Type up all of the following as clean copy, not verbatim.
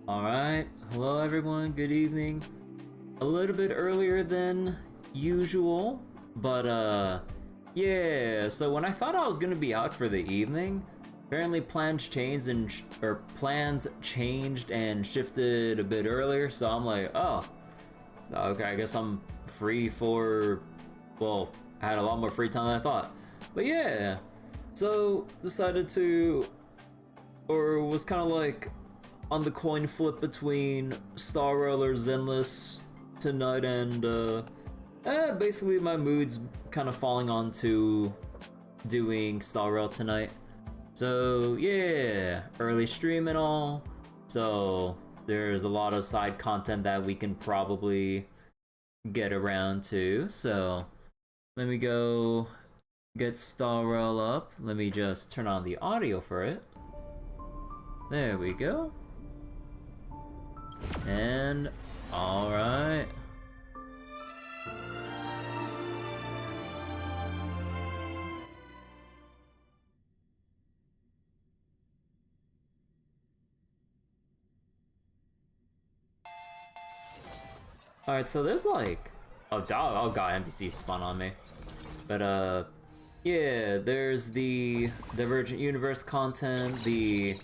Alright, hello everyone, good evening. A little bit earlier than usual, but yeah, so when I thought I was gonna be out for the evening, apparently plans changed and shifted a bit earlier, so I'm like, oh, okay, I guess I'm free for, well, I had a lot more free time than I thought. But yeah, so decided to, or was kind of like, on the coin flip between Star Rail or Zenless tonight, and basically my mood's kind of falling on to doing Star Rail tonight. So yeah, early stream and all. So there's a lot of side content that we can probably get around to. So let me go get Star Rail up. Let me just turn on the audio for it. There we go. And alright. Alright, so there's like, oh god, NPC spawn on me. But yeah, there's the Divergent universe content, the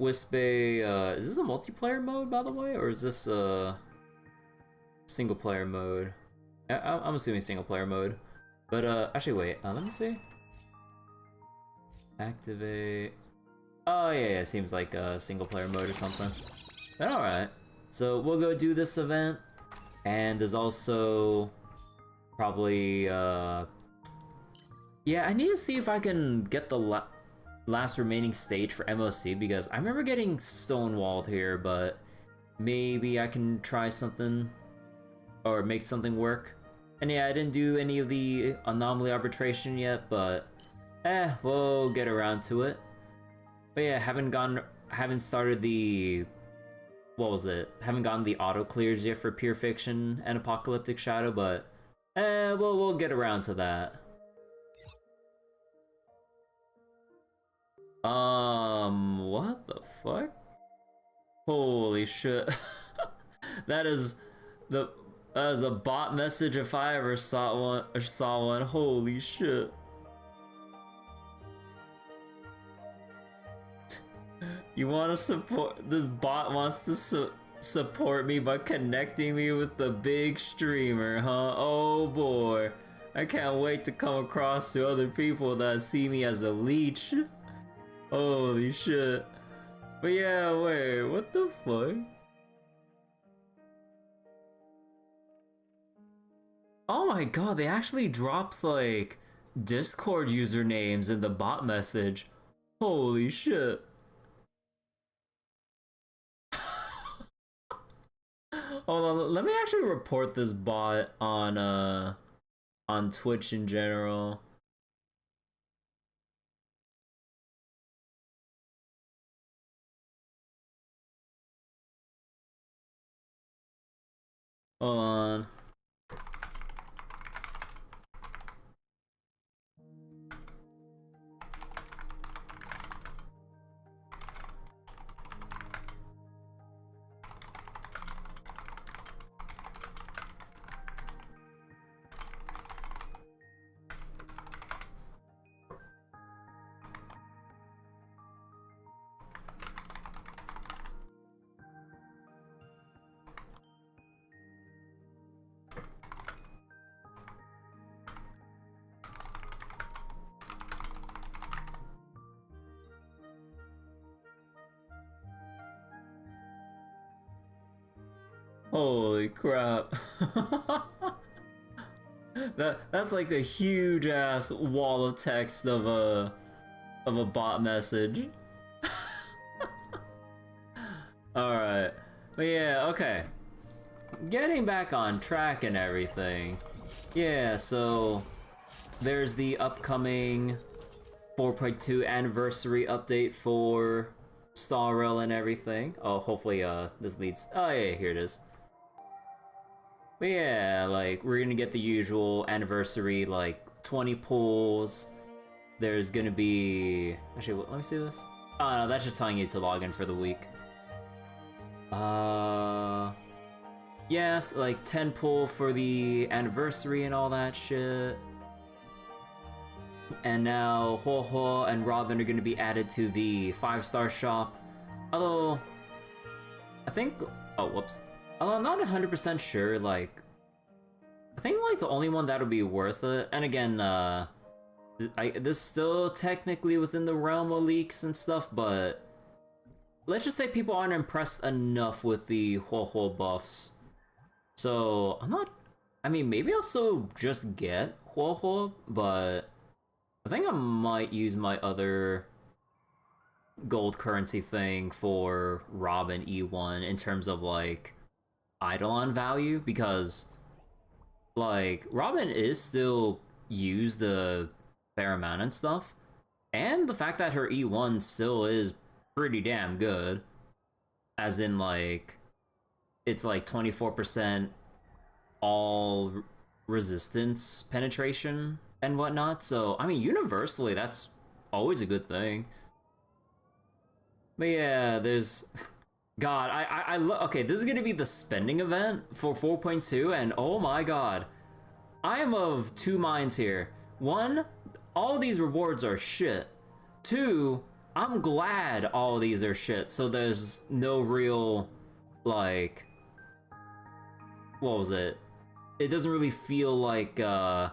Wispe, is this a multiplayer mode, by the way, or is this a single player mode? I'm assuming single player mode. But actually wait, let me see. Activate. Oh yeah, seems like a single player mode or something. But alright, so we'll go do this event, and there's also probably yeah, I need to see if I can get the last remaining stage for MOC, because I remember getting stonewalled here, but maybe I can try something or make something work. And yeah, I didn't do any of the anomaly arbitration yet, but we'll get around to it. But yeah, haven't started the, what was it? Haven't gotten the auto clears yet for Pure Fiction and Apocalyptic Shadow, but we'll get around to that. What the fuck? Holy shit. That is a bot message if I ever saw one. Holy shit. You want to support, this bot wants to support me by connecting me with the big streamer, huh? Oh boy. I can't wait to come across to other people that see me as a leech. Holy shit. But yeah, wait, what the fuck? Oh my god, they actually dropped like Discord usernames in the bot message. Holy shit. Hold on, let me actually report this bot on Twitch in general. Hold on. Holy crap. That's like a huge ass wall of text of a bot message. Alright. But yeah, okay. Getting back on track and everything. Yeah, so there's the upcoming 4.2 anniversary update for Star Rail and everything. Oh, hopefully this leads. Oh yeah, here it is. But yeah, like, we're gonna get the usual anniversary, like, 20 pulls. There's gonna be... Actually, let me see this. Oh no, that's just telling you to log in for the week. Yes, like 10 pull for the anniversary and all that shit. And now Ho Ho and Robin are gonna be added to the 5-star shop. Although, I think, oh, whoops. Although I'm not 100% sure, like, I think like the only one that'll be worth it, and again, this is still technically within the realm of leaks and stuff, but let's just say people aren't impressed enough with the Ho Ho buffs. So, I mean, maybe I'll still just get Ho Ho, but I think I might use my other gold currency thing for Robin E1 in terms of, like, Eidolon value, because, like, Robin is still used a fair amount and stuff, and the fact that her E1 still is pretty damn good, as in, like, it's like 24% all resistance penetration and whatnot, so, I mean, universally, that's always a good thing. But yeah, there's... God, okay, this is gonna be the spending event for 4.2, and oh my god. I am of two minds here. One, all these rewards are shit. Two, I'm glad all these are shit, so there's no real, like... What was it? It doesn't really feel like, they're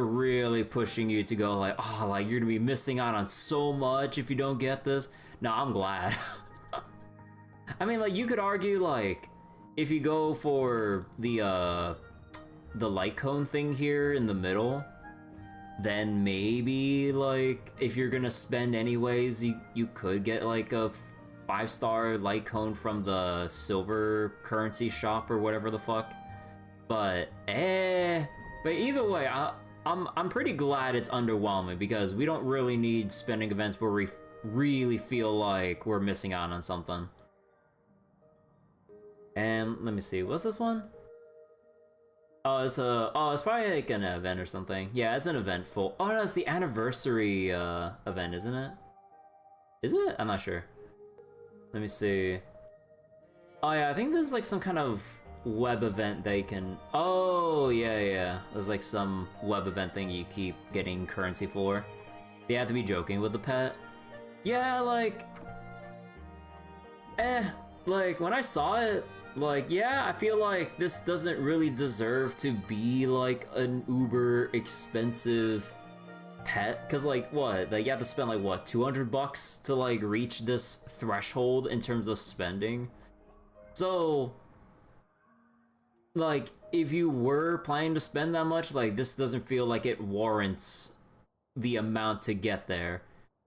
really pushing you to go like, oh, like, you're gonna be missing out on so much if you don't get this. No, I'm glad. I mean, like, you could argue, like, if you go for the light cone thing here in the middle, then maybe, like, if you're gonna spend anyways, you could get, like, a 5-star light cone from the silver currency shop or whatever the fuck. But, but either way, I'm pretty glad it's underwhelming, because we don't really need spending events where we really feel like we're missing out on something. And let me see, what's this one? Oh, it's probably like an event or something. Yeah, it's an event full. Oh no, it's the anniversary event, isn't it? Is it? I'm not sure. Let me see. Oh yeah, I think there's like some kind of web event they can... Oh, yeah. There's like some web event thing you keep getting currency for. They have to be joking with the pet. Yeah, like... Like, when I saw it, like, yeah, I feel like this doesn't really deserve to be, like, an uber expensive pet. Because, like, what? Like, you have to spend, like, what, 200 bucks to, like, reach this threshold in terms of spending? So... like, if you were planning to spend that much, like, this doesn't feel like it warrants the amount to get there.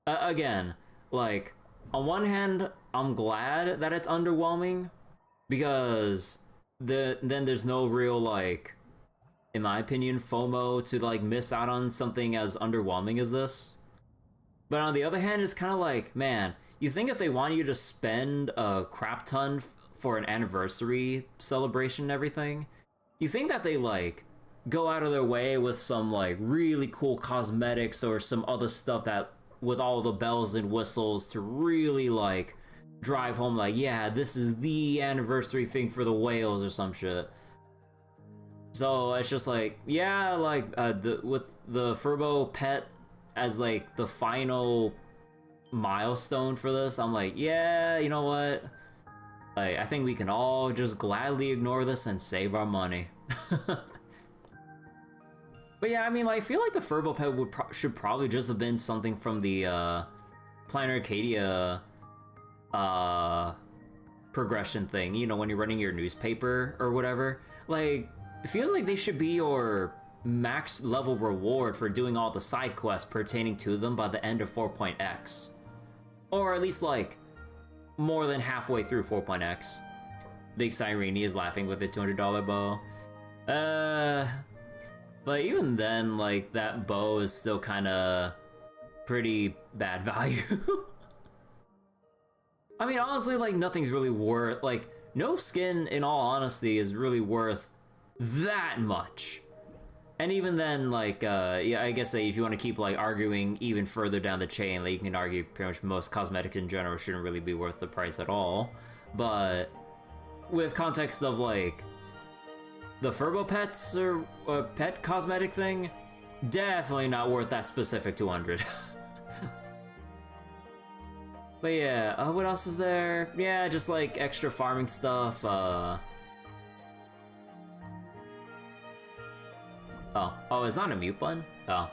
Again, like, on one hand, I'm glad that it's underwhelming, because then there's no real, like, in my opinion, FOMO to, like, miss out on something as underwhelming as this. But on the other hand, it's kind of like, man, you think if they want you to spend a crap ton for an anniversary celebration and everything, you think that they, like, go out of their way with some, like, really cool cosmetics or some other stuff that, with all the bells and whistles, to really, like, drive home, like, yeah, this is the anniversary thing for the whales or some shit. So it's just like, yeah, like, with the Furbo pet as, like, the final milestone for this, I'm like, yeah, you know what? Like, I think we can all just gladly ignore this and save our money. But yeah, I mean, like, I feel like the Furbo pet should probably just have been something from the Planet Arcadia progression thing. You know, when you're running your newspaper or whatever. Like, it feels like they should be your max level reward for doing all the side quests pertaining to them by the end of 4.x. Or at least, like, more than halfway through 4.x. Big Cyrene is laughing with a $200 bow. But even then, like, that bow is still kind of pretty bad value. I mean, honestly, like, nothing's really worth, like, no skin, in all honesty, is really worth that much. And even then, like, yeah, I guess if you want to keep, like, arguing even further down the chain, like, you can argue pretty much most cosmetics in general shouldn't really be worth the price at all. But, with context of like the Furbo pets or pet cosmetic thing, definitely not worth that specific 200. But yeah, what else is there? Yeah, just like extra farming stuff. Oh, it's not a mute button? Oh.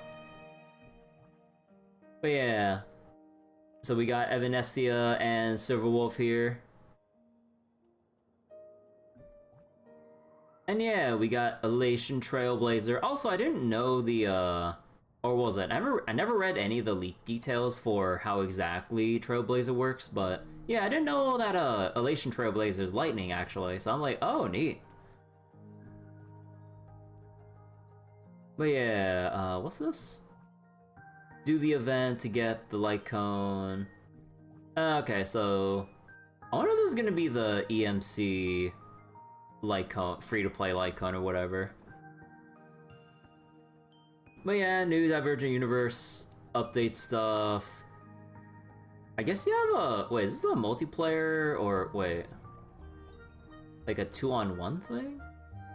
But yeah. So we got Evanescia and Silverwolf here. And yeah, we got Elation Trailblazer. Also, I didn't know the, or what was it? I never read any of the leak details for how exactly Trailblazer works, but yeah, I didn't know that, Elation Trailblazer is lightning, actually. So I'm like, oh, neat. But yeah, what's this? Do the event to get the light cone. Okay, so I wonder if this is gonna be the EMC light cone, free-to-play light cone or whatever. But yeah, new Divergent universe update stuff. I guess you have a wait. Is this the multiplayer or wait, like a 2-on-1 thing?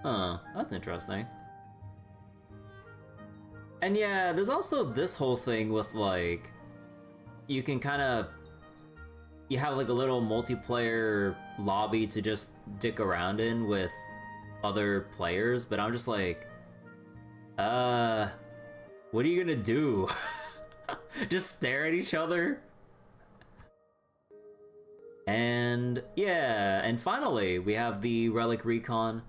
Huh, that's interesting. And yeah, there's also this whole thing with like, you can kind of, you have like a little multiplayer lobby to just dick around in with other players, but I'm just like, what are you gonna do? Just stare at each other? And yeah, and finally, we have the Relic Recon.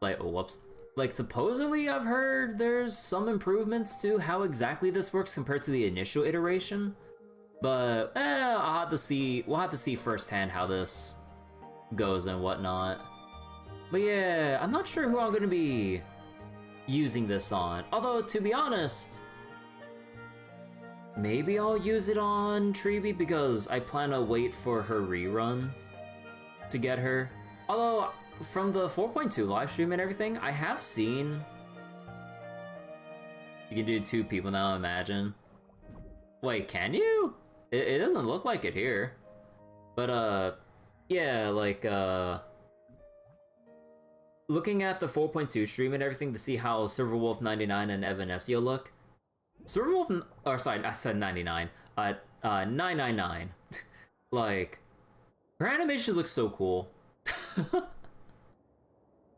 Like, oh, whoops. Like, supposedly I've heard there's some improvements to how exactly this works compared to the initial iteration. But, I'll have to see, we'll have to see firsthand how this goes and whatnot. But yeah, I'm not sure who I'm gonna be using this on. Although, to be honest, maybe I'll use it on Treeby because I plan to wait for her rerun to get her. Although, from the 4.2 livestream and everything, I have seen... You can do 2 people now, imagine. Wait, can you? It doesn't look like it here. But, yeah, like, looking at the 4.2 stream and everything to see how Silverwolf99 and Evanescia look. Silverwolf... Or, sorry, I said 99. 999. Like, her animations look so cool.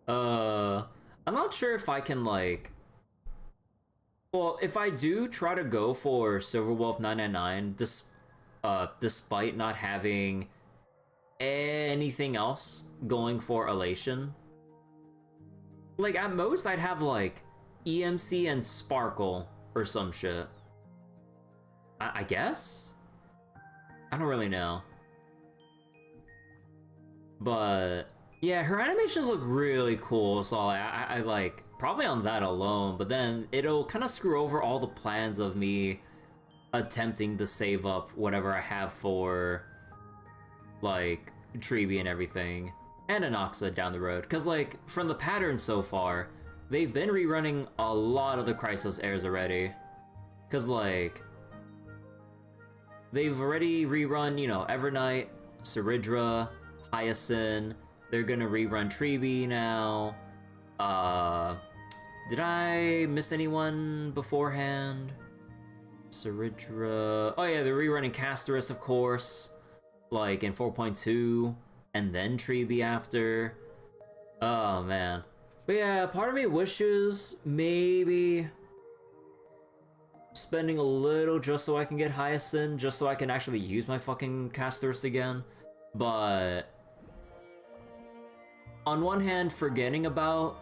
I'm not sure if I can, like... Well, if I do try to go for Silverwolf 999, despite not having anything else going for Elation, like, at most, I'd have, like, EMC and Sparkle or some shit. I guess? I don't really know. But... yeah, her animations look really cool, so I like, probably on that alone, but then it'll kind of screw over all the plans of me attempting to save up whatever I have for, like, Treeby and everything, and Anoxa down the road. Because, like, from the pattern so far, they've been rerunning a lot of the Chrysos airs already. Because, like, they've already rerun, you know, Evernight, Saridra, Hyacinth. They're gonna rerun Treeby now. Did I miss anyone beforehand? Saridra... Oh yeah, they're rerunning Casterus, of course. Like, in 4.2. And then Treeby after. Oh, man. But yeah, part of me wishes maybe spending a little just so I can get Hyacinth, just so I can actually use my fucking Casterus again. But... on one hand, forgetting about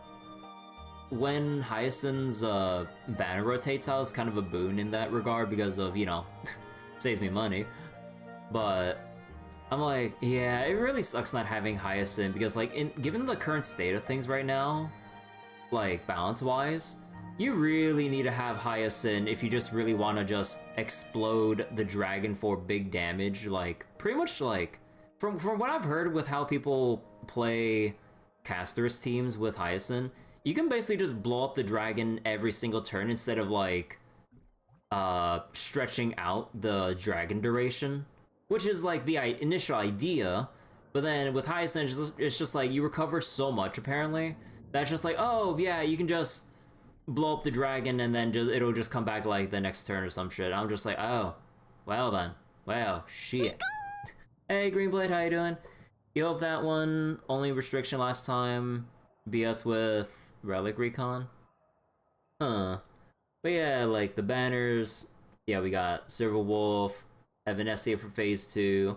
when Hyacinth's banner rotates out is kind of a boon in that regard because of, you know, saves me money. But I'm like, yeah, it really sucks not having Hyacinth because, like, given the current state of things right now, like, balance-wise, you really need to have Hyacinth if you just really want to just explode the dragon for big damage. Like, pretty much, like, from what I've heard with how people play Casterus teams with Hyacinth, you can basically just blow up the dragon every single turn instead of, like, stretching out the dragon duration, which is, like, the initial idea, But then with high ascent, it's just like you recover so much apparently. That's just like, oh yeah, you can just blow up the dragon and then it'll just come back like the next turn or some shit. I'm just like, oh, well then. Well, shit. Hey, Greenblade, how you doing? You hope that one only restriction last time. BS with Relic Recon? Huh. But yeah, like the banners. Yeah, we got Silver Wolf, Evanescence for Phase 2.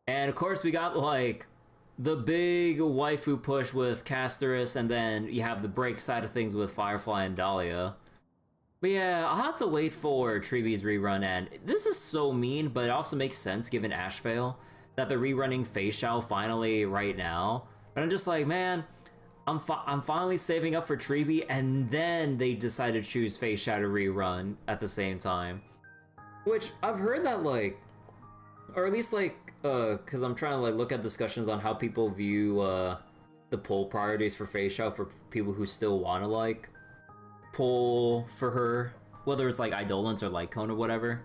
And of course, we got like the big waifu push with Casterus, and then you have the break side of things with Firefly and Dahlia. But yeah, I'll have to wait for Treebee's rerun, and this is so mean, but it also makes sense given Ashvale that they're rerunning Facial finally right now. But I'm just like, man, I'm finally saving up for Treebee, and then they decided to choose Facial to rerun at the same time. Which, I've heard that, like, or at least, like, because I'm trying to, like, look at discussions on how people view, the pull priorities for Facial for people who still want to, like, pull for her, whether it's, like, Eidolons or Lycone or whatever.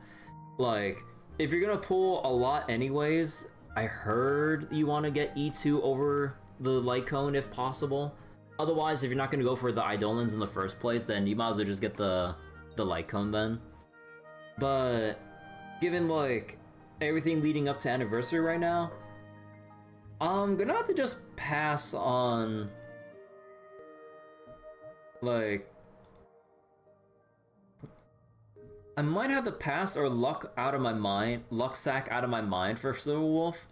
Like, if you're gonna pull a lot anyways, I heard you want to get E2 over the Lycone if possible. Otherwise, if you're not gonna go for the Eidolons in the first place, then you might as well just get the Lycone then. But given like everything leading up to anniversary right now, I'm gonna have to just pass on like I might have to pass or luck sack out of my mind for Silver Wolf.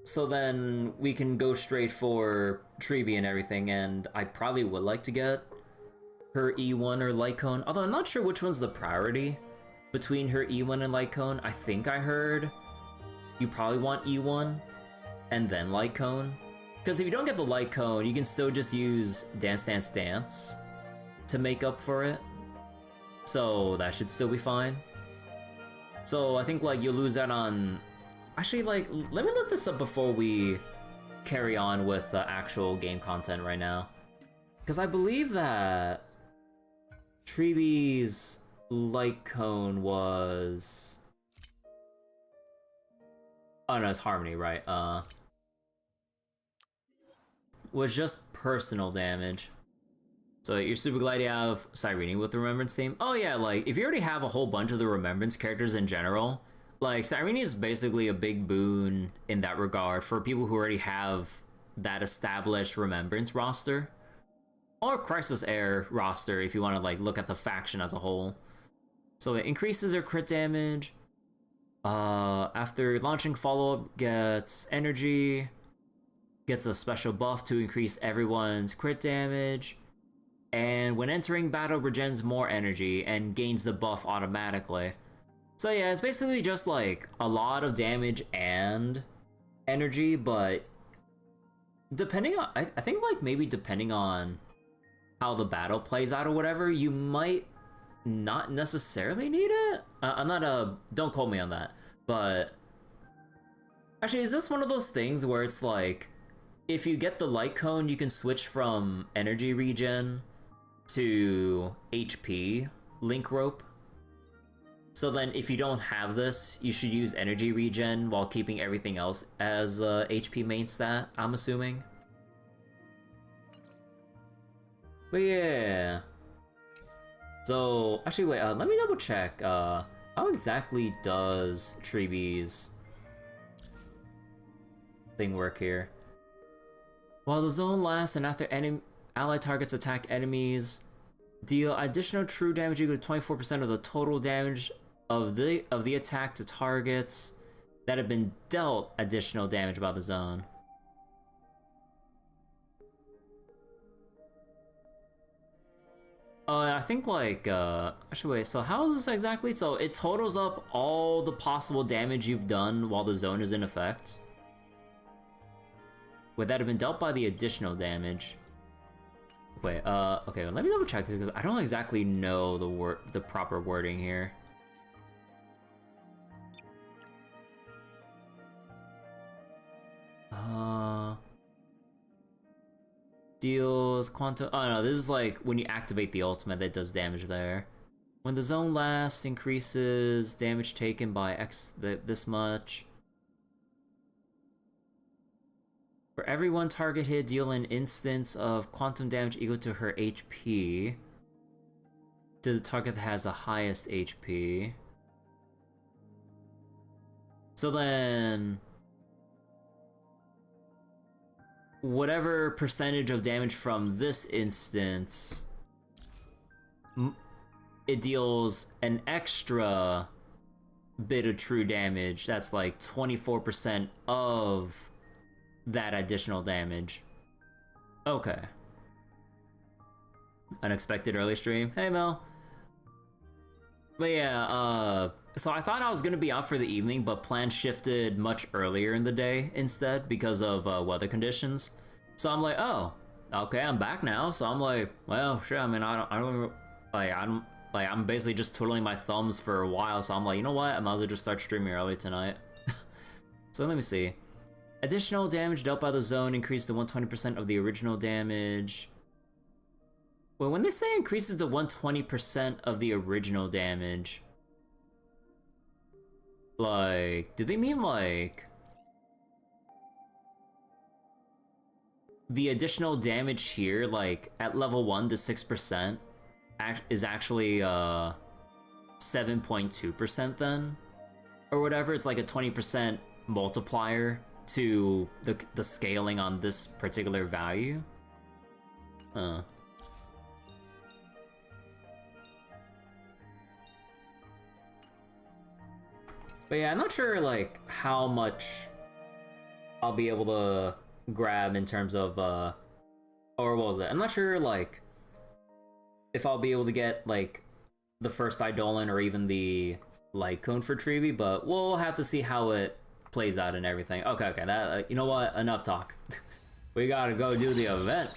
So then we can go straight for Treebee and everything, and I probably would like to get her E1 or Lycone, although I'm not sure which one's the priority between her E1 and Lycone. I think I heard you probably want E1 and then Lycone. Because if you don't get the Lycone, you can still just use Dance Dance Dance to make up for it. So that should still be fine. So I think like you'll lose out on... Actually, like, let me look this up before we carry on with the actual game content right now. Because I believe that Treebee's Lycone was... Oh no, it's Harmony, right? Was just personal damage. So you're super glad you have Cyrene with the Remembrance theme. Oh yeah, like, if you already have a whole bunch of the Remembrance characters in general, like, Cyrene is basically a big boon in that regard for people who already have that established Remembrance roster. Or Crisis Air roster if you want to, like, look at the faction as a whole. So it increases their crit damage. After launching follow-up, gets energy. Gets a special buff to increase everyone's crit damage. And when entering battle, regens more energy and gains the buff automatically. So yeah, it's basically just like a lot of damage and energy, but depending on, I think like maybe depending on how the battle plays out or whatever, you might not necessarily need it. I'm not don't quote me on that, but actually, is this one of those things where it's like, if you get the Lycone, you can switch from energy regen to HP link rope? So then if you don't have this, you should use energy regen while keeping everything else as HP main stat, I'm assuming. But yeah. So, actually wait, let me double check. How exactly does Treebee's thing work here? While the zone lasts and after allied targets attack enemies, deal additional true damage equal to 24% of the total damage of the attack to targets that have been dealt additional damage by the zone. I think like, actually wait, so how is this exactly? So it totals up all the possible damage you've done while the zone is in effect. Would that have been dealt by the additional damage? Wait, okay, let me double check this because I don't exactly know the proper wording here. Deals quantum. Oh no, this is like when you activate the ultimate that does damage there. When the zone lasts, increases damage taken by this much. For every one target hit, deal an instance of quantum damage equal to her HP. To the target that has the highest HP. So then... whatever percentage of damage from this instance... it deals an extra bit of true damage. That's like 24% of that additional damage. Okay. Unexpected early stream. Hey, Mel. But yeah, so I thought I was gonna be out for the evening, but plans shifted much earlier in the day instead because of weather conditions. So I'm like, oh, okay, I'm back now. So I'm like, well, sure. I mean, I'm basically just twiddling my thumbs for a while. So I'm like, you know what? I might as well just start streaming early tonight. So let me see. Additional damage dealt by the zone increased to 120% of the original damage. Well, when they say increases to 120% of the original damage, like, do they mean like the additional damage here, like at level 1 to 6% is actually 7.2% then, or whatever? It's like a 20% multiplier to the scaling on this particular value. Huh. But yeah, I'm not sure like how much I'll be able to grab in terms of or what was it? I'm not sure like if I'll be able to get like the first Eidolon or even the light cone for Trivi, but we'll have to see how it plays out and everything. Okay, that you know what? Enough talk. We gotta go do the event.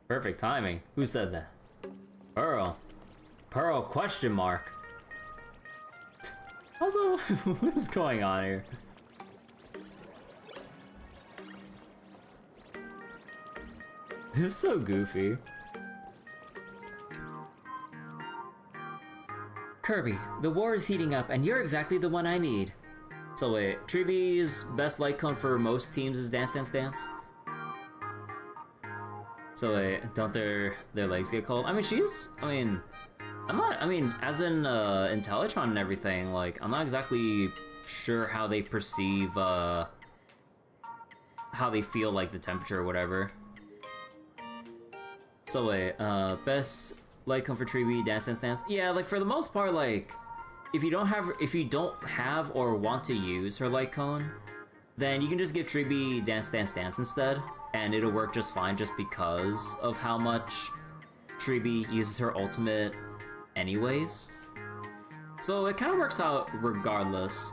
Perfect timing. Who said that? Pearl. Pearl question mark. Also, what is going on here? This is so goofy. Kirby, the war is heating up and you're exactly the one I need. So wait, Tribi's best light cone for most teams is Dance Dance Dance? So wait, don't their legs get cold? I mean, as in Intellitron and everything, like, I'm not exactly sure how they perceive, how they feel like the temperature or whatever. So wait, best light cone for Tribi, Dance Dance Dance? Yeah, like, for the most part, like, if you don't have or want to use her light cone, then you can just give Tribi Dance Dance Dance instead, and it'll work just fine just because of how much Tribi uses her ultimate anyways. So it kind of works out regardless.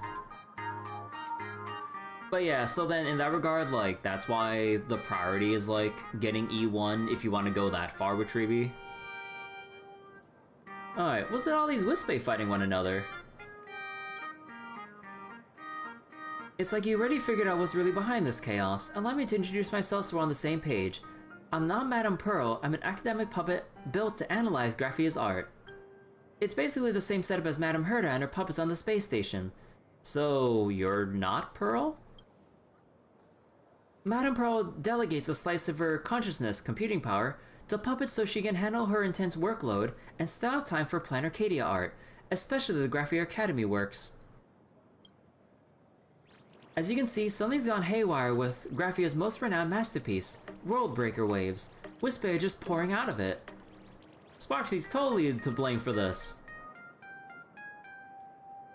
But yeah, so then in that regard, like, that's why the priority is, like, getting E1 if you want to go that far with Tribi. Alright, what's it all these Wispe fighting one another? It's like you already figured out what's really behind this chaos. Allow me to introduce myself so we're on the same page. I'm not Madame Pearl, I'm an academic puppet built to analyze Graphia's art. It's basically the same setup as Madame Herta and her puppets on the space station. So, you're not Pearl? Madame Pearl delegates a slice of her consciousness, computing power, to puppets so she can handle her intense workload and still have time for Plan Arcadia art, especially the Graphia Academy works. As you can see, something's gone haywire with Graphia's most renowned masterpiece, World Breaker Waves. Wispe are just pouring out of it. Sparksy's totally to blame for this.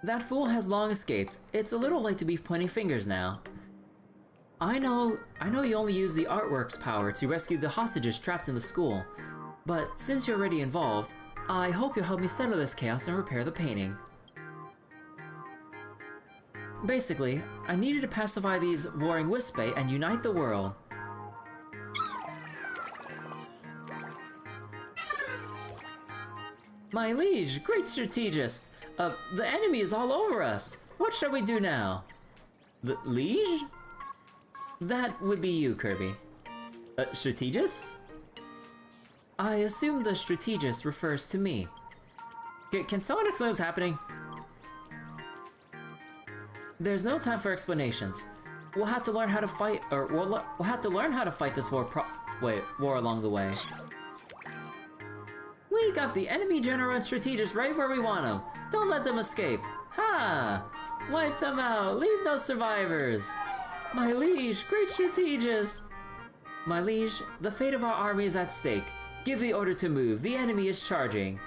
That fool has long escaped. It's a little late to be pointing fingers now. I know you only use the artwork's power to rescue the hostages trapped in the school, but since you're already involved, I hope you'll help me settle this chaos and repair the painting. Basically, I needed to pacify these warring Wispe and unite the world. My liege, great strategist! The enemy is all over us! What shall we do now? The liege? That would be you, Kirby. Strategist? I assume the strategist refers to me. Can someone explain what's happening? There's no time for explanations. We'll have to learn how to fight, or we'll have to learn how to fight this war along the way. We got the enemy general and strategist right where we want them. Don't let them escape. Ha! Wipe them out. Leave no survivors. My liege, great strategist. My liege, the fate of our army is at stake. Give the order to move. The enemy is charging.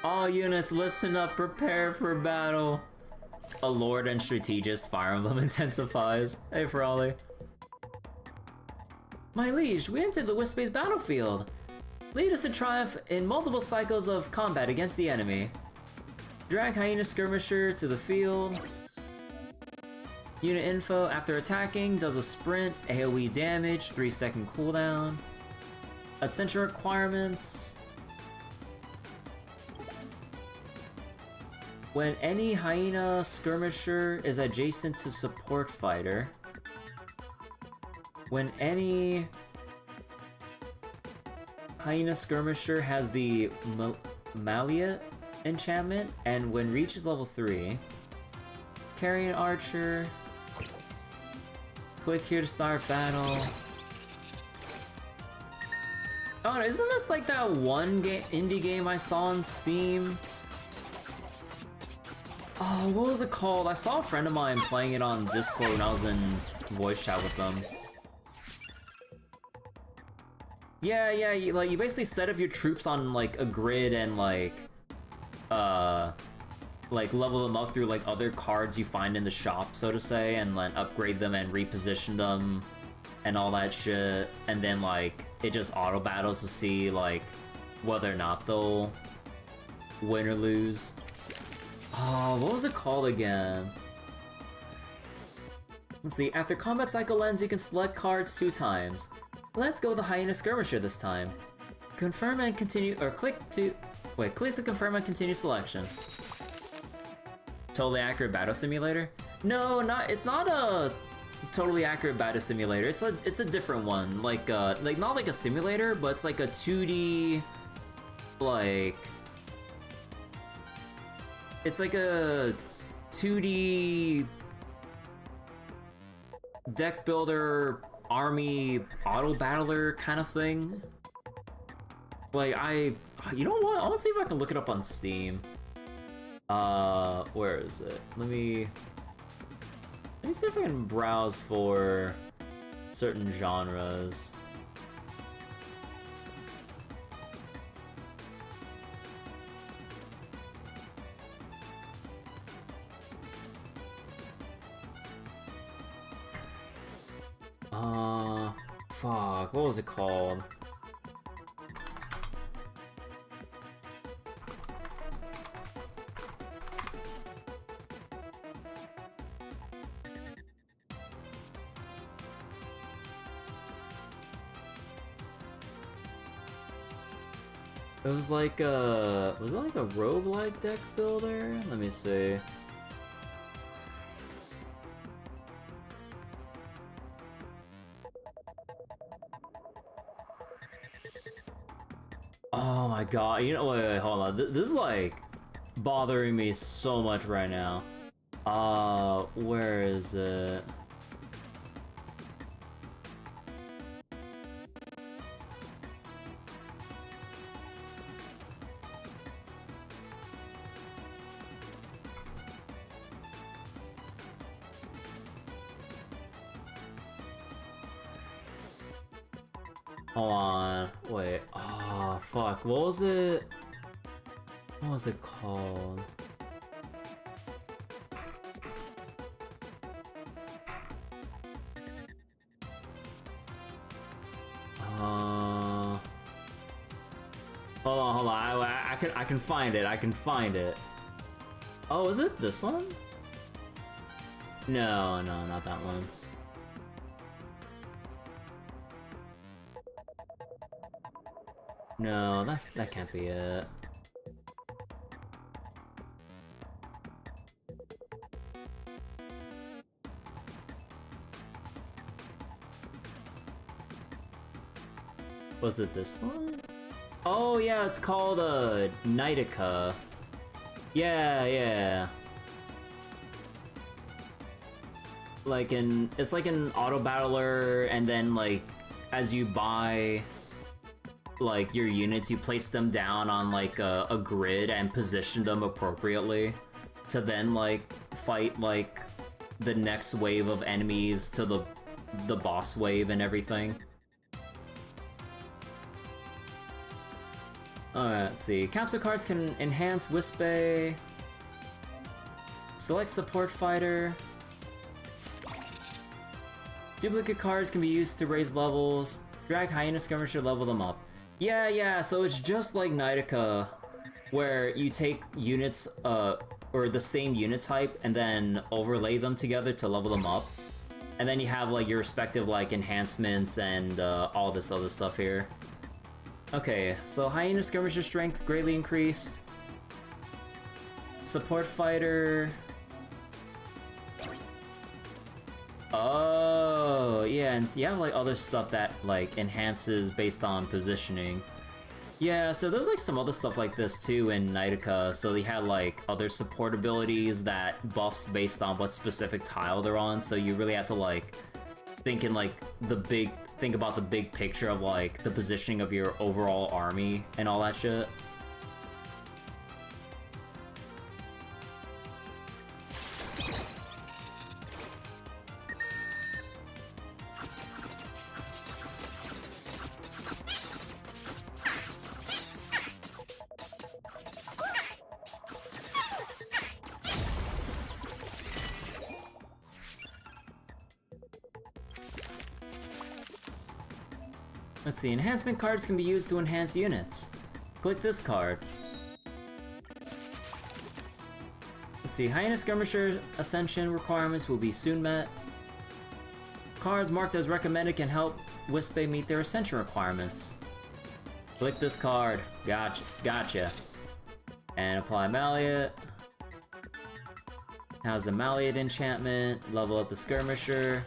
All units, listen up. Prepare for battle. A lord and strategist Fire Emblem intensifies. Hey, Frawley. My liege, we entered the Wisp Base battlefield. Lead us to triumph in multiple cycles of combat against the enemy. Drag Hyena Skirmisher to the field. Unit info, after attacking, does a sprint, AoE damage, 3-second cooldown. Ascension requirements. When any Hyena Skirmisher is adjacent to support fighter. When any Hyena Skirmisher has the Malia enchantment, and when reaches level 3, Carrion Archer. Click here to start battle. Oh no, isn't this like that one indie game I saw on Steam? Oh, what was it called? I saw a friend of mine playing it on Discord when I was in voice chat with them. Yeah, you basically set up your troops on like a grid and like level them up through like other cards you find in the shop, so to say, and then upgrade them and reposition them and all that shit, and then like it just auto battles to see like whether or not they'll win or lose. Oh, what was it called again? Let's see, after combat cycle ends, you can select cards 2 times. Let's go with the Hyena Skirmisher this time. Confirm and continue, or click to confirm and continue selection. Totally accurate battle simulator? No, it's not a totally accurate battle simulator. It's a different one. Like not like a simulator, but it's like a 2D, like, it's like a 2D deck builder, army, auto battler kind of thing. Like, you know what? I want to see if I can look it up on Steam. Where is it? Let me see if I can browse for certain genres. Fuck, what was it called? It was like was it like a roguelike deck builder? Let me see. Oh my god, you know, wait, hold on. This is like bothering me so much right now. Where is it? Hold on, wait, oh fuck, what was it? What was it called? Hold on, I can find it, I can find it. Oh, is it this one? No, not that one. No, that can't be it. Was it this one? Oh yeah, it's called Nightica. Yeah, yeah. It's like an auto battler, and then like as you buy like your units, you place them down on like a grid and position them appropriately to then like fight like the next wave of enemies to the boss wave and everything. Alright, let's see. Capsule cards can enhance Wispe. Select support fighter. Duplicate cards can be used to raise levels. Drag Hyena Skirmisher, level them up. Yeah, so it's just like Nightica, where you take units, or the same unit type, and then overlay them together to level them up. And then you have like your respective like enhancements and all this other stuff here. Okay, so Hyena Skirmisher strength greatly increased. Support fighter. Oh, yeah, and you have like other stuff that like enhances based on positioning. Yeah, so there's like some other stuff like this too in Nightica. So they had like other support abilities that buffs based on what specific tile they're on. So you really have to like think in like think about the big picture of like the positioning of your overall army and all that shit. Let's see, enhancement cards can be used to enhance units. Click this card. Let's see, Hyena Skirmisher Ascension requirements will be soon met. Cards marked as recommended can help Wispe meet their Ascension requirements. Click this card. Gotcha. And apply Malleate. How's the Malleate enchantment? Level up the Skirmisher.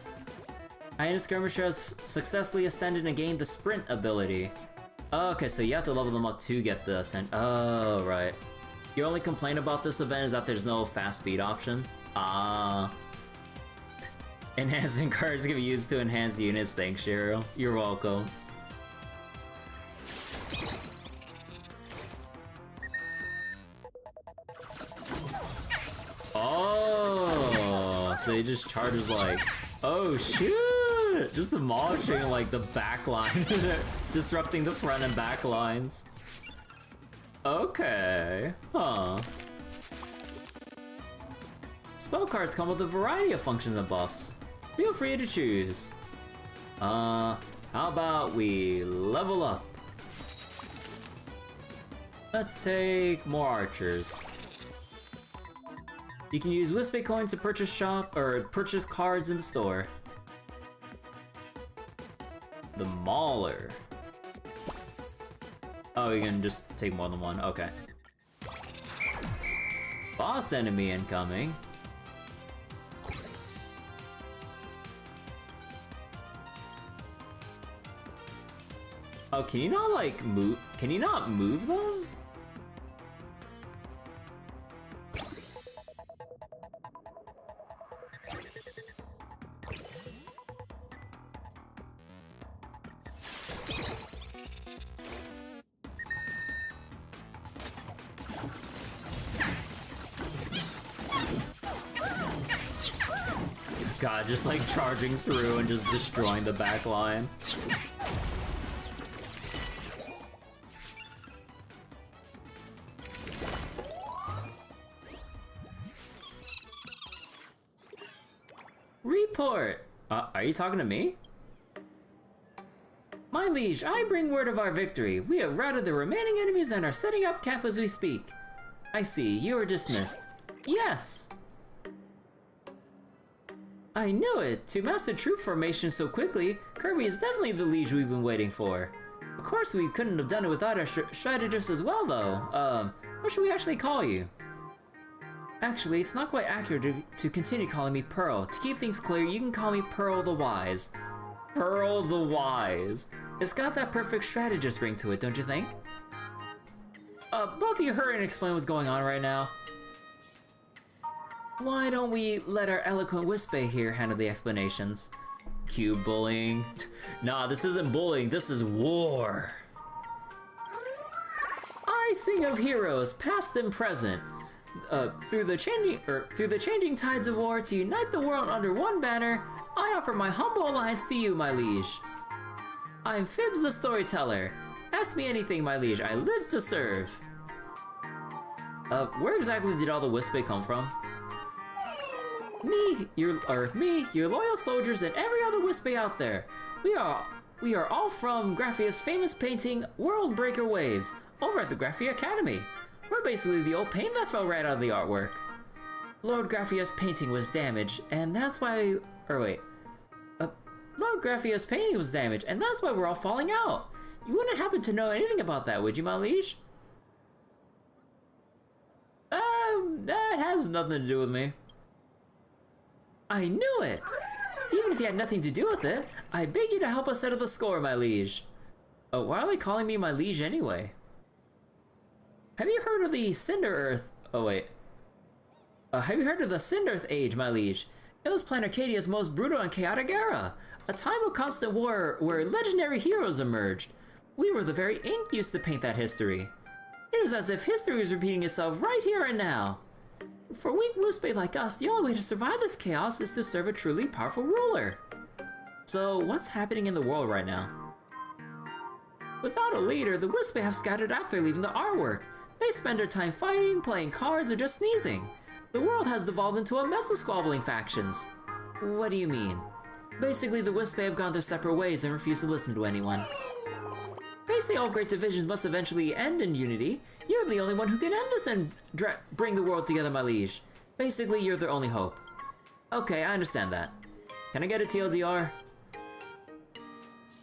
Hyena Skirmisher has successfully ascended and gained the Sprint ability. Oh, okay, so you have to level them up to get the ascent. Oh, right. Your only complaint about this event is that there's no fast speed option. Ah. Enhancement cards can be used to enhance units. Thanks, Shiro. You're welcome. Oh, so he just charges like, oh shoot! Just demolishing like the back line, disrupting the front and back lines. Okay, huh. Spell cards come with a variety of functions and buffs. Feel free to choose. How about we level up? Let's take more archers. You can use Wispe coins to purchase cards in the store. The Mauler. Oh, you can just take more than one. Okay. Boss enemy incoming. Oh, can you not like move? Can you not move them? God, just like charging through and just destroying the back line. Report! Are you talking to me? My liege, I bring word of our victory. We have routed the remaining enemies and are setting up camp as we speak. I see, you are dismissed. Yes! I knew it! To master troop formation so quickly, Kirby is definitely the liege we've been waiting for. Of course we couldn't have done it without our strategist as well though. What should we actually call you? Actually, it's not quite accurate to continue calling me Pearl. To keep things clear, you can call me Pearl the Wise. Pearl the Wise. It's got that perfect strategist ring to it, don't you think? both of you hurry and explain what's going on right now. Why don't we let our eloquent Wispe here handle the explanations? Cue bullying. Nah, this isn't bullying, this is war. I sing of heroes, past and present, through the changing tides of war to unite the world under one banner. I offer my humble alliance to you, my liege. I'm Fibs the storyteller. Ask me anything, my liege. I live to serve. Where exactly did all the Wispe come from? Me, your loyal soldiers, and every other Wispe out there. We are all from Graphia's famous painting, World Breaker Waves, over at the Graphia Academy. We're basically the old paint that fell right out of the artwork. Lord Graphia's painting was damaged, and that's why. Lord Graphia's painting was damaged, and that's why we're all falling out. You wouldn't happen to know anything about that, would you, my liege? That has nothing to do with me. I knew it! Even if you had nothing to do with it, I beg you to help us settle the score, my liege. Why are they calling me my liege anyway? Have you heard of the Cinder Earth? Have you heard of the Cinder Earth Age, my liege? It was Planet Arcadia's most brutal and chaotic era, a time of constant war where legendary heroes emerged. We were the very ink used to paint that history. It is as if history is repeating itself right here and now. For weak Wispe like us, the only way to survive this chaos is to serve a truly powerful ruler. So, what's happening in the world right now? Without a leader, the Wispe have scattered after leaving the artwork. They spend their time fighting, playing cards, or just sneezing. The world has devolved into a mess of squabbling factions. What do you mean? Basically, the Wispe have gone their separate ways and refuse to listen to anyone. Basically, all great divisions must eventually end in unity. You're the only one who can end this and bring the world together, my liege. Basically, you're their only hope. Okay, I understand that. Can I get a TLDR?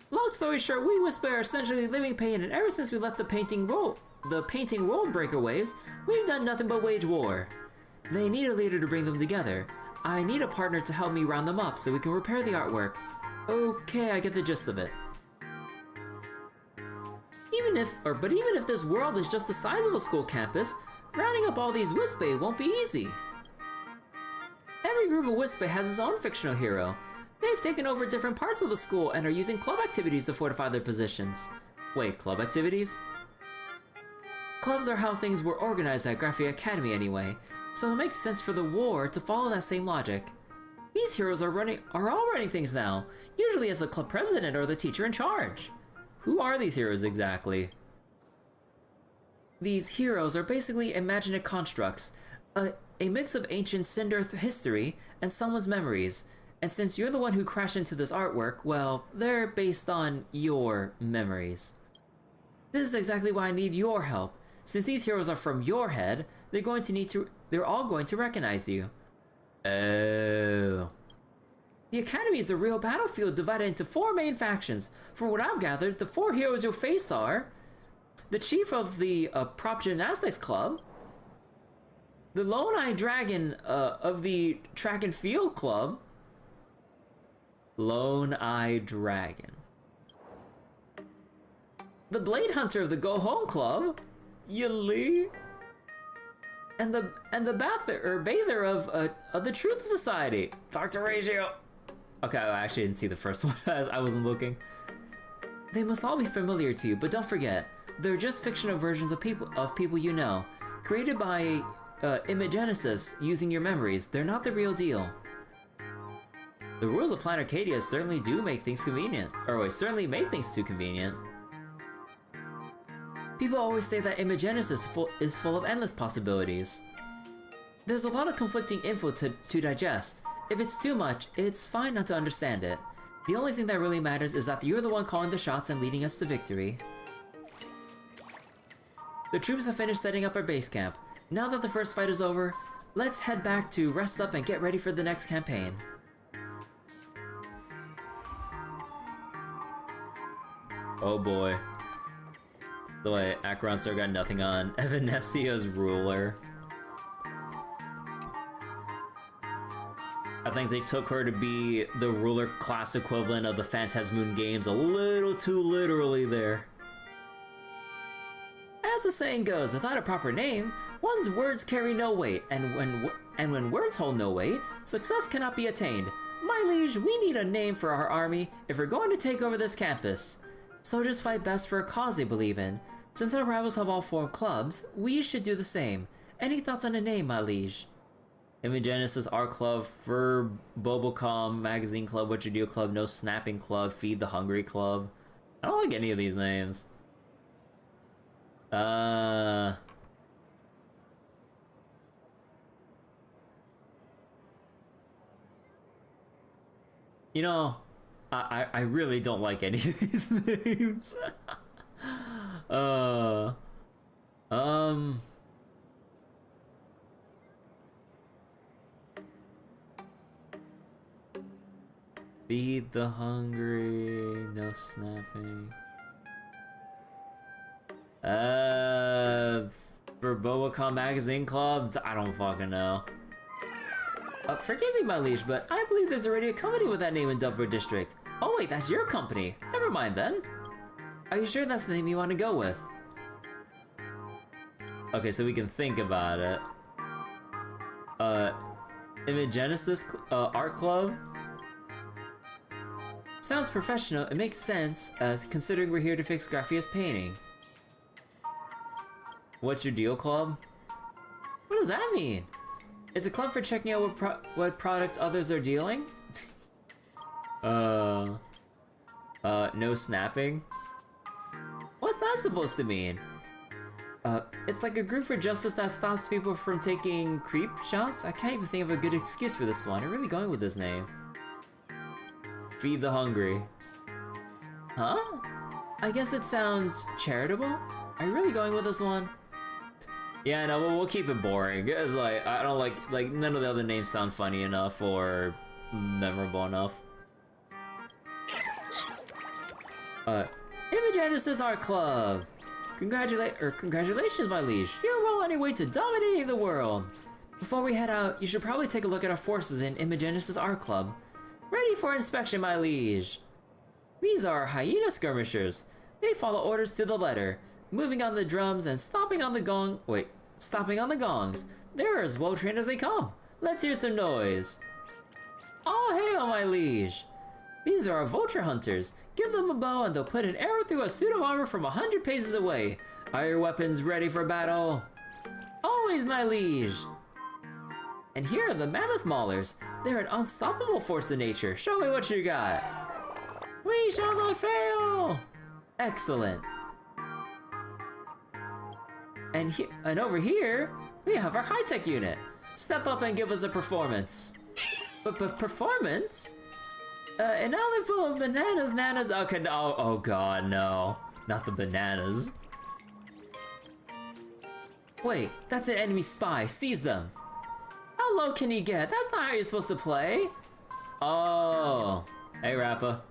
Long story short, we Wispe are essentially living pain, and ever since we left the painting World Breaker Waves, we've done nothing but wage war. They need a leader to bring them together. I need a partner to help me round them up so we can repair the artwork. Okay, I get the gist of it. Even if this world is just the size of a school campus, rounding up all these Wispe won't be easy. Every group of Wispe has its own fictional hero. They've taken over different parts of the school and are using club activities to fortify their positions. Wait, club activities? Clubs are how things were organized at Graphia Academy anyway, so it makes sense for the war to follow that same logic. These heroes are all running things now, usually as the club president or the teacher in charge. Who are these heroes exactly? These heroes are basically imagined constructs, a mix of ancient Cinder history and someone's memories, and since you're the one who crashed into this artwork, well, they're based on your memories. This is exactly why I need your help. Since these heroes are from your head, they're all going to recognize you. Oh. The Academy is a real battlefield divided into 4 main factions. From what I've gathered, the 4 heroes you'll face are the chief of the Prop Gymnastics Club, the Lone-Eyed Dragon of the Track and Field Club, Lone-Eyed Dragon, the Blade Hunter of the Go Home Club, Yali, and the Bather of the Truth Society, Dr. Ratio. Okay, I actually didn't see the first one as I wasn't looking. They must all be familiar to you, but don't forget, they're just fictional versions of people you know, created by Imagenesis using your memories. They're not the real deal. The rules of Planet Arcadia certainly do make things convenient, certainly make things too convenient. People always say that Imagenesis is full of endless possibilities. There's a lot of conflicting info to digest. If it's too much, it's fine not to understand it. The only thing that really matters is that you're the one calling the shots and leading us to victory. The troops have finished setting up our base camp. Now that the first fight is over, let's head back to rest up and get ready for the next campaign. Oh boy. The way Acheron still got nothing on Evanesia's ruler. I think they took her to be the ruler class equivalent of the Phantasmoon games a little too literally there. As the saying goes, without a proper name, one's words carry no weight, and when words hold no weight, success cannot be attained. My liege, we need a name for our army if we're going to take over this campus. Soldiers fight best for a cause they believe in. Since our rivals have all formed clubs, we should do the same. Any thoughts on a name, my liege? Imogenesis Art Club, Fur Bobocom Magazine Club, What You Do Club, No Snapping Club, Feed the Hungry Club. I don't like any of these names. You know, I really don't like any of these names. Feed the hungry, no snapping. For Bobocom Magazine Club, I don't fucking know. Forgive me, my liege, but I believe there's already a company with that name in Dubber District. Oh wait, that's your company. Never mind then. Are you sure that's the name you want to go with? Okay, so we can think about it. Imogenesis Art Club? Sounds professional. It makes sense, considering we're here to fix Graphia's painting. What's your deal club? What does that mean? It's a club for checking out what products others are dealing? No snapping? What's that supposed to mean? It's like a group for justice that stops people from taking creep shots? I can't even think of a good excuse for this one. I'm really going with this name. Feed the hungry. Huh? I guess it sounds charitable? Are you really going with this one? Yeah, no, we'll keep it boring. Cause like I don't like none of the other names sound funny enough or memorable enough. Imogenesis Art Club. Congratulations, my liege. You're well on your way to dominating the world. Before we head out, you should probably take a look at our forces in Imogenesis Art Club. Ready for inspection, my liege. These are hyena skirmishers. They follow orders to the letter, moving on the drums and stopping on the gongs. They're as well trained as they come. Let's hear some noise. All hail, my liege. These are our vulture hunters. Give them a bow and they'll put an arrow through a suit of armor from 100 paces away. Are your weapons ready for battle? Always, my liege. And here are the mammoth maulers. They're an unstoppable force of nature. Show me what you got. We shall not fail. Excellent. And over here, we have our high-tech unit. Step up and give us a performance. But performance? An island full of bananas, nanas. Okay, no. Oh god, no. Not the bananas. Wait, that's an enemy spy. Seize them. How low can he get? That's not how you're supposed to play. Oh. Hey, Rappa.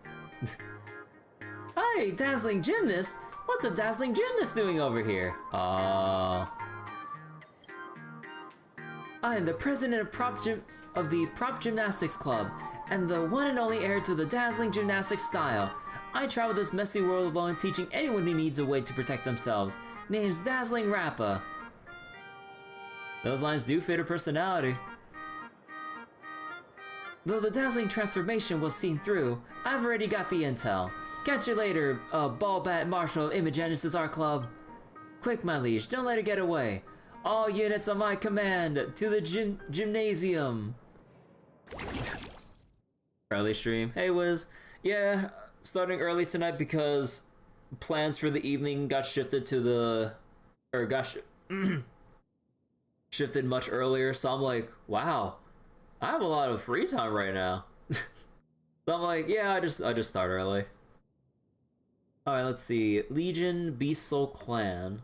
Hi, dazzling gymnast. What's a dazzling gymnast doing over here? I am the president of the Prop Gymnastics Club, and the one and only heir to the dazzling gymnastics style. I travel this messy world alone, teaching anyone who needs a way to protect themselves. Name's Dazzling Rappa. Those lines do fit her personality. Though the dazzling transformation was seen through, I've already got the intel. Catch you later, ball bat marshal of Imogenesis Art Club. Quick, my liege, don't let it get away. All units on my command, to the gymnasium. Early stream. Hey, Wiz. Yeah, starting early tonight because plans for the evening got shifted to the... Or got shifted much earlier, so I'm like, wow, I have a lot of free time right now. So I'm like, yeah, I just start early. Alright, let's see. Legion, Beast Soul Clan.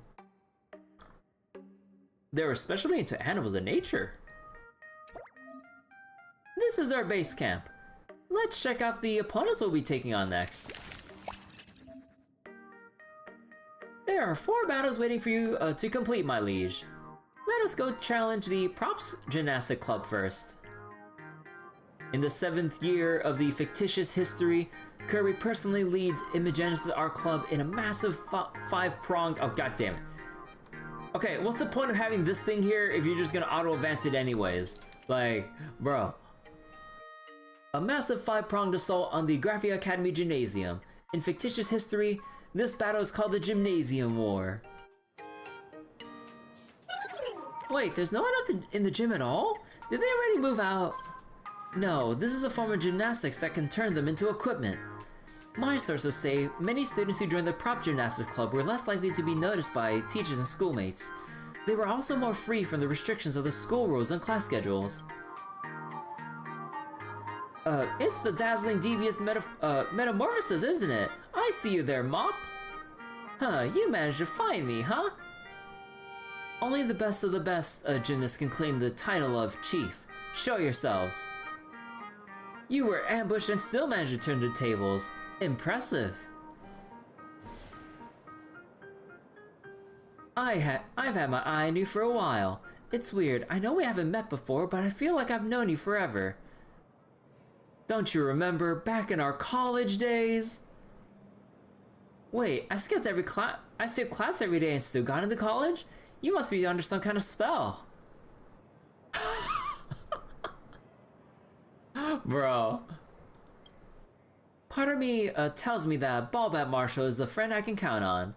They're especially into animals and nature. This is our base camp. Let's check out the opponents we'll be taking on next. There are 4 battles waiting for you to complete, my liege. Let us go challenge the Props Gymnastic Club first. In the 7th year of the fictitious history, Kirby personally leads Imogenesis Art Club in a massive 5-pronged, oh goddammit, Okay, what's the point of having this thing here if you're just gonna auto-advance it anyways? Like, bro. A massive 5-pronged assault on the Graphia Academy Gymnasium. In fictitious history, this battle is called the Gymnasium War. Wait, there's no one up in the gym at all? Did they already move out? No, this is a form of gymnastics that can turn them into equipment. My sources say many students who joined the prop gymnastics club were less likely to be noticed by teachers and schoolmates. They were also more free from the restrictions of the school rules and class schedules. It's the dazzling devious metamorphosis, isn't it? I see you there, Mop. Huh, you managed to find me, huh? Only the best of the best gymnasts can claim the title of Chief. Show yourselves. You were ambushed and still managed to turn the tables. Impressive. I've had my eye on you for a while. It's weird, I know we haven't met before, but I feel like I've known you forever. Don't you remember back in our college days? Wait, I skipped class every day and still got into college? You must be under some kind of spell. Bro. Part of me tells me that Ballbat Marshall is the friend I can count on.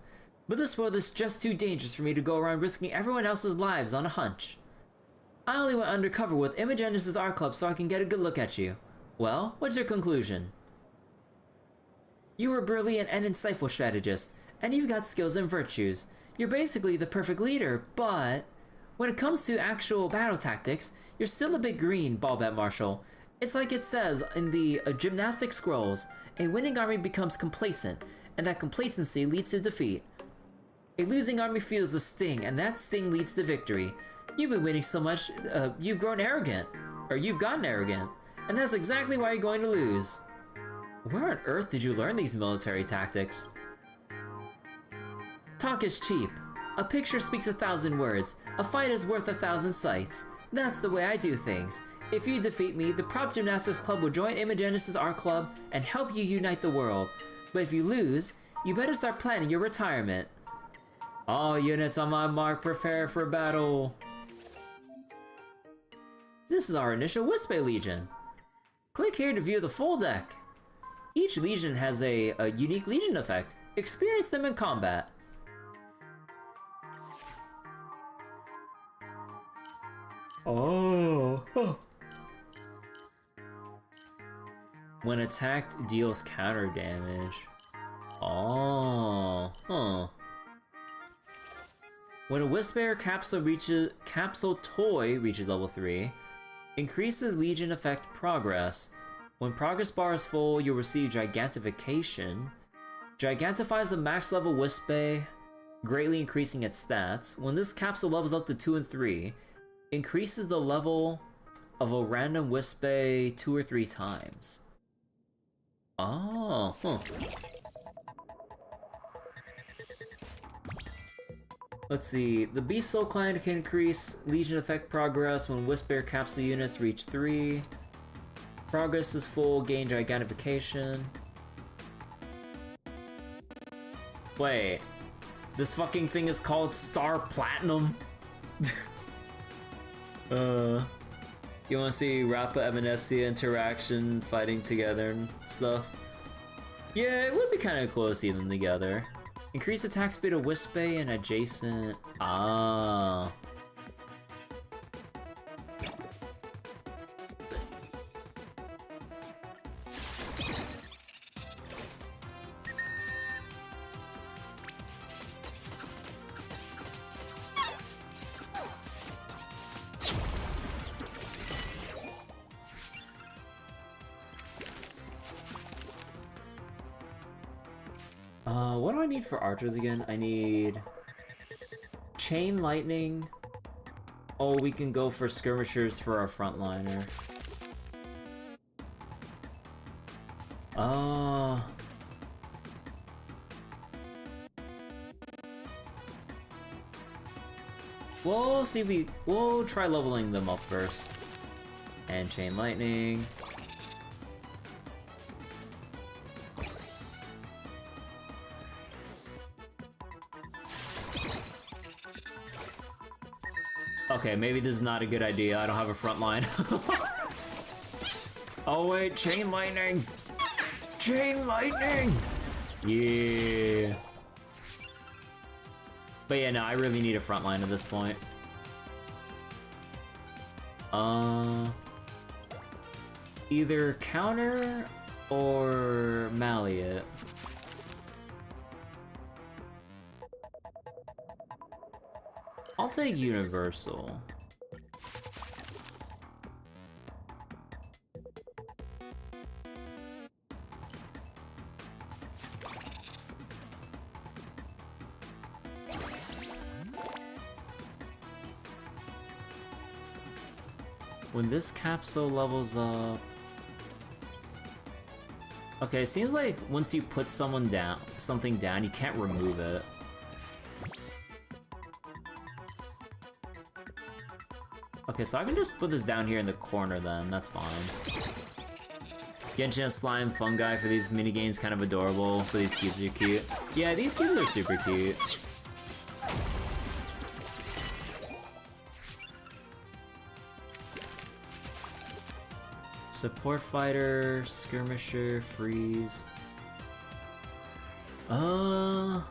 But this world is just too dangerous for me to go around risking everyone else's lives on a hunch. I only went undercover with Imogenesis Art Club so I can get a good look at you. Well, what's your conclusion? You were a brilliant and insightful strategist, and you've got skills and virtues. You're basically the perfect leader, but when it comes to actual battle tactics, you're still a bit green, Ballbat Marshall. It's like it says in the gymnastic scrolls, a winning army becomes complacent, and that complacency leads to defeat. A losing army feels the sting, and that sting leads to victory. You've been winning so much, you've gotten arrogant, and that's exactly why you're going to lose. Where on earth did you learn these military tactics? Talk is cheap. A picture speaks 1,000 words. A fight is worth 1,000 sights. That's the way I do things. If you defeat me, the Prop Gymnastics Club will join Imogenesis Art Club and help you unite the world. But if you lose, you better start planning your retirement. All units on my mark, prepare for battle. This is our initial Wispe Legion. Click here to view the full deck. Each Legion has a unique Legion effect. Experience them in combat. Oh. Huh. When attacked, deals counter damage. Oh. Huh. When a Whisper capsule toy reaches level 3, increases Legion effect progress. When progress bar is full, you'll receive Gigantification. Gigantifies the max level Wispe, greatly increasing its stats. When this capsule levels up to 2 and 3, increases the level of a random Wispe 2 or 3 times. Oh, huh. Let's see, the Beast Soul Clan can increase Legion effect progress when Whisper capsule units reach 3. Progress is full, gain Gigantification. Wait, this fucking thing is called Star Platinum? You wanna see Rappa Evanescia interaction, fighting together and stuff? Yeah, it would be kinda cool to see them together. Increase attack speed of Wispe and adjacent. Ah. What do I need for archers again? I need chain lightning. Oh, we can go for skirmishers for our frontliner. We'll see we'll try leveling them up first. And chain lightning. Okay, maybe this is not a good idea. I don't have a front line. Oh wait, chain lightning! Chain lightning! Yeah. But yeah, no, I really need a front line at this point. Either counter or Malleate. I'll take Universal. When this capsule levels up... Okay, it seems like once you put something down, you can't remove it. Okay, so I can just put this down here in the corner then, that's fine. Genshin Slime Fungi for these minigames, kind of adorable, but these cubes are cute. Yeah, these cubes are super cute. Support fighter, skirmisher, freeze. Might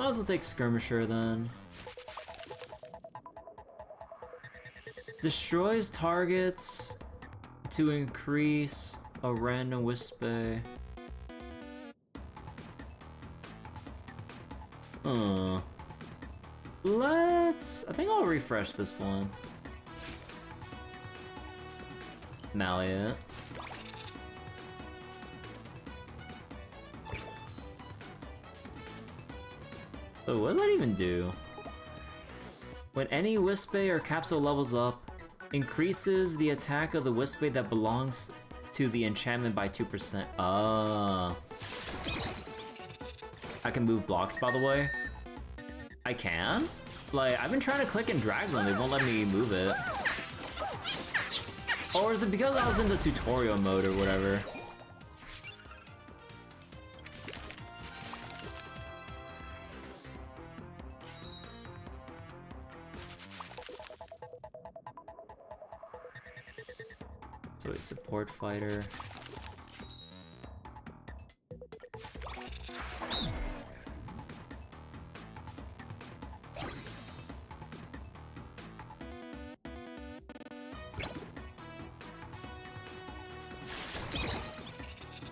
as well take skirmisher then. Destroys targets to increase a random Wispe. I think I'll refresh this one. Malleate. Oh, what does that even do? When any Wispe or capsule levels up, increases the attack of the Wispe that belongs to the enchantment by 2%. I can move blocks, by the way. I can? Like, I've been trying to click and drag them, they won't let me move it. Or is it because I was in the tutorial mode or whatever? So it's support fighter.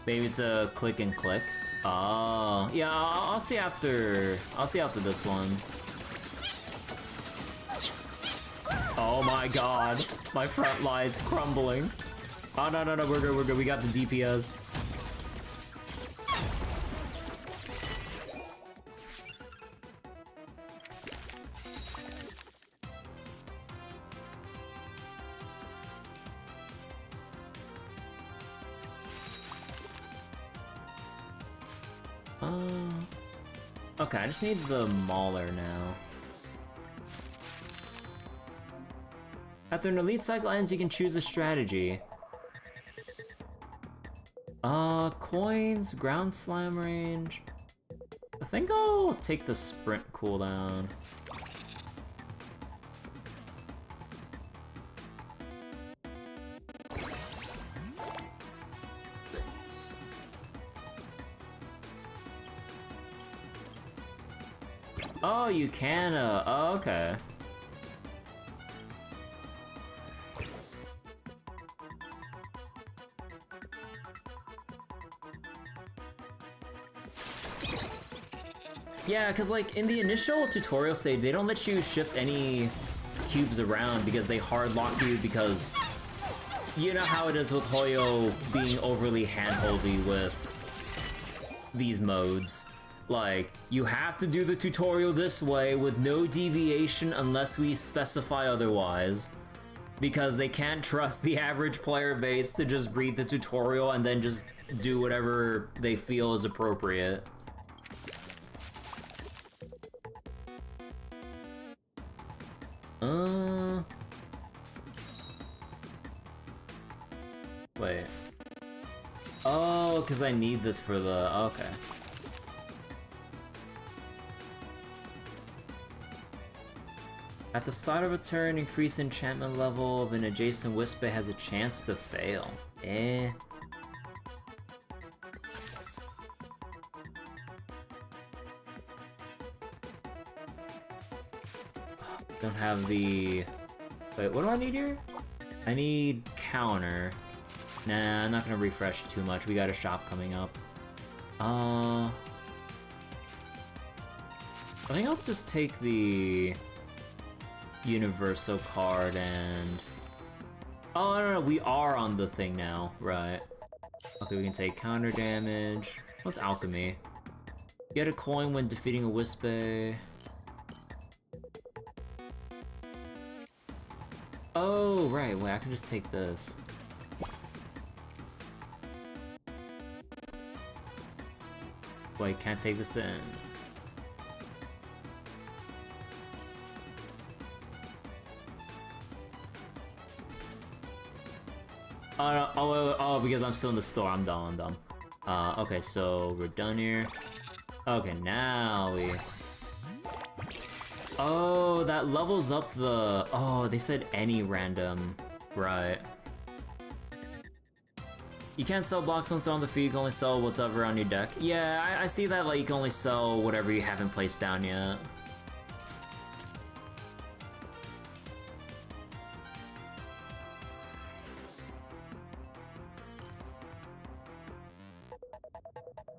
Maybe it's a click and click. Oh, yeah, I'll see after. I'll see after this one. Oh my god, my front line's crumbling. Oh no, we're good, we got the DPS. Okay, I just need the Mauler now. After an elite cycle ends, you can choose a strategy. Coins, ground slam range. I think I'll take the sprint cooldown. Oh, you can, oh, okay. Yeah, because like in the initial tutorial stage, they don't let you shift any cubes around because they hard lock you because you know how it is with Hoyo being overly handholdy with these modes. Like, you have to do the tutorial this way with no deviation unless we specify otherwise. Because they can't trust the average player base to just read the tutorial and then just do whatever they feel is appropriate. Wait. Oh, because I need this for the... okay. At the start of a turn, increase enchantment level of an adjacent Whisper has a chance to fail. Eh. Don't have the... Wait, what do I need here? I need counter. Nah, I'm not gonna refresh too much. We got a shop coming up. I think I'll just take the Universal card and... Oh, no, we are on the thing now. Right. Okay, we can take counter damage. What's alchemy? Get a coin when defeating a Whisper. Oh, right. Wait, I can just take this. Wait, can't take this in. Oh, no. Oh, because I'm still in the store. I'm dumb. Okay, so we're done here. Okay, now we... Oh, that levels up the... Oh, they said any random. Right. You can't sell blocks once they're on the field, you can only sell whatever on your deck. Yeah, I see that, like, you can only sell whatever you haven't placed down yet.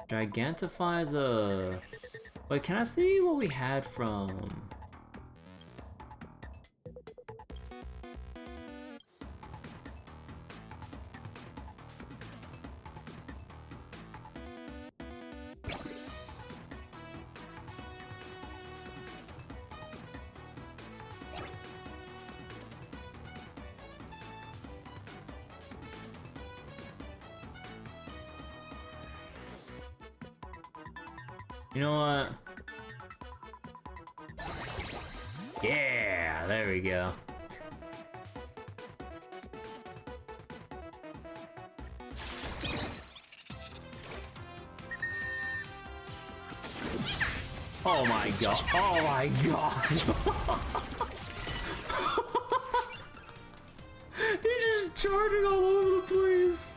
Gigantifies a... Wait, can I see what we had from... You know what? Yeah, there we go. Oh my god. Oh my god. He's just charging all over the place.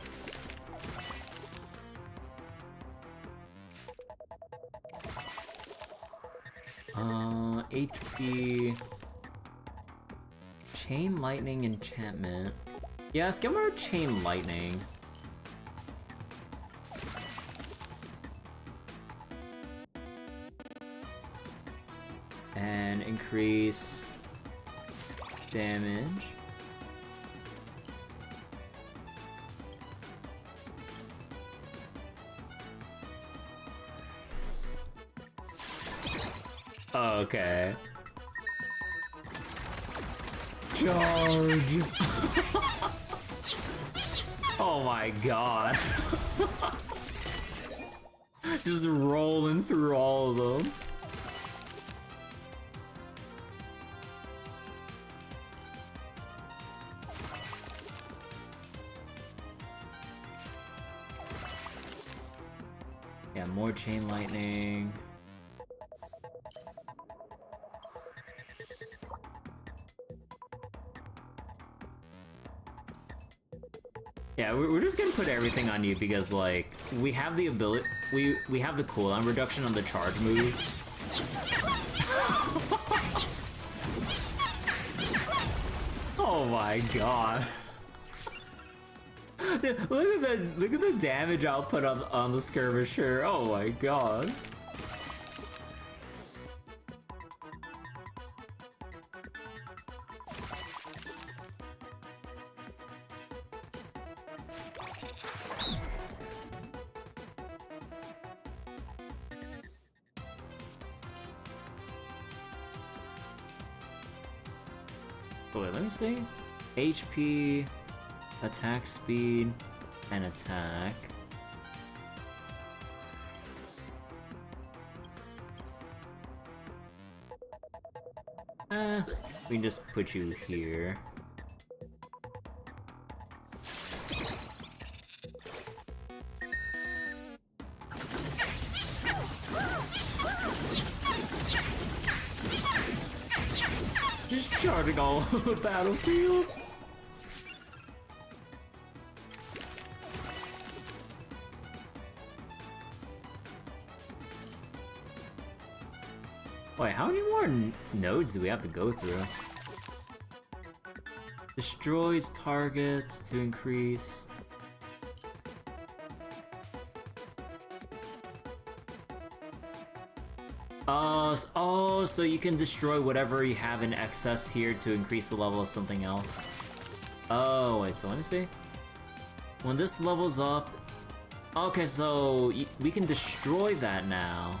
HP... Chain Lightning enchantment. Yeah, let's give her Chain Lightning. And increase damage. Okay. Charge! Oh my god. Just rolling through all of them. Yeah, more Chain Lightning. Yeah, we're just gonna put everything on you because, like, we have the ability, we have the cooldown reduction on the charge move. Oh my god. Look at the damage output on the skirmisher. Oh my god. Wait, let me see. HP, attack speed, and attack. We can just put you here. Just charting all over the battlefield. Wait, how many more nodes do we have to go through? Destroys targets to increase. Oh, so you can destroy whatever you have in excess here to increase the level of something else. Oh, wait, so let me see. When this levels up... Okay, so we can destroy that now.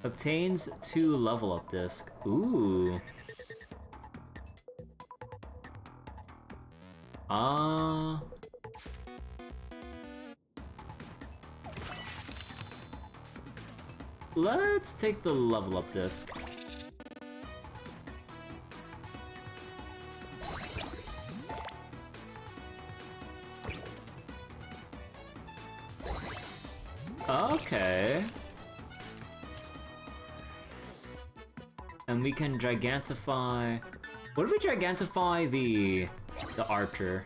Obtains 2 level up disc. Ooh. Let's take the level up disc. Okay. And we can gigantify... What if we gigantify the archer?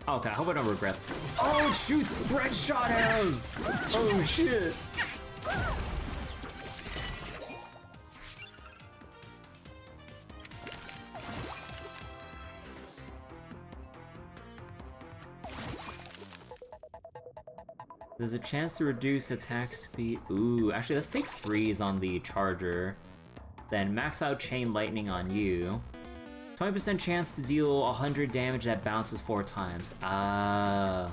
Okay, I hope I don't regret. Oh, it shoots spread shot arrows! Oh shit! There's a chance to reduce attack speed. Ooh, actually, let's take freeze on the charger. Then max out chain lightning on you. 20% chance to deal 100 damage that bounces 4 times. Ah.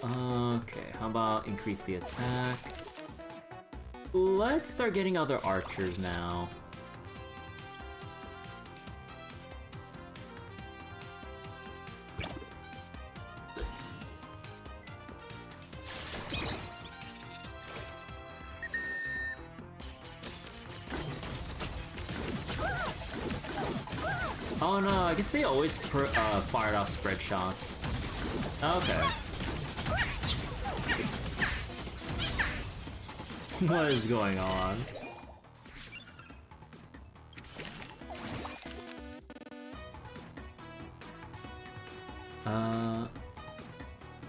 Okay, how about increase the attack? Let's start getting other archers now. Oh no, I guess they always fired off spread shots. Okay. What is going on?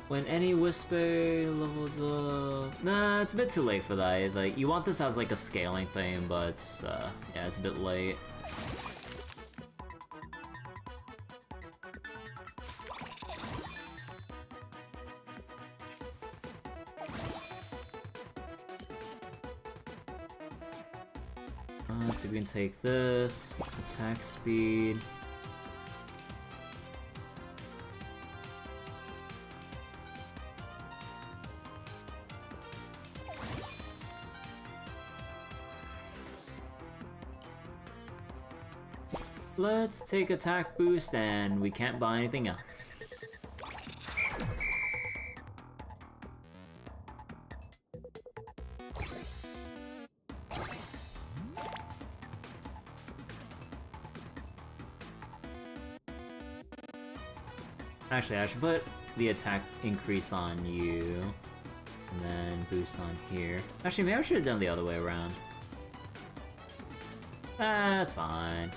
When any whisper levels up... Nah, it's a bit too late for that. Like, you want this as like a scaling thing, but yeah, it's a bit late. Let's see if we can take this. Attack speed. Let's take attack boost, and we can't buy anything else. Actually, I should put the attack increase on you, and then boost on here. Actually, maybe I should have done the other way around. That's fine.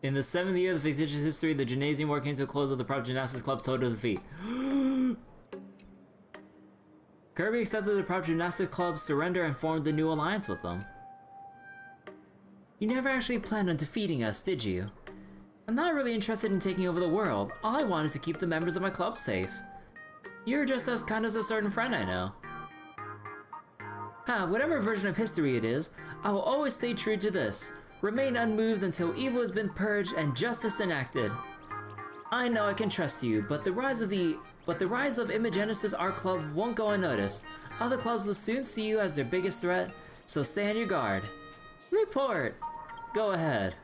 In the 7th year of the fictitious history, the Gymnasium War came to a close with the Prop Gymnastics Club total defeat. Kirby accepted the Prop Gymnastics Club's surrender and formed a new alliance with them. You never actually planned on defeating us, did you? I'm not really interested in taking over the world. All I want is to keep the members of my club safe. You're just as kind as a certain friend I know. Whatever version of history it is, I will always stay true to this. Remain unmoved until evil has been purged and justice enacted. I know I can trust you, but the rise of Imogenesis Art Club won't go unnoticed. Other clubs will soon see you as their biggest threat, so stay on your guard. Report! Go ahead.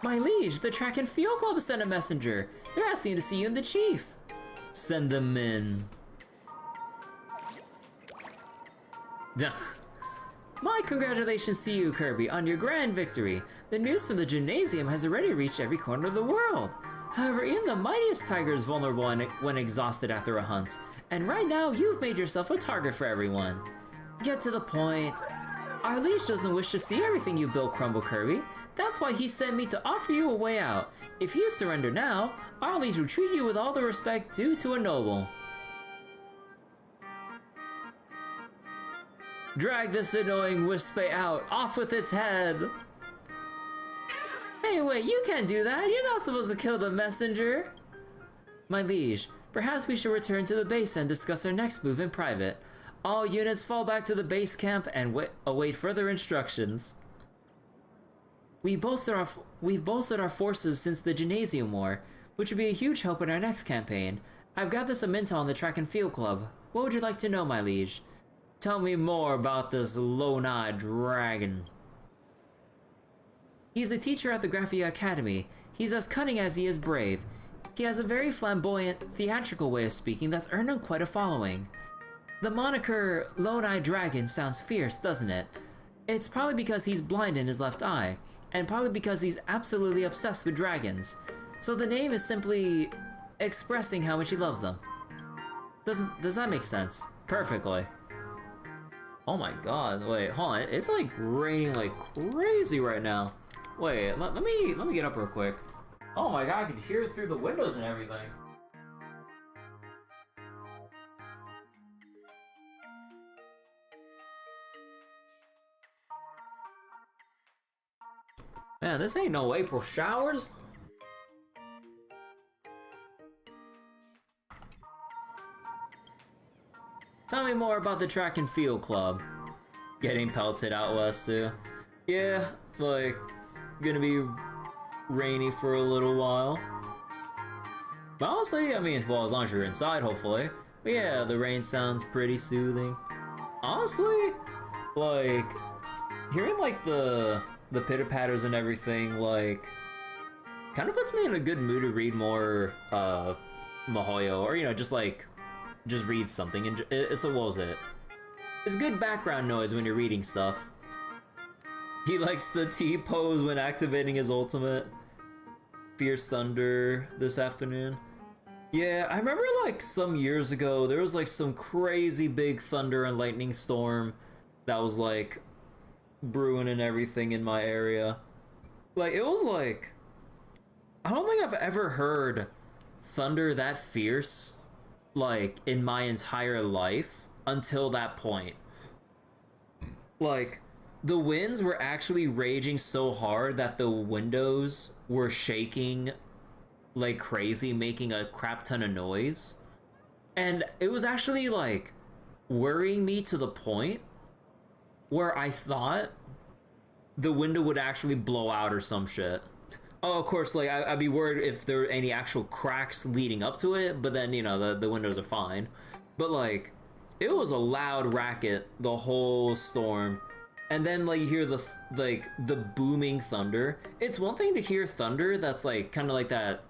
My liege, the Track and Field Club has sent a messenger. They're asking to see you and the chief. Send them in. My congratulations to you, Kirby, on your grand victory. The news from the gymnasium has already reached every corner of the world. However, even the mightiest tiger is vulnerable when exhausted after a hunt. And right now, you've made yourself a target for everyone. Get to the point. Our liege doesn't wish to see everything you built crumble, Kirby. That's why he sent me to offer you a way out. If you surrender now, our liege will treat you with all the respect due to a noble. Drag this annoying Wispe out, off with its head! Hey wait, you can't do that, you're not supposed to kill the messenger! My liege, perhaps we should return to the base and discuss our next move in private. All units fall back to the base camp and await further instructions. We've bolstered our forces since the Gymnasium War, which would be a huge help in our next campaign. I've gathered some intel on the Track and Field Club. What would you like to know, my liege? Tell me more about this lone-eyed dragon. He's a teacher at the Graphia Academy. He's as cunning as he is brave. He has a very flamboyant, theatrical way of speaking that's earned him quite a following. The moniker Lone-Eyed Dragon sounds fierce, doesn't it? It's probably because he's blind in his left eye, and probably because he's absolutely obsessed with dragons. So the name is simply expressing how much he loves them. Does that make sense? Perfectly. Oh my god, wait, hold on, it's like raining like crazy right now. Wait, let me get up real quick. Oh my god, I can hear through the windows and everything. Man, this ain't no April showers. Tell me more about the Track and Field Club. Getting pelted out west too. Yeah, like, gonna be rainy for a little while. But honestly, I mean, well, as long as you're inside, hopefully. But yeah, the rain sounds pretty soothing. Honestly, like, hearing like the pitter-patters and everything, like, kind of puts me in a good mood to read more Mihoyo, or, you know, just read something, and so what was it? It's good background noise when you're reading stuff. He likes the T-pose when activating his ultimate. Fierce Thunder this afternoon. Yeah, I remember like some years ago, there was like some crazy big thunder and lightning storm that was like brewing and everything in my area. Like, it was like, I don't think I've ever heard thunder that fierce like in my entire life until that point. Like, the winds were actually raging so hard that the windows were shaking like crazy, making a crap ton of noise. And it was actually like worrying me to the point where I thought the window would actually blow out or some shit. Oh, of course, like, I'd be worried if there were any actual cracks leading up to it, but then, you know, the windows are fine. But, like, it was a loud racket the whole storm. And then, like, you hear the booming thunder. It's one thing to hear thunder that's, like, kind of like that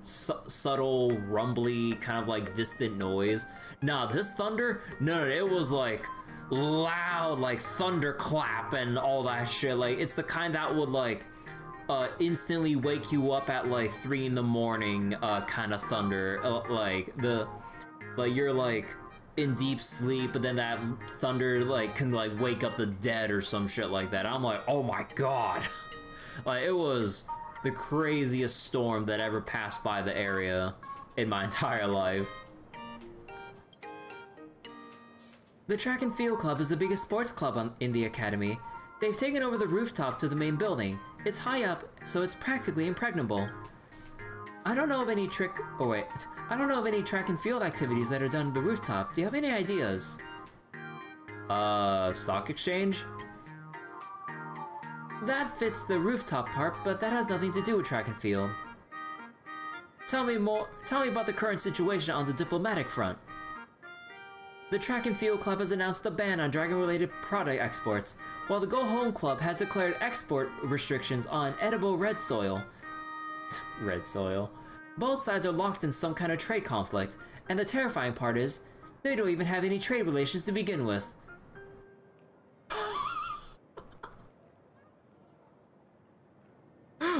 subtle, rumbly, kind of, like, distant noise. Nah, this thunder, no, it was, like, loud, like, thunderclap and all that shit. Like, it's the kind that would, like, instantly wake you up at like 3 in the morning, kind of thunder. Like you're like in deep sleep, but then that thunder like can like wake up the dead or some shit like that. I'm like, oh my god. Like, it was the craziest storm that ever passed by the area in my entire life. The Track and Field Club is the biggest sports club in the academy. They've taken over the rooftop to the main building. It's high up, so it's practically impregnable. I don't know of any I don't know of any track and field activities that are done at the rooftop. Do you have any ideas? Stock exchange? That fits the rooftop part, but that has nothing to do with track and field. Tell me about the current situation on the diplomatic front. The Track and Field Club has announced the ban on dragon-related product exports, while the Go Home Club has declared export restrictions on edible red soil. Red soil. Both sides are locked in some kind of trade conflict, and the terrifying part is, they don't even have any trade relations to begin with.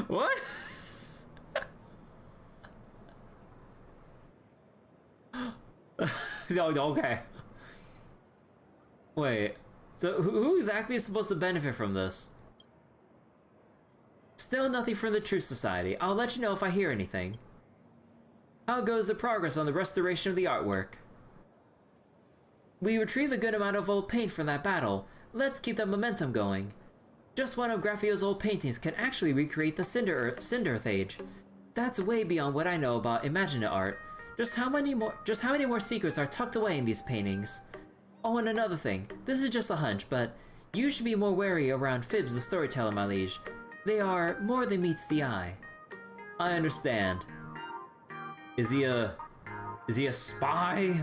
What? Okay. Wait, so who exactly is supposed to benefit from this? Still nothing from the Truth Society. I'll let you know if I hear anything. How goes the progress on the restoration of the artwork? We retrieved a good amount of old paint from that battle. Let's keep the momentum going. Just one of Graphio's old paintings can actually recreate the Cinder Earth age. That's way beyond what I know about Imagina art. Just how many more secrets are tucked away in these paintings? Oh, and another thing. This is just a hunch, but you should be more wary around Fibs the storyteller, my liege. They are more than meets the eye. I understand. Is he a spy?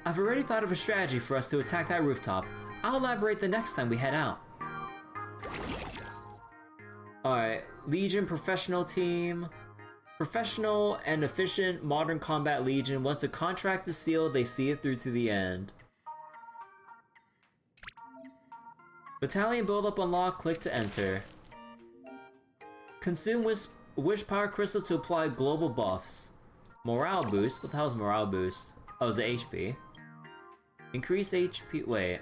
I've already thought of a strategy for us to attack that rooftop. I'll elaborate the next time we head out. Alright, Legion professional team. Professional and efficient modern combat Legion want to contract the seal, they see it through to the end. Battalion build-up unlock, click to enter. Consume wish power crystal to apply global buffs. Morale boost, what the hell is morale boost? Oh, it's the HP. Increase HP, wait.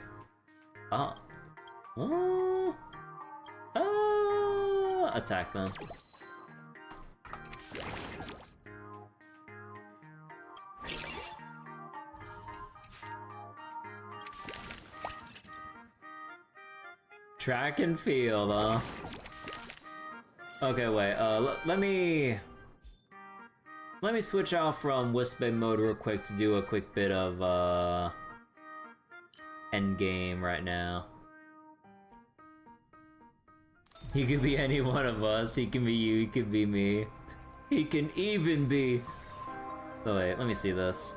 Attack them. Track and field, huh? Okay, wait, let me switch out from Wisp-Bait mode real quick to do a quick bit of, endgame right now. He could be any one of us, he can be you, he can be me. He can even be... So wait, let me see this.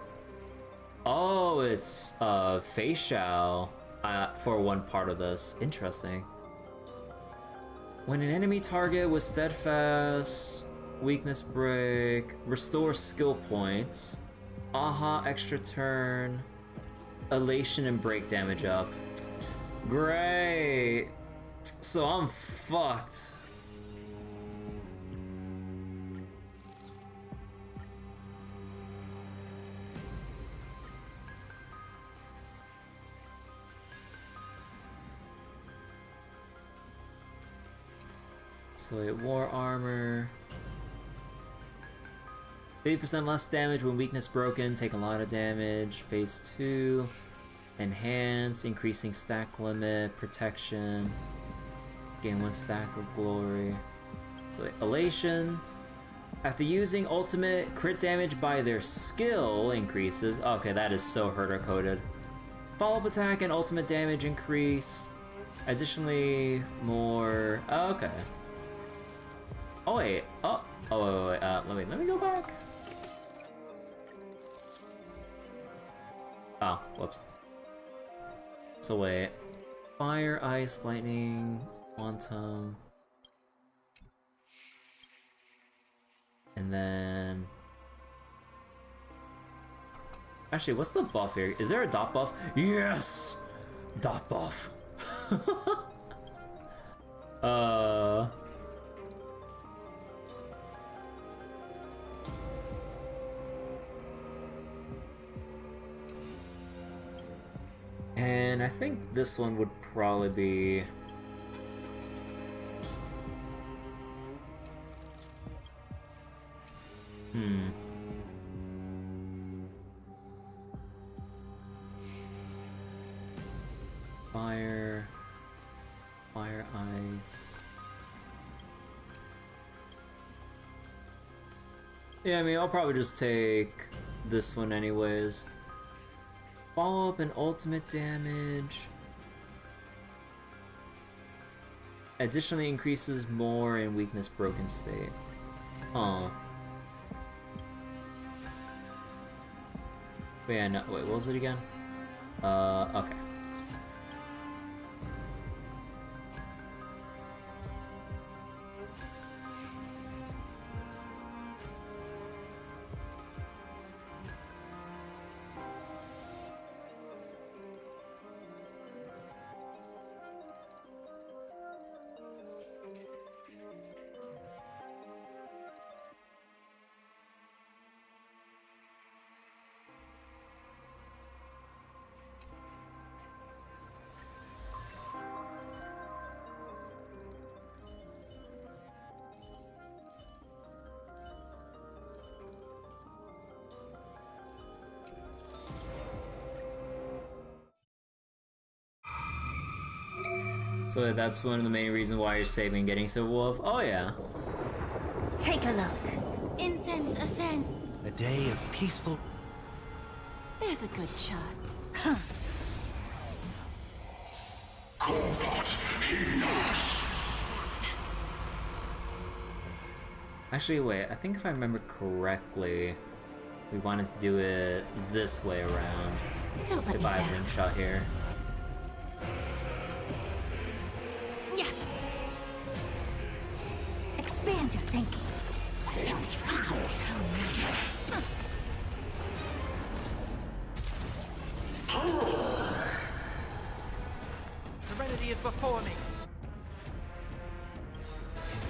Oh, it's, facial. For one part of this. Interesting. When an enemy target with steadfast, weakness break, restore skill points, aha, extra turn, elation and break damage up. Great! So I'm fucked. So war armor. 80% less damage when weakness broken, take a lot of damage. Phase 2. Enhance, increasing stack limit, protection. Gain 1 stack of glory. So elation. After using ultimate, crit damage by their skill increases. Okay, that is so herder coded. Follow-up attack and ultimate damage increase. Additionally, more. Oh, okay. Oh wait. Wait. Let me go back. Oh, whoops. So wait. Fire, ice, lightning, quantum. And then... Actually, what's the buff here? Is there a dot buff? Yes! Dot buff. And I think this one would probably be... Fire, ice, Yeah, I mean, I'll probably just take this one anyways. Follow up and ultimate damage. Additionally increases more in weakness broken state. Huh. But yeah, no, wait, what was it again? Okay. So that's one of the main reasons why you're saving getting Silver Wolf? Oh yeah. Take a look. Incense ascend. A day of peaceful... There's a good shot. Huh. Actually, wait, I think if I remember correctly, we wanted to do it this way around. Don't let If me I have down. ring shot here. Yeah. Expand your thinking. Serenity is before me.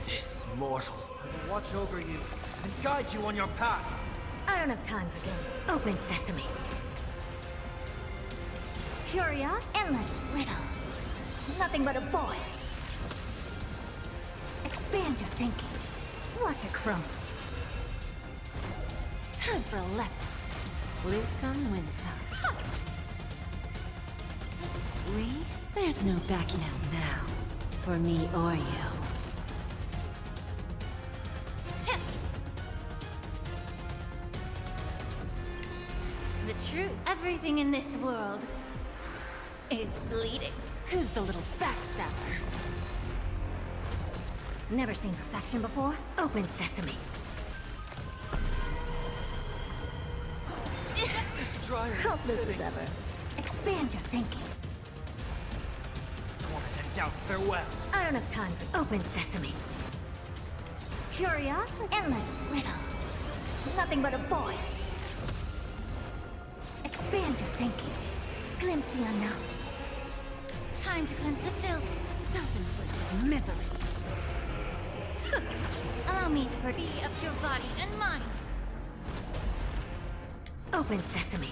This mortals will watch over you and guide you on your path. I don't have time for games. Open sesame. Curious, endless riddles. Nothing but a void. Expand your thinking. Watch it crumble. Time for a lesson. Lose some, win some. There's no backing out now. For me or you. The truth, everything in this world is bleeding. Who's the little backstabber? Never seen perfection before? Open sesame. This dryer Helpless as ever. Expand your thinking. torment and doubt farewell. I don't have time for open sesame. Curiosity, endless riddles. Nothing but a void. Expand your thinking. Glimpse the unknown. Time to cleanse the filth. Self-inflicted misery. Allow me to be up your body and mind. Open sesame.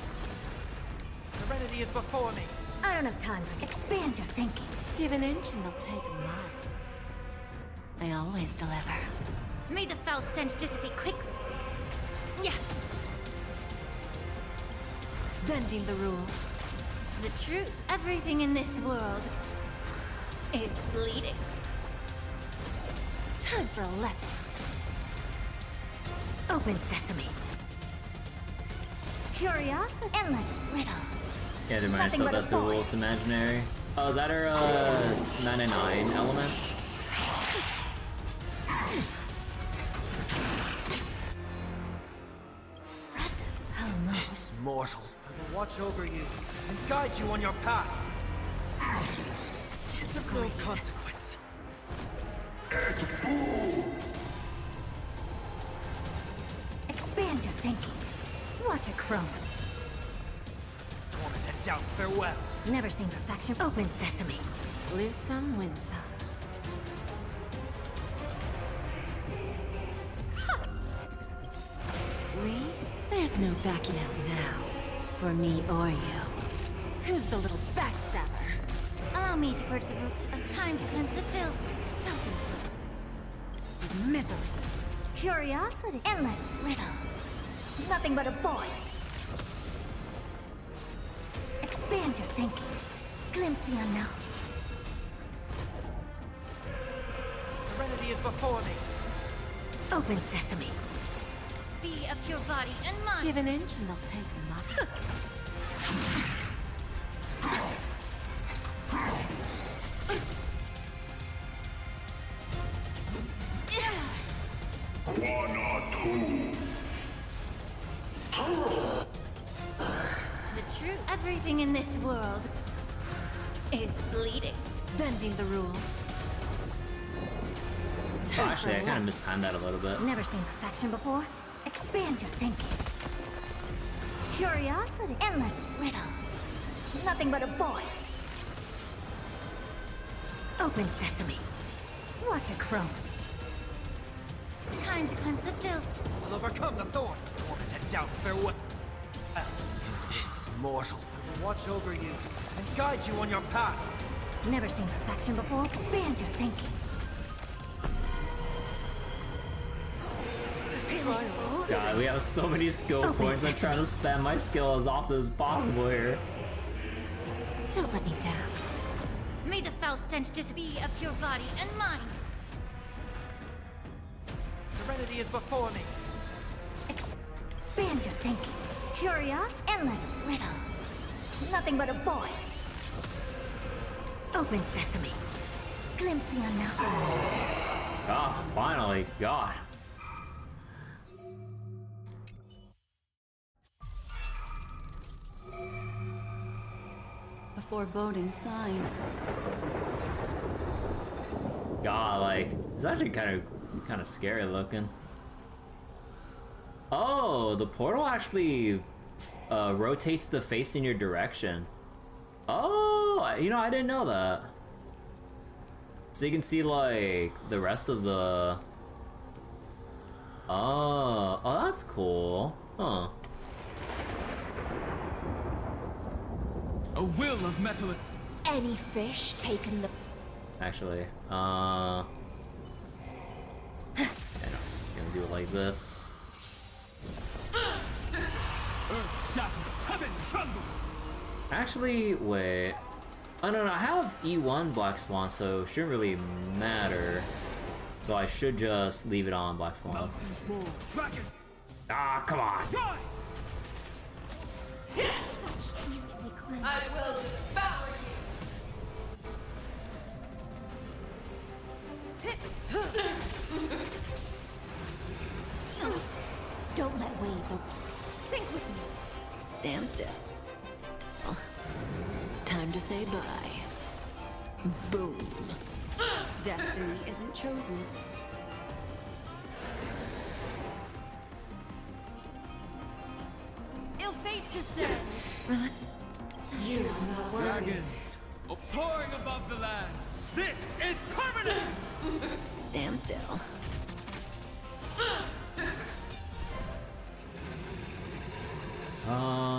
Serenity is before me. I don't have time for expand your thinking. Give an inch and they'll take a mile. I always deliver. May the foul stench dissipate quickly. Yeah, Bending the rules. the truth, everything in this world is bleeding. Time for a lesson. Open sesame. Curiosity, endless riddles. Yeah, they're minus Nothing but a Sylvester void. Wolf's Imaginary. Oh, is that her 99 element? Impressive. Almost. Mortals will watch over you and guide you on your path. Just No avoid this. consequence. Expand your thinking. Watch it crumble. Torment and doubt farewell. Never seen perfection. Open sesame. Lose some, win some. There's no backing out now. For me or you. Who's the little backstabber? Allow me to purge the root of time to cleanse the filth. Self-inflicted misery. Curiosity, endless riddles. Nothing but a void. Expand your thinking. Glimpse the unknown. Serenity is before me. Open sesame. be a pure body and mind. Give an inch and they'll take much. The truth, everything in this world is bleeding. Bending the rules. Oh, actually, I kind of mistimed that a little bit. Never seen perfection before? Expand your thinking. Curiosity. Endless riddles. Nothing but a void. Open sesame. Watch it chrome. Time to cleanse the filth. We'll overcome the thorns. Torment and doubt farewell. This mortal will watch over you and guide you on your path. Never seen perfection before? Expand your thinking. This trial. God, we have so many skill points. I'm trying to spam my skill as often as possible here. Don't let me down. May the foul stench just be a pure body and mind. Serenity is before me. Expand your thinking. Curious, endless riddles. Nothing but a void. Open sesame. Glimpse the unknown. Ah, finally, God. A foreboding sign. God, like, it's actually kind of scary looking. Oh, the portal actually rotates the face in your direction. Oh, you know, I didn't know that. So you can see like the rest of the. Oh, that's cool. Huh. A will of metal. Any fish taken the... Actually, I know. Gonna do it like this. Earth shatters, heaven trembles. Actually, wait. Oh no, I have E1 Black Swan, so it shouldn't really matter. So I should just leave it on Black Swan. Mountains roar, dragon, Ah, come on. rise! Easy cleanse. I will devour Don't let waves sink with me. Stand still. Oh. Time to say bye. Boom. Destiny isn't chosen. Ill fate descend. Use no word. Dragons, soaring above the lands. This is permanence! Stand still.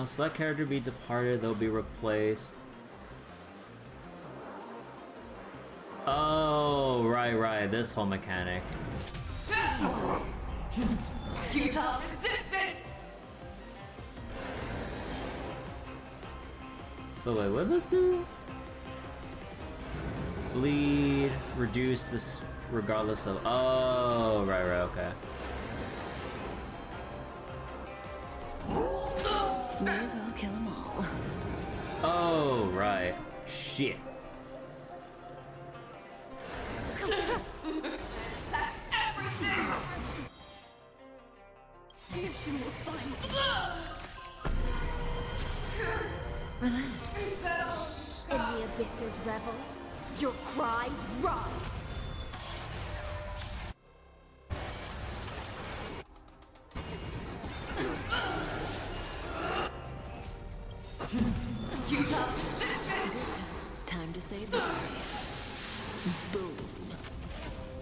Select character be departed, they'll be replaced. Oh, right, this whole mechanic. futile resistance! So wait, what did this do? Bleed, reduce this regardless of. Oh, right, okay. May as well kill them all. Oh, right. Shit. That's everything! Fusion will find Relax. In the abyss's revel, your cries rise. Futile resistance! It's time to say bye. Boom.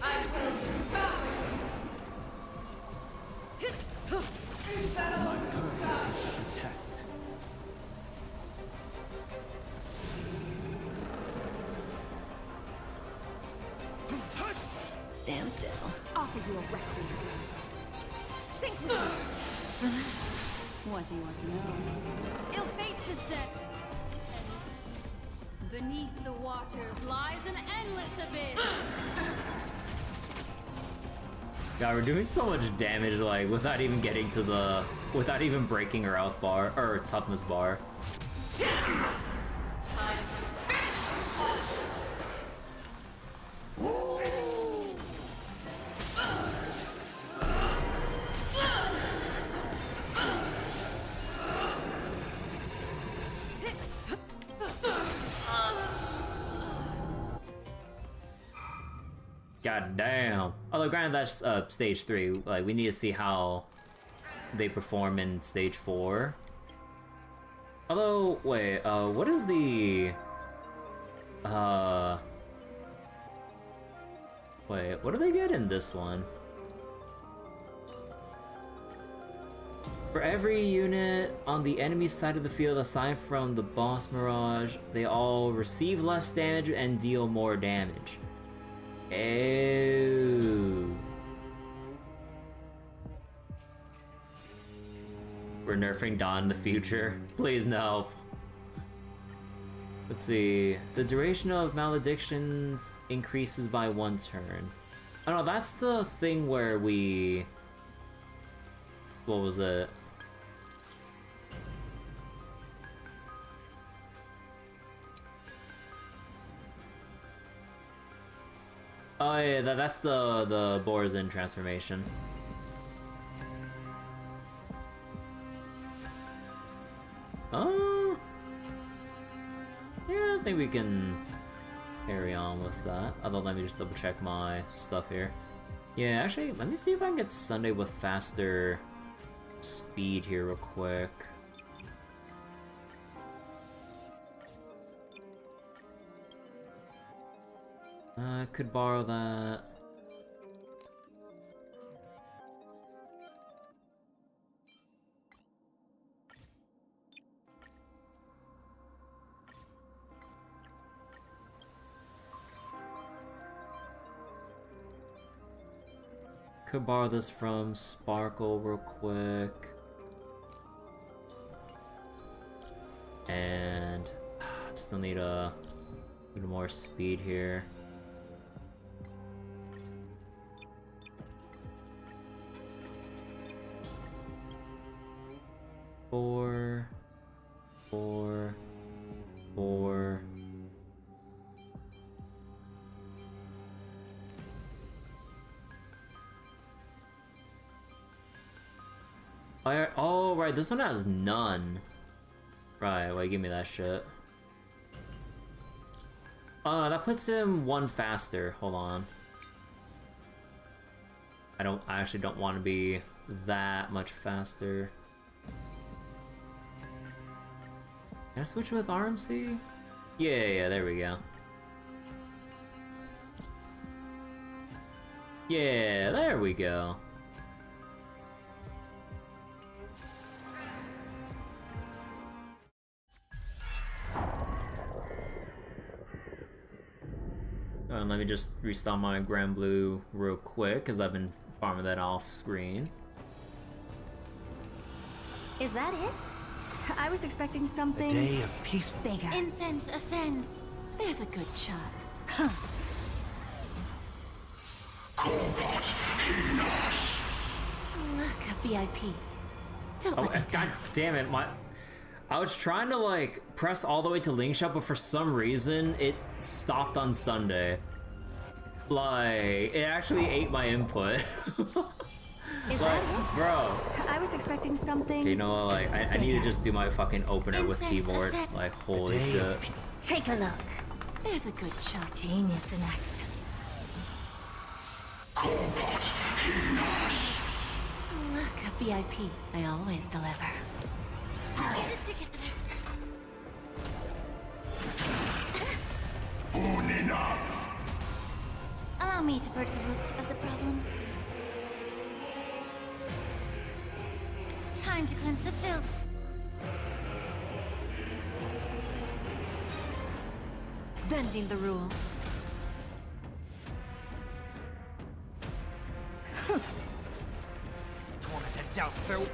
I will devour My purpose is to protect. Stand still. Offer you a requiem. Sink with me. Relax. What do you want to know? ill fate descend. Beneath the waters lies an endless abyss. God, we're doing so much damage, like, without even getting to the... without even breaking our health bar, or toughness bar. God damn. Although granted that's stage 3, like we need to see how they perform in stage 4. Although, wait, what is the... Wait, what do they get in this one? For every unit on the enemy side of the field aside from the boss Mirage, they all receive less damage and deal more damage. Oh. We're nerfing Dawn in the future. Please no. Let's see. The duration of maledictions increases by 1 turn. Oh no, that's the thing where we... What was it? Oh yeah, that's the Borzin transformation. Yeah, I think we can carry on with that. Although let me just double check my stuff here. Yeah, actually, let me see if I can get Sunday with faster speed here real quick. I could borrow that. Could borrow this from Sparkle real quick. And still need a little more speed here. Four. Oh, right, this one has none. Right, wait, give me that shit. Oh, that puts him 1 faster. Hold on. I actually don't want to be that much faster. Can I switch with RMC? Yeah, there we go. Yeah, there we go. And let me just restart my Grand Blue real quick, because I've been farming that off screen. Is that it? I was expecting something Day of peace. bigger. Incense ascends. There's a good shot. Huh. Look, a VIP. Don't Oh, let me god down. damn it, I was trying to like press all the way to Link Shop, but for some reason it stopped on Sunday. Like, it actually ate my input. Is Like, that it? bro. I was expecting something. Okay, you know what, like, I need to just do my fucking opener with Incense keyboard. ascend. Like, holy Day shit. of Take a look. There's a good shot. Genius in action. Look, a VIP. I always deliver. Get it together. Allow me to purge the root of the problem. Time to cleanse the filth. Bending the rules. Tormented doubt farewell.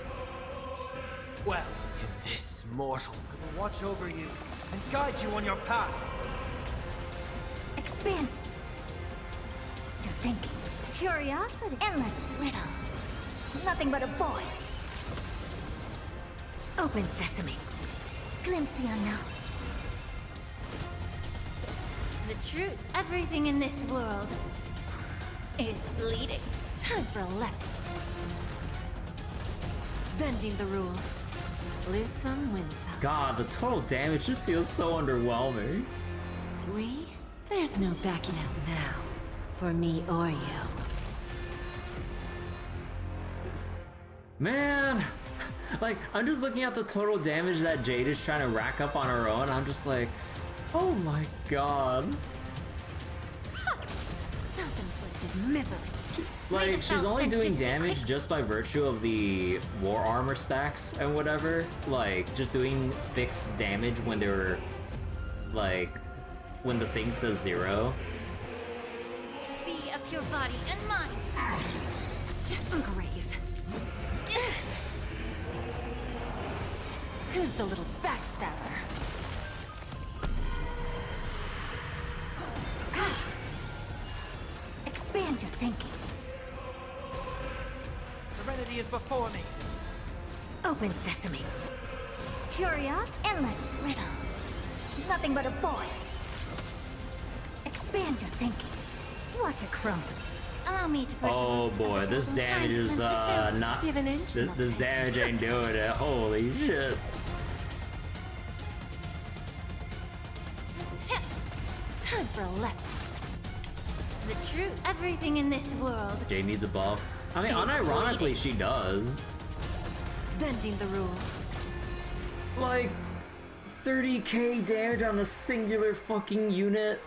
In this mortal, I will watch over you and guide you on your path. Expand. Your thinking. Curiosity. Endless riddles. Nothing but a void. Open sesame. Glimpse the unknown. The truth. Everything in this world is bleeding. Time for a lesson. Bending the rules. Lose some, win some. God, the total damage just feels so underwhelming. We? There's no backing out now. For me or you. Man, like, I'm just looking at the total damage that Jade is trying to rack up on her own. I'm just like, oh my god. Self-inflicted misery. Like, she's only doing damage just by virtue of the war armor stacks and whatever. Like, just doing fixed damage when they're, like, when the thing says 0. Be of your body and mind. Just a graze. Who's the little backstabber? Expand your thinking. Serenity is before me. Open sesame. Curious, endless riddles. Nothing but a void. Expand your thinking. Watch it crumble. Allow me to Oh personally boy, this some time damage to is cleanse the filth. not. Give an inch. This damage ain't doing it. Holy shit. Time for a lesson. The truth. Everything in this world. Jade needs a buff. I mean, unironically, she does. Bending the rules. Like, 30k damage on a singular fucking unit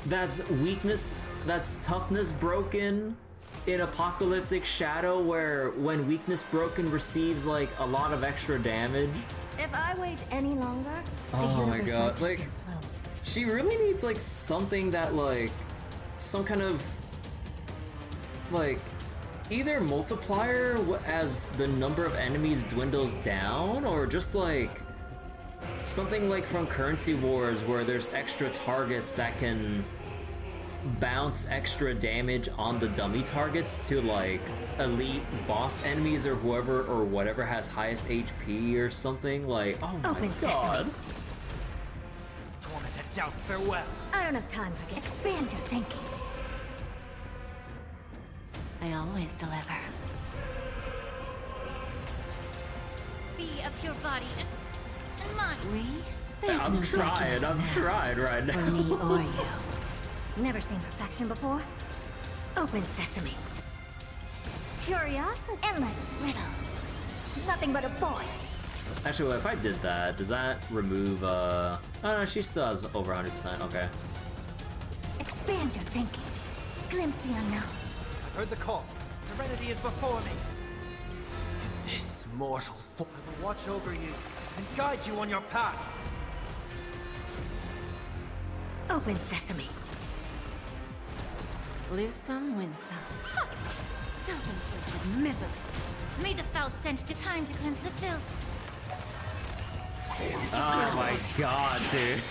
that's weakness, that's toughness broken in Apocalyptic Shadow, where when weakness broken receives like a lot of extra damage. If I wait any longer, the Oh my universe god, might just like, implode. she really needs like something that like, some kind of like, either multiplier as the number of enemies dwindles down, or just like something like from Currency Wars where there's extra targets that can bounce extra damage on the dummy targets to like elite boss enemies or whoever or whatever has highest HP or something. Like, oh my Open god. sesame. Tormented doubt, farewell. I don't have time for expand your thinking. I always deliver. Be of your body and mind. We? There's I'm no trying, backing out I'm now. trying right For now. me or you. Never seen perfection before? Open sesame. Curiosity, endless riddles. Nothing but a void. Actually, if I did that, does that remove, oh no, she still has over 100%, okay. Expand your thinking. Glimpse the unknown. I've heard the call. Serenity is before me. In this mortal form, I will watch over you and guide you on your path. Open sesame. Lose some, win some. Self-inflicted misery. May the foul stench to time to cleanse the filth. Oh my god, dude.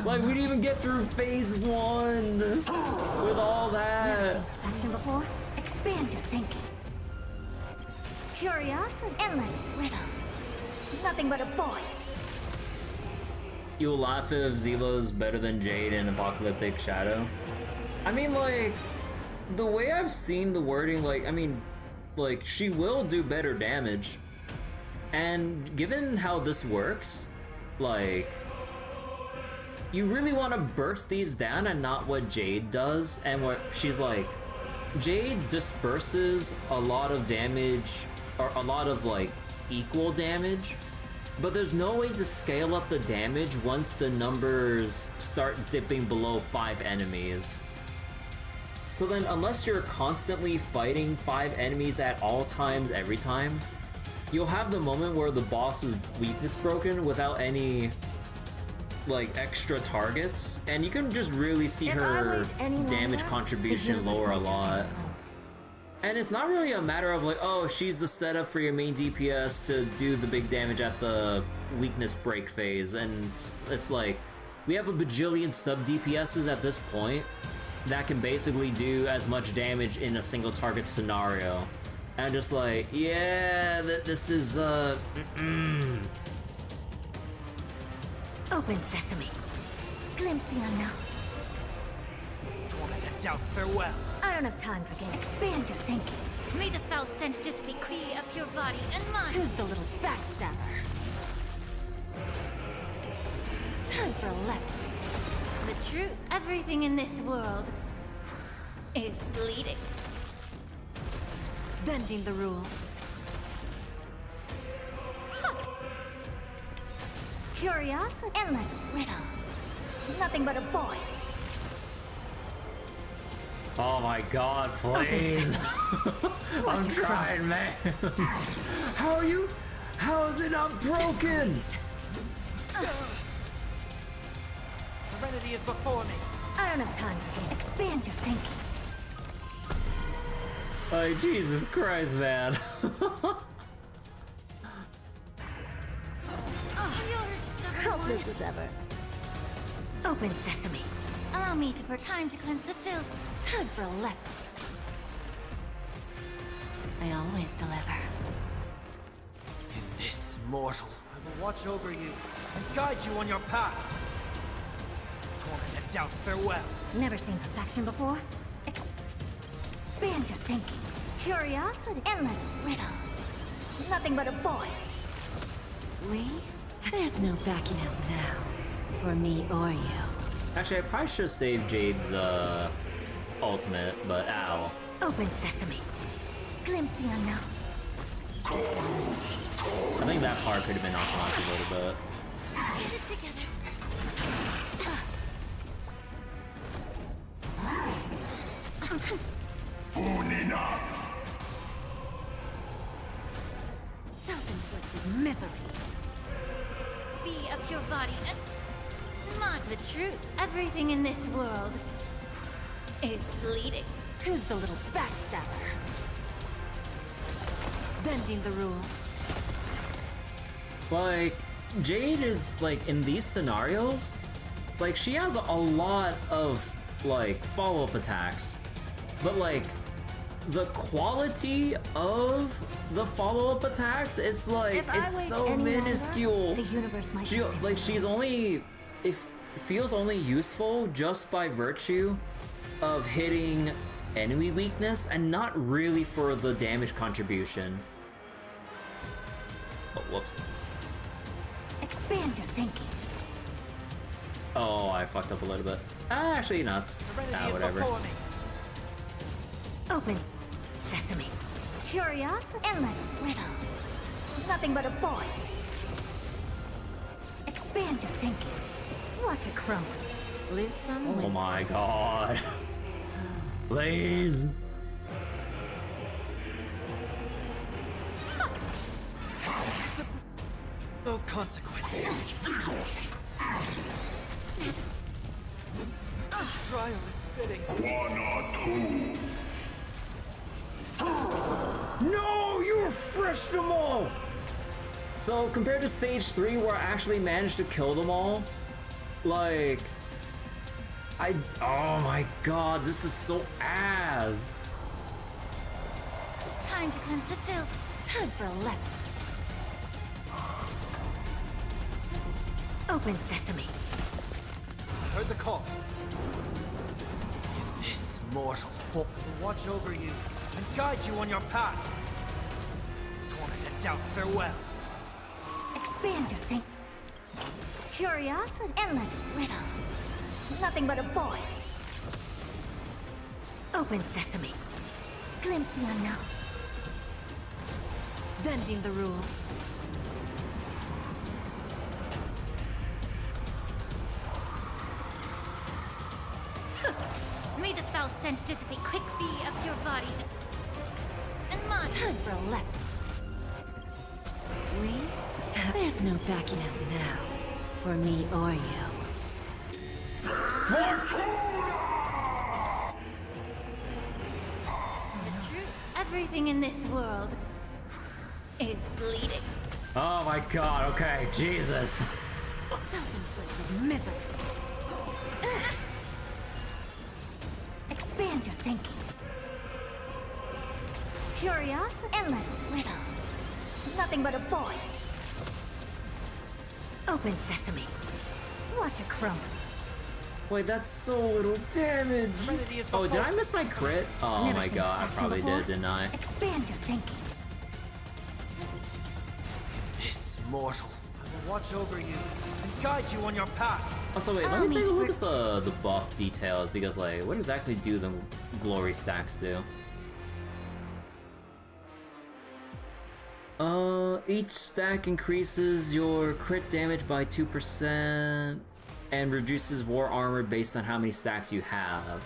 Like, we didn't even get through phase 1 with all that. Perfection before? Expand your thinking. Curiosity, endless riddles. Nothing but a void. You'll laugh if Zilo's better than Jade in Apocalyptic Shadow. I mean, like, the way I've seen the wording, like, I mean, like, she will do better damage. And given how this works, like, you really want to burst these down and not what Jade does. And what she's like, Jade disperses a lot of damage, or a lot of, like, equal damage. But there's no way to scale up the damage once the numbers start dipping below 5 enemies. So then, unless you're constantly fighting 5 enemies at all times every time, you'll have the moment where the boss is weakness broken without any, like, extra targets, and you can just really see If I her wait any damage longer, contribution the universe lower a might just lot. implode. And it's not really a matter of like, oh, she's the setup for your main DPS to do the big damage at the weakness break phase. And it's like, we have a bajillion sub DPSs at this point. that can basically do as much damage in a single target scenario. And just like, yeah, this is, Open sesame. Glimpse the unknown. Tormented doubt, farewell. I don't have time for games. Expand your thinking. May the foul stench just be up your body and mine. Who's the little backstabber? Time for a lesson. The truth. Everything in this world is bleeding. Bending the rules. Curiosity. Endless riddles. Nothing but a void. oh my god, please. I'm trying, man. How is it not broken? Serenity is before me. I don't have time for games. Expand your thinking. Like, Jesus Christ, man. Helpless as ever. Open sesame. Allow me to time to cleanse the filth. Time for a lesson. I always deliver. In this, mortals, I will watch over you and guide you on your path. Tormented doubt, farewell. Never seen perfection before? Expand your thinking. Curiosity. Endless riddles. Nothing but a void. We? There's no backing out now. For me or you. Actually, I probably should have saved Jade's, ultimate, but ow. Open sesame. Glimpse the unknown. I think that part could have been optimized a little bit. Get it together. Self-inflicted misery. Be up your body and mine. The truth. Everything in this world is bleeding. Who's the little backstabber? Bending the rules. Like, Jade is, like, in these scenarios, like, she has a lot of, like, follow-up attacks. But, like, the quality of the follow-up attacks, it's like, If I it's wait so any longer, minuscule. the universe might She, just like, she's only, it feels only useful just by virtue of hitting enemy weakness and not really for the damage contribution. Oh, whoops. Expand your thinking. Oh, I fucked up a little bit. Actually, no, it's Serenity is whatever. before me. Open sesame. Curiosity. Endless riddles. Nothing but a void. Expand your thinking. Watch it crumble. Lose some, Oh win my god. Please. No consequence. Trial is spitting. No, you refreshed them all! So, compared to stage 3 where I actually managed to kill them all, like, oh my god, this is so ass. Time to cleanse the filth. Time for a lesson. Open sesame. I heard the call. In this, mortals, I will watch over you and guide you on your path. Tormented doubt, farewell. Expand your thinking. Curiosity. Endless riddles. Nothing but a void. Open sesame. Glimpse the unknown. Bending the rules. May the foul stench dissipate. Quick be up your body and mine. Time for a lesson. We? There's no backing out now. For me or you. The truth. Everything in this world is bleeding. Oh my god, okay, Jesus. Self-inflicted misery. Expand your thinking. Curiosity. Endless riddles. Nothing but a void. Open sesame. Watch it crumble. Wait, that's so little damage. Serenity is Oh, did before I miss my crit? Oh Never my seen god, I perfection probably before. did, didn't I? Expand your thinking. This mortal. I will watch over you and guide you on your path. Also, wait, let me take a look at the buff details, because, like, what exactly do the glory stacks do? Each stack increases your crit damage by 2% and reduces war armor based on how many stacks you have.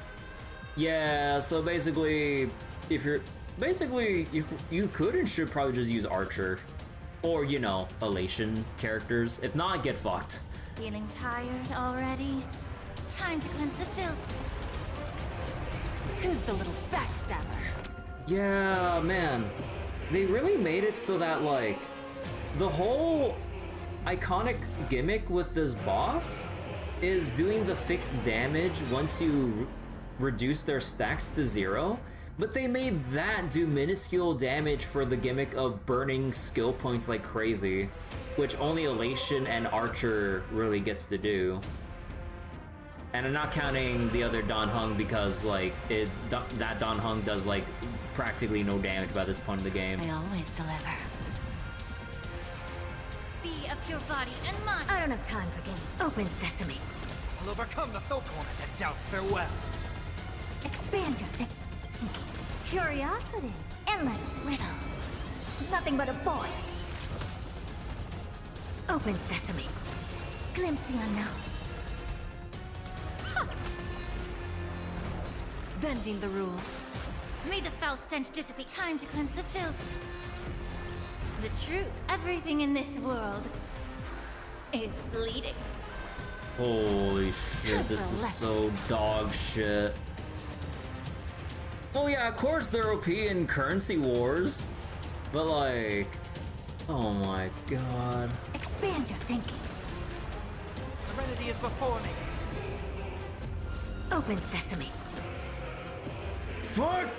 Yeah, so basically, if you're... Basically, you could and should probably just use Archer. Or, you know, Elation characters. If not, get fucked. Feeling tired already? Time to cleanse the filth. Who's the little backstabber? Yeah, man. They really made it so that, like, the whole iconic gimmick with this boss is doing the fixed damage once you reduce their stacks to 0, but they made that do minuscule damage for the gimmick of burning skill points like crazy, which only Elation and Archer really gets to do. And I'm not counting the other Dan Heng because, like, that Dan Heng does, like, practically no damage by this point in the game. I always deliver. Be a pure body and mind. I don't have time for games. Open sesame. I'll overcome the Thokon and doubt farewell. Expand your thinking. Curiosity. Endless riddles. Nothing but a void. Open sesame. Glimpse the unknown. Bending the rules. May the foul stench dissipate. Time to cleanse the filth. The truth. Everything in this world is bleeding. Holy shit, this is so dog shit. Oh yeah, of course they're OP in currency wars, but like, oh my god. Expand your thinking. Serenity is before me. Open sesame. Fuck!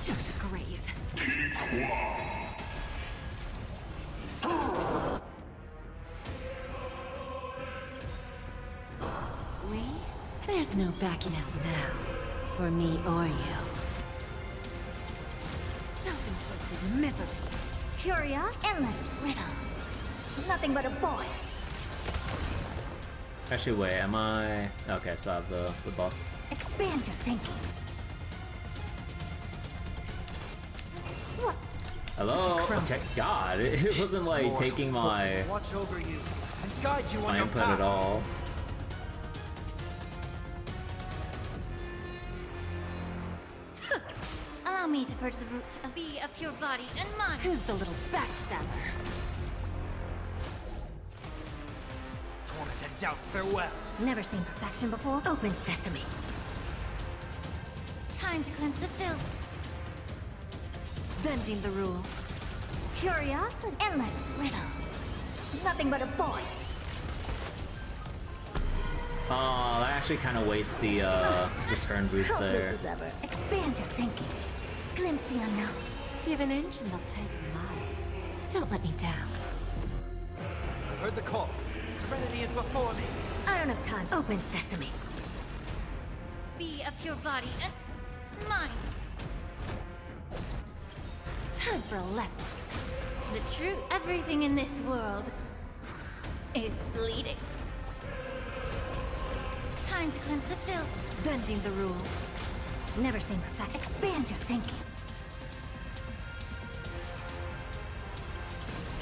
Just a graze. We? There's no backing out now. For me or you. Self-inflicted misery. Curiosity. Endless riddles. Nothing but a void. Actually, wait, am I... Okay, I still have the buff. Expand your thinking. What? Hello? Okay, god, it wasn't like Mortal taking foot my will watch over you and guide you on your input path. at all. Allow me to purge the root of be a pure body and mind. Who's the little backstabber? Torment and doubt farewell. Never seen perfection before? Open sesame. Time to cleanse the filth. Bending the rules. Curiosity. Endless riddles. Nothing but a void. Oh, that actually kind of wastes the turn boost Helpless there. as ever. Expand your thinking. Glimpse the unknown. Give an inch and they'll take a mile. Don't let me down. I've heard the call. Serenity is before me. I don't have time. Open sesame. Be a pure body and mind. Time for a lesson. The truth. Everything in this world is bleeding. Time to cleanse the filth. Bending the rules. Never seen perfection. Expand your thinking.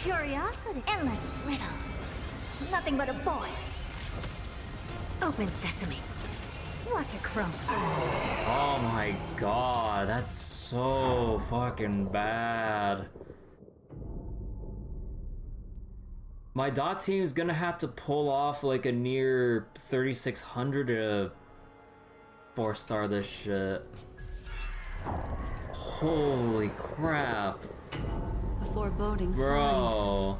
Curiosity. Endless riddles. Nothing but a void. Open sesame. Watch it crumble. Oh my god, that's so fucking bad. My dot team's gonna have to pull off like a near 3600 to 4-star this shit. Holy crap. Before foreboding sign. Bro.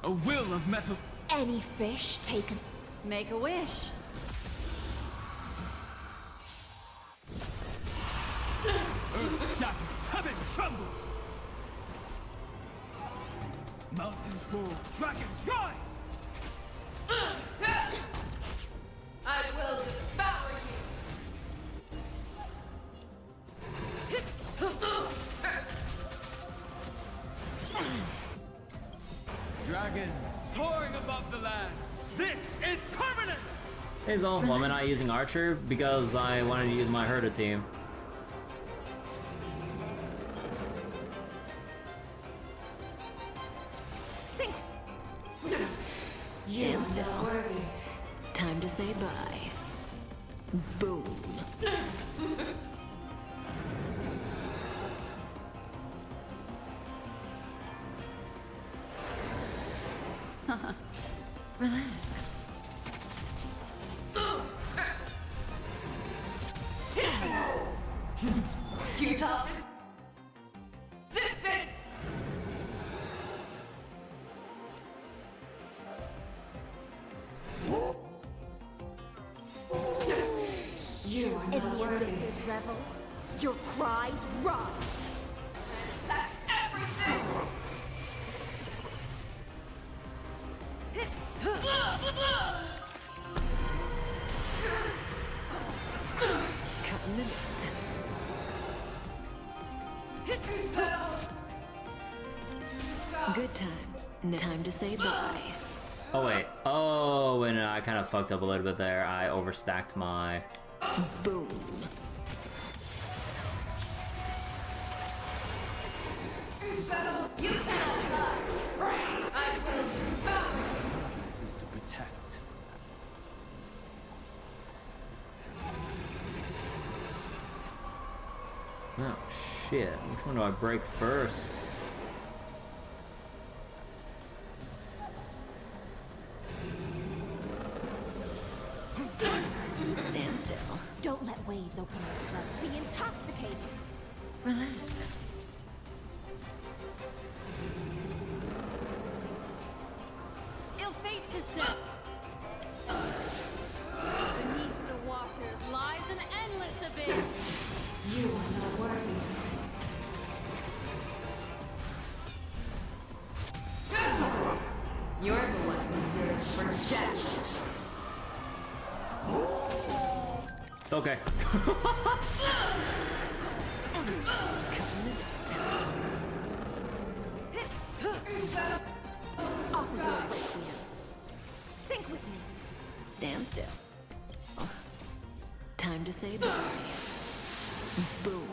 A will of metal. Any fish taken. Make a wish. Earth shatters, heaven trembles. Mountains roar, dragons rise. I will devour Dragons soaring above the lands. This is permanence. Hazel, why am I not using Archer? Because I wanted to use my Herda team. Sink. Stand still. Time to say bye. Boom. Relax. futile resistance. You are In not the worthy. abysses revels, your cries rise. That's everything. Good times. Time to say bye. Oh wait. Oh, and I kind of fucked up a little bit there. I overstacked my... Boom. You cannot lie. I will devour. This is to protect. Oh shit. Which one do I break first? Stand still. Don't let waves open your throat. Be intoxicated. Relax. Ill fate descend. Beneath the waters lies an endless abyss. You are not worthy. You're the one who yearns for death. Okay. Offer your requiem. Sink with me. Stand still. Time to say bye. Boom.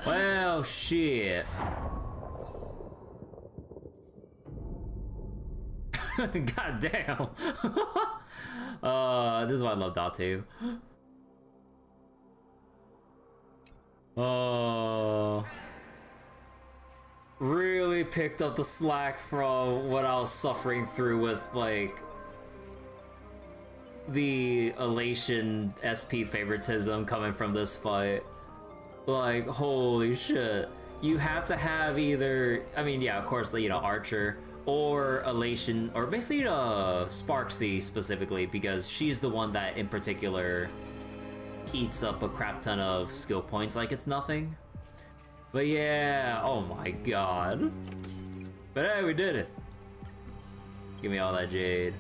Well, shit. God damn. This is why I love Datu. Really picked up the slack from what I was suffering through with, like, the elation SP favoritism coming from this fight. Like, holy shit. You have to have either, I mean, yeah, of course, you know, Archer or elation, or basically Sparksy specifically, because she's the one that in particular eats up a crap ton of skill points like it's nothing. But yeah, oh my god. But hey, we did it. Give me all that jade.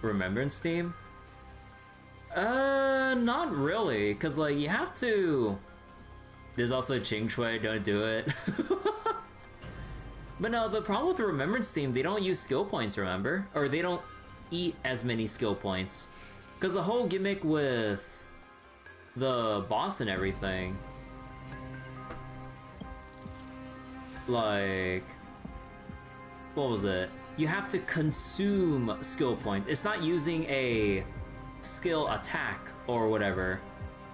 Remembrance theme? Not really, because like you have to... There's also Ching Shui, don't do it. But no, the problem with the Remembrance theme, they don't use skill points, remember? Or they don't eat as many skill points. Because the whole gimmick with the boss and everything, like, what was it? You have to consume skill points. It's not using a skill attack or whatever.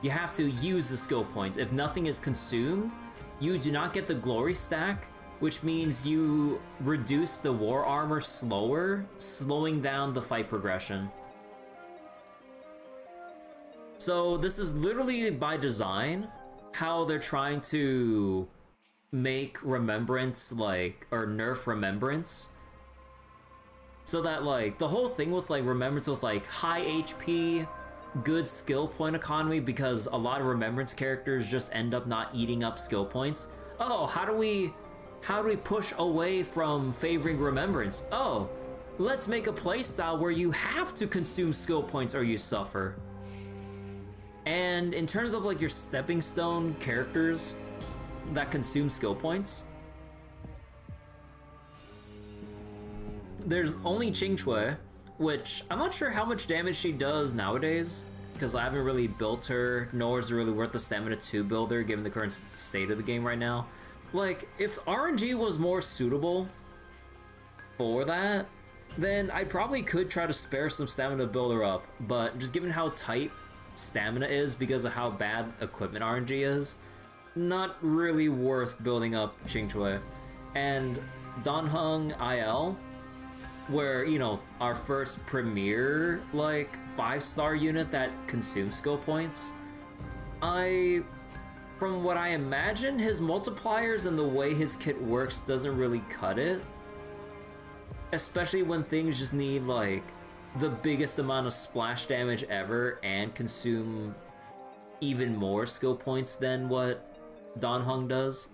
You have to use the skill points. If nothing is consumed, you do not get the glory stack, which means you reduce the war armor slower, slowing down the fight progression. So this is literally by design how they're trying to make Remembrance like, or nerf Remembrance, so that like the whole thing with like Remembrance with like high HP, good skill point economy, because a lot of Remembrance characters just end up not eating up skill points. Oh, how do we push away from favoring Remembrance? Oh, let's make a playstyle where you have to consume skill points or you suffer. And in terms of like your stepping stone characters that consume skill points, there's only Qingque, which I'm not sure how much damage she does nowadays, because I haven't really built her, nor is it really worth the stamina to build her given the current state of the game right now. Like, if RNG was more suitable for that, then I probably could try to spare some stamina to build her up, but just given how tight stamina is because of how bad equipment RNG is, not really worth building up Qingque. And Danheng IL, where, you know, our first premier, like, 5-star unit that consumes skill points, from what I imagine, his multipliers and the way his kit works doesn't really cut it. Especially when things just need, like, the biggest amount of splash damage ever and consume even more skill points than what Danheng does.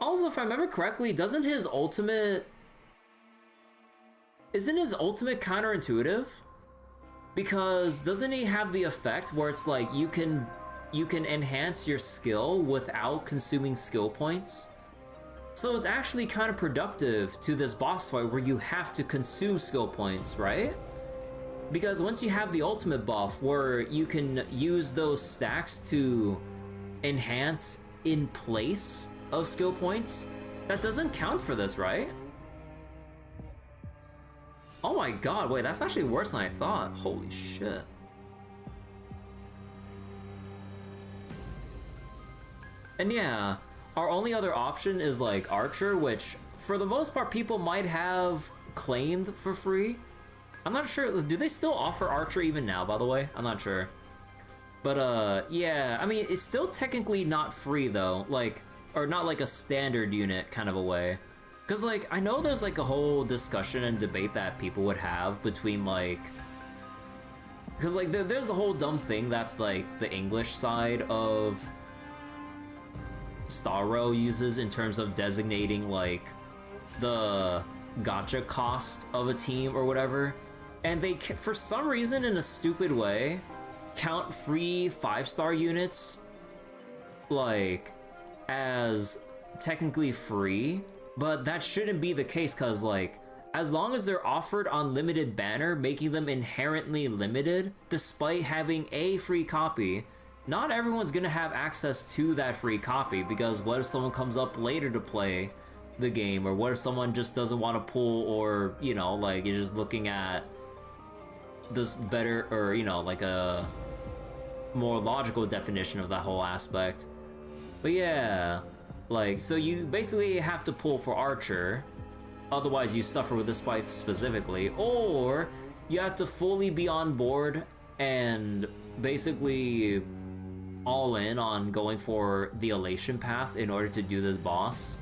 Also, if I remember correctly, isn't his ultimate counterintuitive? Because doesn't he have the effect where it's like you can enhance your skill without consuming skill points? So it's actually kind of productive to this boss fight where you have to consume skill points, right? Because once you have the ultimate buff where you can use those stacks to enhance in place of skill points, that doesn't count for this, right? Oh my god, wait, that's actually worse than I thought. Holy shit. And yeah, our only other option is like Archer, which for the most part people might have claimed for free. I'm not sure, do they still offer Archer even now, by the way? I'm not sure. But yeah, I mean, it's still technically not free though, like, or not like a standard unit kind of a way. Because, like, I know there's, like, a whole discussion and debate that people would have between, like... Because, like, there's the whole dumb thing that, like, the English side of Starro uses in terms of designating, like, the gacha cost of a team or whatever. And they, for some reason, in a stupid way, count free 5-star units, like, as technically free. But that shouldn't be the case, because, like, as long as they're offered on limited banner, making them inherently limited, despite having a free copy, not everyone's gonna have access to that free copy, because what if someone comes up later to play the game, or what if someone just doesn't want to pull, or, you know, like, is just looking at this better, or, you know, like a more logical definition of that whole aspect. But yeah... Like, so you basically have to pull for Archer, otherwise you suffer with this fight specifically, or you have to fully be on board and basically all in on going for the Elation path in order to do this boss.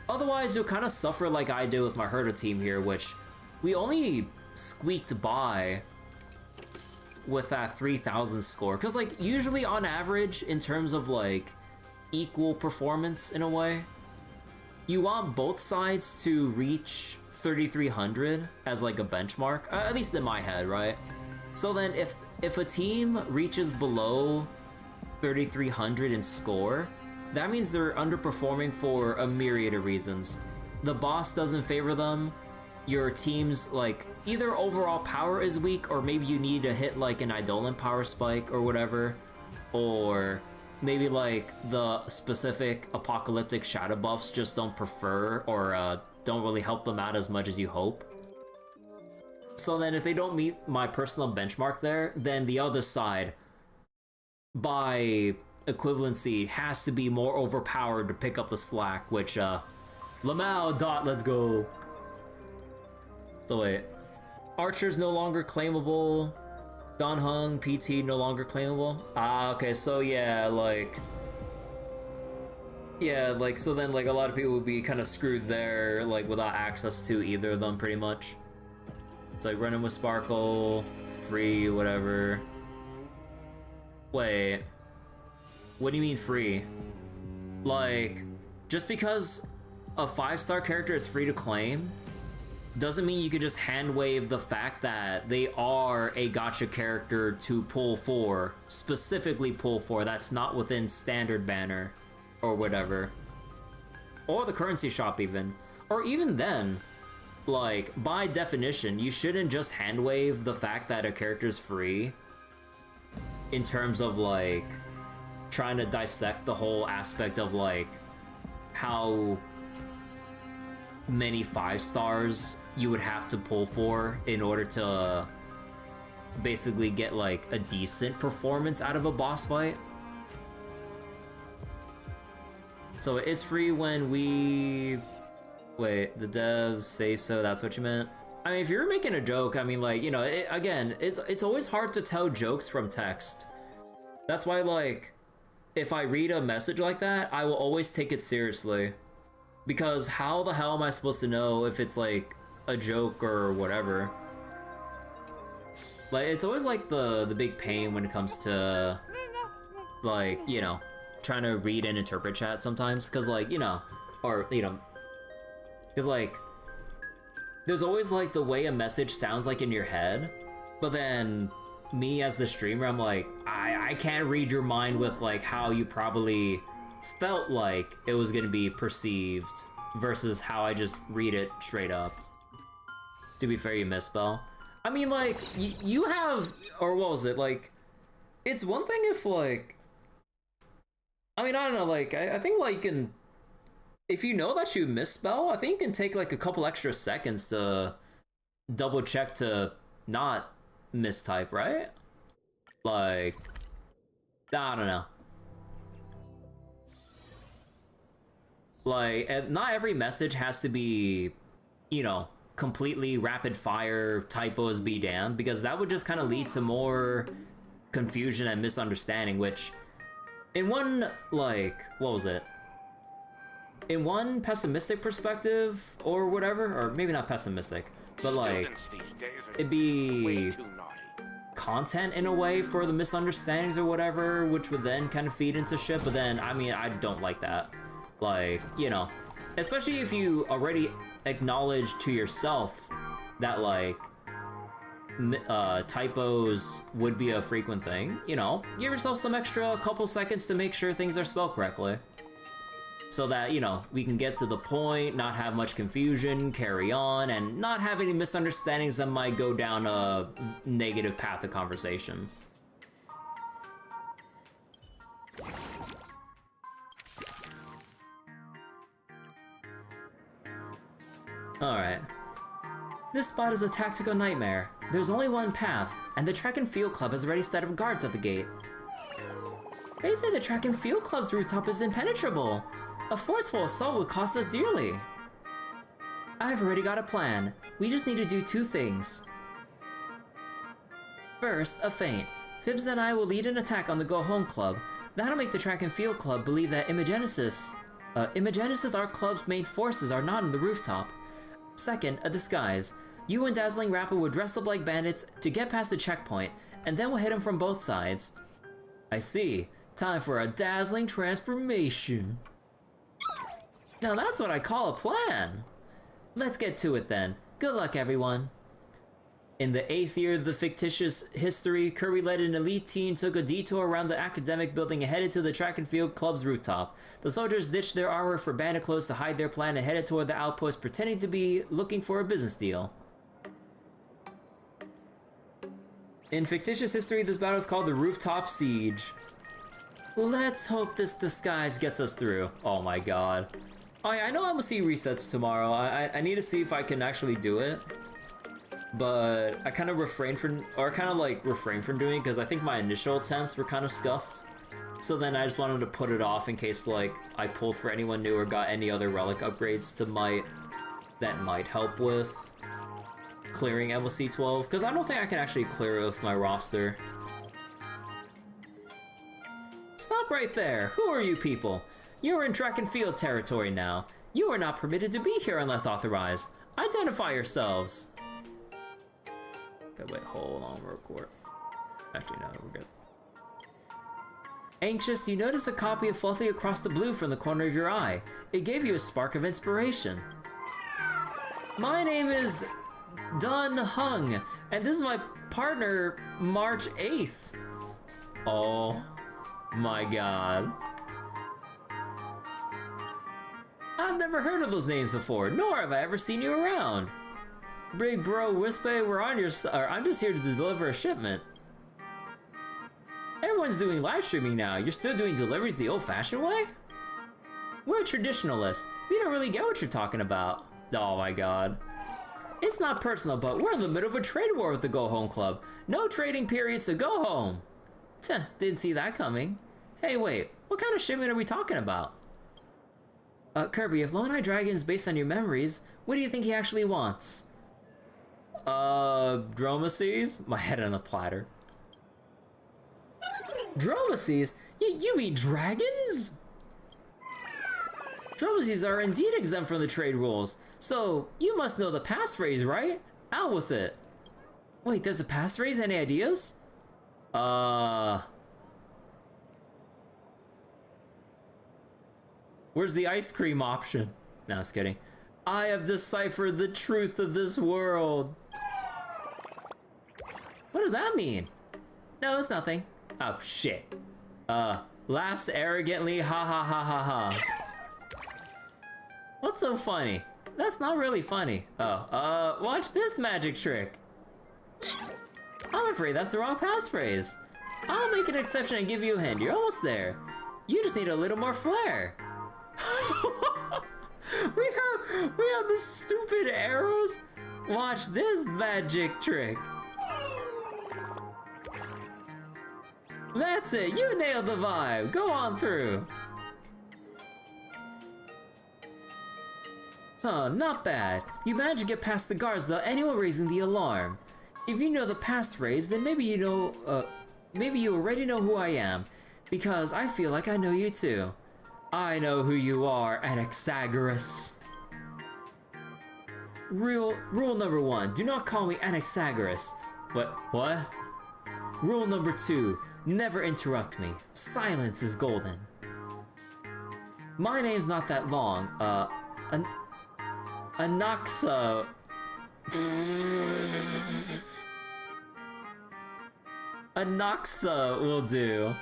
Otherwise, you'll kind of suffer like I did with my Herta team here, which we only squeaked by with that 3,000 score. Because, like, usually on average, in terms of, like, equal performance in a way, you want both sides to reach 3,300 as like a benchmark, at least in my head, right? So then if a team reaches below 3,300 in score, that means they're underperforming for a myriad of reasons. The boss doesn't favor them, your team's like either overall power is weak, or maybe you need to hit like an Eidolon power spike or whatever, or maybe like the specific apocalyptic shadow buffs just don't prefer or don't really help them out as much as you hope. So then if they don't meet my personal benchmark there, then the other side, by equivalency, has to be more overpowered to pick up the slack, which Lamau dot, let's go. So wait, Archer's no longer claimable. Danheng PT no longer claimable. Ah, okay, so yeah, like Yeah, like, so then, like, a lot of people would be kind of screwed there, like, without access to either of them, pretty much. It's like running with Sparkle, free, whatever. Wait. What do you mean free? Like, just because a 5-star character is free to claim, doesn't mean you can just hand wave the fact that they are a gacha character to pull for, specifically pull for, that's not within standard banner. Or whatever. Or the currency shop even. Or even then, like, by definition, you shouldn't just hand wave the fact that a character's free in terms of, like, trying to dissect the whole aspect of, like, how many 5-stars you would have to pull for in order to basically get, like, a decent performance out of a boss fight. So it's free when we... Wait, the devs say so, that's what you meant? I mean, if you're making a joke, I mean, like, you know, again, it's always hard to tell jokes from text. That's why, like, if I read a message like that, I will always take it seriously. Because how the hell am I supposed to know if it's, like, a joke or whatever? Like, it's always, like, the big pain when it comes to, like, you know, trying to read and interpret chat sometimes, because, like, you know, or, you know, because, like, there's always, like, the way a message sounds like in your head, but then me as the streamer, I'm like, I can't read your mind with, like, how you probably felt like it was gonna be perceived versus how I just read it straight up. To be fair, you misspell. I mean, like, you have, or what was it, like, it's one thing if, like, I mean, I don't know, like, I think, like, you can, if you know that you misspell, I think you can take, like, a couple extra seconds to double check to not mistype, right? Like, I don't know. Like, not every message has to be, you know, completely rapid fire typos be damned, because that would just kind of lead to more confusion and misunderstanding, which, in one, like, what was it? In one pessimistic perspective, or whatever, or maybe not pessimistic, but, like, it'd be content in a way for the misunderstandings or whatever, which would then kind of feed into shit, but then, I mean, I don't like that. Like, you know, especially if you already acknowledge to yourself that, like, typos would be a frequent thing, you know, give yourself some extra couple seconds to make sure things are spelled correctly. So that, you know, we can get to the point, not have much confusion, carry on, and not have any misunderstandings that might go down a negative path of conversation. Alright. This spot is a tactical nightmare. There's only one path, and the Track and Field Club has already set up guards at the gate. They say the Track and Field Club's rooftop is impenetrable. A forceful assault would cost us dearly. I've already got a plan. We just need to do two things. First, a feint. Fibs and I will lead an attack on the Go Home Club. That'll make the Track and Field Club believe that Imogenesis, our club's main forces, are not on the rooftop. Second, a disguise. You and Dazzling Rapper will dress up like bandits to get past the checkpoint, and then we'll hit them from both sides. I see. Time for a dazzling transformation. Now that's what I call a plan. Let's get to it then. Good luck, everyone. In the 8th year of the fictitious history, Kirby-led an elite team took a detour around the academic building and headed to the Track and Field Club's rooftop. The soldiers ditched their armor for bandit clothes to hide their plan and headed toward the outpost, pretending to be looking for a business deal. In fictitious history, this battle is called the Rooftop Siege. Let's hope this disguise gets us through. Oh my god. I know I'm gonna see resets tomorrow. I need to see if I can actually do it. But I kind of refrained from doing it because I think my initial attempts were kind of scuffed. So then I just wanted to put it off in case, like, I pulled for anyone new or got any other relic upgrades that might help with clearing MLC 12, because I don't think I can actually clear it with my roster. Stop right there! Who are you people? You are in track and field territory now. You are not permitted to be here unless authorized. Identify yourselves. Okay, wait, hold on real quick. Actually, no, we're good. Anxious, you notice a copy of Fluffy across the blue from the corner of your eye. It gave you a spark of inspiration. My name is Dun Hung, and this is my partner, March 8th. Oh my god. I've never heard of those names before, nor have I ever seen you around. Big bro Wispe, we're on your side. I'm just here to deliver a shipment. Everyone's doing live streaming now. You're still doing deliveries the old-fashioned way? We're traditionalists. We don't really get what you're talking about. Oh my god. It's not personal, but we're in the middle of a trade war with the Go Home Club. No trading period, so go home. Tuh, didn't see that coming. Hey, wait, what kind of shipment are we talking about? Kirby, if Lone Eye Dragon is based on your memories, what do you think he actually wants? Dromacies? My head on a platter. Dromacies? You mean dragons? Dromacies are indeed exempt from the trade rules, so you must know the passphrase, right? Out with it. Wait, there's a passphrase? Any ideas? Where's the ice cream option? No, I was kidding. I have deciphered the truth of this world. What does that mean? No, it's nothing. Oh, shit. Laughs arrogantly, ha ha ha ha ha. What's so funny? That's not really funny. Oh, watch this magic trick. I'm afraid that's the wrong passphrase. I'll make an exception and give you a hint. You're almost there. You just need a little more flair. we have the stupid arrows. Watch this magic trick. That's it. You nailed the vibe. Go on through. Huh, not bad. You managed to get past the guards without anyone raising the alarm. If you know the passphrase, then maybe you know, maybe you already know who I am, because I feel like I know you too. I know who you are, Anaxagoras. Rule number 1, do not call me Anaxagoras. What? Rule number 2, never interrupt me. Silence is golden. My name's not that long, Anaxa. Anaxa will do.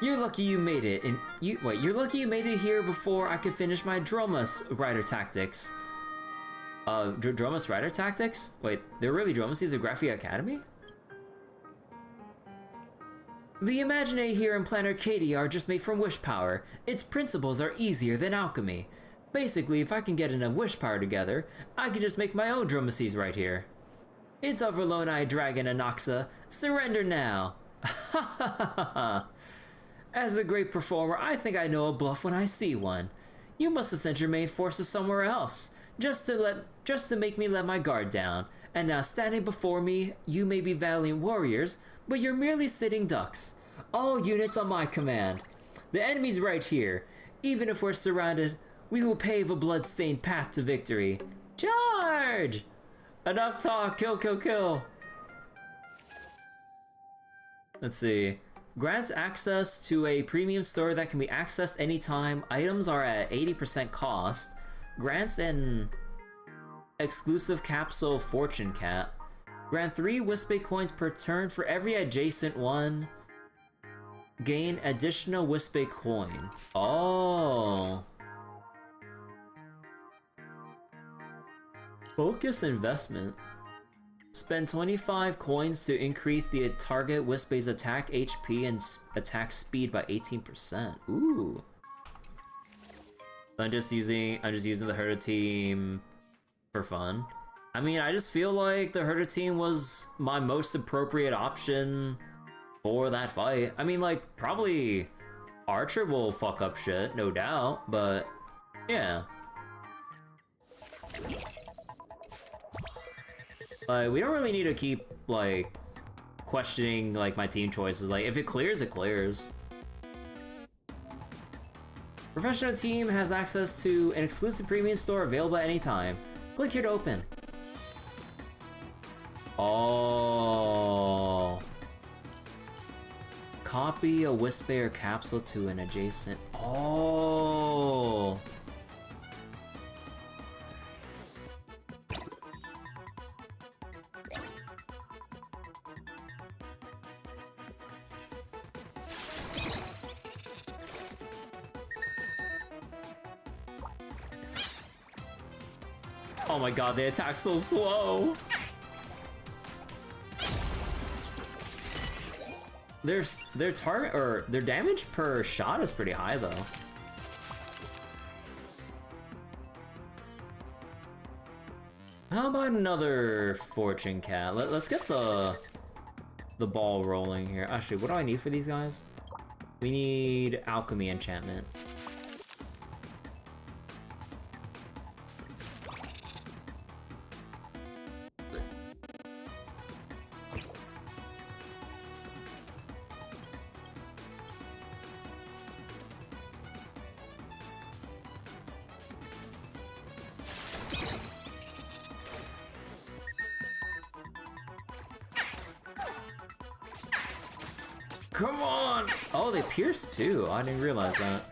You're lucky you made it, and you're lucky you made it here before I could finish my Dromas Rider Tactics. Dromas Rider Tactics? Wait, they're really Dromacies of Graphia Academy? The Imaginae here in Planet Arcadia are just made from wish power. Its principles are easier than alchemy. Basically, if I can get enough wish power together, I can just make my own Dromacies right here. It's over, Lone Eye Dragon Anaxa. Surrender now. Ha ha ha ha. As a great performer, I think I know a bluff when I see one. You must have sent your main forces somewhere else, just to make me let my guard down. And now standing before me, you may be valiant warriors, but you're merely sitting ducks. All units on my command. The enemy's right here. Even if we're surrounded, we will pave a blood-stained path to victory. Charge! Enough talk, kill, kill, kill. Let's see. Grants access to a premium store that can be accessed anytime. Items are at 80% cost. Grants an exclusive capsule fortune cat. Grant 3 Wispe coins per turn for every adjacent one. Gain additional Wispe coin. Oh. Focus investment. Spend 25 coins to increase the target Wispe's attack HP and attack speed by 18%. Ooh. I'm just using the Herda team for fun. I mean, I just feel like the Herda team was my most appropriate option for that fight. I mean, like, probably Archer will fuck up shit, no doubt, but yeah. Like, we don't really need to keep, like, questioning, like, my team choices. Like, if it clears, it clears. Professional team has access to an exclusive premium store available at any time. Click here to open. Oh. Copy a Whisper capsule to an adjacent. Oh. Oh my god, they attack so slow. Their target or their damage per shot is pretty high though. How about another fortune cat? Let's get the ball rolling here. Actually, what do I need for these guys? We need alchemy enchantment. Come on! Oh, they pierce too. I didn't realize that.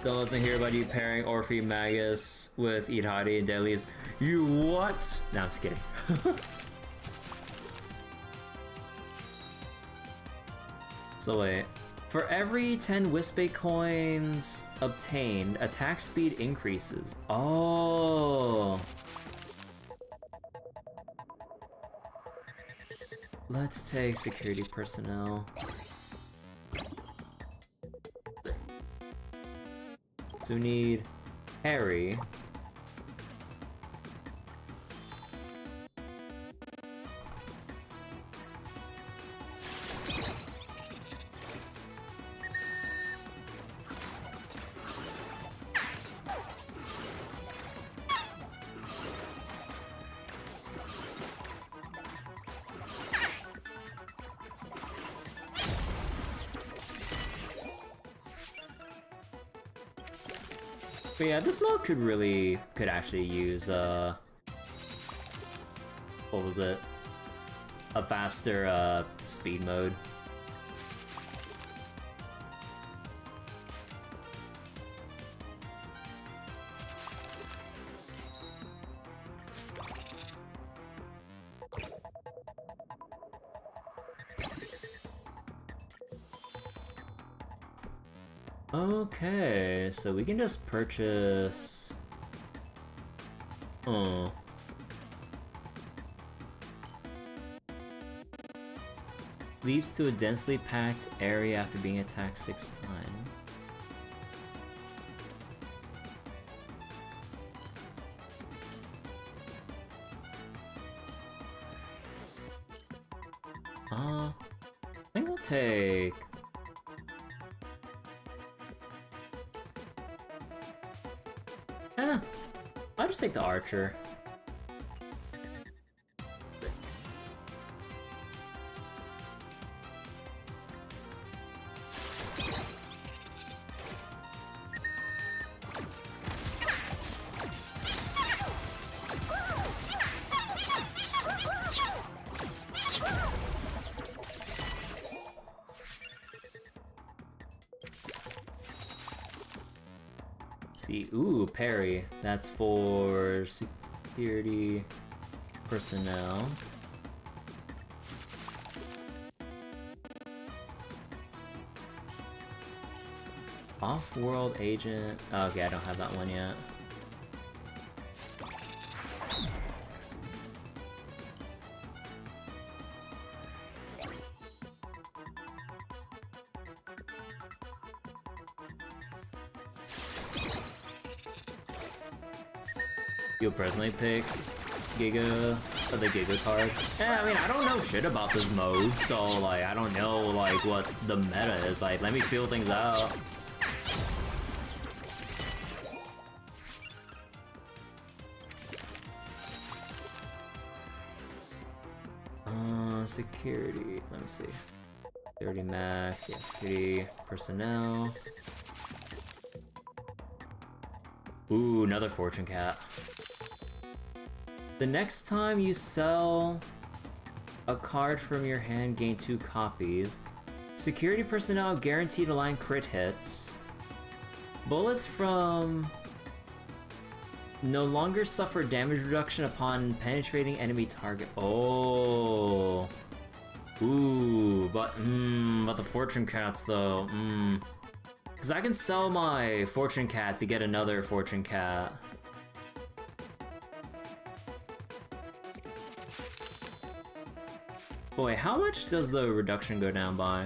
Don't let them hear about you pairing Orphe Magus with Idhari and Deadlies. You what? No, I'm just kidding. So wait. For every 10 Wispe coins obtained, attack speed increases. Oh. Let's take security personnel. So we need Harry. But yeah, this mode could actually use what was it? A faster speed mode. Okay, so we can just purchase... Oh. Leaps to a densely packed area after being attacked 6 times. I think we'll take... I'll just take the archer. See, ooh, parry. That's for security personnel. Off-world agent. Oh, okay, I don't have that one yet. You'll personally pick Giga, or the Giga card? Yeah, I mean, I don't know shit about this mode, so, like, I don't know, like, what the meta is. Like, let me feel things out. Security, let me see. 30 max, yeah, security personnel. Ooh, another fortune cat. The next time you sell a card from your hand, gain 2 copies. Security personnel guaranteed to line crit hits. Bullets from no longer suffer damage reduction upon penetrating enemy target. Oh. Ooh, but the fortune cats though. Cause I can sell my fortune cat to get another fortune cat. Boy, how much does the reduction go down by?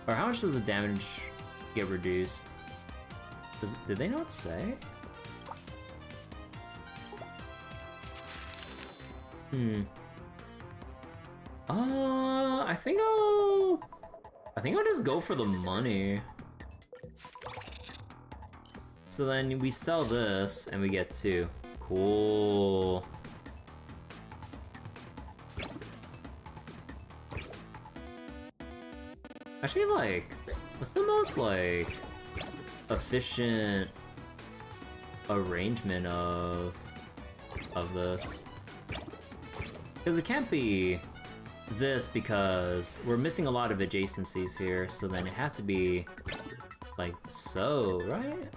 Or how much does the damage get reduced? Did they not say? I think I'll just go for the money. So then we sell this and we get 2. Cool. Actually, like, what's the most, like, efficient arrangement of this? Because it can't be this because we're missing a lot of adjacencies here, so then it had to be, like, so, right?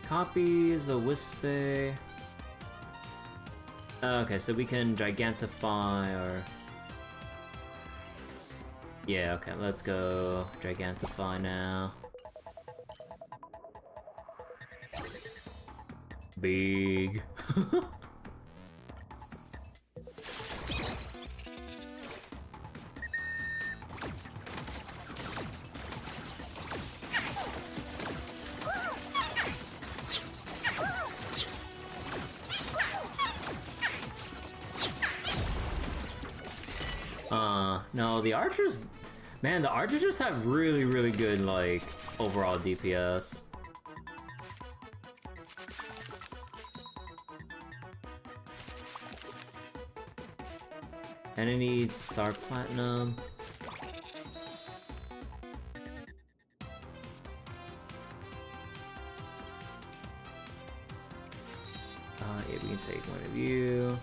Copies, a Wispe. Okay, so we can gigantify or... Yeah, okay, let's go gigantify now. Big. No, the archers... Man, the archers just have really, really good, like, overall DPS. And it needs Star Platinum. Yeah, we can take one of you.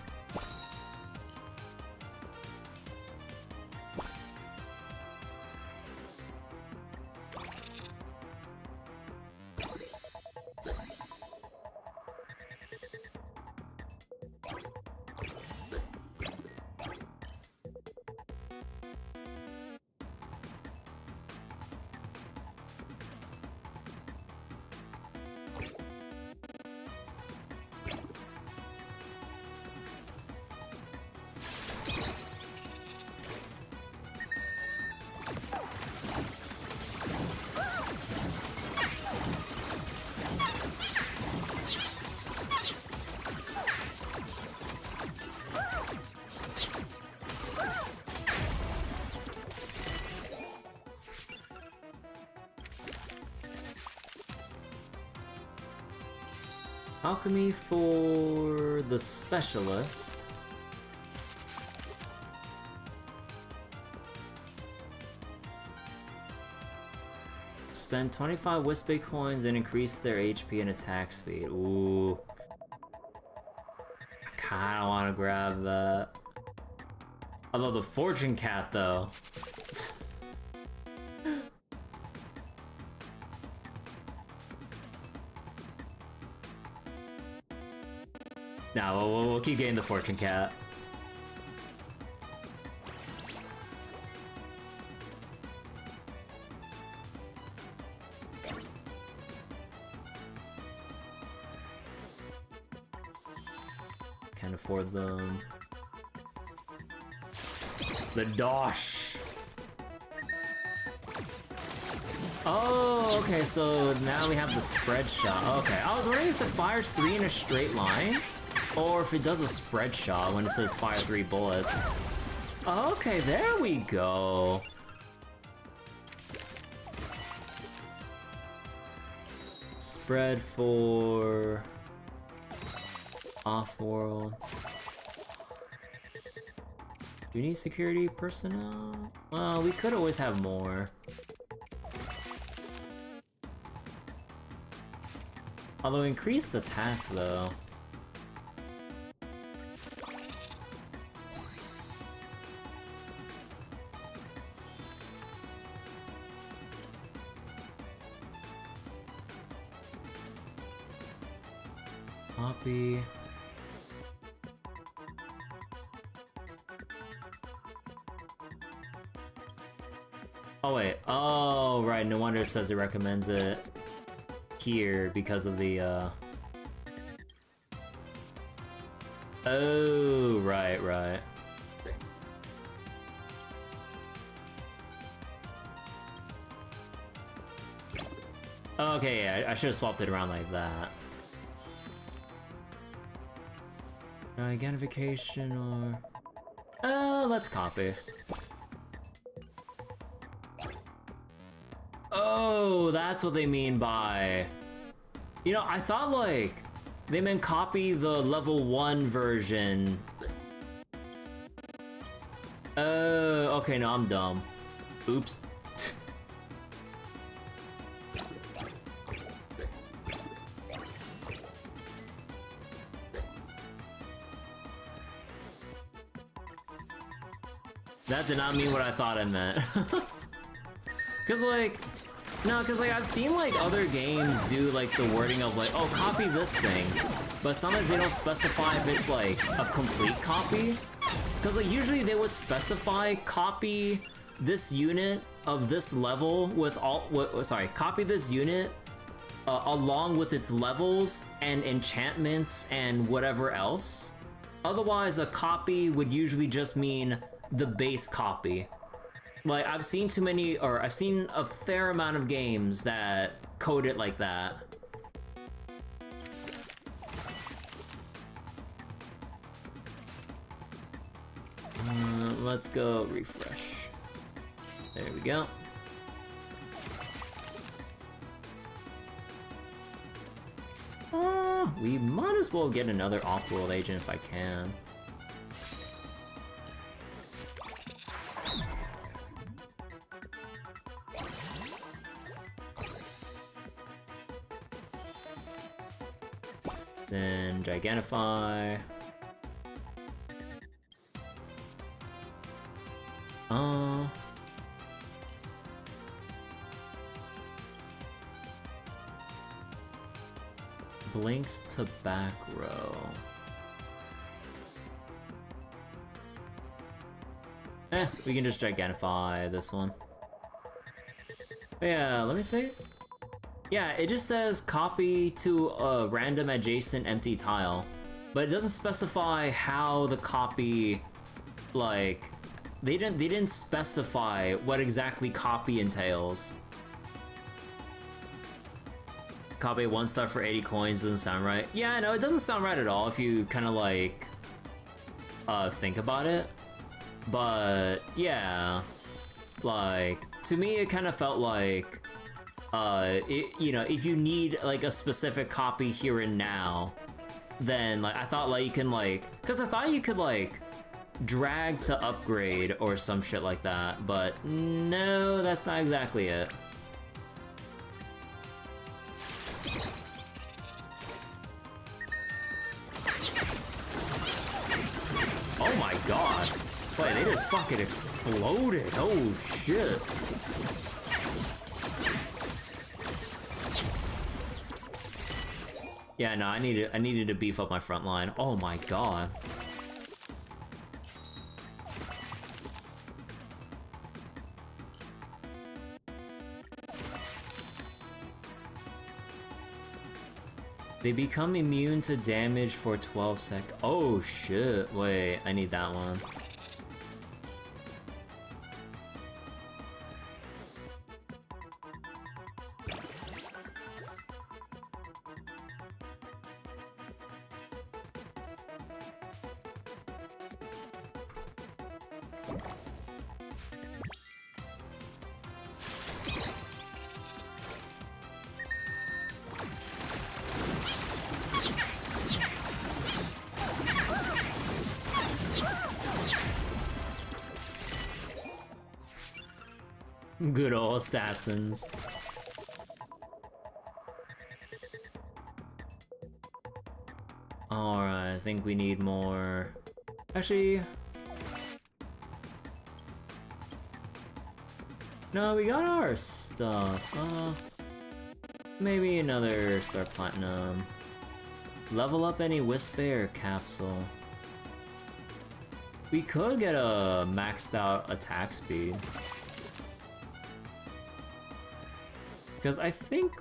Alchemy for the specialist. Spend 25 Wispe coins and increase their HP and attack speed. Ooh. I kinda wanna grab that. Although the fortune cat though. Nah, we'll keep getting the fortune cat. Can't afford them. The dosh. Oh, okay, so now we have the spread shot. Okay, I was wondering if it fires 3 in a straight line, or if it does a spread shot when it says fire 3 bullets. Okay, there we go. Bread for off-world. Do we need security personnel? Well, we could always have more. Although increased attack though. Copy. Oh wait, oh right, no wonder it says it recommends it here because of the oh, right. Okay, yeah, I should have swapped it around like that. Identification or... let's copy. Oh, that's what they mean by... You know, I thought, like, they meant copy the level 1 version. Oh, okay, no, I'm dumb. Oops. That did not mean what I thought it meant. Cause like, no, cause like I've seen like other games do like the wording of like, oh, copy this thing, but sometimes they don't specify if it's like a complete copy. Cause like usually they would specify copy this unit of this level with all, copy this unit along with its levels and enchantments and whatever else. Otherwise, a copy would usually just mean the base copy. Like, I've seen a fair amount of games that code it like that. Let's go refresh. There we go. We might as well get another off-world agent if I can. Then Gigantify. Blinks to back row. We can just Gigantify this one. But yeah, let me see. Yeah, it just says copy to a random adjacent empty tile, but it doesn't specify how the copy, like, they didn't specify what exactly copy entails. Copy 1 star for 80 coins doesn't sound right. Yeah, I know, it doesn't sound right at all if you kind of like think about it. But yeah, like, to me it kind of felt like you know, if you need like a specific copy here and now, then like I thought like you can like, because I thought you could like drag to upgrade or some shit like that, but no, that's not exactly it. Oh my god. Wait, they just fucking exploded. Oh shit. Yeah, no, I needed to beef up my front line. Oh my god. They become immune to damage for 12 seconds. Oh shit, wait, I need that one. Good old assassins. Alright, I think we need more... Actually... No, we got our stuff. Maybe another Star Platinum. Level up any Whisper capsule. We could get a maxed out attack speed. Because I think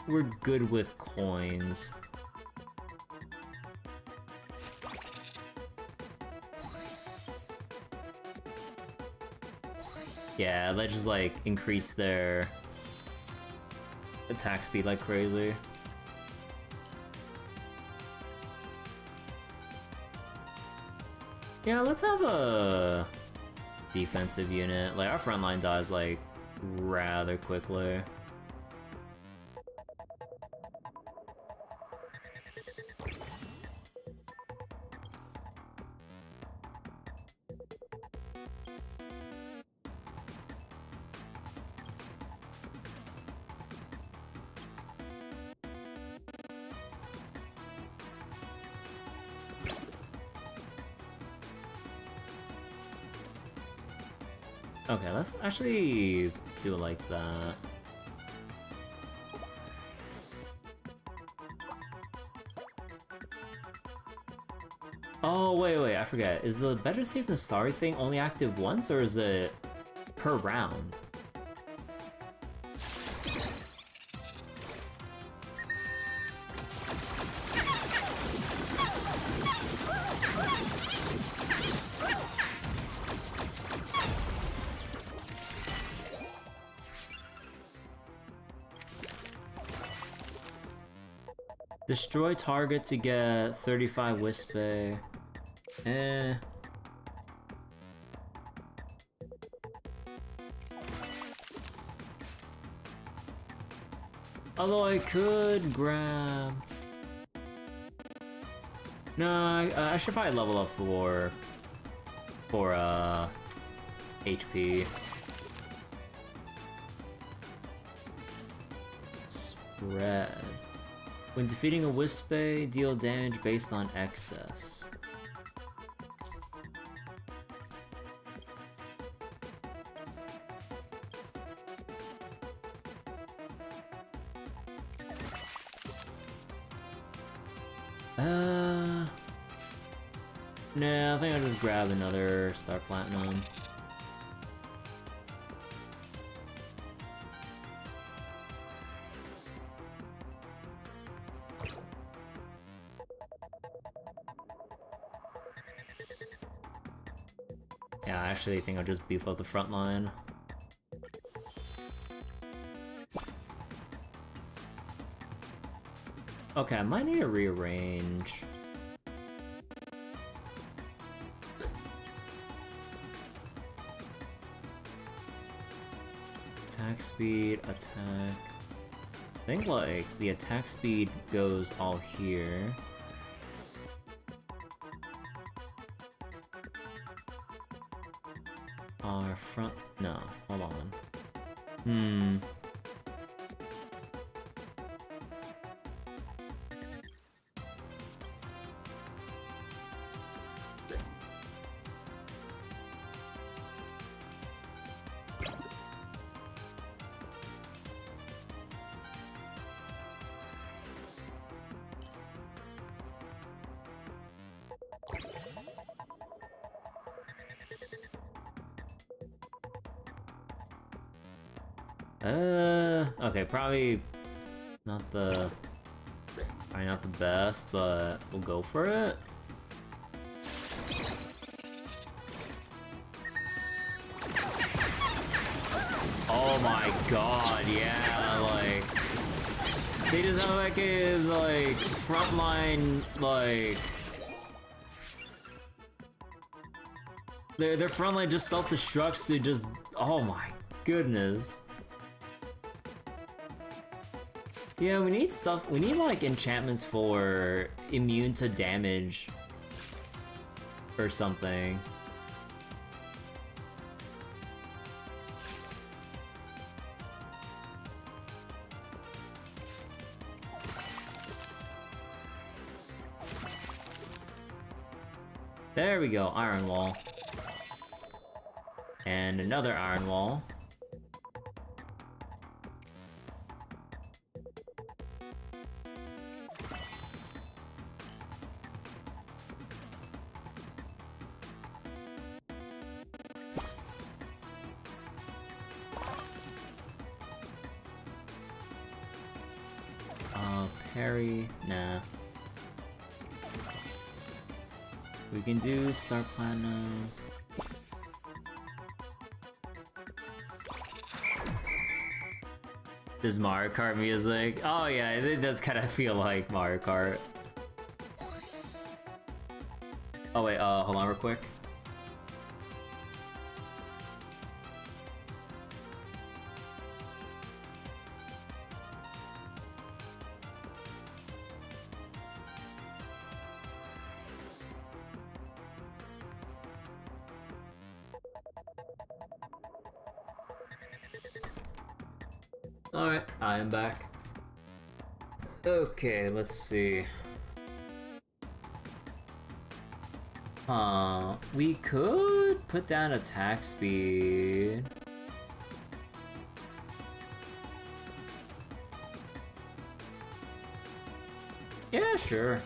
we're good with coins. Yeah, let's just like increase their attack speed like crazy. Yeah, let's have a defensive unit. Like, our front line dies like rather quickly. Okay, let's actually do it like that. Oh, wait, I forget. Is the Better Safe Than Sorry thing only active once, or is it per round? Destroy target to get 35 Whisper. Eh. Although I could grab... No, I should probably level up for HP. Spread. When defeating a Whisper, deal damage based on excess. Nah, I think I'll just grab another Star Platinum. Yeah, I actually think I'll just beef up the front line. Okay, I might need to rearrange. Attack speed, attack. I think like the attack speed goes all here. Our front, no, hold on. Okay, probably not the best, but we'll go for it. Oh my god, yeah, like they just have like a like frontline like their frontline just self-destructs to just, oh my goodness. Yeah, we need stuff, we need like enchantments for immune to damage or something. There we go, iron wall. And another iron wall. Parry, nah. We can do Star Platinum. This Mario Kart music. Oh yeah, it does kind of feel like Mario Kart. Oh wait, hold on real quick. Alright, I am back. Okay, let's see. We could put down attack speed. Yeah, sure.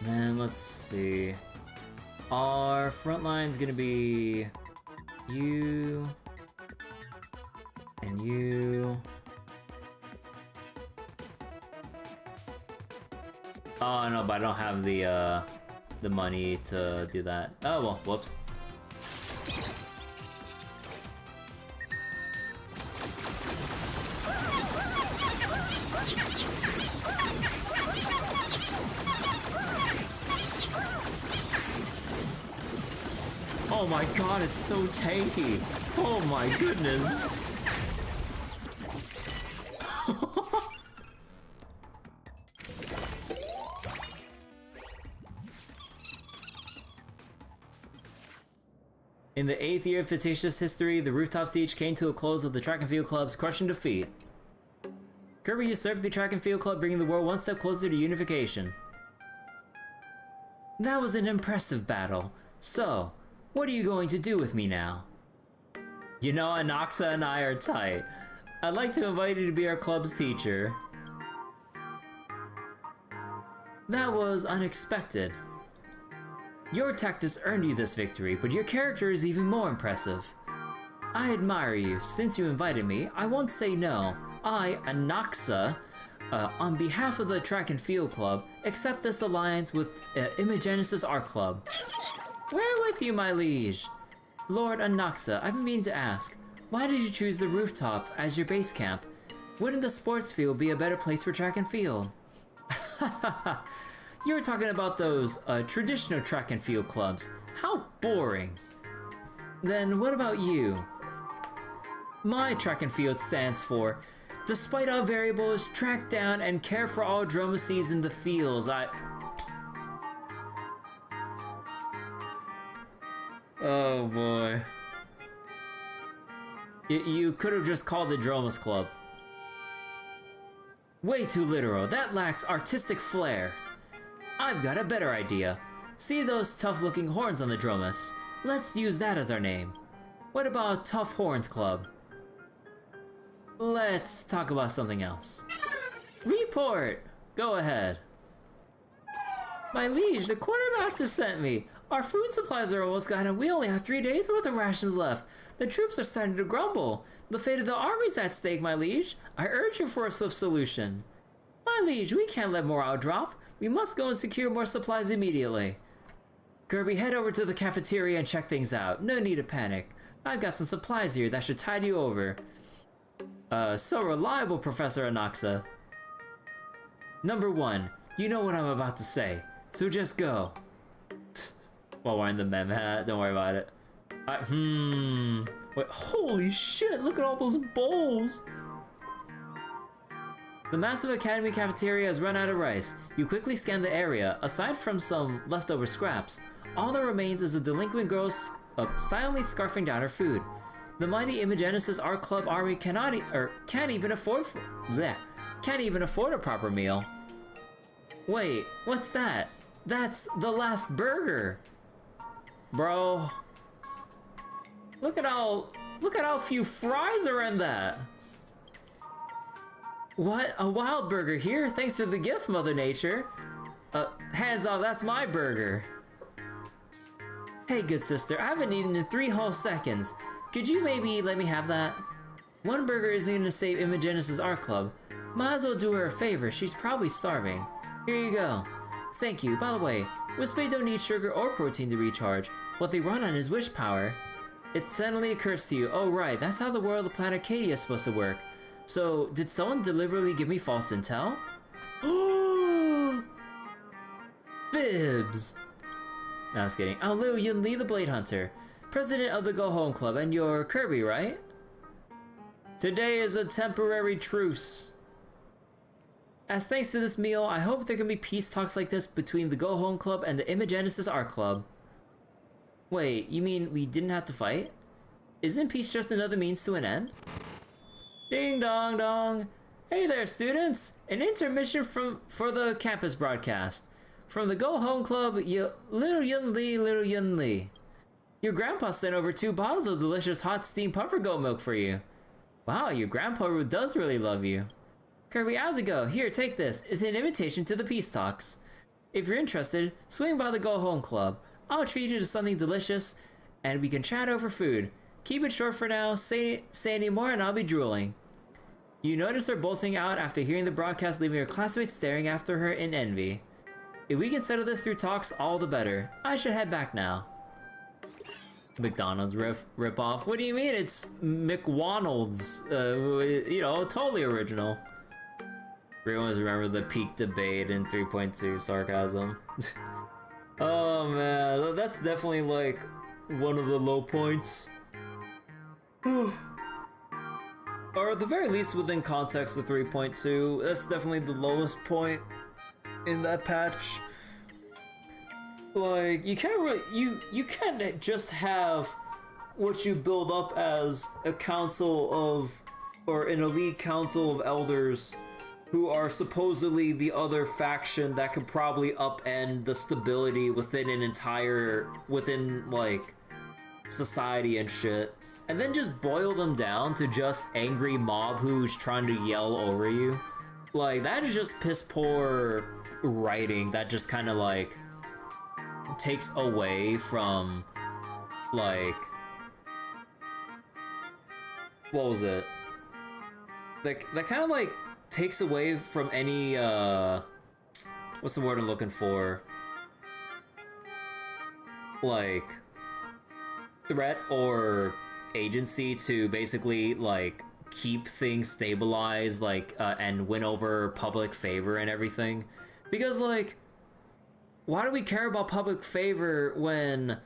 Then let's see. Our front line's gonna be you and you. Oh no, but I don't have the money to do that. Oh well, whoops. Oh my god, it's so tanky! Oh my goodness! In the 8th year of fictitious history, the rooftop siege came to a close with the track and field club's crushing defeat. Kirby usurped the track and field club, bringing the world one step closer to unification. That was an impressive battle. So, what are you going to do with me now? You know, Anaxa and I are tight. I'd like to invite you to be our club's teacher. That was unexpected. Your tactics earned you this victory, but your character is even more impressive. I admire you. Since you invited me, I won't say no. I, Anaxa, on behalf of the Track and Field Club, accept this alliance with Imogenesis Art Club. Where with you, my liege? Lord Anaxa, I've been meaning to ask, why did you choose the rooftop as your base camp? Wouldn't the sports field be a better place for track and field? You were talking about those traditional track and field clubs. How boring. Then what about you? My track and field stands for, despite all variables, track down and care for all dromacies in the fields. Oh boy. You could have just called it Dromas Club. Way too literal. That lacks artistic flair. I've got a better idea. See those tough-looking horns on the Dromas? Let's use that as our name. What about Tough Horns Club? Let's talk about something else. Report! Go ahead. My liege, the quartermaster sent me. Our food supplies are almost gone and we only have 3 days worth of rations left. The troops are starting to grumble. The fate of the army's at stake, my liege. I urge you for a swift solution. My liege, we can't let morale drop. We must go and secure more supplies immediately. Kirby, head over to the cafeteria and check things out. No need to panic. I've got some supplies here that should tide you over. So reliable, Professor Anaxa. Number 1, you know what I'm about to say, so just go. While wearing the mem hat, don't worry about it. Wait, holy shit, look at all those bowls! The massive academy cafeteria has run out of rice. You quickly scan the area. Aside from some leftover scraps, all that remains is a delinquent girl silently scarfing down her food. The mighty Imogenesis Art Club army can't even afford a proper meal. Wait, what's that? That's the last burger. Bro. Look at how few fries are in that. What? A wild burger here? Thanks for the gift, Mother Nature. Hands off, that's my burger. Hey, good sister, I haven't eaten in 3 whole seconds. Could you maybe let me have that? One burger isn't gonna save Imogenesis Art Club. Might as well do her a favor, she's probably starving. Here you go. Thank you. By the way, Whisper don't need sugar or protein to recharge. What they run on is wish power. It suddenly occurs to you, oh right, that's how the world of Planet Cadia is supposed to work. So, did someone deliberately give me false intel? Fibs! No, I was kidding. Oh, Liu Yunli, the Blade Hunter. President of the Go Home Club, and you're Kirby, right? Today is a temporary truce. As thanks to this meal, I hope there can be peace talks like this between the Go Home Club and the Imogenesis Art Club. Wait, you mean we didn't have to fight? Isn't peace just another means to an end? Ding dong dong. Hey there, students! An intermission for the campus broadcast. From the Go Home Club, Little Yun Li. Your grandpa sent over 2 bottles of delicious hot steamed puffer goat milk for you. Wow, your grandpa does really love you. Kirby, how's it go? Here, take this. It's an invitation to the peace talks. If you're interested, swing by the Go Home Club. I'll treat you to something delicious, and we can chat over food. Keep it short for now, say any more and I'll be drooling. You notice her bolting out after hearing the broadcast, leaving her classmates staring after her in envy. If we can settle this through talks, all the better. I should head back now. McDonald's rip-off? What do you mean? It's McWonald's. You know, totally original. Everyone's remember the peak debate in 3.2 sarcasm. Oh man, that's definitely like one of the low points. Or at the very least within context of 3.2, that's definitely the lowest point in that patch. Like, you can't really, you can't just have what you build up as a council of, or an elite council of elders who are supposedly the other faction that could probably upend the stability within an entire, within like, society and shit. And then just boil them down to just angry mob who's trying to yell over you. Like, that is just piss poor writing that just kind of like takes away from like, what was it? Like, that kind of like takes away from any what's the word I'm looking for? Like, threat or agency to basically like keep things stabilized, like and win over public favor and everything. Because like, why do we care about public favor when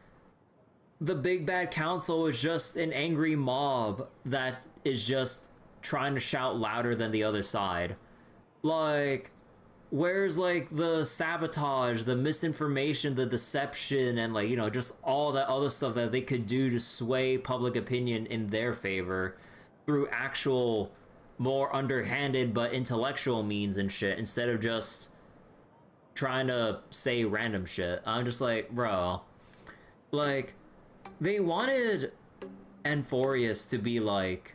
the big bad council is just an angry mob that is just trying to shout louder than the other side? Like, where's like the sabotage, the misinformation, the deception, and like, you know, just all that other stuff that they could do to sway public opinion in their favor through actual more underhanded but intellectual means and shit, instead of just trying to say random shit. I'm just like, bro, like, they wanted Amphorius to be like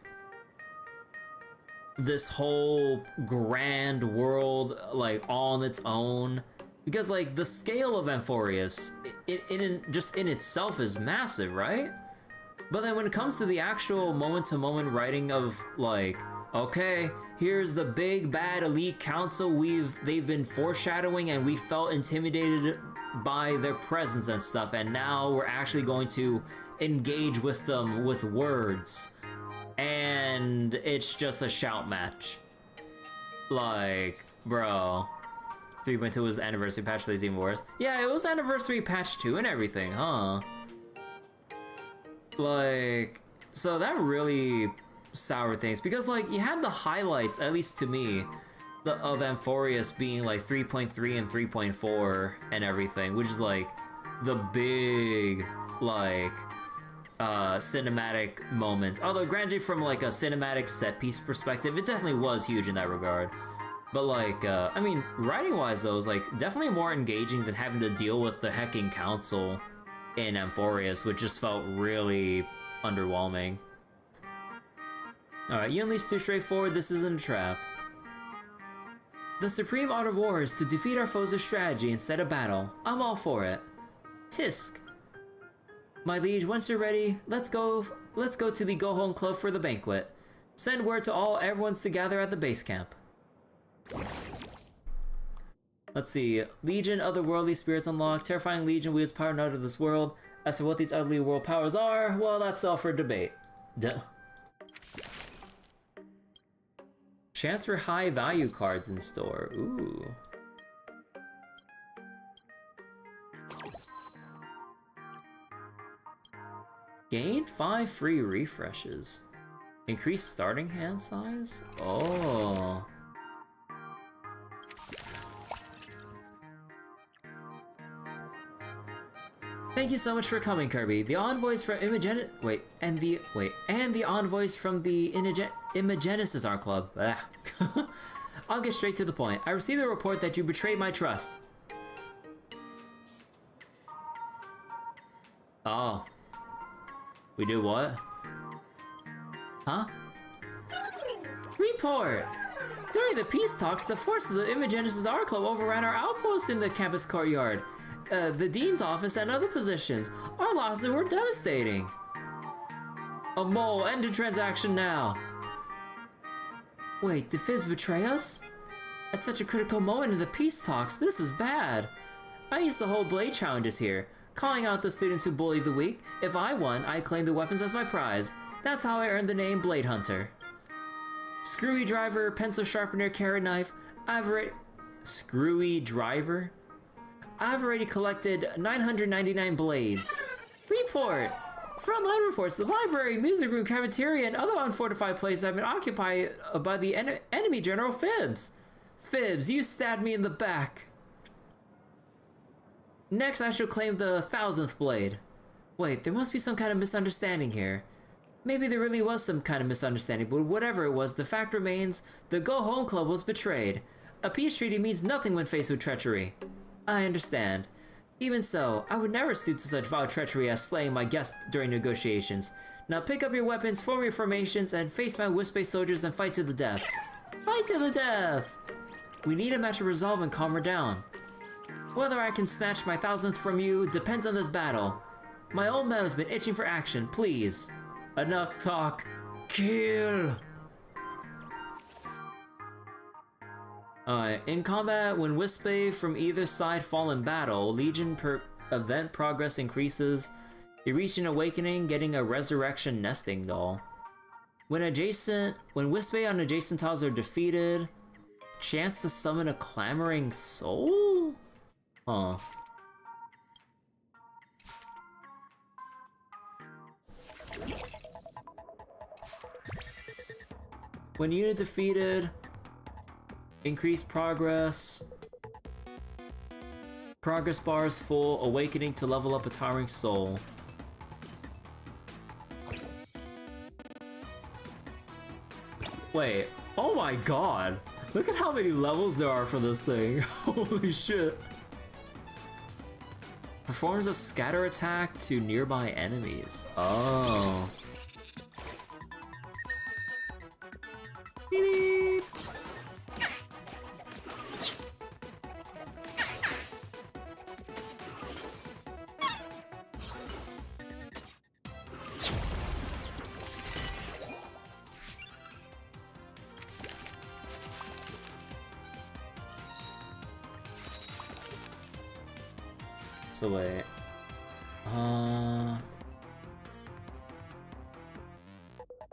this whole grand world, like, all on its own, because like the scale of Amphorius just in itself is massive, right? But then when it comes to the actual moment-to-moment writing of like, okay, here's the big bad elite council they've been foreshadowing, and we felt intimidated by their presence and stuff, and now we're actually going to engage with them with words, and it's just a shout match. Like, bro, 3.2 was the anniversary patch, so it's even worse. Yeah, it was anniversary patch 2 and everything, huh? Like, so that really soured things, because like, you had the highlights, at least to me, of Amphorius being like 3.3 and 3.4 and everything, which is like the big like cinematic moments. Although granted, from like a cinematic set piece perspective, it definitely was huge in that regard. But like, I mean, writing-wise though, is like definitely more engaging than having to deal with the hecking council in Amphorius, which just felt really underwhelming. Alright, you unleash too straightforward, this isn't a trap. The supreme art of war is to defeat our foes with strategy instead of battle. I'm all for it. Tisk. My liege, once you're ready, let's go to the Go Home Club for the banquet. Send word to everyone's to gather at the base camp. Let's see. Legion, otherworldly spirits unlocked. Terrifying Legion wields power not of this world. As to what these otherly world powers are, well, that's all for debate. Duh. Chance for high value cards in store. Ooh. Gain 5 free refreshes. Increase starting hand size? Oh. Thank you so much for coming, Kirby. The envoys from and the envoys from the Imagenesis Art Club. I'll get straight to the point. I received a report that you betrayed my trust. Oh. We do what? Huh? Report! During the peace talks, the forces of Imagenesis Art Club overran our outpost in the campus courtyard. The dean's office and other positions. Our losses were devastating. A mole, end the transaction now. Wait, did Fizz betray us? At such a critical moment in the peace talks, this is bad. I used to hold blade challenges here, calling out the students who bullied the weak. If I won, I claimed the weapons as my prize. That's how I earned the name Blade Hunter. Screwy driver, pencil sharpener, carrot knife. Screwy driver? I've already collected 999 blades. Report! Frontline reports the library, music room, cafeteria, and other unfortified places have been occupied by the enemy General Phibbs. Phibbs, you stabbed me in the back. Next, I shall claim the 1000th blade. Wait, there must be some kind of misunderstanding here. Maybe there really was some kind of misunderstanding, but whatever it was, the fact remains, the Go Home Club was betrayed. A peace treaty means nothing when faced with treachery. I understand. Even so, I would never stoop to such vile treachery as slaying my guests during negotiations. Now pick up your weapons, form your formations, and face my Wisp-Bay soldiers and fight to the death. Fight to the death! We need a match of resolve and calm her down. Whether I can snatch my 1000th from you depends on this battle. My old metal's been itching for action, please. Enough talk. Kill! In combat, when Wisp-Bay from either side fall in battle, Legion event progress increases. You reach an awakening, getting a resurrection nesting doll. When Wisp-Bay on adjacent tiles are defeated, chance to summon a clamoring soul? Huh. When unit defeated, increase progress. Progress bar is full, awakening to level up a towering soul. Wait, oh my god! Look at how many levels there are for this thing. Holy shit. Performs a scatter attack to nearby enemies. Oh. Beep beep. So wait.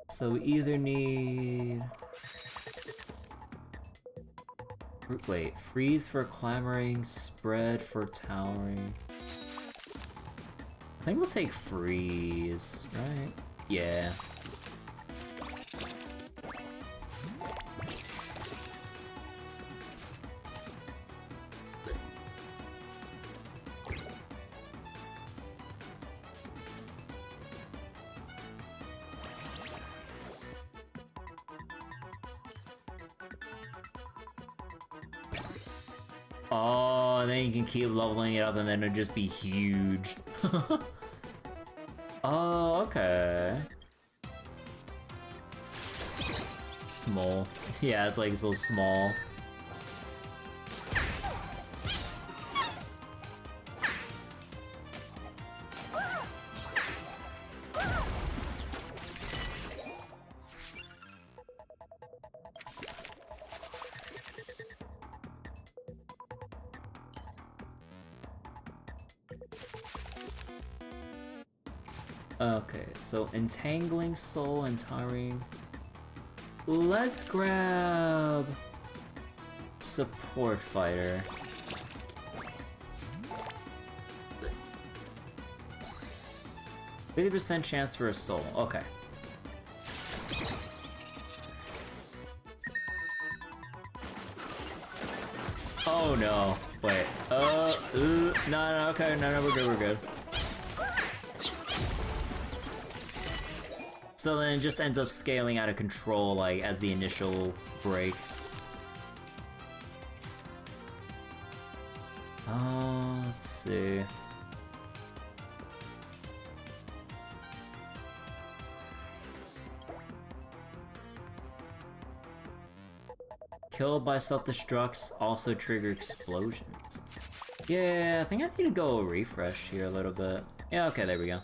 So we either need... Wait, freeze for clamoring, spread for towering. I think we'll take freeze, right? Yeah. Oh, and then you can keep leveling it up and then it'll just be huge. Oh, okay. Small. Yeah, it's like so small. Okay, so entangling soul and tiring. Let's grab support fighter. 50% chance for a soul. Okay. Oh no. Wait. No, okay, no, we're good. So then it just ends up scaling out of control, like, as the initial breaks. Let's see. Killed by self-destructs also trigger explosions. Yeah, I think I need to go refresh here a little bit. Yeah, okay, there we go.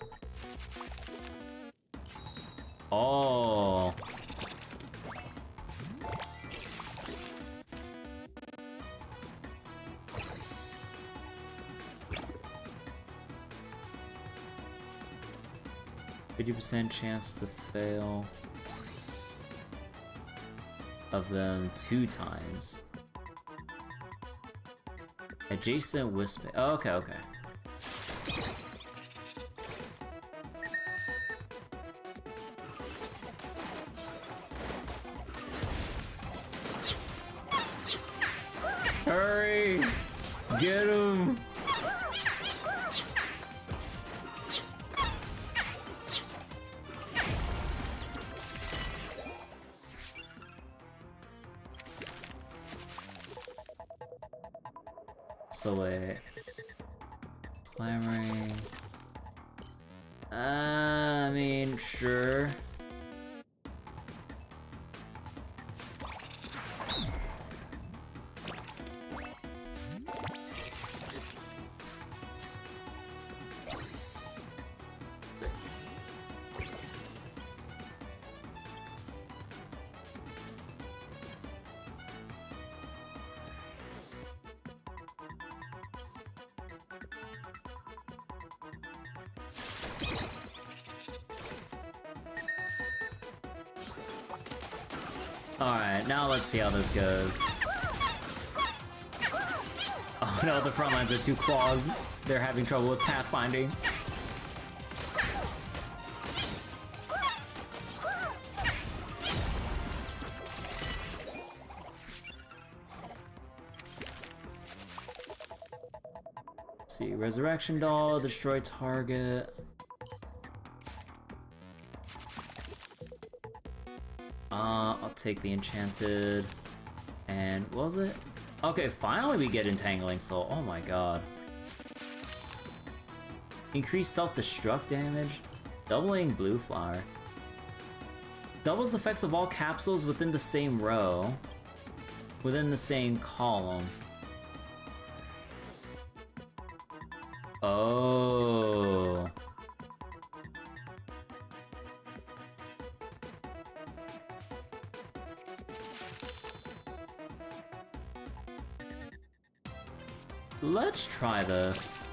Oh. %50 chance to fail of them 2 times. Adjacent wisp. Oh, okay. Hurry! Get him! So wait. Clamoring. I mean, sure. Alright, now let's see how this goes. Oh no, the front lines are too clogged. They're having trouble with pathfinding. Let's see, Resurrection Doll, destroy target. I'll take the enchanted. And what was it? Okay, finally we get entangling soul. Oh my god. Increase self-destruct damage. Doubling blue flower. Doubles effects of all capsules within the same row. Within the same column. Oh. Let's try this.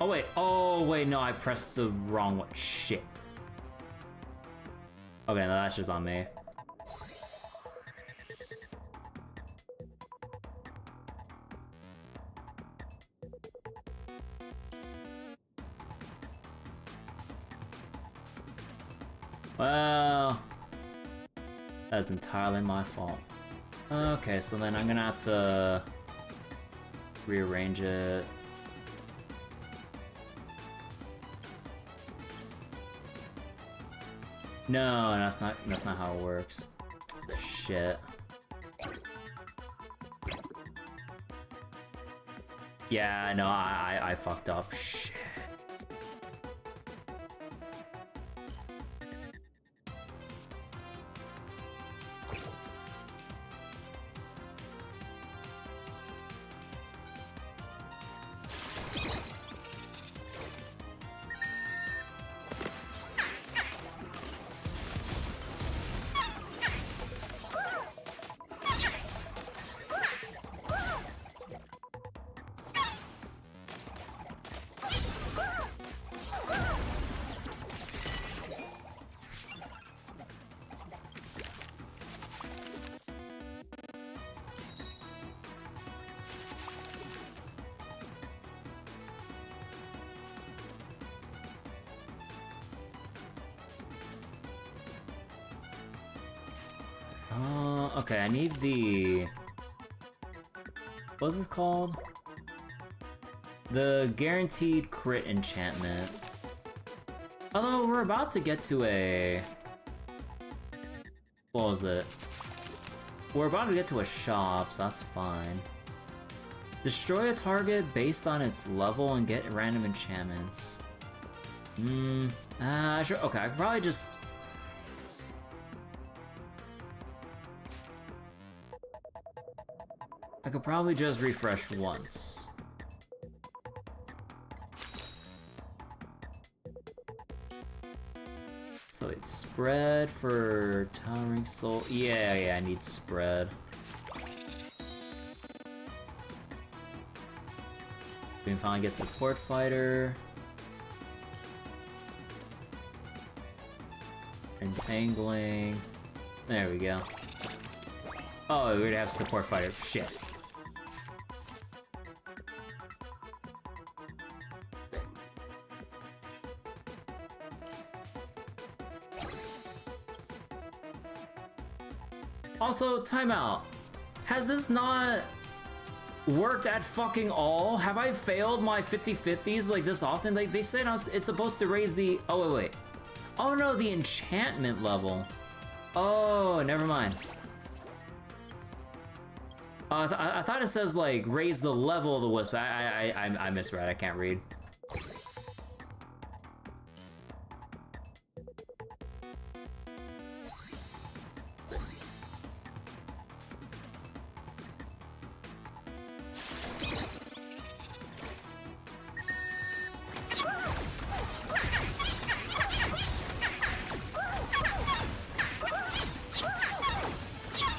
Oh wait, no, I pressed the wrong one. Shit. Okay, no, that's just on me. Well, that's entirely my fault. Okay, so then I'm gonna have to rearrange it. No, that's not how it works. Shit. Yeah, no, I fucked up. Shit. Okay, I need the... What's this called? The guaranteed crit enchantment. Although we're about to get to a... What was it? We're about to get to a shop, so that's fine. Destroy a target based on its level and get random enchantments. Sure. Okay, I could probably just... I could probably just refresh once. So it's spread for Towering Soul. Yeah, I need spread. We can finally get Support Fighter. Entangling. There we go. Oh, we already have Support Fighter. Shit. Also, timeout. Has this not worked at fucking all? Have I failed my 50-50s like this often? Like, they said it's supposed to raise the... Oh, wait. Oh, no, the enchantment level. Oh, never mind. I thought it says, like, raise the level of the wisp. I misread. I can't read.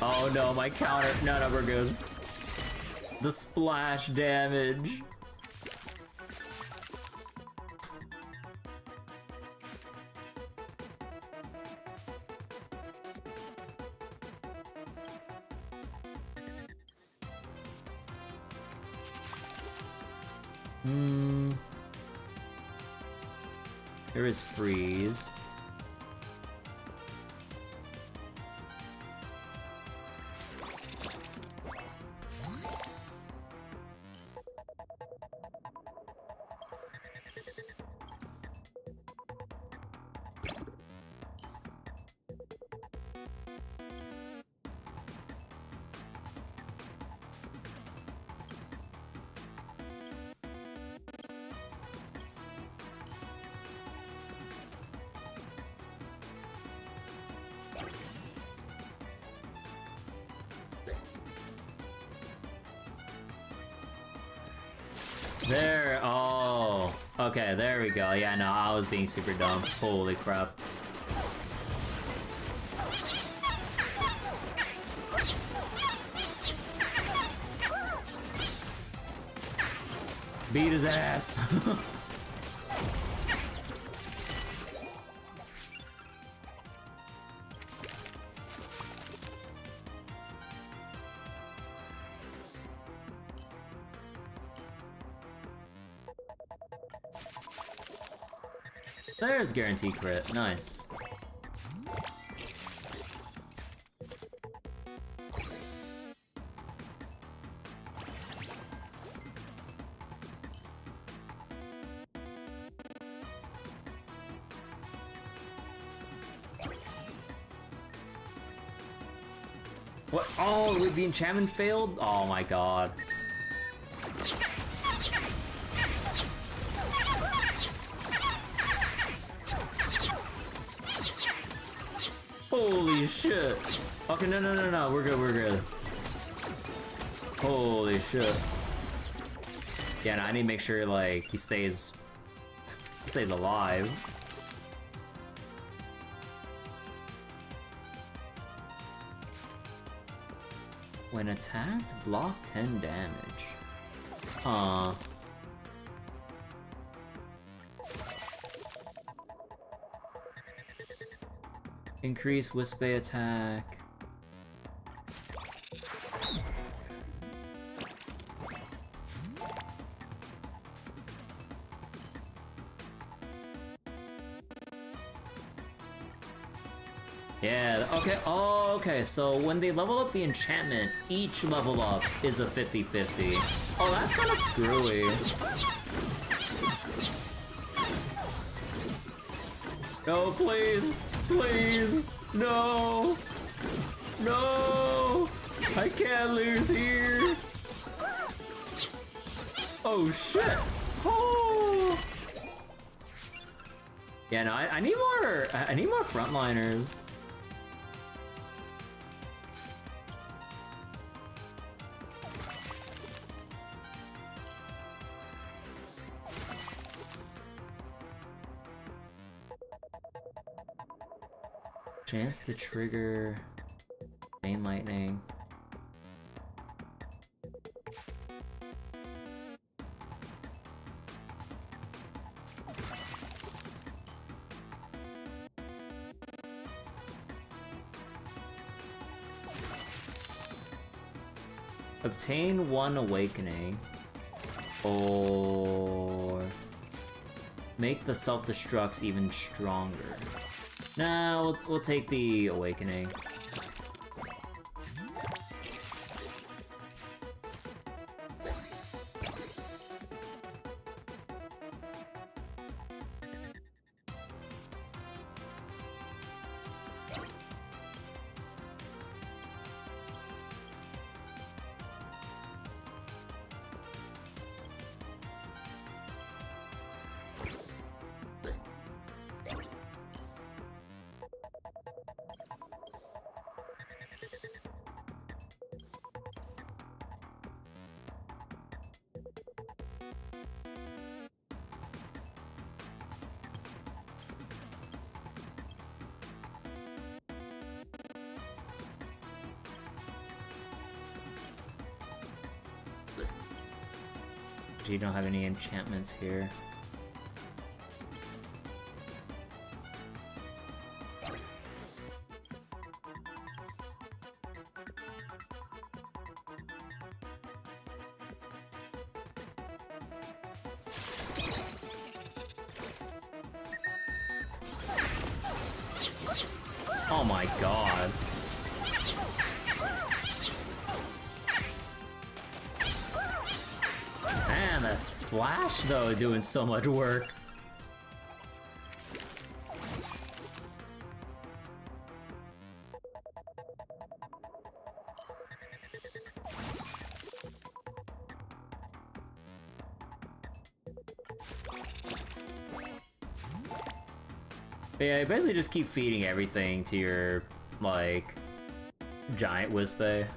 Oh no, my counter. No, we're good. The splash damage. There is freeze. There, oh, okay, there we go. Yeah, no, I was being super dumb. Holy crap. Beat his ass. There's guaranteed crit. Nice. What? Oh, the enchantment failed? Oh my god. Holy shit. Okay, no. We're good. Holy shit. Yeah, no, I need to make sure, like, he stays alive. When attacked, block 10 damage. Huh. Increase Wispe attack. Yeah, okay, oh, okay, so when they level up the enchantment, each level up is a 50-50. Oh, that's kind of screwy. No, please, please, no, no, I can't lose here. Oh, shit. Oh. Yeah, no, I need more frontliners. Chance to trigger main lightning. Obtain 1 awakening, or make the self-destructs even stronger. Nah, we'll take the awakening. You don't have any enchantments here. Oh my god. Man, that splash though doing so much work. But yeah, you basically just keep feeding everything to your, like, giant Wispe.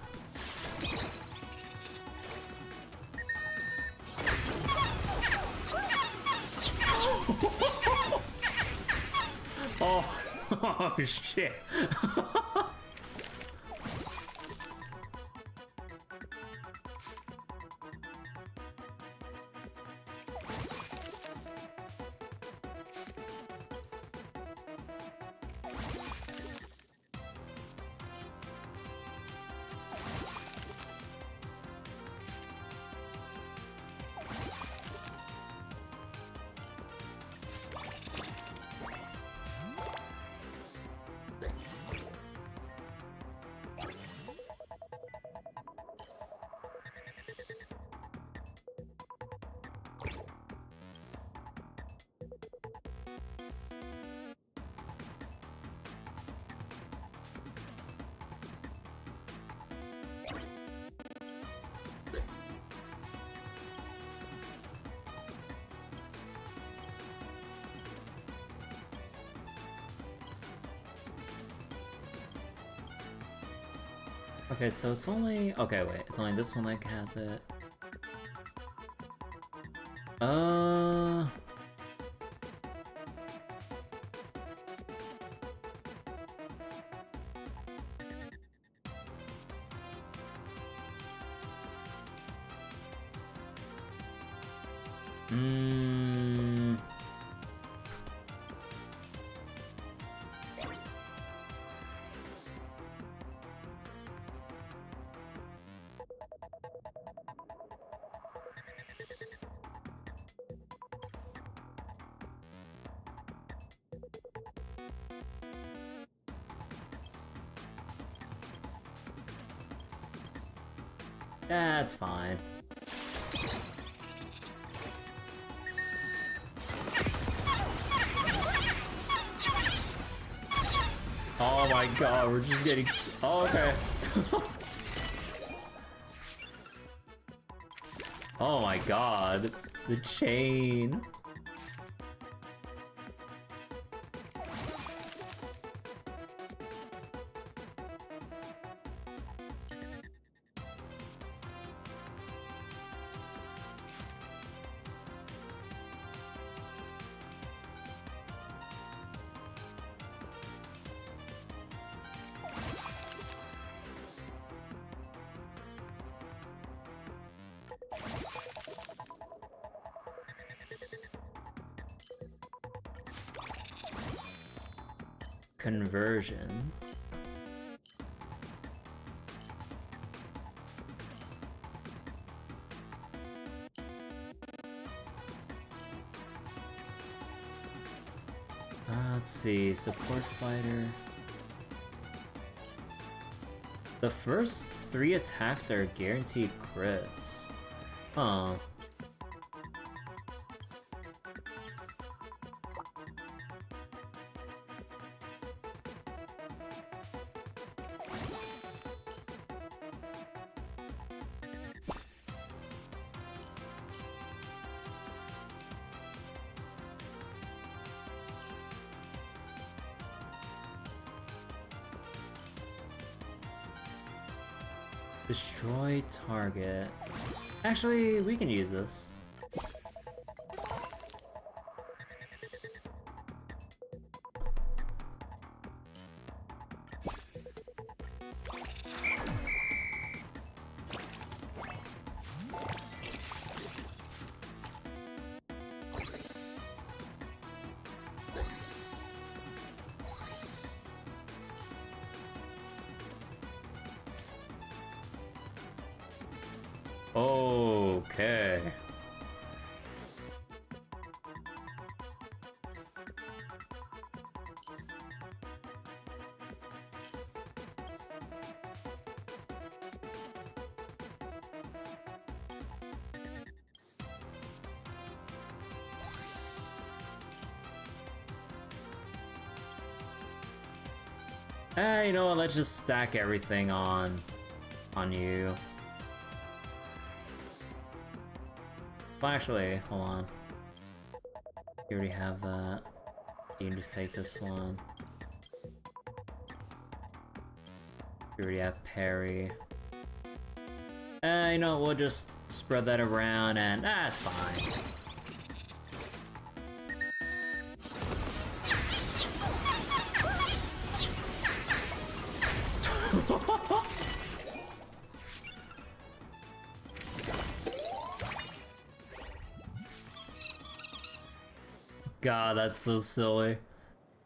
Oh, oh shit. Okay, so it's only... Okay, wait. It's only this one that has it. That's fine. Oh my god, we're just getting... Oh, okay. Oh my god. The chain. Conversion. Let's see, support fighter. The first 3 attacks are guaranteed crits. Huh. Destroy target. Actually, we can use this. Okay. You know what, let's just stack everything on you. Well, actually, hold on. You already have that. You can just take this one. You already have parry. You know, we'll just spread that around and that's fine. God, that's so silly.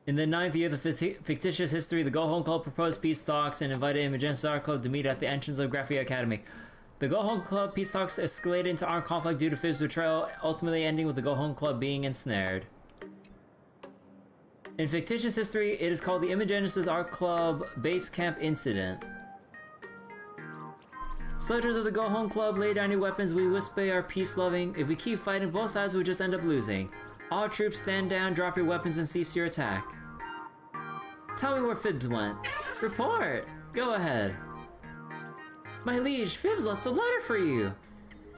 In the 9th year of the fictitious history, the Go Home Club proposed peace talks and invited Imogenesis Art Club to meet at the entrance of Graphia Academy. The Go Home Club peace talks escalated into armed conflict due to Fib's betrayal, ultimately ending with the Go Home Club being ensnared. In fictitious history, it is called the Imogenesis Art Club Base Camp Incident. Soldiers of the Go Home Club, lay down your weapons, we whisper are peace-loving. If we keep fighting, both sides will just end up losing. All troops stand down, drop your weapons, and cease your attack. Tell me where Fibs went. Report! Go ahead. My liege, Fibs left the letter for you.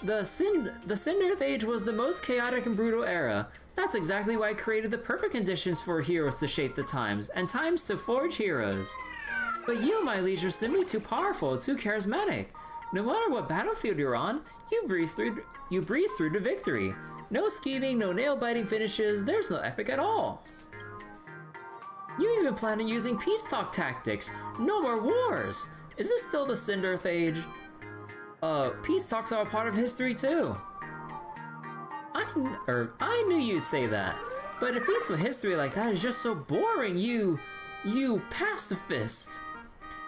The Cinderth Age was the most chaotic and brutal era. That's exactly why I created the perfect conditions for heroes to shape the times, and times to forge heroes. But you, my liege, are simply too powerful, too charismatic. No matter what battlefield you're on, you breeze through to victory. No scheming, no nail-biting finishes, there's no epic at all. You even plan on using peace talk tactics. No more wars. Is this still the Cinderearth age? Peace talks are a part of history too. I knew you'd say that. But a peaceful history like that is just so boring, you pacifist.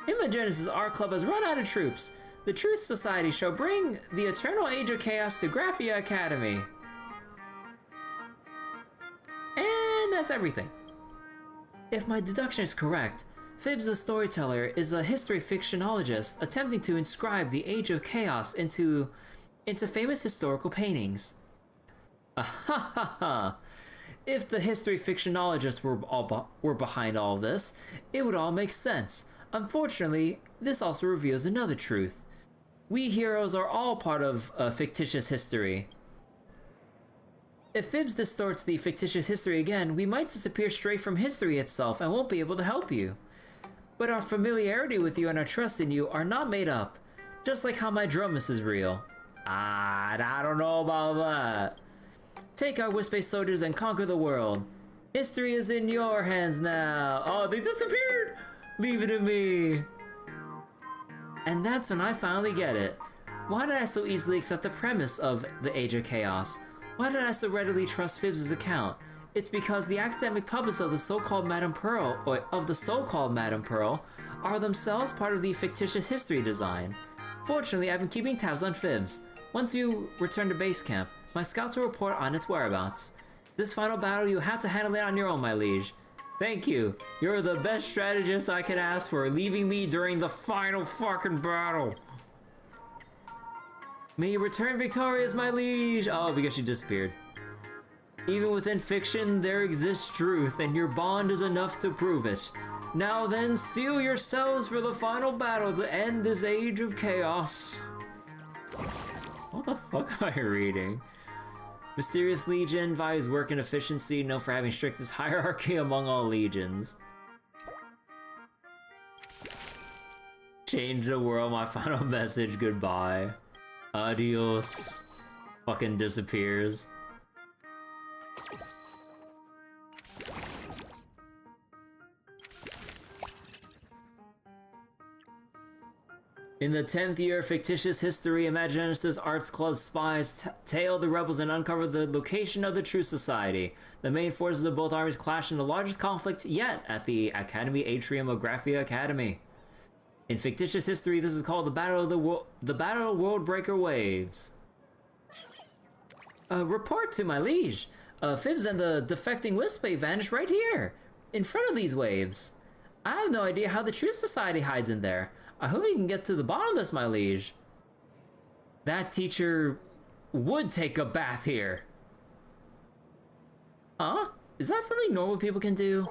Imogenesis' art club has run out of troops. The Truth Society shall bring the eternal age of chaos to Graphia Academy. And that's everything. If my deduction is correct, Phibbs the Storyteller is a history fictionologist attempting to inscribe the Age of Chaos into famous historical paintings. Ahahaha! If the history fictionologists were behind all this, it would all make sense. Unfortunately, this also reveals another truth. We heroes are all part of a fictitious history. If Phibbs distorts the fictitious history again, we might disappear straight from history itself and won't be able to help you. But our familiarity with you and our trust in you are not made up, just like how my drummus is real. I don't know about that. Take our Wisp-based soldiers and conquer the world. History is in your hands now. Oh, they disappeared! Leave it to me. And that's when I finally get it. Why did I so easily accept the premise of the Age of Chaos? Why did I so readily trust Phibbs' account? It's because the academic puppets of the so-called Madame Pearl, are themselves part of the fictitious history design. Fortunately, I've been keeping tabs on Phibbs. Once you return to base camp, my scouts will report on its whereabouts. This final battle, you have to handle it on your own, my liege. Thank you. You're the best strategist I could ask for, leaving me during the final fucking battle. May you return victorious, my liege! Oh, because she disappeared. Even within fiction, there exists truth, and your bond is enough to prove it. Now then, steel yourselves for the final battle to end this age of chaos. What the fuck am I reading? Mysterious Legion values work and efficiency, known for having strictest hierarchy among all legions. Change the world, my final message, goodbye. Adios. Fucking disappears. In the 10th year of fictitious history, Imaginesis Arts Club spies tail the rebels and uncover the location of the True Society. The main forces of both armies clash in the largest conflict yet at the Academy Atrium of Graphia Academy. In fictitious history, this is called the Battle of Worldbreaker Waves. Report to my liege. Phibbs and the defecting Wisp-Bay vanished right here, in front of these waves. I have no idea how the True Society hides in there. I hope you can get to the bottom of this, my liege. That teacher would take a bath here. Huh? Is that something normal people can do?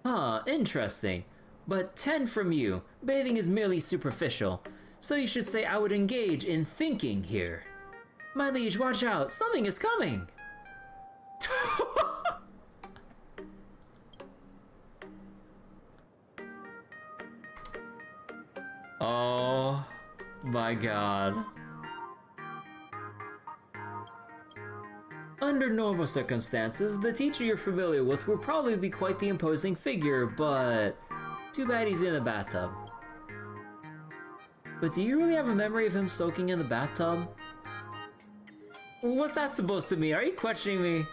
Huh, interesting. But 10 from you. Bathing is merely superficial. So you should say I would engage in thinking here. My liege, watch out. Something is coming. Oh my god. Under normal circumstances, the teacher you're familiar with will probably be quite the imposing figure, but too bad he's in the bathtub. But do you really have a memory of him soaking in the bathtub? What's that supposed to mean? Are you questioning me?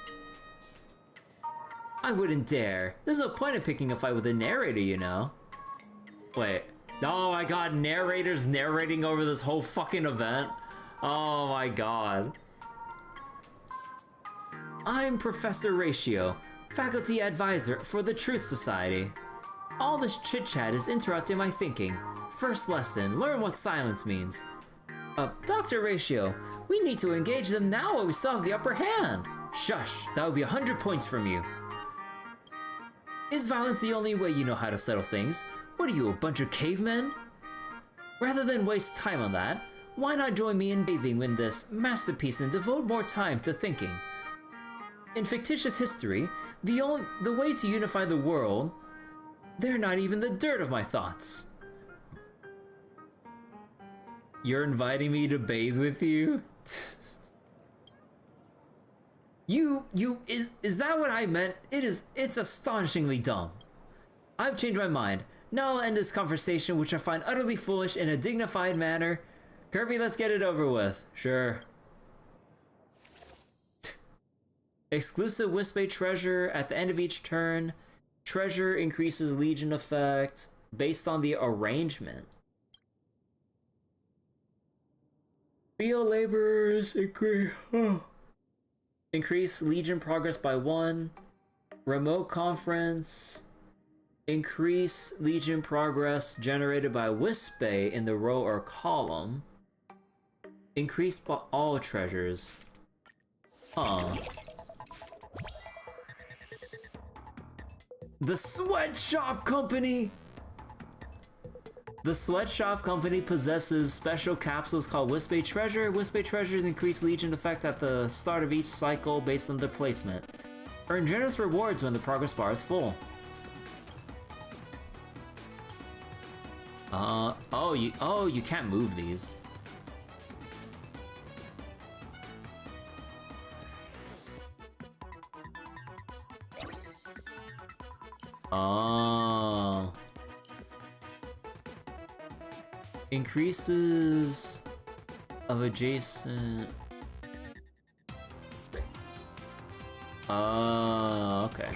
I wouldn't dare. There's no point in picking a fight with a narrator, you know. Wait. Oh my god, narrators narrating over this whole fucking event? Oh my god. I'm Professor Ratio, faculty advisor for the Truth Society. All this chit-chat is interrupting my thinking. First lesson, learn what silence means. Dr. Ratio, we need to engage them now while we still have the upper hand. Shush, that would be 100 points from you. Is violence the only way you know how to settle things? What are you, a bunch of cavemen? Rather than waste time on that, why not join me in bathing in this masterpiece and devote more time to thinking? In fictitious history, the way to unify the world They're not even the dirt of my thoughts. You're inviting me to bathe with you? Is that what I meant? It's astonishingly dumb. I've changed my mind. Now I'll end this conversation, which I find utterly foolish, in a dignified manner. Kirby, let's get it over with. Sure. Exclusive Wisp-Bay treasure at the end of each turn. Treasure increases Legion effect based on the arrangement. Field laborers increase Legion progress by 1. Remote conference. Increase Legion progress generated by Wisp-Bay in the row or column. Increased by all treasures. Huh. The Sweatshop Company! The Sweatshop Company possesses special capsules called Wisp-Bay Treasure. Wisp-Bay Treasures increase Legion effect at the start of each cycle based on their placement. Earn generous rewards when the progress bar is full. You can't move these. Oh. Increases of adjacent. Oh, okay.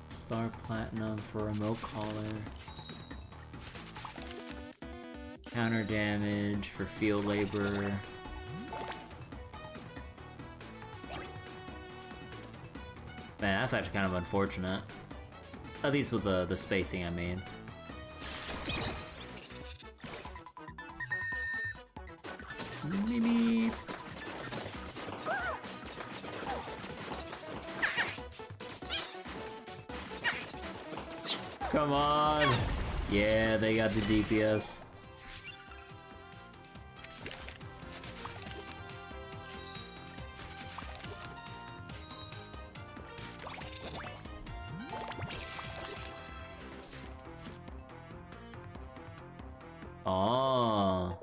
Star Platinum for remote collar. Counter damage for field labor. Man, that's actually kind of unfortunate. At least with the spacing, I mean. Beep. Come on! Yeah, they got the DPS. Oh.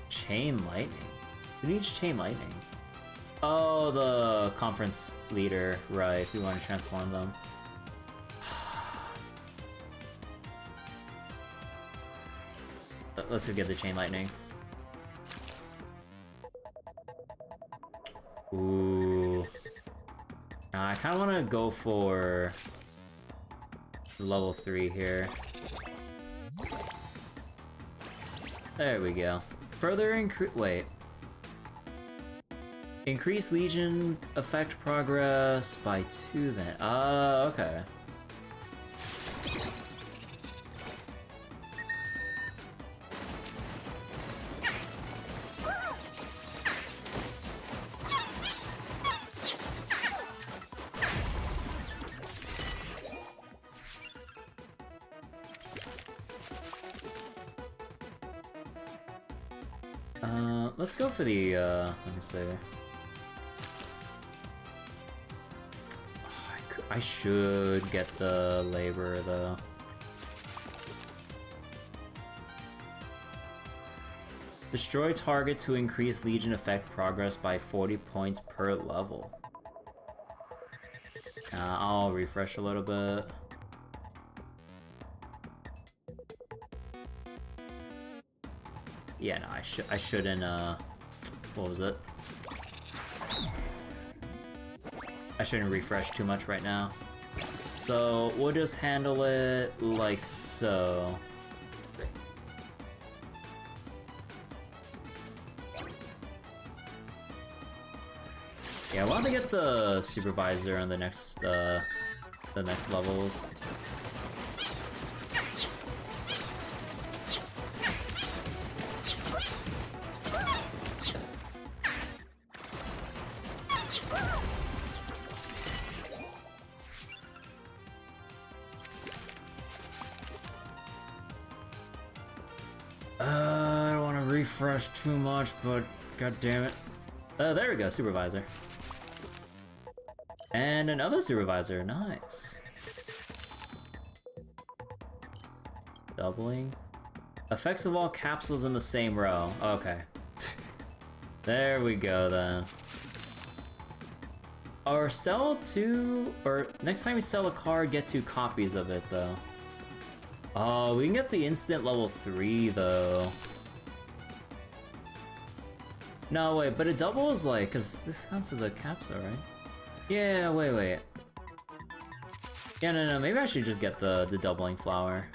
Chain lightning? Who needs chain lightning? Oh, the conference leader, right, if we want to transform them. Let's go get the chain lightning. Ooh. I kind of want to go for level 3 here. There we go. Further wait. Increase Legion effect progress by 2 then. Okay. Let's go for the, let me see. I should get the labor, though. Destroy target to increase Legion effect progress by 40 points per level. I'll refresh a little bit. Yeah, no, I shouldn't, what was it? I shouldn't refresh too much right now. So, we'll just handle it like so. Yeah, I want to get the supervisor on the next levels. I don't want to refresh too much, but god damn it. There we go, supervisor. And another supervisor, nice. Doubling. Effects of all capsules in the same row. Okay. There we go then. Or sell two, or next time you sell a card, get 2 copies of it though. Oh, we can get the instant level 3 though. No, wait, but it doubles like, cause this counts as a capsule, right? Yeah, wait. Yeah, no, maybe I should just get the doubling flower.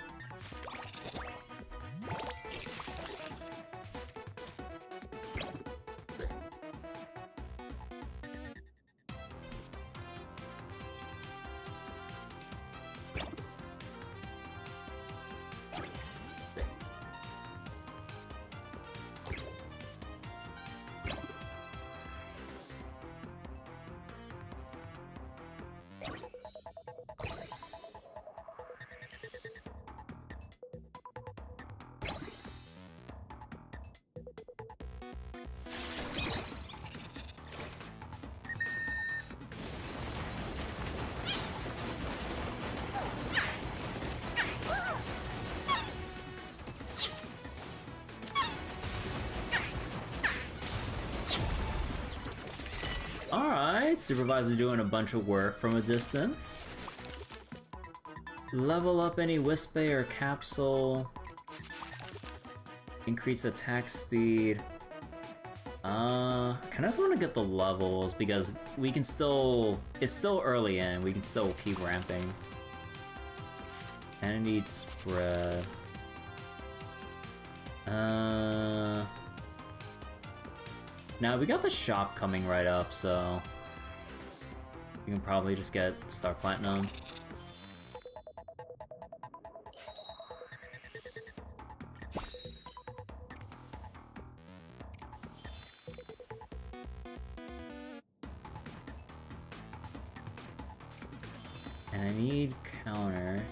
Alright, supervisor doing a bunch of work from a distance. Level up any Wispay or capsule. Increase attack speed. I just want to get the levels because we can still... It's still early in, we can still keep ramping. And I need spread. Now we got the shop coming right up, so we can probably just get Star Platinum. And I need counter.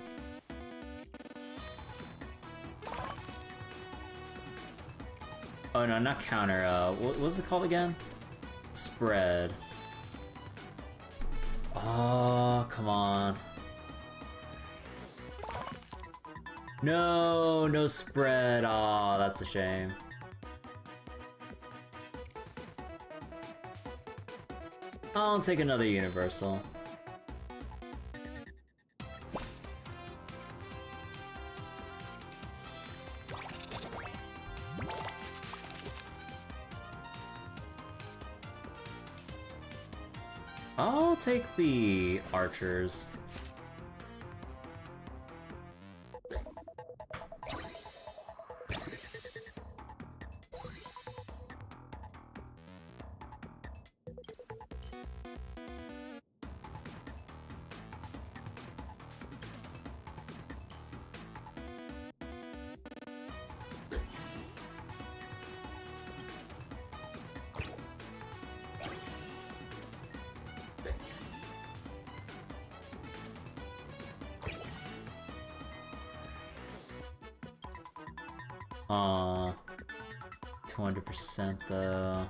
Oh no, not counter, what was it called again? Spread. Oh, come on. No spread, oh, that's a shame. I'll take another universal. I'll take the archers. Aw, 200% though.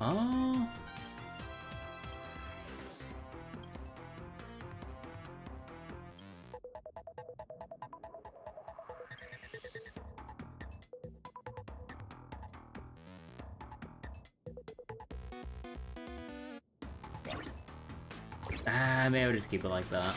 Oh. Maybe I'll just keep it like that.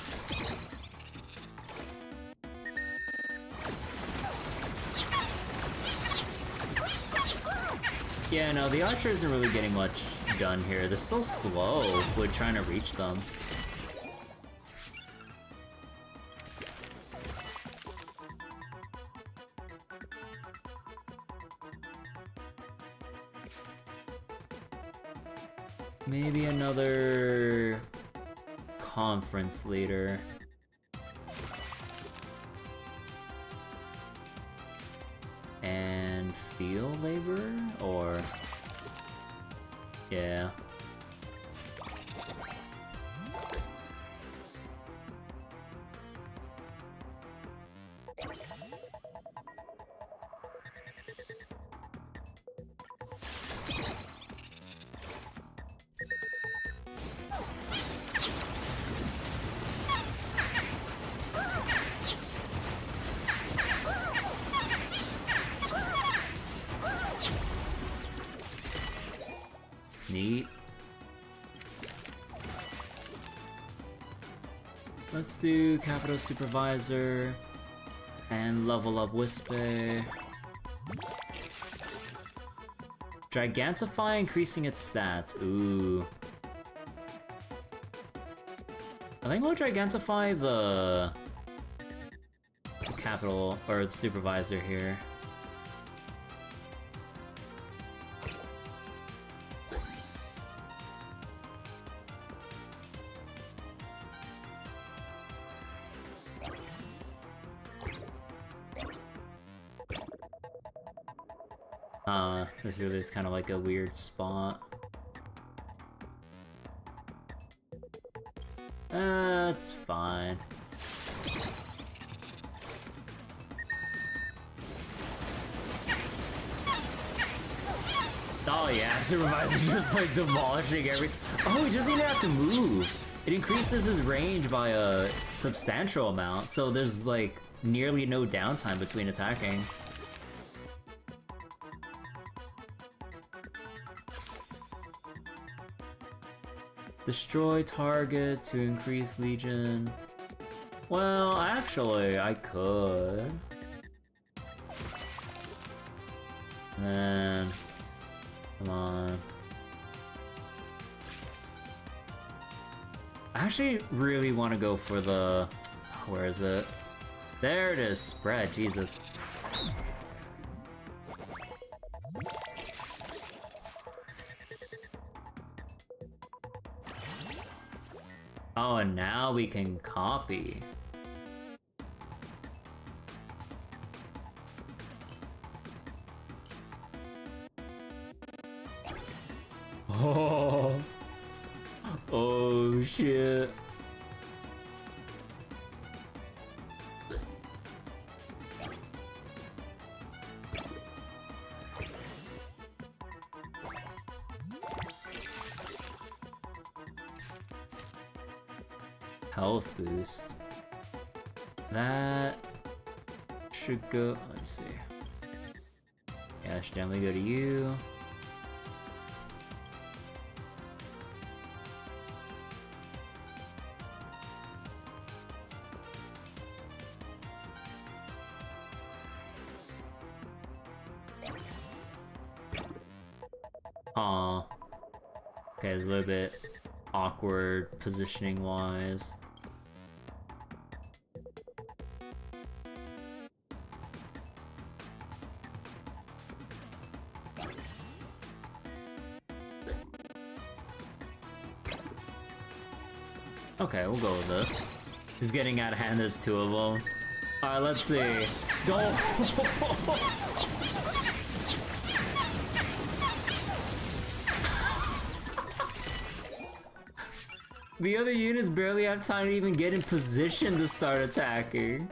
Yeah, no, the archer isn't really getting much done here. They're so slow with trying to reach them. Maybe another conference leader. And field labor, or yeah. Neat. Let's do Capital Supervisor and level up Wispe. Gigantify, increasing its stats. Ooh. I think we'll Gigantify the Capital, or the Supervisor here. This really is kind of like a weird spot. It's fine. Oh yeah, Supervisor just like demolishing every— Oh, he doesn't even have to move. It increases his range by a substantial amount, so there's like nearly no downtime between attacking. Destroy target to increase Legion. Well, actually, I could. And then, come on. I actually really want to go for the— where is it? There it is, spread, Jesus. Oh, and now we can copy. Oh, oh shit. Health boost. That should go— let me see. Yeah, it should definitely go to you. Aw. Okay, it's a little bit awkward positioning wise. Okay, we'll go with this. He's getting out of hand, there's two of them. Alright, let's see. Go! The other units barely have time to even get in position to start attacking.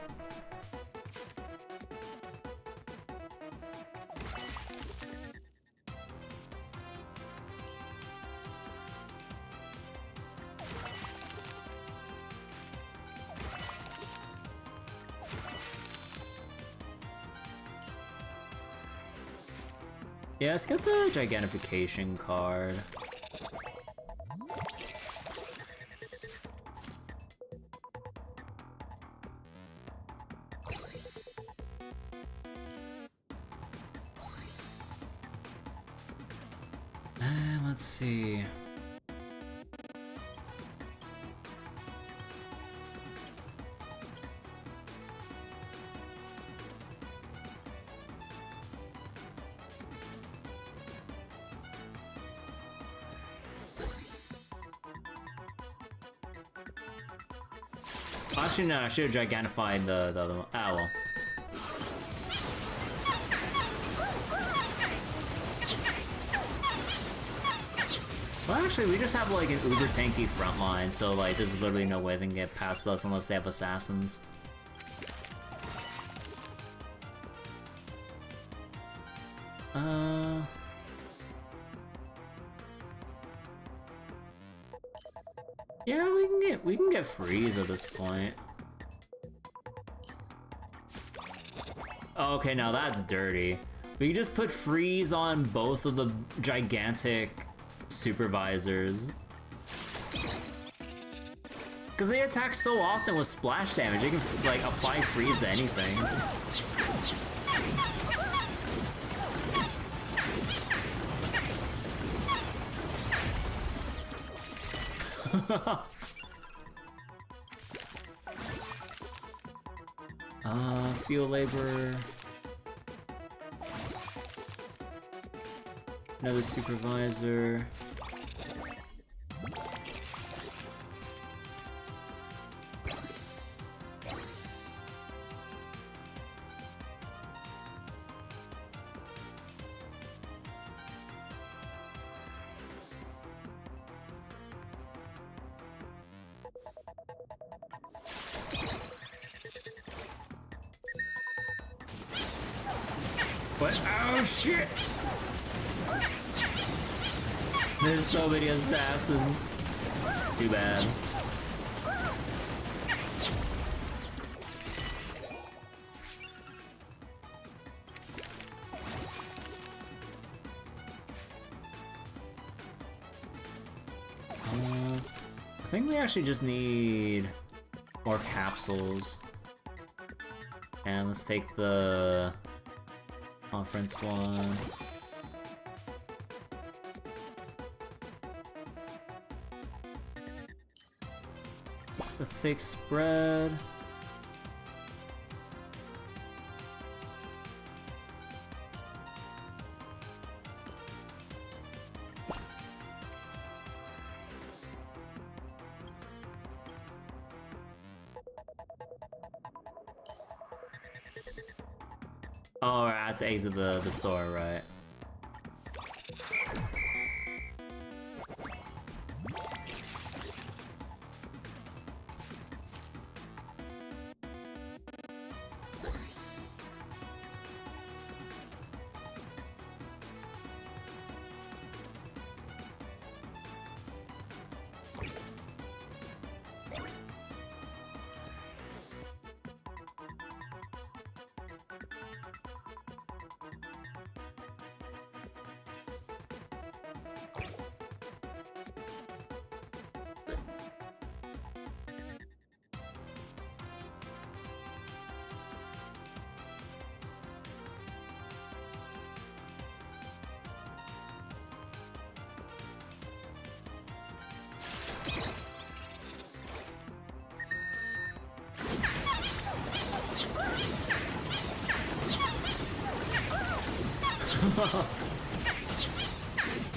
Yeah, let's get the Gigantification card. And let's see. Actually, no, I should have Gigantified the other one. Ah, well. Well, actually, we just have like an uber tanky front line, so like there's literally no way they can get past us unless they have assassins. Yeah, we can get freeze at this point. Oh, okay, now that's dirty. We can just put freeze on both of the gigantic supervisors. Because they attack so often with splash damage, they can like apply freeze to anything. Field labor. Another supervisor. What? Oh shit! There's so many assassins. Too bad. I think we actually just need more capsules. And let's take the conference one. Let's take spread. Oh, I have to exit the store, right?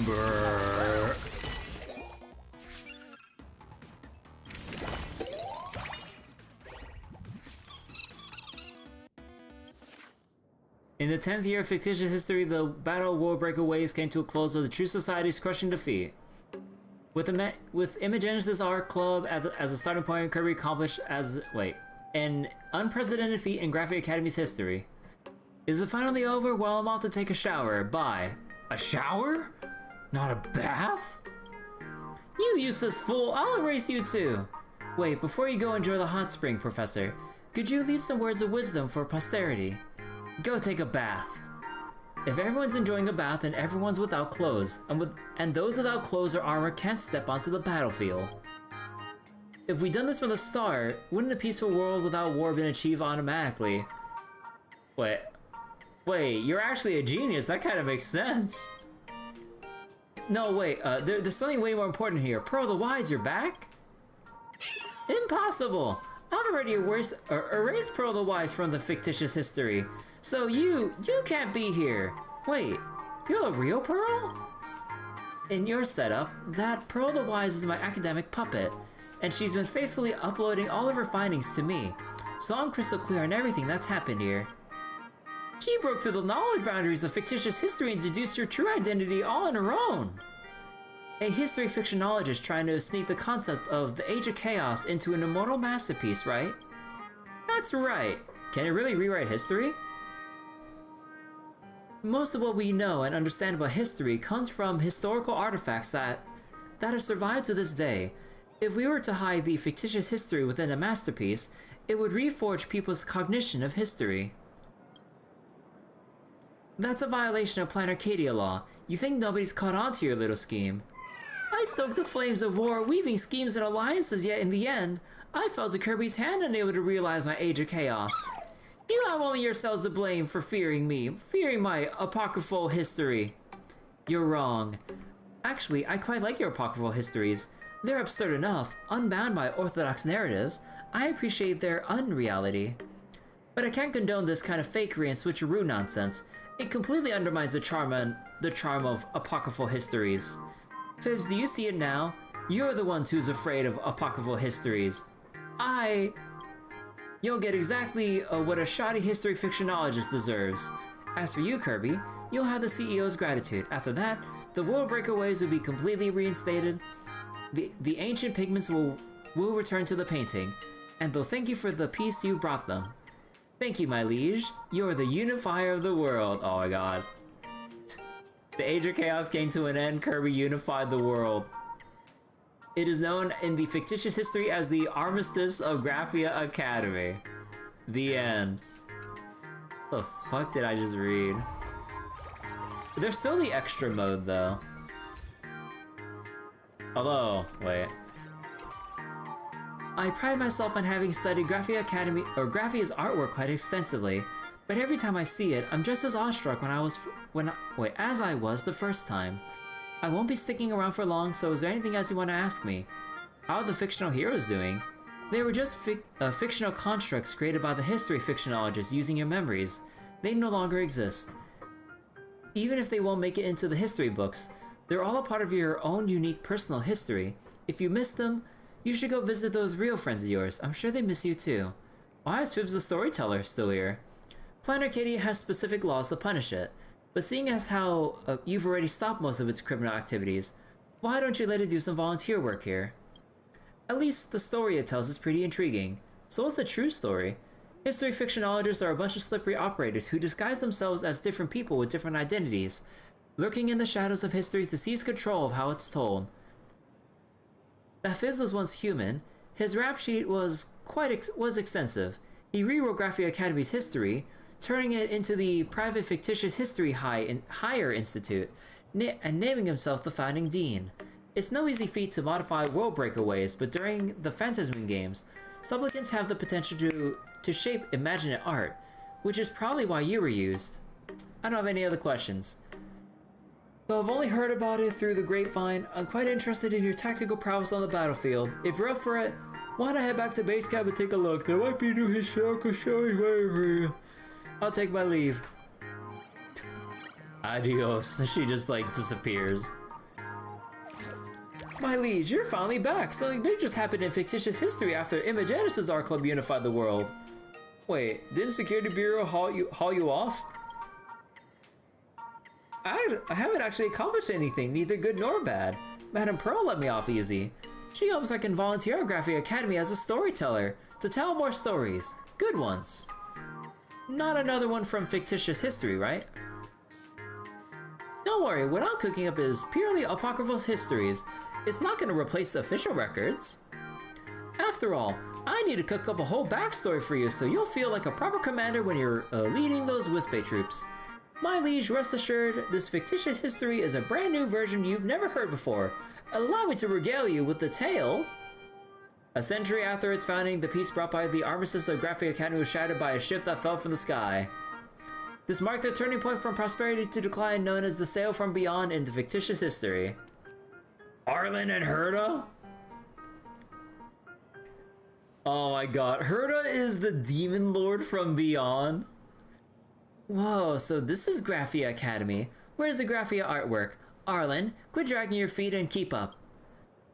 Brrr. In the 10th year of fictitious history, the Battle of Worldbreaker Waves came to a close with the True Society's crushing defeat. With Imagenesis Art Club as a starting point, Kirby accomplished an unprecedented feat in Graphic Academy's history. Is it finally over? Well, I'm off to take a shower. Bye. A shower? Not a bath? You useless fool, I'll erase you too. Wait, before you go enjoy the hot spring, Professor, could you leave some words of wisdom for posterity? Go take a bath. If everyone's enjoying a bath and everyone's without clothes, and those without clothes or armor can't step onto the battlefield. If we'd done this from the start, wouldn't a peaceful world without war been achieved automatically? Wait, you're actually a genius, that kind of makes sense. No, wait, there's something way more important here. Pearl the Wise, you're back? Impossible! I've already erased Pearl the Wise from the fictitious history. So you can't be here. Wait, you're the real Pearl? In your setup, that Pearl the Wise is my academic puppet, and she's been faithfully uploading all of her findings to me, so I'm crystal clear on everything that's happened here. She broke through the knowledge boundaries of fictitious history and deduced your true identity all on her own. A history fictionologist trying to sneak the concept of the Age of Chaos into an immortal masterpiece, right? That's right. Can it really rewrite history? Most of what we know and understand about history comes from historical artifacts that have survived to this day. If we were to hide the fictitious history within a masterpiece, it would reforge people's cognition of history. That's a violation of Planarcadia law. You think nobody's caught on to your little scheme? I stoked the flames of war, weaving schemes and alliances, yet in the end, I fell to Kirby's hand unable to realize my Age of Chaos. You have only yourselves to blame for fearing me, fearing my apocryphal history. You're wrong. Actually, I quite like your apocryphal histories. They're absurd enough, unbound by orthodox narratives. I appreciate their unreality. But I can't condone this kind of fakery and switcheroo nonsense. It completely undermines the charm of apocryphal histories. Fibs, do you see it now? You're the one who's afraid of apocryphal histories. You'll get exactly what a shoddy history fictionologist deserves. As for you, Kirby, you'll have the CEO's gratitude. After that, the world breakaways will be completely reinstated. The ancient pigments will return to the painting, and they'll thank you for the peace you brought them. Thank you, my liege. You're the unifier of the world. Oh my god. The Age of Chaos came to an end. Kirby unified the world. It is known in the fictitious history as the Armistice of Graphia Academy. The end. What the fuck did I just read? There's still the extra mode though. Although, wait. I pride myself on having studied Graphia's artwork quite extensively, but every time I see it, I'm just as awestruck as I was the first time. I won't be sticking around for long, so is there anything else you want to ask me? How are the fictional heroes doing? They were just fictional constructs created by the history fictionologists using your memories. They no longer exist. Even if they won't make it into the history books, they're all a part of your own unique personal history. If you miss them, you should go visit those real friends of yours. I'm sure they miss you too. Why is Fibs the storyteller still here? Planarcadia has specific laws to punish it, but seeing as how you've already stopped most of its criminal activities, why don't you let it do some volunteer work here? At least the story it tells is pretty intriguing. So what's the true story? History fictionologists are a bunch of slippery operators who disguise themselves as different people with different identities, lurking in the shadows of history to seize control of how it's told. That Fibs was once human, his rap sheet was extensive. He rewrote Graphia Academy's history, turning it into the private fictitious history higher institute, and naming himself the founding dean. It's no easy feat to modify world breakaways, but during the Phantasm games, supplicants have the potential to shape imaginate art, which is probably why you were used. I don't have any other questions. Though I've only heard about it through the grapevine, I'm quite interested in your tactical prowess on the battlefield. If you're up for it, why not head back to base camp and take a look? There might be a new historical showing waiting for you. I'll take my leave. Adios. She just like disappears. My liege, you're finally back. Something big just happened in fictitious history after Imogenesis Art Club unified the world. Wait, didn't Security Bureau haul you off? I haven't actually accomplished anything, neither good nor bad. Madame Pearl let me off easy. She hopes I can volunteer at Graphia Academy as a storyteller to tell more stories. Good ones. Not another one from fictitious history, right? Don't worry, what I'm cooking up is purely apocryphal histories. It's not going to replace the official records. After all, I need to cook up a whole backstory for you so you'll feel like a proper commander when you're leading those Wispe troops. My liege, rest assured, this fictitious history is a brand new version you've never heard before. Allow me to regale you with the tale. A century after its founding, the peace brought by the armistice of Graphia Academy was shattered by a ship that fell from the sky. This marked the turning point from prosperity to decline, known as the Sail from Beyond in the fictitious history. Arlen and Herta? Oh my god, Herta is the demon lord from beyond? Whoa, so this is Graphia Academy. Where's the Graphia artwork? Arlen, quit dragging your feet and keep up.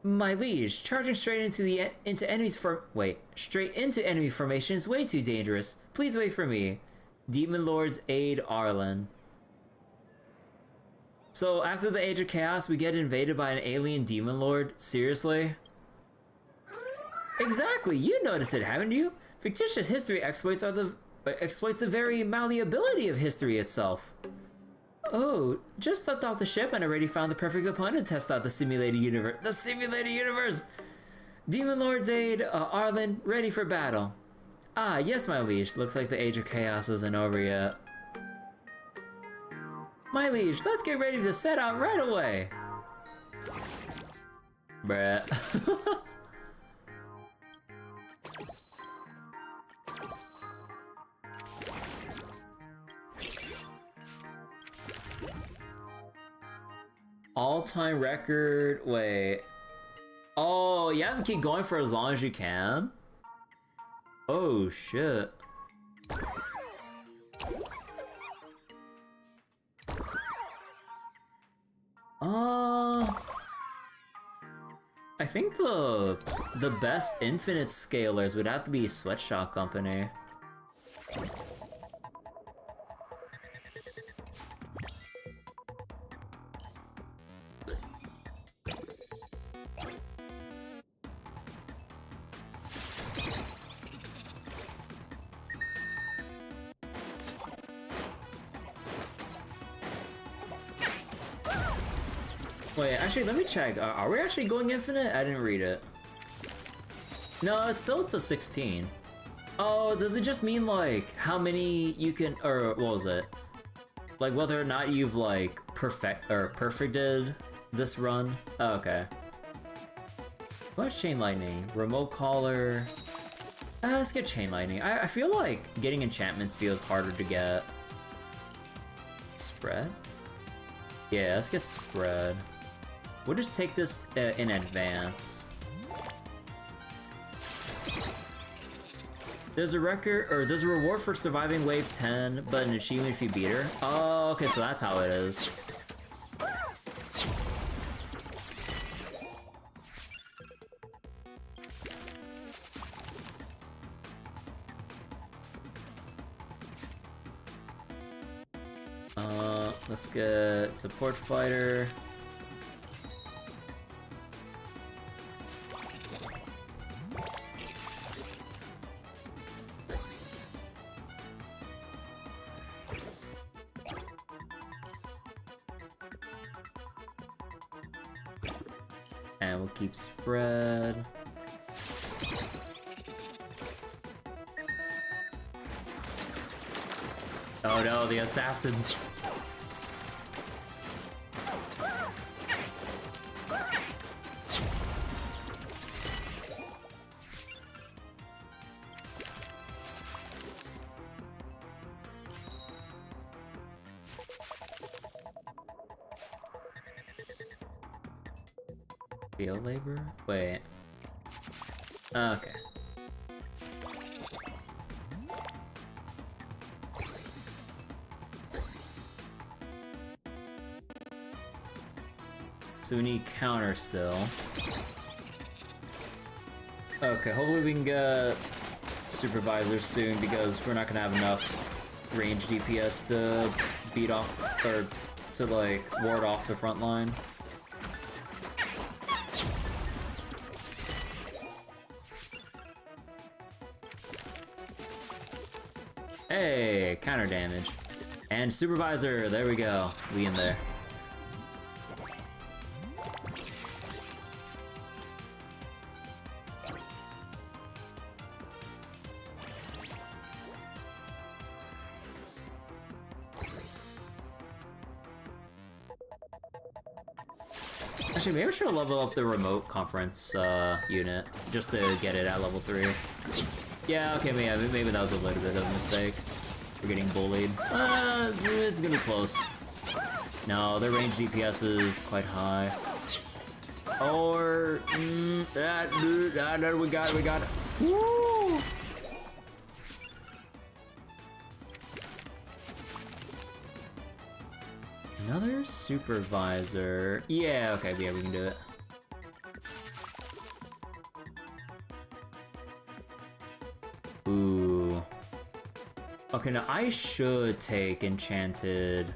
My liege, charging straight into enemy formation is way too dangerous. Please wait for me. Demon Lords aid Arlen. So after the Age of Chaos, we get invaded by an alien Demon Lord? Seriously? Exactly, you noticed it, haven't you? Fictitious history exploits the very malleability of history itself. Oh, just stepped off the ship and already found the perfect opponent to test out the simulated universe. The simulated universe! Demon Lord's aid, Arlen, ready for battle. Ah, yes, my liege. Looks like the Age of Chaos isn't over yet. My liege, let's get ready to set out right away. Bruh. All-time record, wait. Oh, you have to keep going for as long as you can? Oh, shit. I think the best infinite scalers would have to be Sweatshop Company. Wait, actually, let me check. Are we actually going infinite? I didn't read it. No, it's still to 16. Oh, does it just mean, like, how many you can, or what was it? Like, whether or not you've, like, perfected this run? Oh, okay. What's Chain Lightning? Remote Collar. Let's get Chain Lightning. I feel like getting enchantments feels harder to get. Spread? Yeah, let's get Spread. We'll just take this in advance. There's a record, or there's a reward for surviving wave 10, but an achievement if you beat her. Oh, okay, so that's how it is. Let's get support fighter. And we'll keep Spread. Oh no, the assassins. Field labor? Wait. Okay. So we need counter still. Okay, hopefully we can get supervisors soon because we're not gonna have enough range DPS to beat off, or to like ward off the front line. Hey, counter damage. And supervisor, there we go. We in there. Actually, maybe I should level up the remote conference unit just to get it at level 3. Yeah, okay, maybe that was a little bit of a mistake. We're getting bullied. It's gonna be close. No, their range DPS is quite high. Or we got it. Woo! Another supervisor. Yeah, okay, yeah, we can do it. Ooh. Okay, now I should take enchanted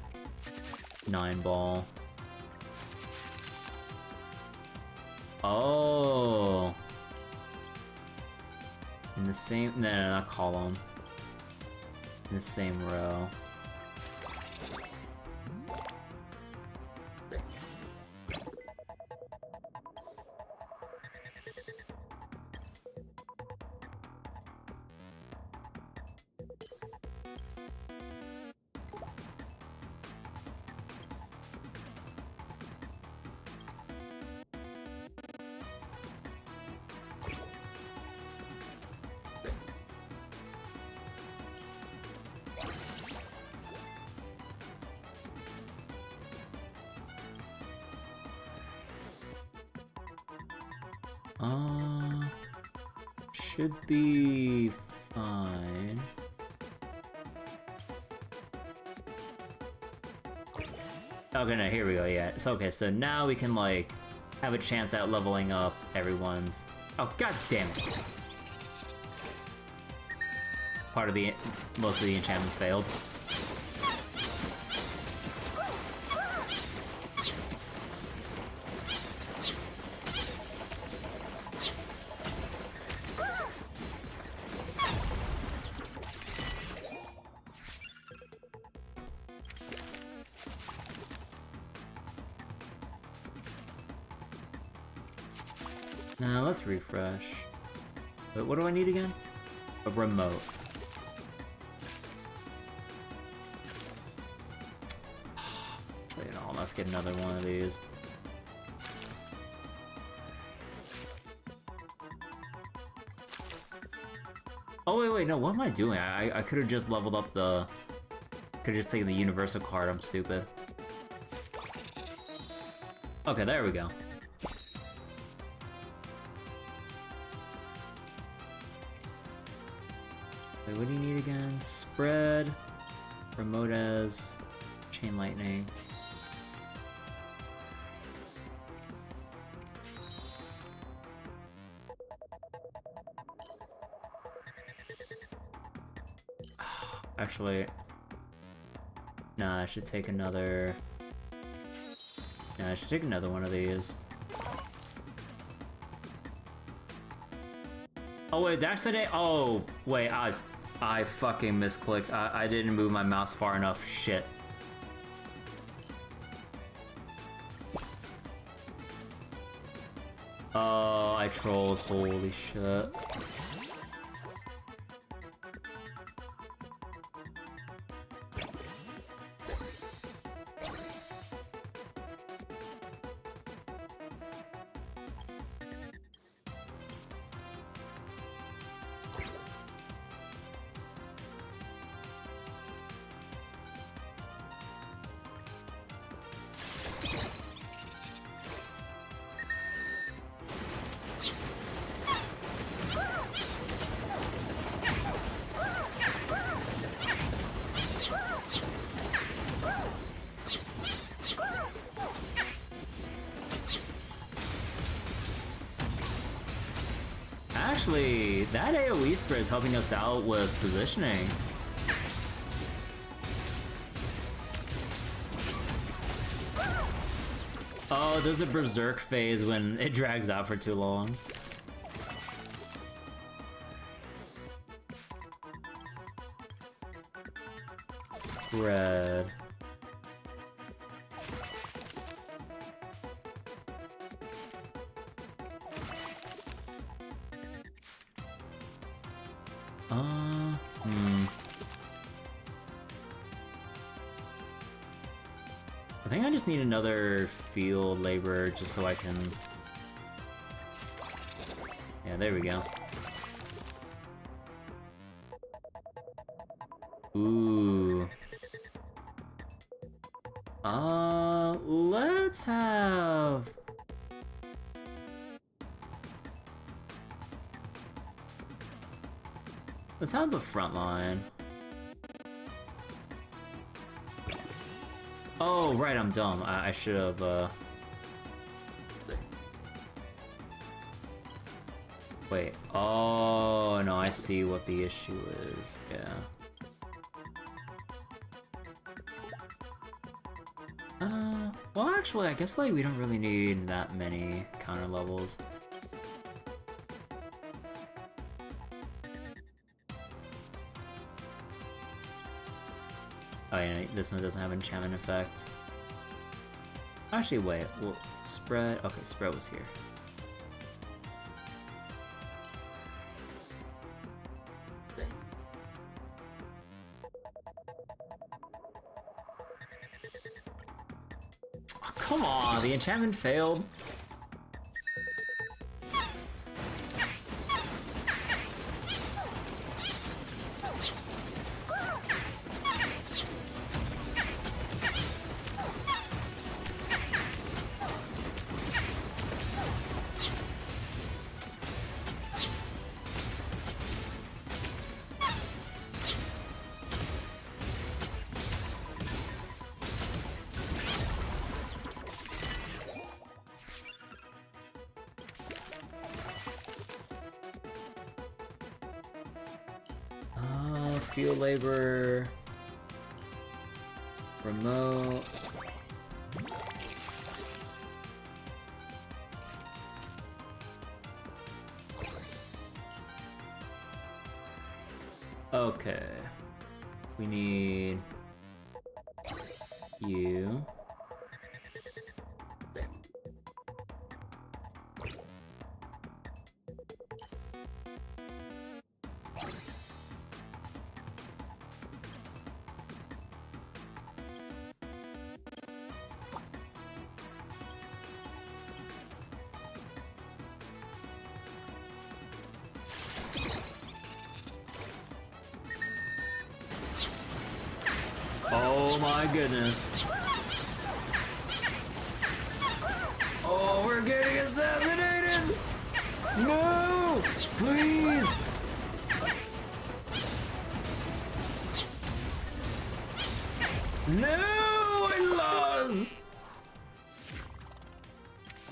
9-ball. Oh. In the same, no, not column. In the same row. Should be fine. Okay, no, here we go, yeah. It's okay, so now we can, like, have a chance at leveling up everyone's... Oh, god damn it! Part of the... Most of the enchantments failed. Now let's refresh. Wait, what do I need again? A remote. Wait, no, let's get another one of these. Oh wait, no, what am I doing? I could have just leveled up the... Could have just taken the universal card, I'm stupid. Okay, there we go. Wait, what do you need again? Spread, remote as, chain lightning. Actually, nah, I should take another... Yeah, I should take another one of these. Oh wait, did I accidentally... Oh, wait, I fucking misclicked. I didn't move my mouse far enough. Shit. Oh, I trolled. Holy shit. Actually, that AoE spread is helping us out with positioning. Oh, there's a berserk phase when it drags out for too long. Spread. I think I just need another field laborer just so I can... Yeah, there we go. Ooh. Let's have... Let's have the front line. Oh, right, I'm dumb. I should have, Wait. Oh, no, I see what the issue is. Yeah. Well, actually, I guess, like, we don't really need that many counter levels. Oh, yeah, this one doesn't have enchantment effect. Actually, wait. Well, spread... Okay, spread was here. Oh, come on, the enchantment failed. Field labor, remote. Okay, we need you. Oh my goodness. Oh, we're getting assassinated! No! Please! No! I lost!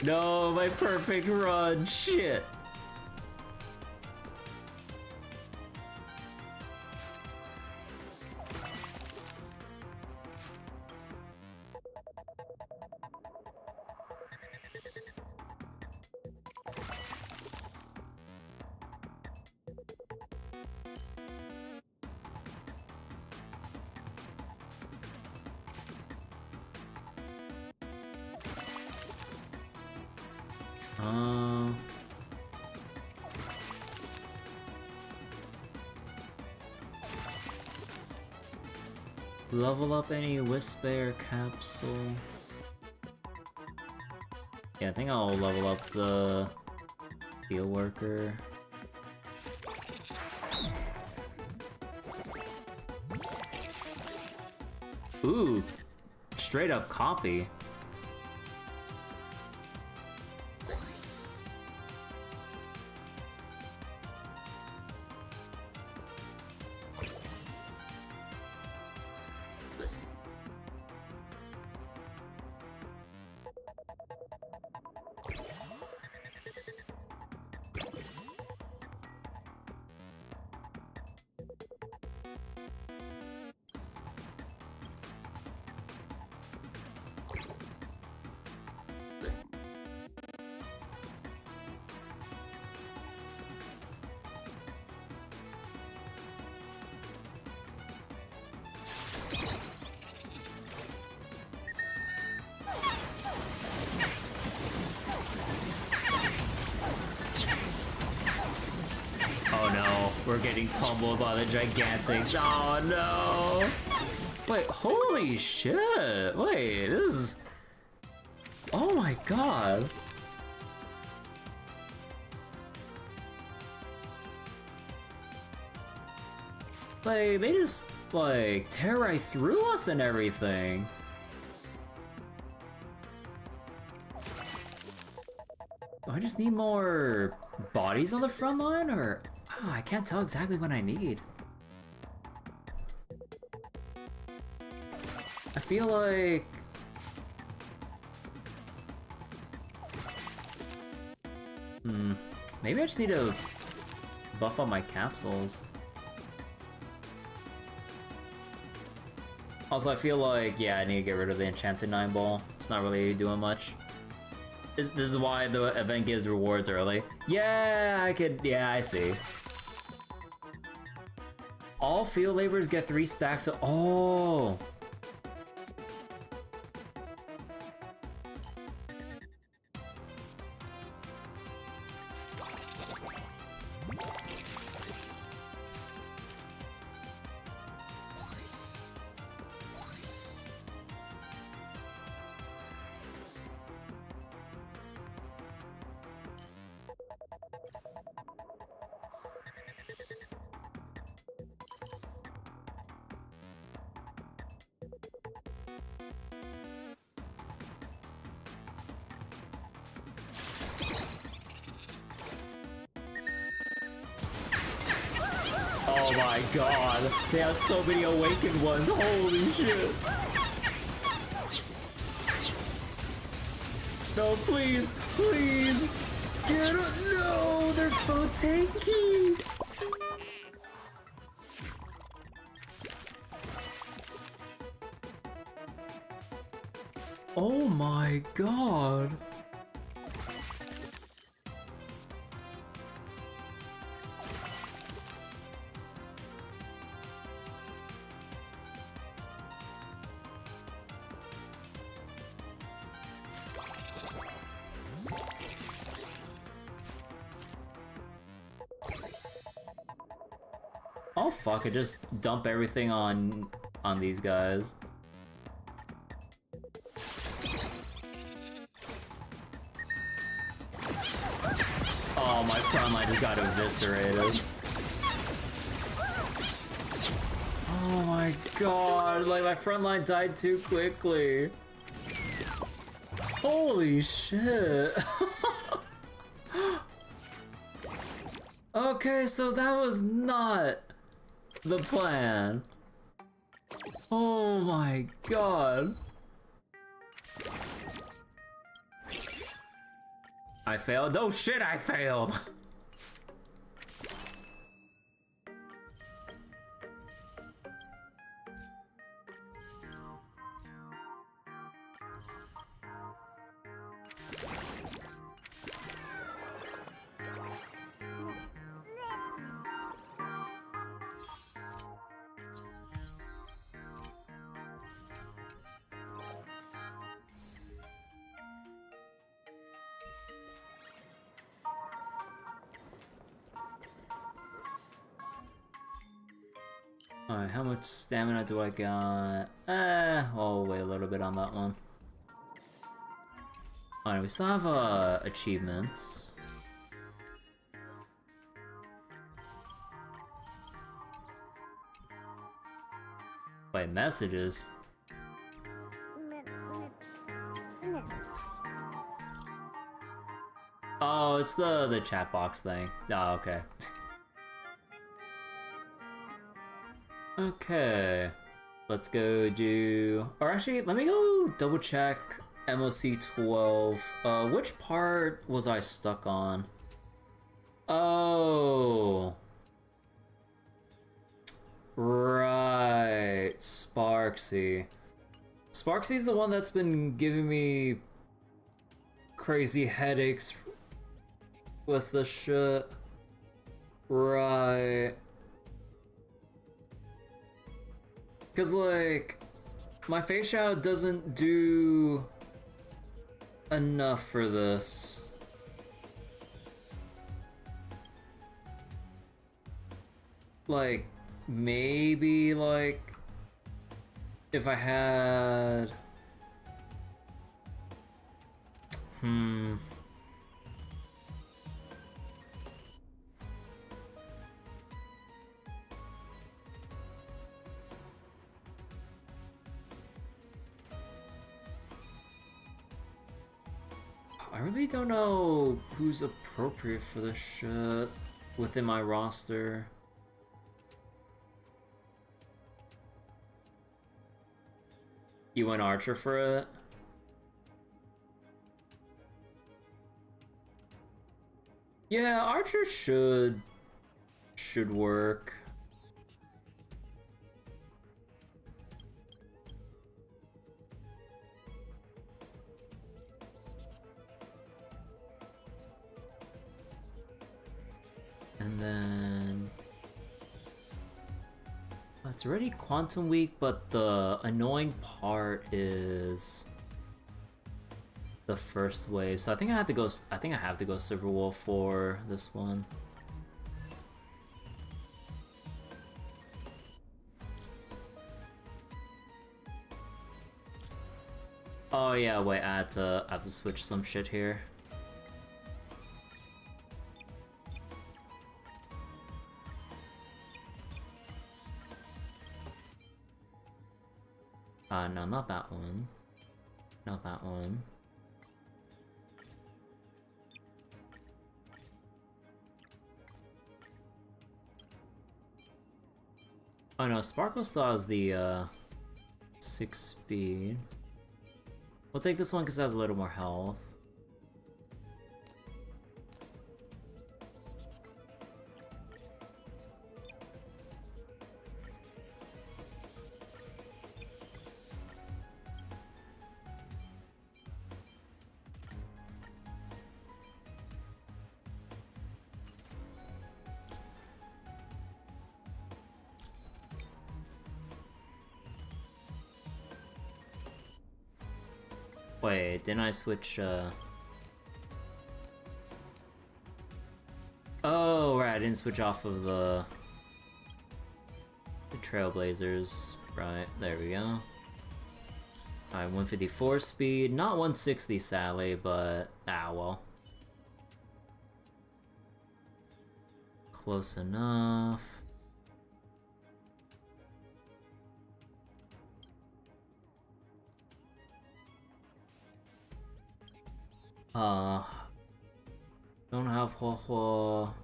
No, my perfect run. Shit. Level up any Whisper capsule. Yeah, I think I'll level up the field worker. Ooh, straight up copy. We're getting pummeled by the Gigantics. Oh no! Wait, holy shit! Wait, this is... Oh my god! Like, they just, like, tear right through us and everything. Do I just need more bodies on the front line, or... Oh, I can't tell exactly what I need. I feel like... Maybe I just need to buff up my capsules. Also, I feel like, yeah, I need to get rid of the Enchanted 9-ball. It's not really doing much. This is why the event gives rewards early. Yeah, I see. All field laborers get 3 stacks of... Oh! Oh my god, they have so many awakened ones, holy shit. No, please, please, get up, no, they're so tanky. Oh my god. Oh fuck it, just dump everything on these guys. Oh, my front line just got eviscerated. Oh my god, like my front line died too quickly. Holy shit. Okay, so that was not the plan. Oh my god. I failed? Oh shit, I failed! Alright, how much stamina do I got? I'll wait a little bit on that one. Alright, we still have achievements. Wait, messages? Oh, it's the chat box thing. Oh, okay. Okay, let's go do, or actually, let me go double check MOC 12. Which part was I stuck on? Oh, right, Sparksy. Sparksy's the one that's been giving me crazy headaches with the shit. Right. Cause like, my face shadow doesn't do enough for this. Like, maybe like If I had... I really don't know who's appropriate for this shit within my roster. You went Archer for it? Yeah, Archer should work. And then it's already Quantum Week, but the annoying part is the first wave. So I think I have to go. I think I have to go Silver Wolf for this one. Oh yeah, wait. I have to switch some shit here. No, not that one. Not that one. Oh no, Sparkle still has the 6 speed. We'll take this one because it has a little more health. Wait, didn't I switch, Oh, right, I didn't switch off of the Trailblazers. Right, there we go. Alright, 154 speed. Not 160, sadly, but... ah, well. Close enough. Don't have Huohuo.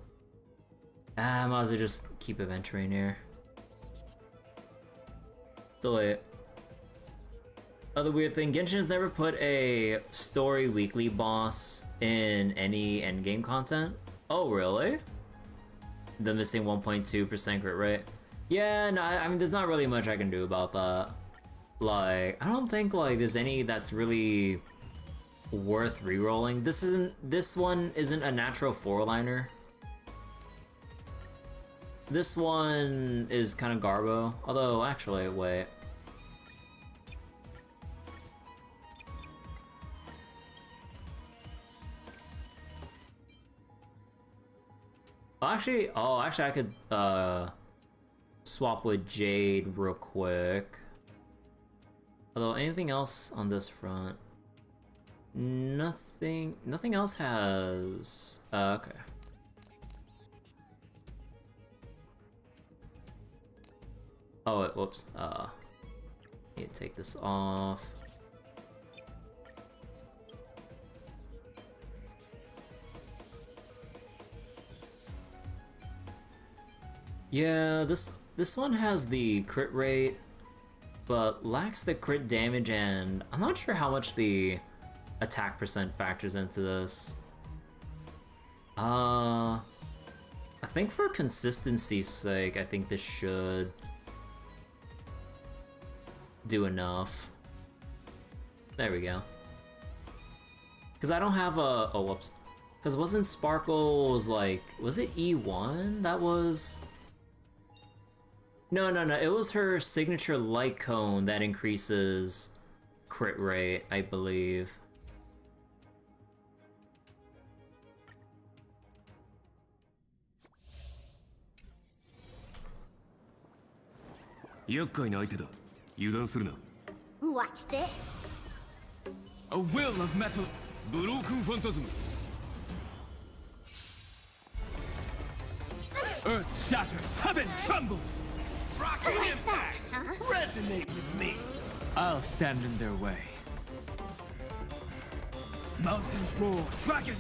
I might as well just keep adventuring here. So wait. Other weird thing, Genshin has never put a story weekly boss in any endgame content. Oh, really? The missing 1.2% crit rate. Yeah, no, I mean, there's not really much I can do about that. Like, I don't think, like, there's any that's really worth re-rolling. This one isn't a natural 4-liner. This one is kind of garbo. Although, actually, wait. Actually, I could swap with Jade real quick. Although anything else on this front? Nothing else has... okay. Oh, wait, whoops. Need to take this off. Yeah, this one has the crit rate, but lacks the crit damage, and I'm not sure how much the attack percent factors into this. I think for consistency's sake, I think this should do enough. There we go. Because I don't have a... oh, whoops. Because wasn't Sparkle's, like... was it E1? That was... No, it was her signature light cone that increases crit rate, I believe. 油断するな。 Watch this. A will of metal. Broken phantasm. Earth shatters, heaven trembles. Rocky impact! Huh? Resonate with me. I'll stand in their way. Mountains roar, dragon!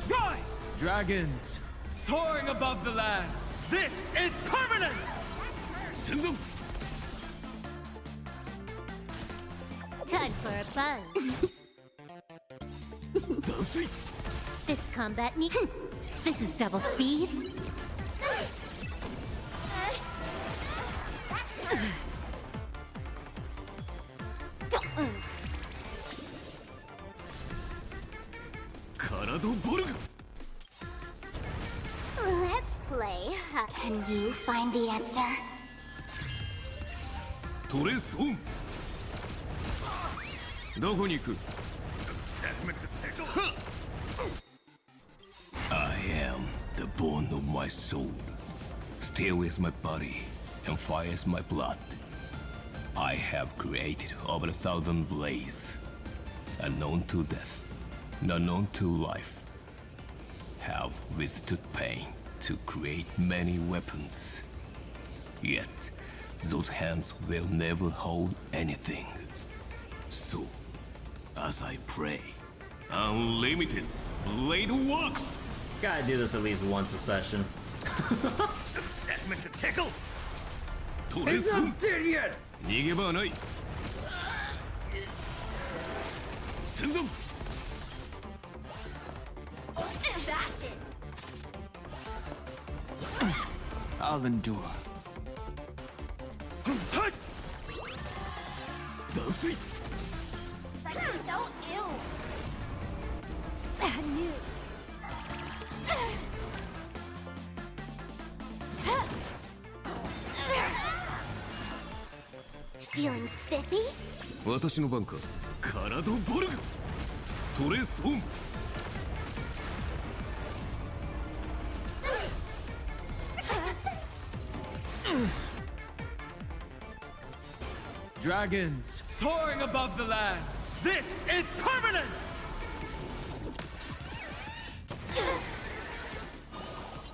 Rise! Dragons, soaring above the lands. This is permanence! Senzou! Time for a buzz. Dansui! This combat need. This is double speed. Karado Borg! Let's play. Can you find the answer? Trace on! どこに行く? I am the bone of my soul. Steel is my body, and fire is my blood. I have created over 1,000 blades, unknown to death, unknown to life. Have withstood pain to create many weapons. Yet, those hands will never hold anything. So, as I pray, unlimited blade works! Gotta do this at least once a session. That meant to tickle! He's not dead yet! 逃げ場はない。戦争 Bash it! I'll endure. 断水 So ill. Bad news. Feeling spiffy? 私の番か。カラドボルグトレースオン Dragons, soaring above the lands. This is permanence!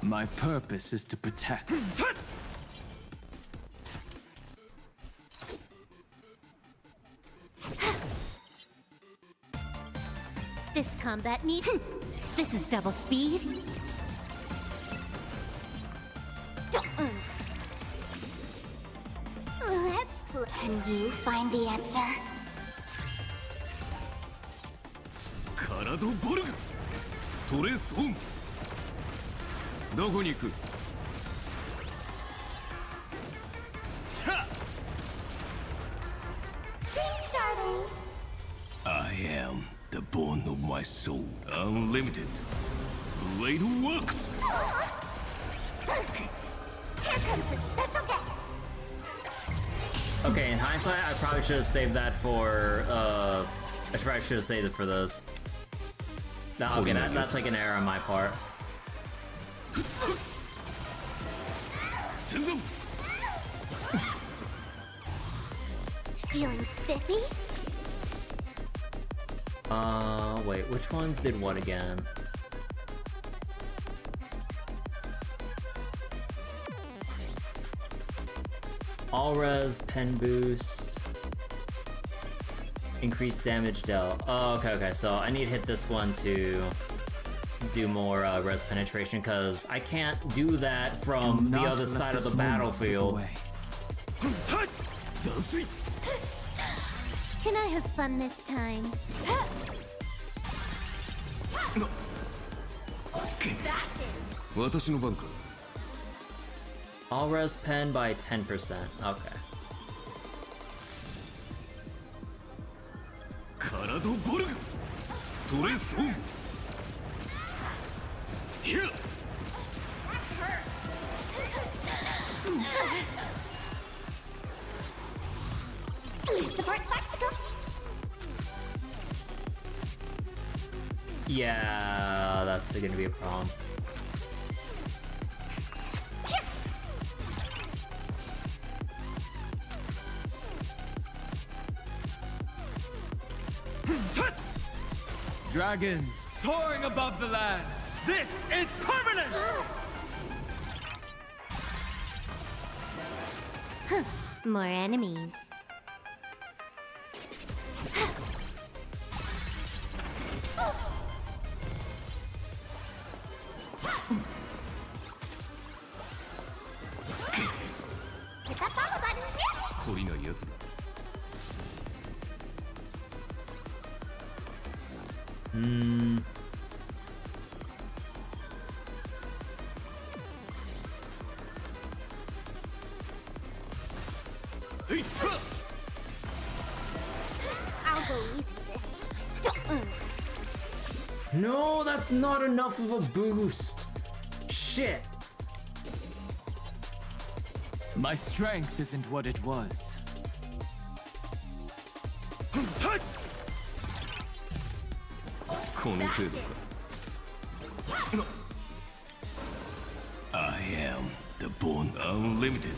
My purpose is to protect. This combat need. This is double speed. Let's play. Can you find the answer? カラドボルグトレースオンどこに行く Stream starting. I am the bone of my soul. Unlimited. Blade works. Here comes the special guest. Okay, in hindsight, I probably should have saved that for, I probably should have saved it for those. No, okay, that's like an error on my part. Senzou! Feeling spiffy? Wait, which ones did what again? All res, pen boost, increased damage dealt. Oh, okay, so I need to hit this one to do more res penetration, because I can't do that from the other side of the battlefield. Can I have fun this time? Bash it. 私の番か All res pen by 10%. Okay. カラドボルグトレースオン Here! Support spectacle. Yeah, that's gonna be a problem. Dragons soaring above the lands. This is permanent! More enemies. I'll go easy this time. No, that's not enough of a boost. Shit. My strength isn't what it was. I am the Born Unlimited.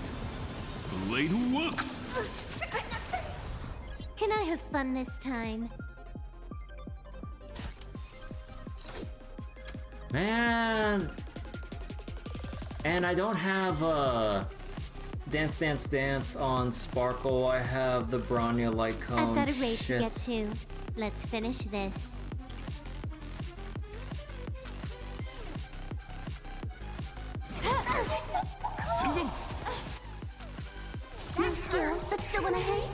Blade works! Can I have fun this time? Man. And I don't have Dance Dance Dance on Sparkle. I have the Bronya Light Cone. I've got a raid to Shit. get to. Let's finish this. New skills, but still wanna hate?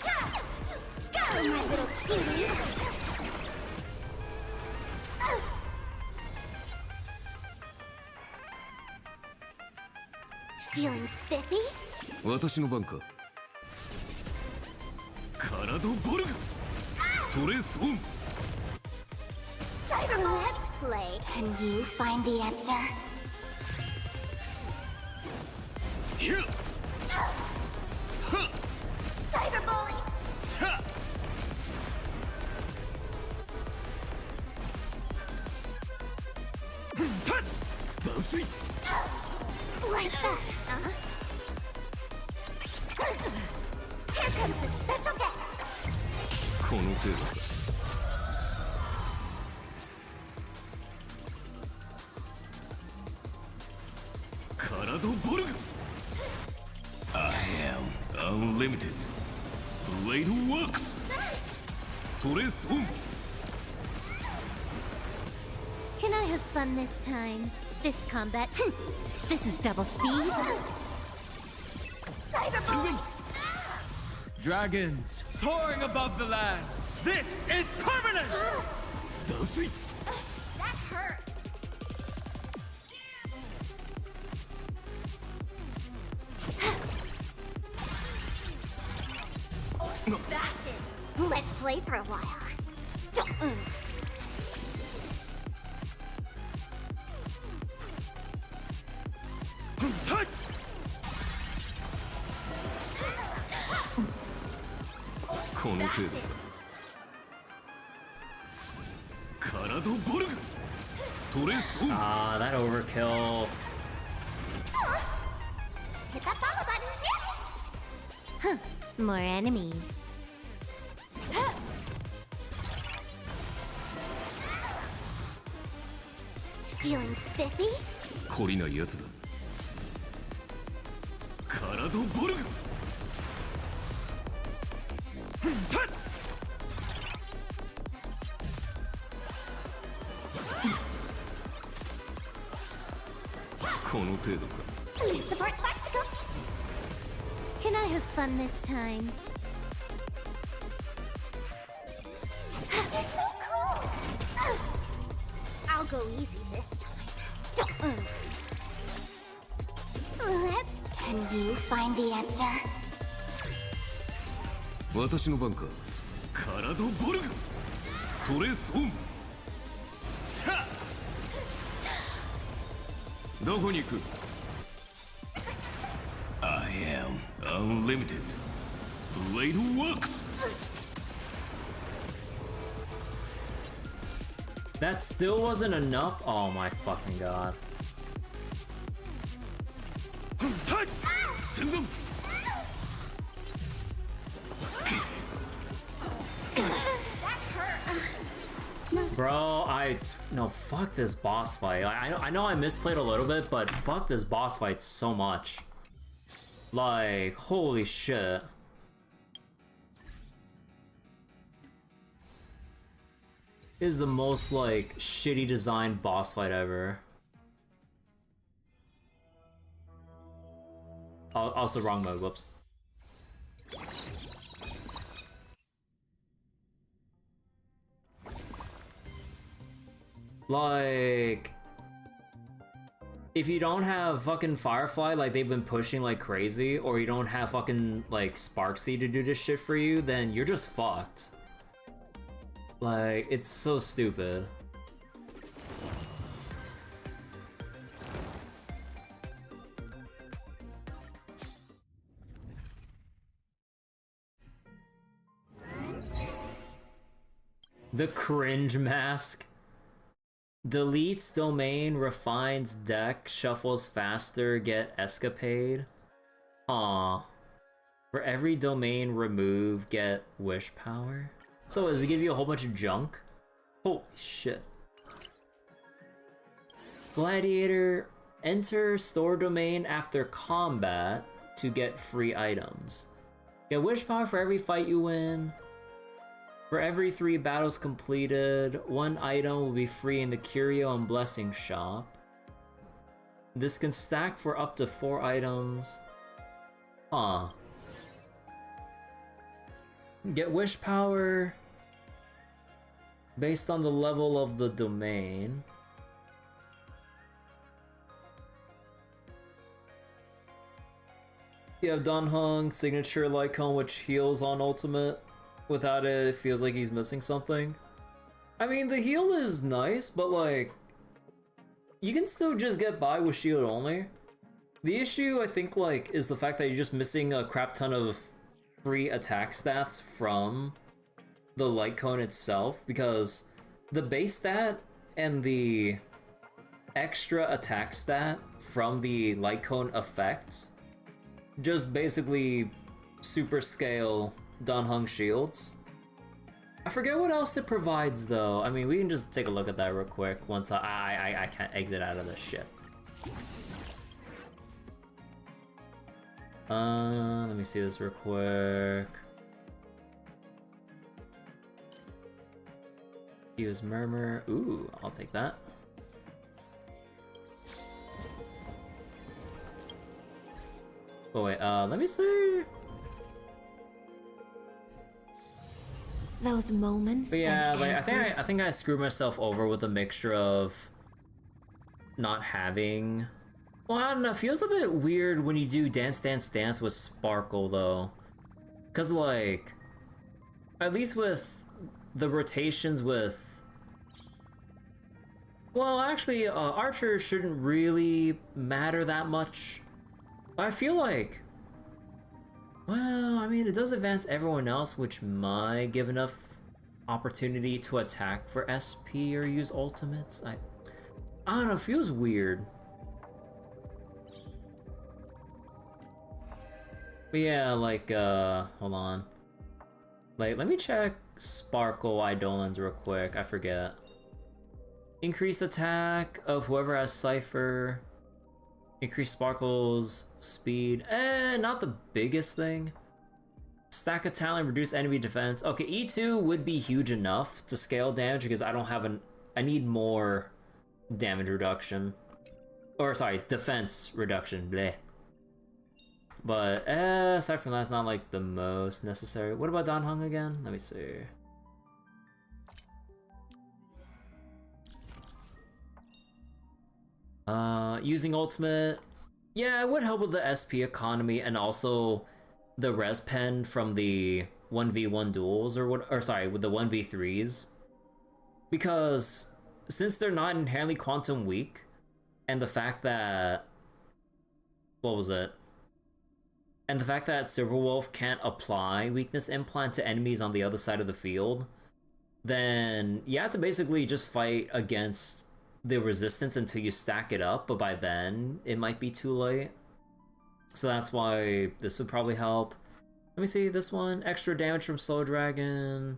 Go, my little cutie! Feeling spiffy? 私の番か。体ボルグトレースオン Let's play. Can you find the answer? ヒュッ Cyberbully! タッタッ断水 Like that, huh? Here comes the special guest! この程度か 体ボルグ I am unlimited Blade works トレースオン Can I have fun this time? This combat. This is double speed. Cyberbully! Dragons soaring above the lands. This is permanent! 断水 That hurt! Fashion! Let's play for a while. Don't- タッ この程度か体ボルグトレースオン Ah, that overkill. Hit that follow button! More enemies. Feeling spiffy? 懲りないやつだ体ボルグタッこの程度か New support spectacle! Can I have fun this time? They're so cool! I'll go easy this time. Don't- Let's... Can you find the answer? 私の番か体ボルグトレースオンタッどこに行く I am unlimited Blade works That still wasn't enough? Oh my fucking god. タッ戦前 That hurt! Bro, no, fuck this boss fight. Like, I know I misplayed a little bit, but fuck this boss fight so much. Like, holy shit. Is the most, like, shitty designed boss fight ever. Also wrong mode, whoops. Like, if you don't have fucking Firefly like they've been pushing like crazy, or you don't have fucking like Sparksy to do this shit for you, then you're just fucked. Like, it's so stupid. The cringe mask. Deletes domain, refines deck, shuffles faster, get escapade. Aw. For every domain remove, get wish power. So does it give you a whole bunch of junk? Holy shit. Gladiator, enter store domain after combat to get free items. Get wish power for every fight you win. For every 3 battles completed, 1 item will be free in the Curio and Blessing shop. This can stack for up to 4 items. Huh. Get wish power based on the level of the domain. You have Danhong, signature Lycon, which heals on ultimate. Without it, it feels like he's missing something. I mean, the heal is nice, but like, you can still just get by with shield only. The issue, I think, like, is the fact that you're just missing a crap ton of free attack stats from the light cone itself, because the base stat and the extra attack stat from the light cone effect just basically super scale Danhong shields. I forget what else it provides though. I mean, we can just take a look at that real quick once I can't exit out of this shit. Let me see this real quick. Use Murmur. Ooh, I'll take that. Oh wait, let me see. Those moments. But yeah, like I think I screwed myself over with a mixture of not having. Well, I don't know. It feels a bit weird when you do Dance Dance Dance with Sparkle though, cause like, at least with the rotations with. Well, actually, Archer shouldn't really matter that much. I feel like. Well, I mean, it does advance everyone else, which might give enough opportunity to attack for SP or use ultimates. I don't know, it feels weird. But yeah, like, hold on. Like, let me check Sparkle Eidolons real quick, I forget. Increase attack of whoever has Cypher. Increase Sparkle's speed. Not the biggest thing. Stack of talent, reduce enemy defense. Okay, E2 would be huge enough to scale damage because I don't have I need more damage reduction. Or sorry, defense reduction. Bleh. But aside from that, it's not like the most necessary. What about Danhong again? Let me see. Using ultimate, yeah, it would help with the SP economy and also the res pen from the 1v1 duels or sorry, with the 1v3s. Because since they're not inherently quantum weak, and the fact that And the fact that Silverwolf can't apply weakness implant to enemies on the other side of the field, then you have to basically just fight against the resistance until you stack it up, but by then it might be too late. So that's why this would probably help. Let me see this one. Extra damage from Soul Dragon.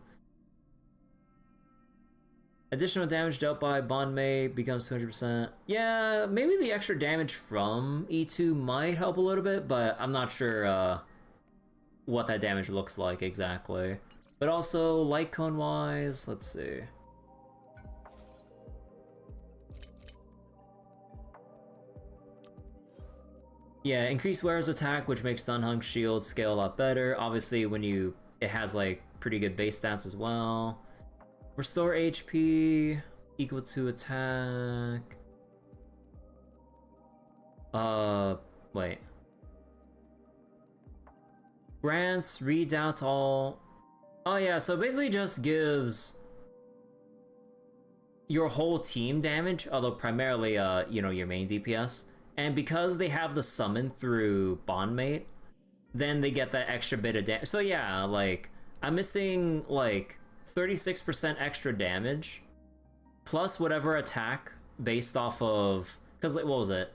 Additional damage dealt by bondmate becomes 200%. Yeah, maybe the extra damage from E2 might help a little bit, but I'm not sure what that damage looks like exactly. But also, light cone wise, let's see. Yeah, increased wearer's attack, which makes Dunhunk's shield scale a lot better. Obviously, when it has like pretty good base stats as well. Restore HP equal to attack. Wait. Grants redoubt all. Oh yeah, so basically just gives your whole team damage, although primarily you know, your main DPS. And because they have the summon through bondmate, then they get that extra bit of damage. So yeah, like I'm missing like 36% extra damage plus whatever attack based off of, because like, what was it,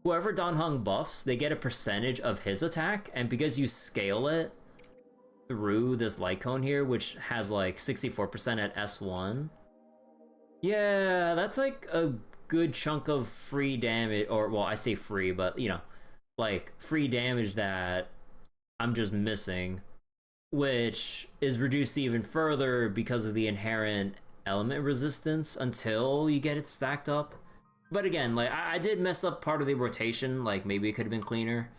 whoever Danheng buffs, they get a percentage of his attack, and because you scale it through this light cone here, which has like 64% at S1, yeah, that's like a good chunk of free damage, or well, I say free, but you know, like free damage that I'm just missing, which is reduced even further because of the inherent element resistance until you get it stacked up. But again, like I did mess up part of the rotation, like maybe it could have been cleaner,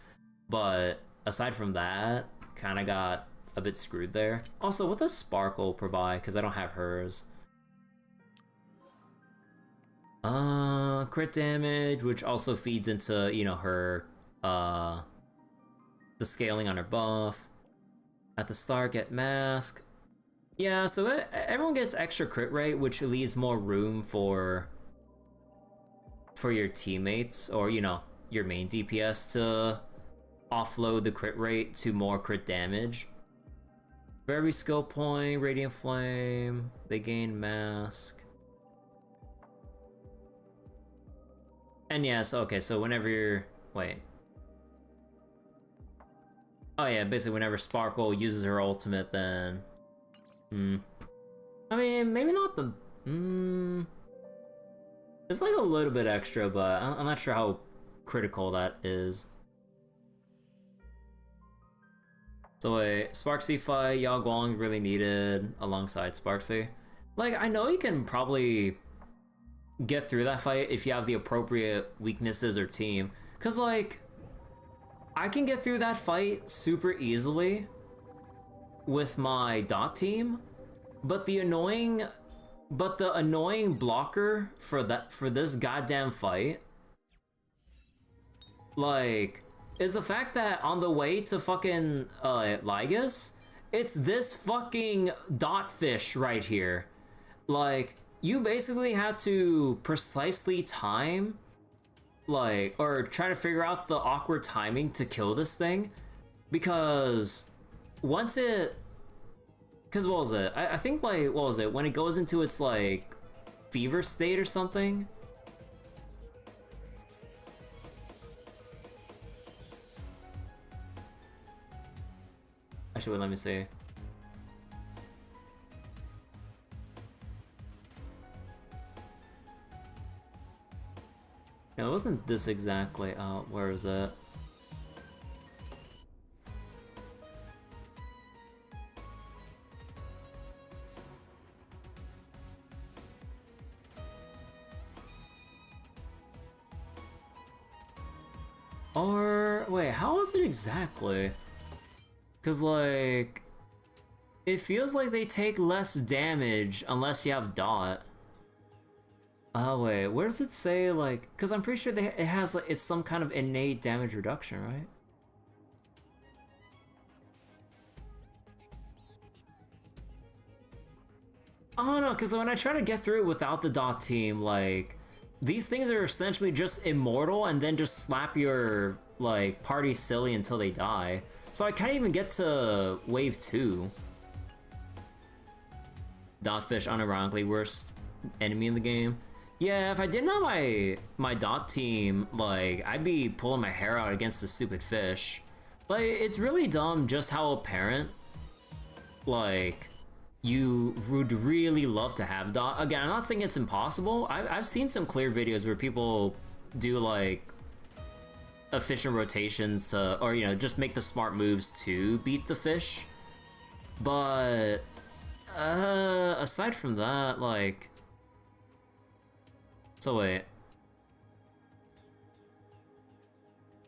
but aside from that, kind of got a bit screwed there. Also, what does Sparkle provide? Because I don't have hers. Crit damage, which also feeds into, you know, her, the scaling on her buff. At the start, get mask. Yeah, so everyone gets extra crit rate, which leaves more room for your teammates, or, you know, your main DPS to offload the crit rate to more crit damage. For every skill point, Radiant Flame, they gain mask. And yeah, so okay, so whenever you're... Wait. Oh yeah, basically whenever Sparkle uses her ultimate, then... I mean, maybe not the... It's like a little bit extra, but I'm not sure how critical that is. So wait, Sparksy fight, Yao Guang's really needed alongside Sparksy. Like, I know you can probably get through that fight if you have the appropriate weaknesses or team. Cause like, I can get through that fight super easily with my dot team, but the annoying blocker for this goddamn fight, like, is the fact that on the way to fucking Lygus, it's this fucking dot fish right here. Like, you basically had to precisely time, like, or try to figure out the awkward timing to kill this thing, because once it, because what was it? I think, like, what was it? When it goes into its, like, fever state or something? Actually, wait, let me see. No, it wasn't this exactly. Where is it? Or wait, how was it exactly? Because like, it feels like they take less damage unless you have dot. Oh wait, where does it say, like, because I'm pretty sure it has, like, it's some kind of innate damage reduction, right? Oh no, because when I try to get through it without the dot team, like, these things are essentially just immortal and then just slap your, like, party silly until they die. So I can't even get to wave 2. Dotfish, unironically worst enemy in the game. Yeah, if I didn't have my dot team, like, I'd be pulling my hair out against the stupid fish. Like, it's really dumb just how apparent, like, you would really love to have dot. Again, I'm not saying it's impossible. I've seen some clear videos where people do like efficient rotations to, or you know, just make the smart moves to beat the fish. But aside from that, like, so wait,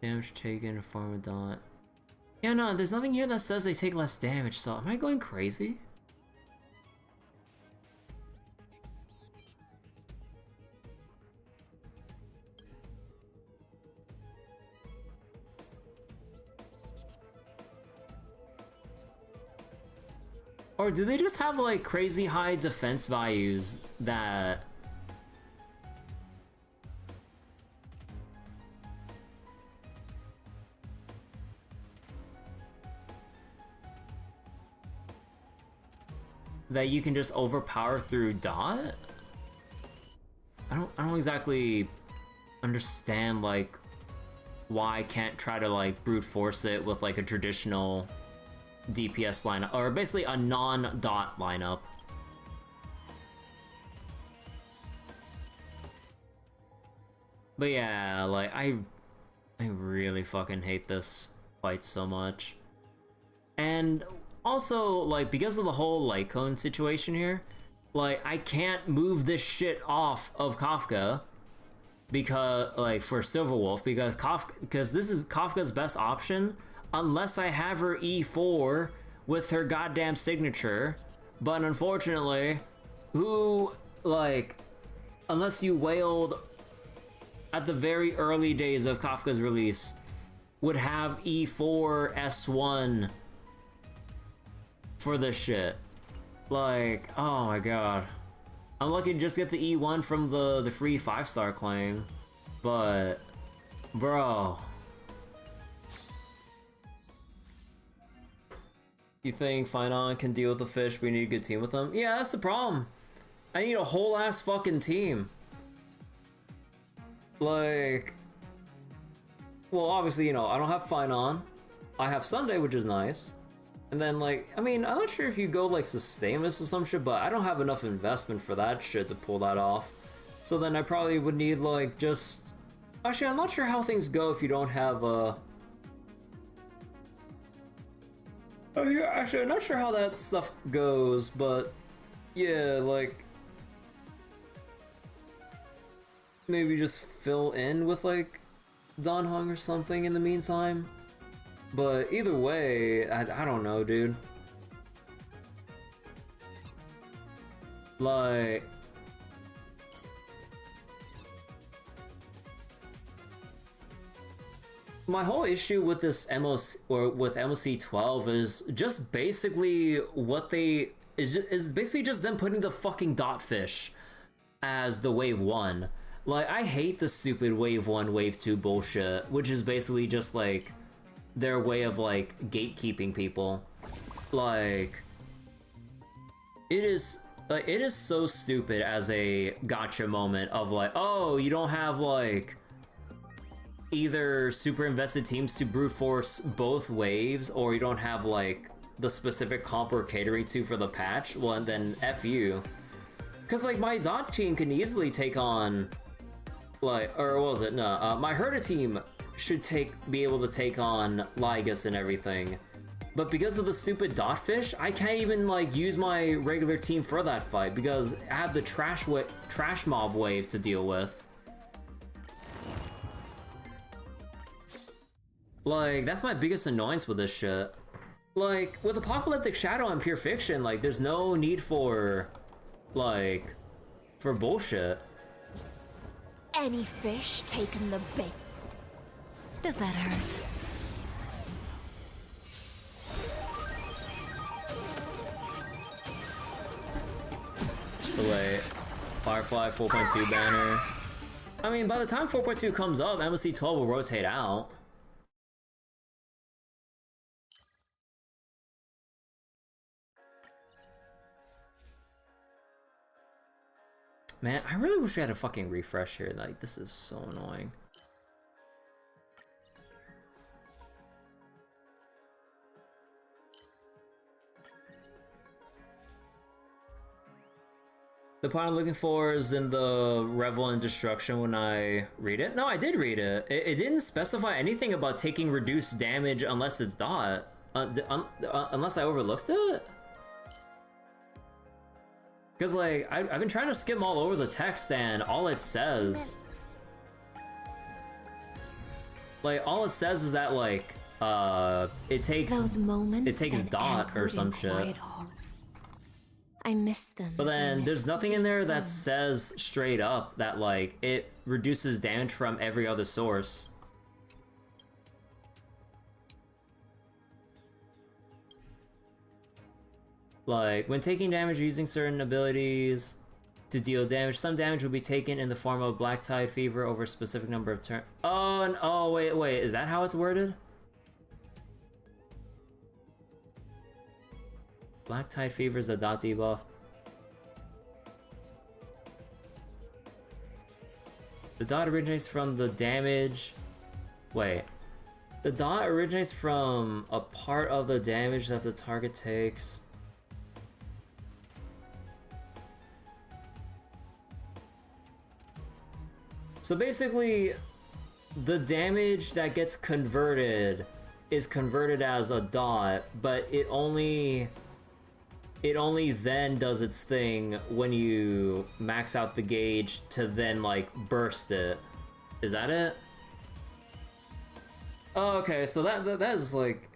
damage taken in form of dot. Yeah, no, there's nothing here that says they take less damage. So am I going crazy? Or do they just have like crazy high defense values that you can just overpower through dot? I don't exactly understand like why I can't try to like brute force it with like a traditional DPS lineup, or basically a non-dot lineup. But yeah, like I really fucking hate this fight so much. And also, like, because of the whole light cone situation here, like, I can't move this shit off of Kafka because, like, for Silverwolf, because this is Kafka's best option unless I have her E4 with her goddamn signature. But unfortunately, unless you wailed at the very early days of Kafka's release, would have E4 S1 for this shit. Like, oh my god. I'm lucky to just get the E1 from the free 5-star claim. But, bro. You think Finon can deal with the fish? We need a good team with them? Yeah, that's the problem. I need a whole ass fucking team. Like, well, obviously, you know, I don't have Finon. I have Sunday, which is nice. And then, like, I mean, I'm not sure if you go, like, Sustainless or some shit, but I don't have enough investment for that shit to pull that off. So then I probably would need, like, just... Actually, I'm not sure how things go if you don't have, Oh, yeah, actually, I'm not sure how that stuff goes, but... Yeah, like... Maybe just fill in with, like, Dan Hong or something in the meantime. But either way, I don't know, dude. Like... My whole issue with this MOC, or with MOC 12 is just basically what they... is basically just them putting the fucking dotfish as the wave 1. Like, I hate the stupid wave 1, wave 2 bullshit, which is basically just like their way of like gatekeeping people. Like, it is so stupid as a gotcha moment of like, oh, you don't have like either super invested teams to brute force both waves, or you don't have like the specific comp we're catering to for the patch. Well, and then F you. Cause like my dot team can easily take on like, or what was it? No, my Herta team should be able to take on Lygus and everything. But because of the stupid dotfish, I can't even like use my regular team for that fight because I have the trash mob wave to deal with. Like, that's my biggest annoyance with this shit. Like, with Apocalyptic Shadow and Pure Fiction, like, there's no need for, like, for bullshit. Any fish taking the bait? Does that hurt? So wait, Firefly 4.2 banner. I mean, by the time 4.2 comes up, MSC 12 will rotate out. Man, I really wish we had a fucking refresh here. Like, this is so annoying. The part I'm looking for is in the Revel in Destruction when I read it. No, I did read it. It didn't specify anything about taking reduced damage unless it's dot. Unless I overlooked it? Because, like, I've been trying to skim all over the text and all it says... Like, all it says is that, like, it takes... Those moments it takes spent dot or anchored some in shit. quiet horror. I miss them. But as I then miss there's nothing in there that friends. says straight up that, like, it reduces damage from every other source. Like, when taking damage using certain abilities to deal damage, some damage will be taken in the form of Black Tide Fever over a specific number of turns. Oh, and, oh, wait, is that how it's worded? Black Tide Fever is a dot debuff. The dot originates from the damage... Wait. The dot originates from a part of the damage that the target takes. So basically, the damage that gets converted is converted as a dot, but it only then does its thing when you max out the gauge to then, like, burst it. Is that it? Oh, okay, so that is, like,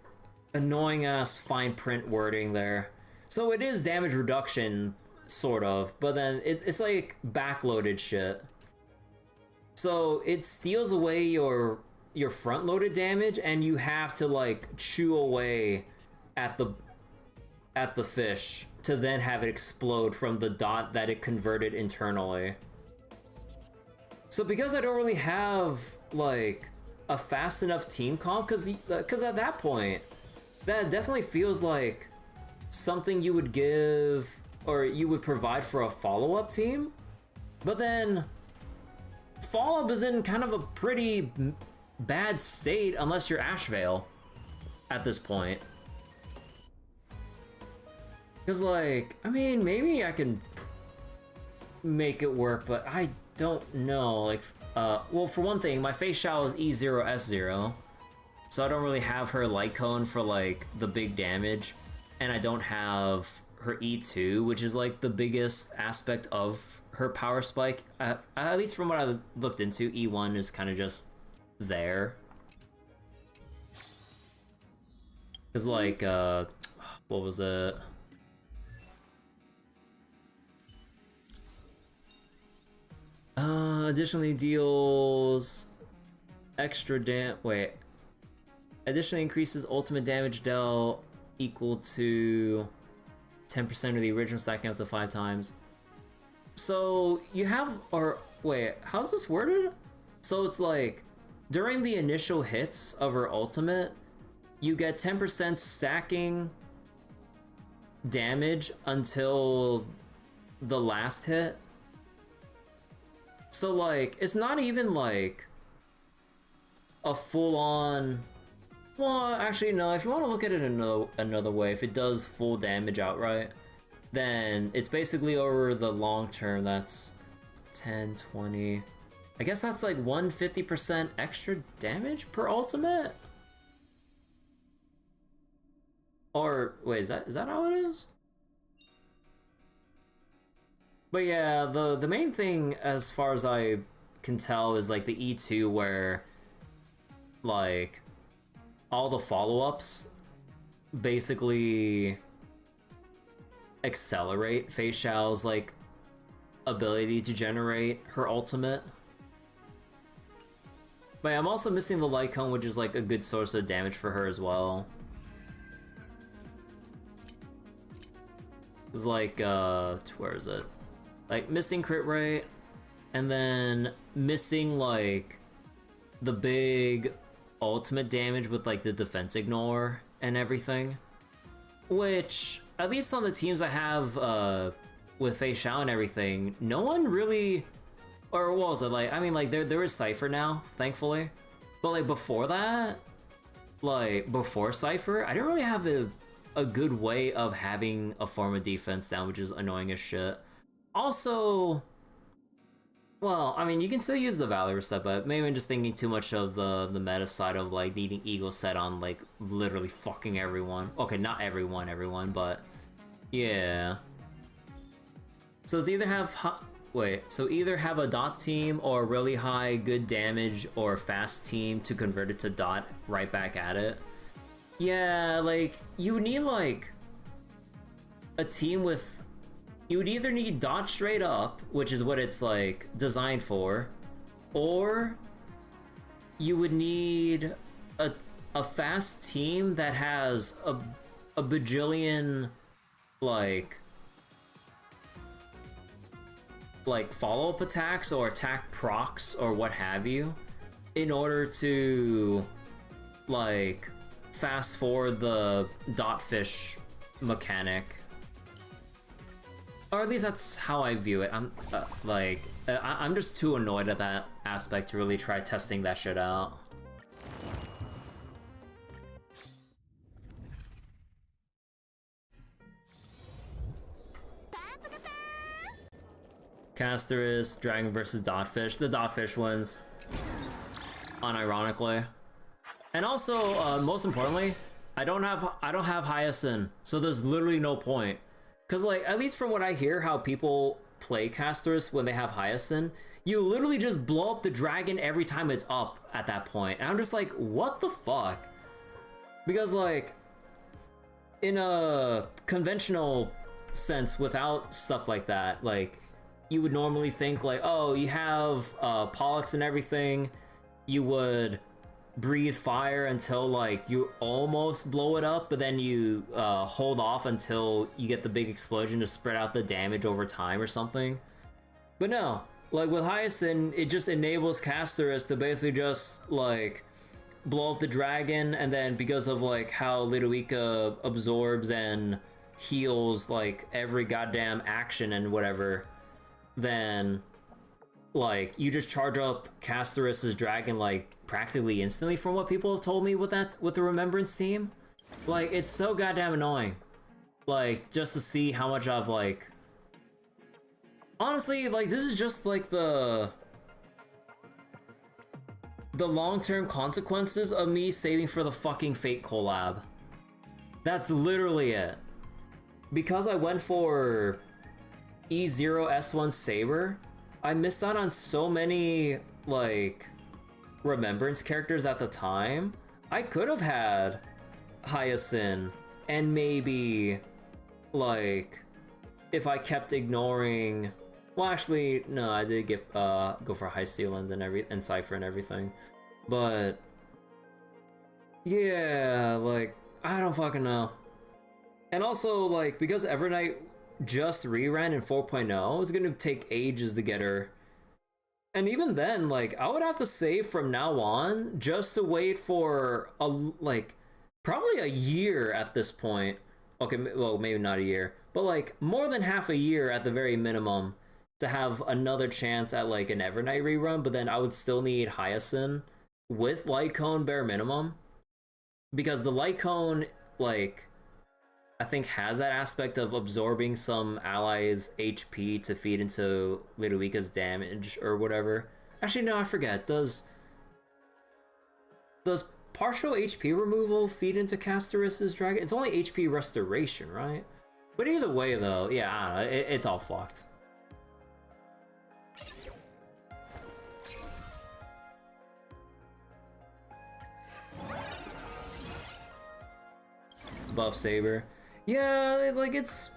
annoying ass fine print wording there. So it is damage reduction, sort of, but then it's like backloaded shit. So it steals away your front loaded damage, and you have to, like, chew away at the fish to then have it explode from the dot that it converted internally. So because I don't really have, like, a fast enough team comp, because at that point, that definitely feels like something you would give, or you would provide for a follow-up team. But then, follow-up is in kind of a pretty bad state unless you're Ashvale at this point. Because, like, I mean, maybe I can make it work, but I don't know. Like, well, for one thing, my Face Shao is E0, S0, so I don't really have her Light Cone for, like, the big damage, and I don't have her E2, which is, like, the biggest aspect of her power spike. At least from what I looked into, E1 is kind of just there. Because, like, what was it? Additionally deals extra additionally increases ultimate damage dealt equal to 10% of the original, stacking up to 5 times. So you have, or wait, how's this worded? So it's like, during the initial hits of her ultimate, you get 10% stacking damage until the last hit. So, like, it's not even, like, a full-on... Well, actually, no, if you want to look at it another way, if it does full damage outright, then it's basically over the long term. That's 10, 20... I guess that's, like, 150% extra damage per ultimate? Or, wait, is that how it is? But yeah, the main thing, as far as I can tell, is like the E2, where like all the follow-ups basically accelerate Fei Xiao's like ability to generate her ultimate. But yeah, I'm also missing the Light Cone, which is like a good source of damage for her as well. It's like where is it? Like, missing crit rate, and then missing, like, the big ultimate damage with, like, the defense ignore and everything. Which, at least on the teams I have with Fei Xiao and everything, no one really... Or what was it, like, I mean, like, there is Cypher now, thankfully. But, like, before that, like, before Cypher, I didn't really have a good way of having a form of defense down, which is annoying as shit. Also, well, I mean, you can still use the Valor stuff, but maybe I'm just thinking too much of the meta side of like needing Eagle set on like literally fucking everyone. Okay, not everyone, but yeah. So it's either have either have a dot team or really high good damage or fast team to convert it to dot right back at it. Yeah, like you need like a team with. You would either need dot straight up, which is what it's like designed for, or you would need a fast team that has a bajillion like follow-up attacks or attack procs or what have you, in order to like fast forward the dot fish mechanic. Or at least that's how I view it. I'm just too annoyed at that aspect to really try testing that shit out. Casterus, Dragon versus Dotfish. The Dotfish wins. Unironically. And also, most importantly, I don't have Hyacinth, so there's literally no point. Cause like, at least from what I hear, how people play Casterus when they have Hyacinth, you literally just blow up the dragon every time it's up at that point. And I'm just like, what the fuck? Because like, in a conventional sense, without stuff like that, like, you would normally think like, oh, you have Pollux and everything, you would breathe fire until like you almost blow it up, but then you hold off until you get the big explosion to spread out the damage over time or something. But no, like with Hyacinth, it just enables Casterus to basically just like blow up the dragon, and then because of like how Ludovica absorbs and heals like every goddamn action and whatever, then like you just charge up Casterus's dragon like practically instantly, from what people have told me with the Remembrance team. Like, it's so goddamn annoying. Like, just to see how much I've like, honestly, like, this is just like the long-term consequences of me saving for the fucking Fate collab. That's literally it. Because I went for E0 S1 Saber, I missed out on so many like Remembrance characters at the time. I could have had Hyacinth, and maybe like if I kept ignoring, well actually no, I did go for High Steelens and Cypher and everything, but yeah, like I don't fucking know. And also like because Evernight just reran in 4.0, it's gonna take ages to get her. And even then, like, I would have to save from now on just to wait for probably a year at this point. Okay, well, maybe not a year, but like more than half a year at the very minimum to have another chance at like an Evernight rerun. But then I would still need Hyacinth with Light Cone bare minimum, because the Light Cone, like, I think has that aspect of absorbing some allies' HP to feed into Ludovica's damage or whatever. Actually, no, I forget. Does partial HP removal feed into Casterus's dragon? It's only HP restoration, right? But either way, though, yeah, I don't know. It's all fucked. Buff Saber. Yeah, like it's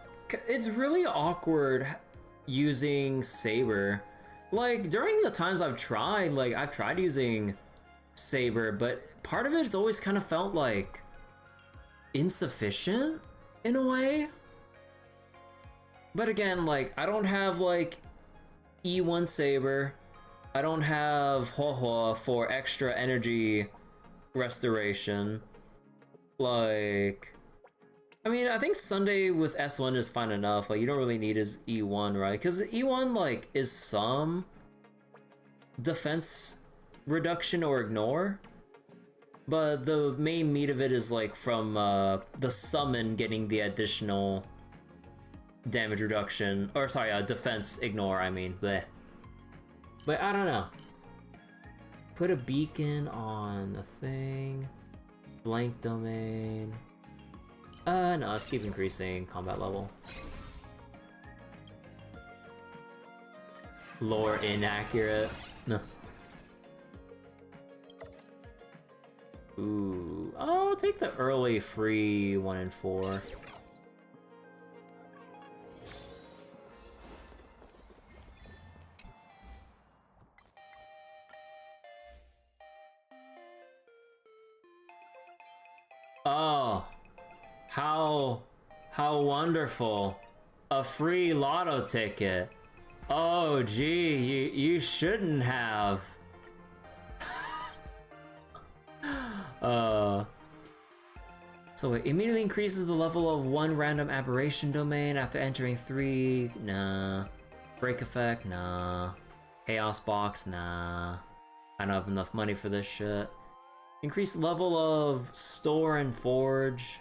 really awkward using Saber. Like during the times I've tried using Saber, but part of it's always kind of felt like insufficient in a way. But again, like I don't have like E1 Saber. I don't have Ho-Ho for extra energy restoration. Like, I mean, I think Sunday with S1 is fine enough. Like, you don't really need his E1, right? Because E1, like, is some defense reduction or ignore. But the main meat of it is, like, from the summon getting the additional damage reduction, or sorry, defense ignore, I mean, bleh. But I don't know. Put a beacon on the thing. Blank domain. No, let's keep increasing combat level. Lore inaccurate. No. Ooh, I'll take the early free 1 and 4. Oh, how wonderful. A free lotto ticket. Oh, gee, you shouldn't have. So it immediately increases the level of 1 random aberration domain after entering 3. Nah. Break effect, nah. Chaos box, nah. I don't have enough money for this shit. Increase level of store and forge.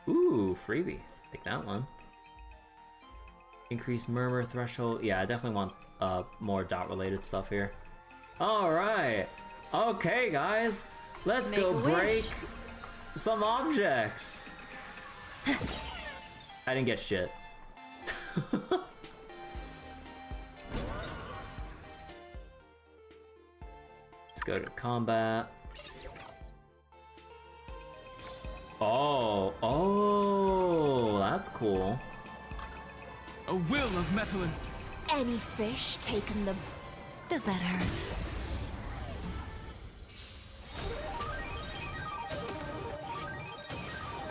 Ooh, freebie. Take that one. Increase murmur threshold. Yeah, I definitely want more dot related stuff here. Alright. Okay, guys. Let's go break some objects. I didn't get shit. Let's go to combat. Oh, that's cool. A will of metal and... Any fish taken the... Does that hurt?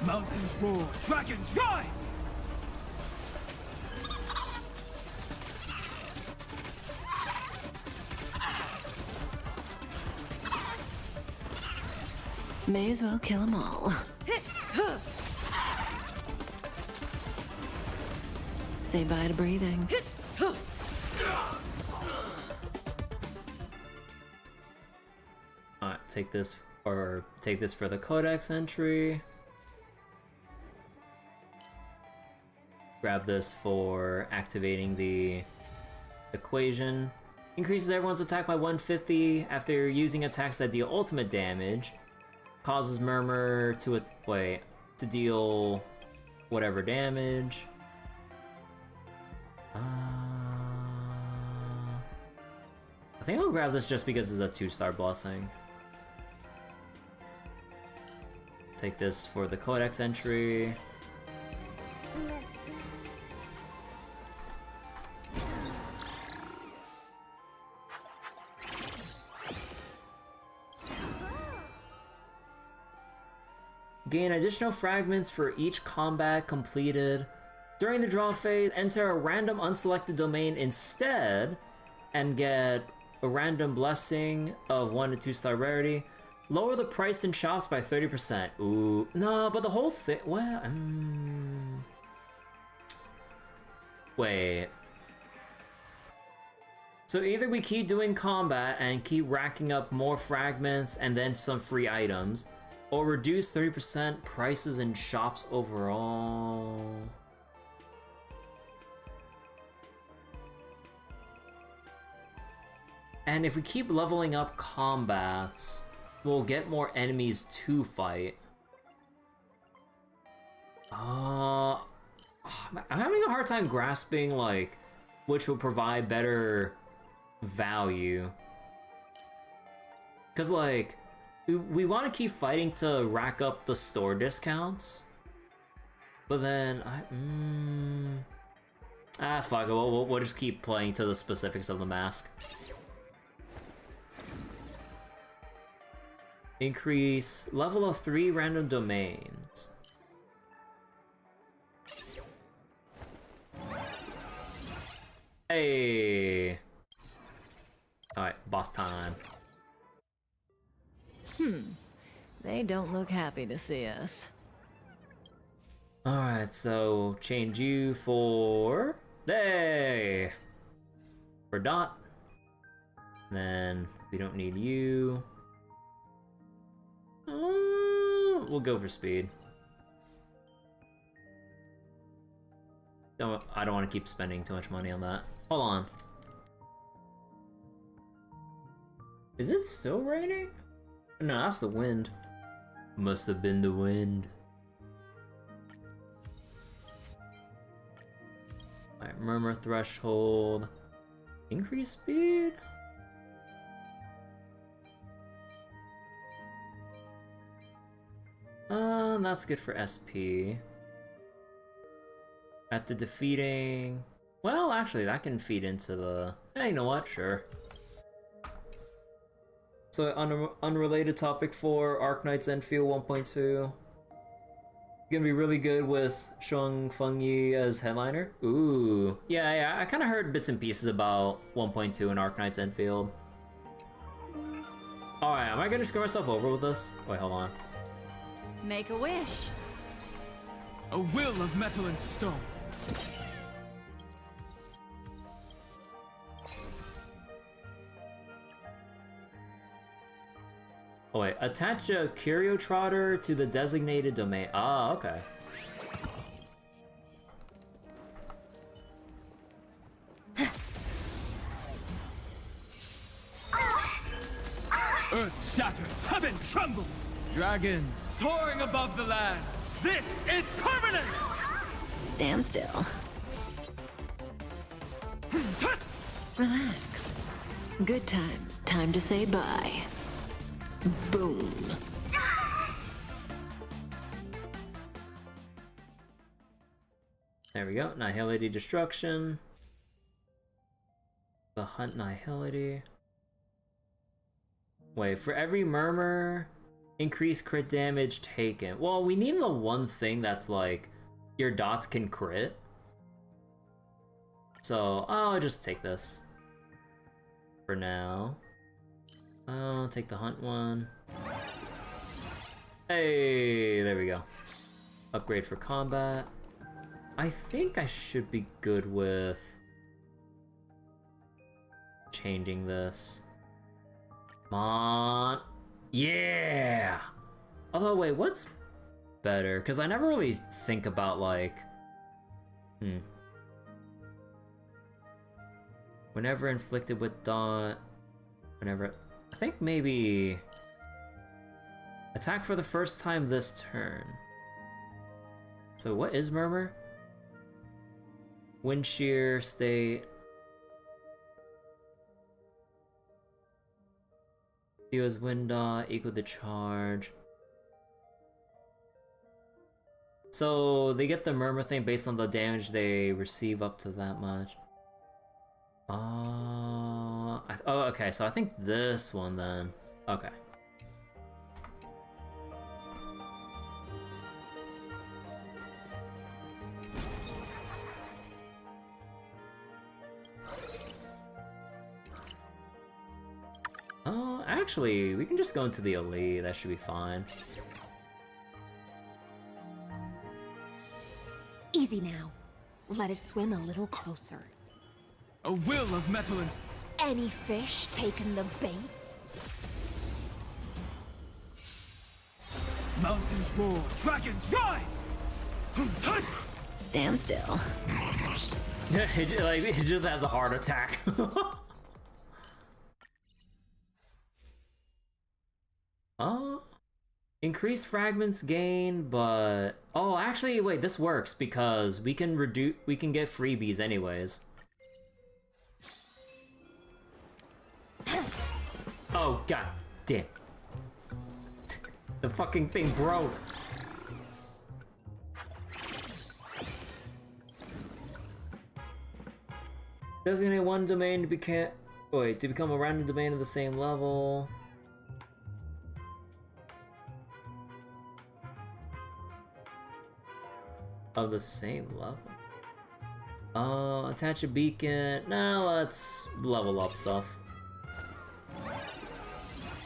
Mountains roar, dragons rise! May as well kill them all. Say bye to breathing. Take this, or take this for the codex entry. Grab this for activating the equation. Increases everyone's attack by 150 after using attacks that deal ultimate damage. Causes murmur to to deal whatever damage. I think I'll grab this just because it's a 2-star blessing. Take this for the codex entry. Gain additional fragments for each combat completed. During the draw phase, enter a random unselected domain instead and get a random blessing of 1 to 2-star rarity. Lower the price in shops by 30%. Ooh, no, but the whole thing, well, wait. So either we keep doing combat and keep racking up more fragments and then some free items, or reduce 30% prices in shops overall. And if we keep leveling up combats, we'll get more enemies to fight. I'm having a hard time grasping, like, which will provide better value. Because, like, we want to keep fighting to rack up the store discounts. But then, fuck it, we'll just keep playing to the specifics of the mask. Increase level of 3 random domains. Hey! Alright, boss time. They don't look happy to see us. Alright, so change you for... Hey! For Dot. Then We don't need you. We'll go for speed. I don't want to keep spending too much money on that. Hold on. Is it still raining? No, that's the wind. Must have been the wind. Alright, murmur threshold. Increase speed? That's good for SP. After defeating... Well, actually, that can feed into the... Hey, you know what? Sure. So, unrelated topic for Arknight's Enfield 1.2. Gonna be really good with Shang Fengyi as headliner. Ooh. Yeah, I kind of heard bits and pieces about 1.2 and Arknight's Enfield. Alright, am I gonna screw myself over with this? Wait, hold on. Make a wish. A will of metal and stone. Oh wait, attach a Curio Trotter to the designated domain. Ah, okay. Earth shatters, heaven trembles. Dragons soaring above the lands. This is permanence! Stand still. Relax. Good times. Time to say bye. Boom. There we go. Nihility Destruction. The Hunt Nihility. Wait, for every murmur, increase crit damage taken. Well, we need the one thing that's like, your dots can crit. So, I'll just take this. For now. I'll take the hunt one. Hey, there we go. Upgrade for combat. I think I should be good with changing this. Come on. Yeah! Although, wait, what's better? Because I never really think about, like... Whenever inflicted with dot... Whenever... I think maybe... Attack for the first time this turn. So what is Murmur? Wind shear, state... Deals wind dot equal the charge. So they get the murmur thing based on the damage they receive up to that much. Oh, okay. So I think this one then. Okay. Actually, we can just go into the elite. That should be fine. Easy now. Let it swim a little closer. A will of metal and... Any fish taken the bait? Mountains roar, dragons rise! Stand still. it just has a heart attack. Increase fragments gain, but oh, actually, wait, this works because we can get freebies anyways. Oh god damn. The fucking thing broke. Designate one domain to become a random domain of the same level. Of the same level. Attach a beacon. Now let's level up stuff.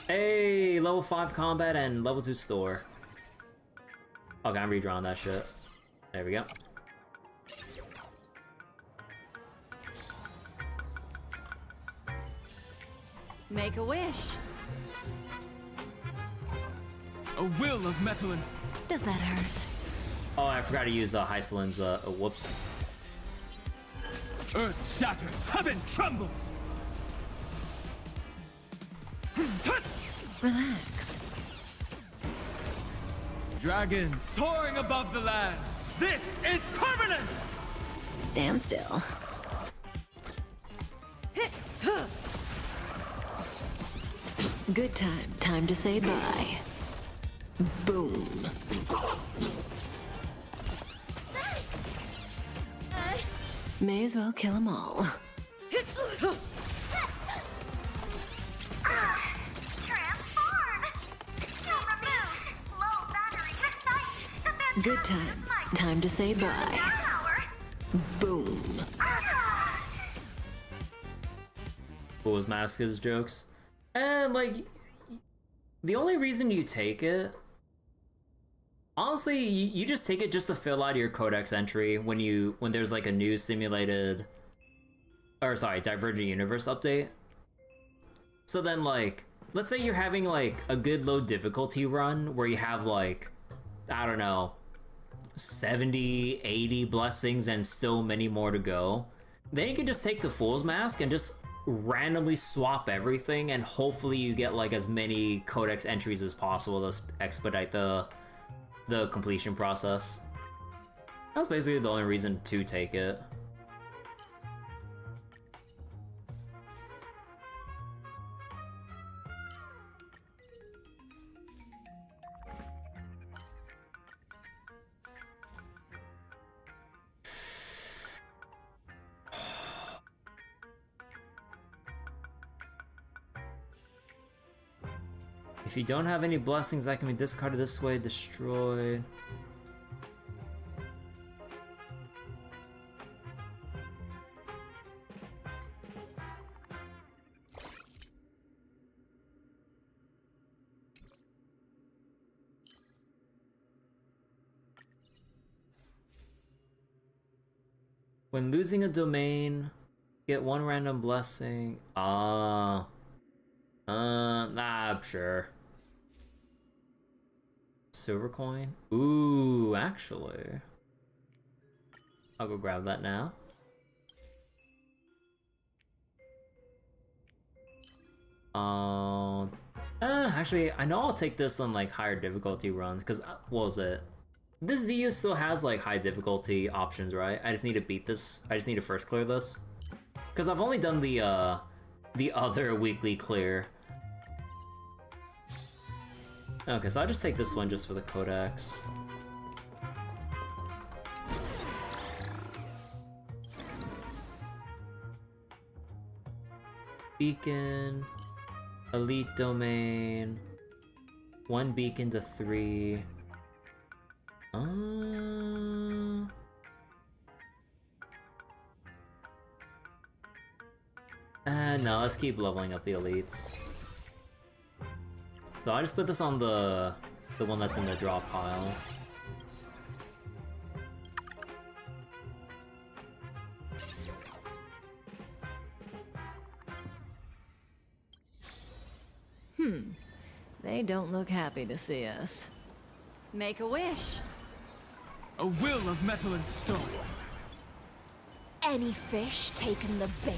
Hey, level 5 combat and level 2 store. Okay, I'm redrawing that shit. There we go. Make a wish. A will of metal and... Does that hurt? Oh, I forgot to use Hycelin's, whoops. Earth shatters, heaven trembles! Relax. Dragons soaring above the lands! This is permanence! Stand still. Good time. Time to say bye. Boom. May as well kill them all. Transform! Skill removed! Low battery sight! Defense Good times. Time to say bye. power! Boom. Fool's Mask is jokes. And, like, the only reason you take it... Honestly, you just take it just to fill out your codex entry when there's, like, a new simulated... Or, sorry, Divergent Universe update. So then, like, let's say you're having, like, a good low difficulty run where you have, like, I don't know, 70, 80 blessings and still many more to go. Then you can just take the Fool's Mask and just randomly swap everything, and hopefully you get like as many codex entries as possible to expedite the completion process. That's basically the only reason to take it. If you don't have any blessings that can be discarded this way, destroyed. When losing a domain, get one random blessing. Nah, sure. Silver coin? Ooh, actually. I'll go grab that now. Actually, I know I'll take this on like higher difficulty runs, because, what was it? This DU still has like high difficulty options, right? I just need to beat this. I just need to first clear this. Because I've only done the other weekly clear. Okay, so I'll just take this one just for the codex. Beacon, elite domain, 1 beacon to 3. No, let's keep leveling up the elites. So I just put this on the one that's in the drop pile. They don't look happy to see us. Make a wish. A will of metal and stone. Any fish taken the bait?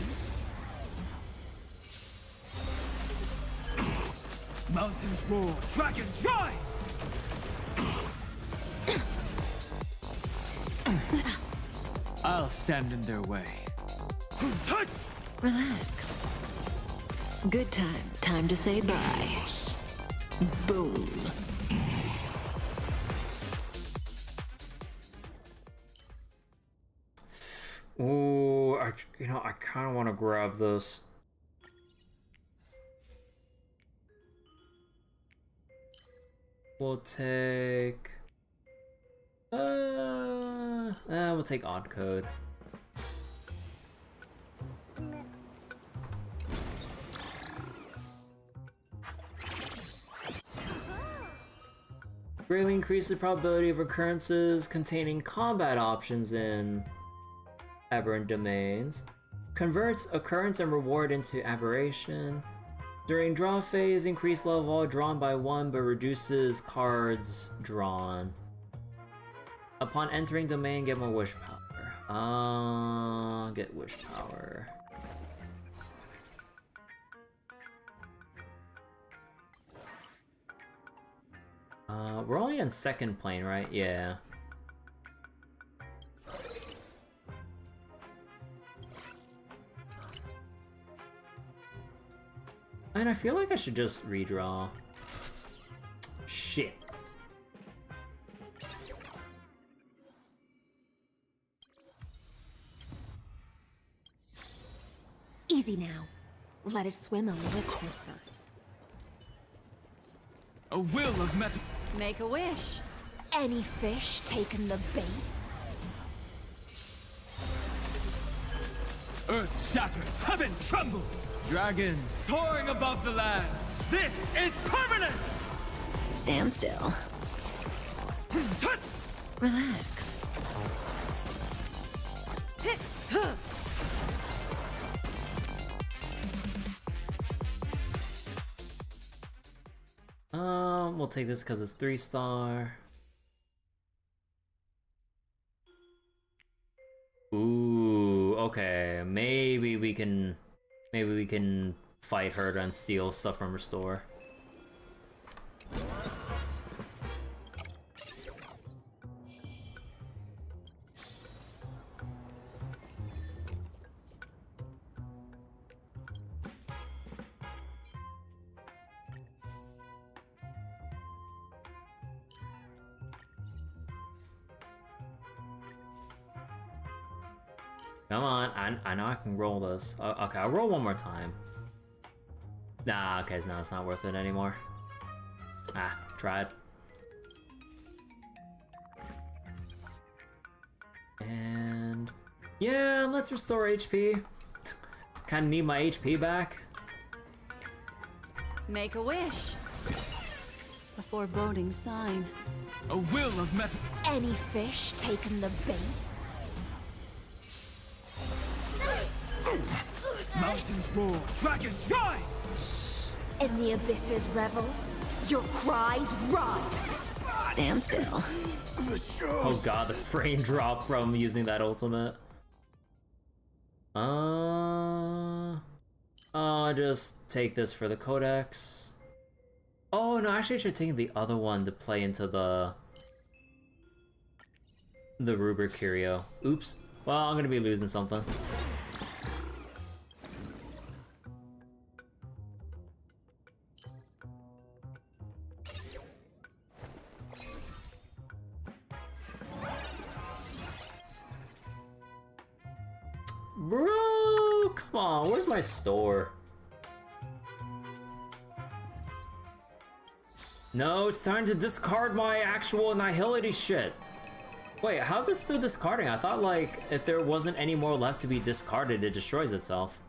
Mountains roar, dragons rise! I'll stand in their way. Relax. Good times. Time to say bye. Boom. Ooh, I kind of want to grab this. We'll take... we'll take odd code. Greatly increases the probability of occurrences containing combat options in aberrant domains. Converts occurrence and reward into aberration. During draw phase, increase level drawn by 1 but reduces cards drawn. Upon entering domain, get more wish power. Get wish power. We're only in second plane, right? Yeah. And I feel like I should just redraw. Shit. Easy now. Let it swim a little closer. A will of metal. Make a wish. Any fish taken the bait? Earth shatters, heaven trembles. Dragons soaring above the lands. This is permanence! Stand still. Relax. We'll take this because it's 3-star. Ooh, okay. Maybe we can fight her and steal stuff from her store. Come on, I know I can roll this. Okay, I'll roll one more time. Nah, okay, no, it's not worth it anymore. Ah, tried. And yeah, let's restore HP. Kinda need my HP back. Make a wish. A foreboding sign. A will of metal. Any fish taken the bait? Mountains roar, dragons rise! And the abysses revel. Your cries rise. Stand still. Oh god, the frame drop from using that ultimate. Just take this for the codex. Oh no, actually I should take the other one to play into the Ruber Curio. Oops. Well, I'm gonna be losing something. Bro, come on, where's my store? No, it's time to discard my actual Nihility shit. Wait, how's it still discarding? I thought, like, if there wasn't any more left to be discarded, it destroys itself.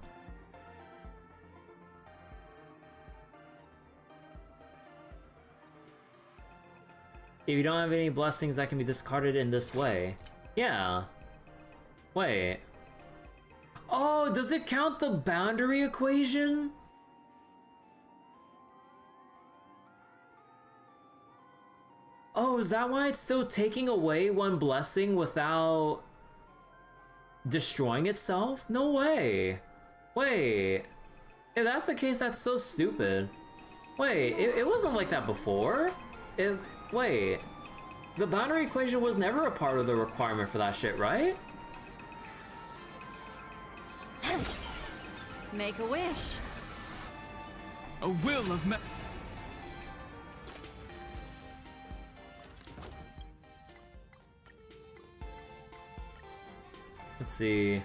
If you don't have any blessings that can be discarded in this way. Yeah. Wait. Oh, does it count the boundary equation? Oh, is that why it's still taking away one blessing without destroying itself? No way. Wait. If that's the case, that's so stupid. Wait, it wasn't like that before? Wait. The boundary equation was never a part of the requirement for that shit, right? Make a wish. A will of metal. Let's see.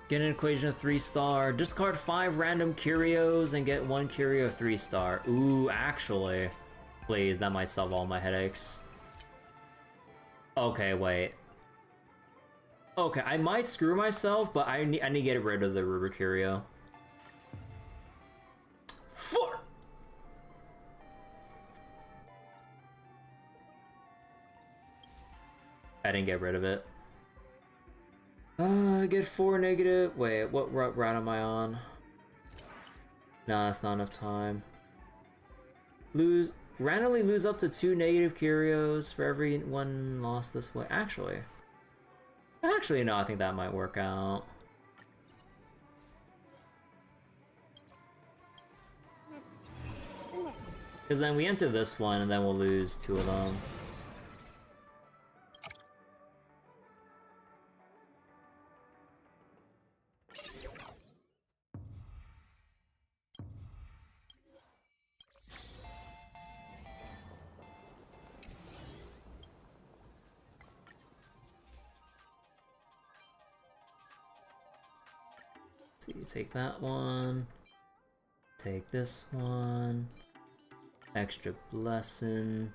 Get an equation of 3-star. Discard 5 random curios and get 1 curio 3-star. Ooh, actually. Please, that might solve all my headaches. Okay, wait. Okay, I might screw myself, but I need to get rid of the Ruber Curio. 4! I didn't get rid of it. Get 4 negative. Wait, what route am I on? Nah, that's not enough time. Randomly lose up to 2 negative curios for every one lost this way. Actually, no, I think that might work out. Because then we enter this one, and then we'll lose 2 of them. So you take that one, take this one, extra blessing.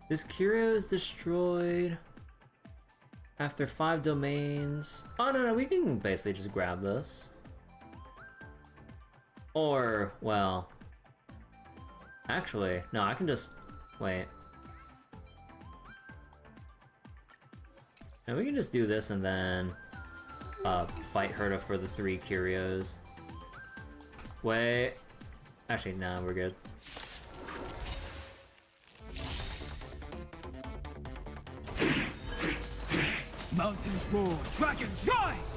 This curio is destroyed after 5 domains. Oh no, we can basically just grab this. Or, well, actually, no, I can just, wait. And we can just do this and then fight Herta for the 3 curios. Wait. Actually, no, we're good. Mountains roar, dragons rise!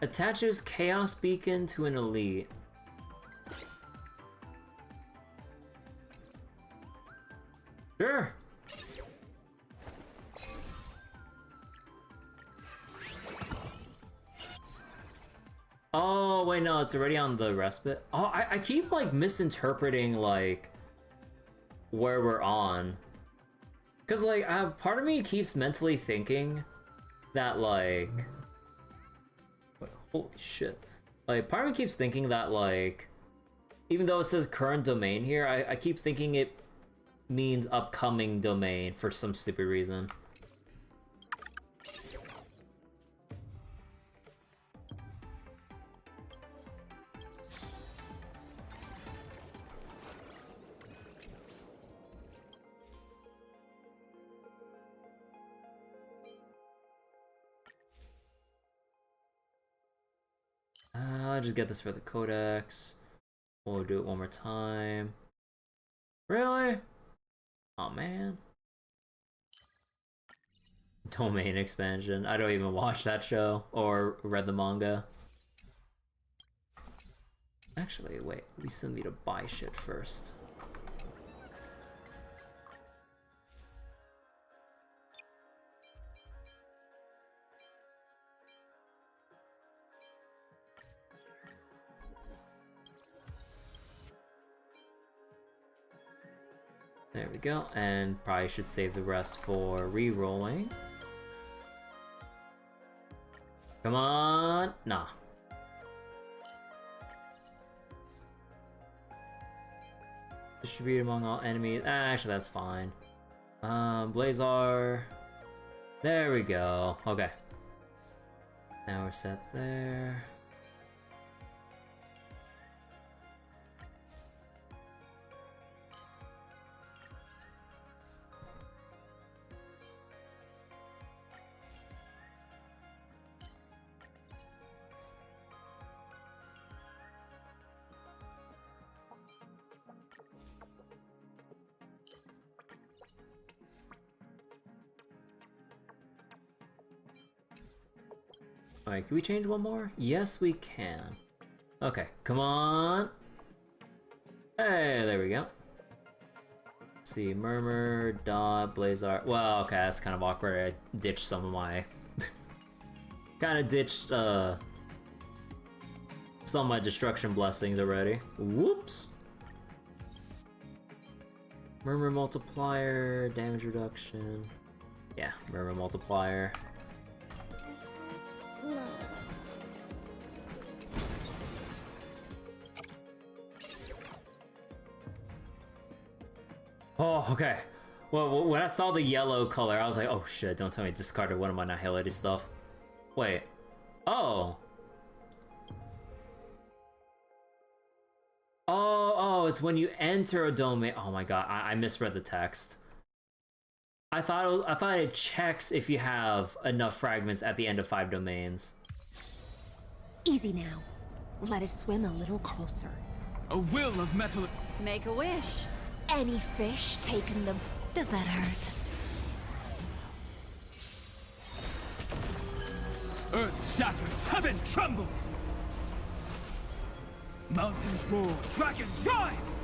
Attaches Chaos Beacon to an elite. Sure. Oh, wait, no, it's already on the respite. Oh, I keep, like, misinterpreting, like, where we're on. Because, like, part of me keeps mentally thinking that, like... Holy shit. Like, part of me keeps thinking that, like, even though it says current domain here, I keep thinking it means upcoming domain for some stupid reason. I'll just get this for the codex. We'll do it one more time. Really? Oh man. Domain expansion. I don't even watch that show or read the manga. Actually, wait. We still need to buy shit first. There we go, and probably should save the rest for re-rolling. Come on! Nah. Distribute among all enemies. Actually, that's fine. Blazar. There we go. Okay. Now we're set there. Alright, can we change one more? Yes, we can. Okay, come on. Hey, there we go. Let's see, Murmur, Dot, Blazar. Well, okay, that's kind of awkward. I ditched some of my... kind of ditched, some of my destruction blessings already. Whoops. Murmur multiplier, damage reduction. Yeah, murmur multiplier. Oh, okay. Well, when I saw the yellow color, I was like, oh shit, don't tell me I discarded one of my not highlighted stuff. Wait. Oh. Oh, it's when you enter a domain. Oh my god, I misread the text. I thought it checks if you have enough fragments at the end of 5 domains. Easy now. Let it swim a little closer. A will of metal. Make a wish. Any fish taken the... Does that hurt? Earth shatters, heaven trembles! Mountains roar, dragons rise!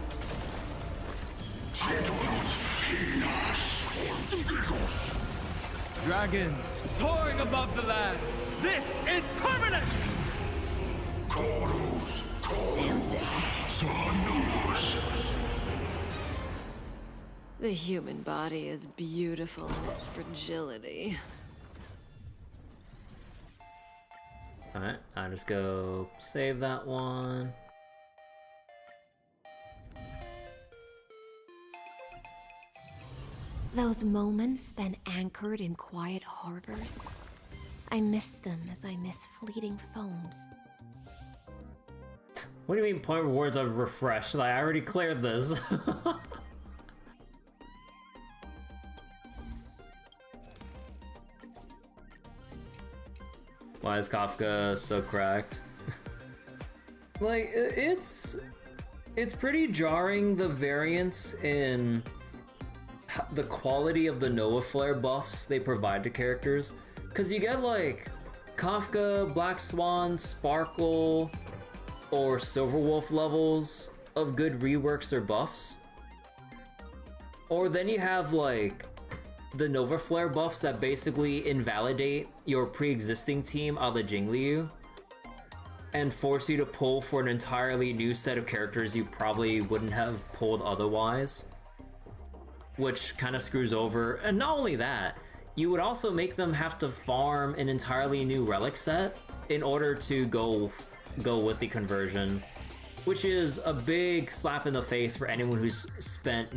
Dragons soaring above the lands! This is permanence! The human body is beautiful in its fragility. Alright, I'll just go save that one. Those moments then anchored in quiet harbors. I miss them as I miss fleeting foams. What do you mean point rewards are refreshed? Like, I already cleared this. Why is Kafka so cracked? Like, it's pretty jarring, the variance in the quality of the Nova Flare buffs they provide to characters. Because you get like Kafka, Black Swan, Sparkle, or Silverwolf levels of good reworks or buffs. Or then you have like the Nova Flare buffs that basically invalidate your pre-existing team a la Jingliu and force you to pull for an entirely new set of characters you probably wouldn't have pulled otherwise, which kind of screws over. And not only that, you would also make them have to farm an entirely new relic set in order to go with the conversion, which is a big slap in the face for anyone who's spent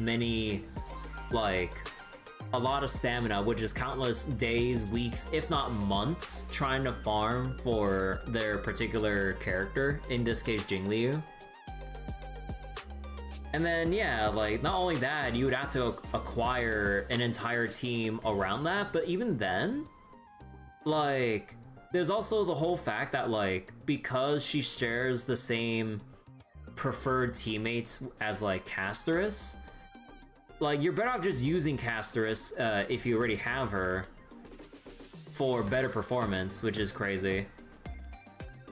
a lot of stamina, which is countless days, weeks, if not months, trying to farm for their particular character, in this case Jingliu. And then, yeah, like, not only that, you would have to acquire an entire team around that, but even then, like, there's also the whole fact that, like, because she shares the same preferred teammates as, like, Casterus, like, you're better off just using Casterus if you already have her for better performance, which is crazy.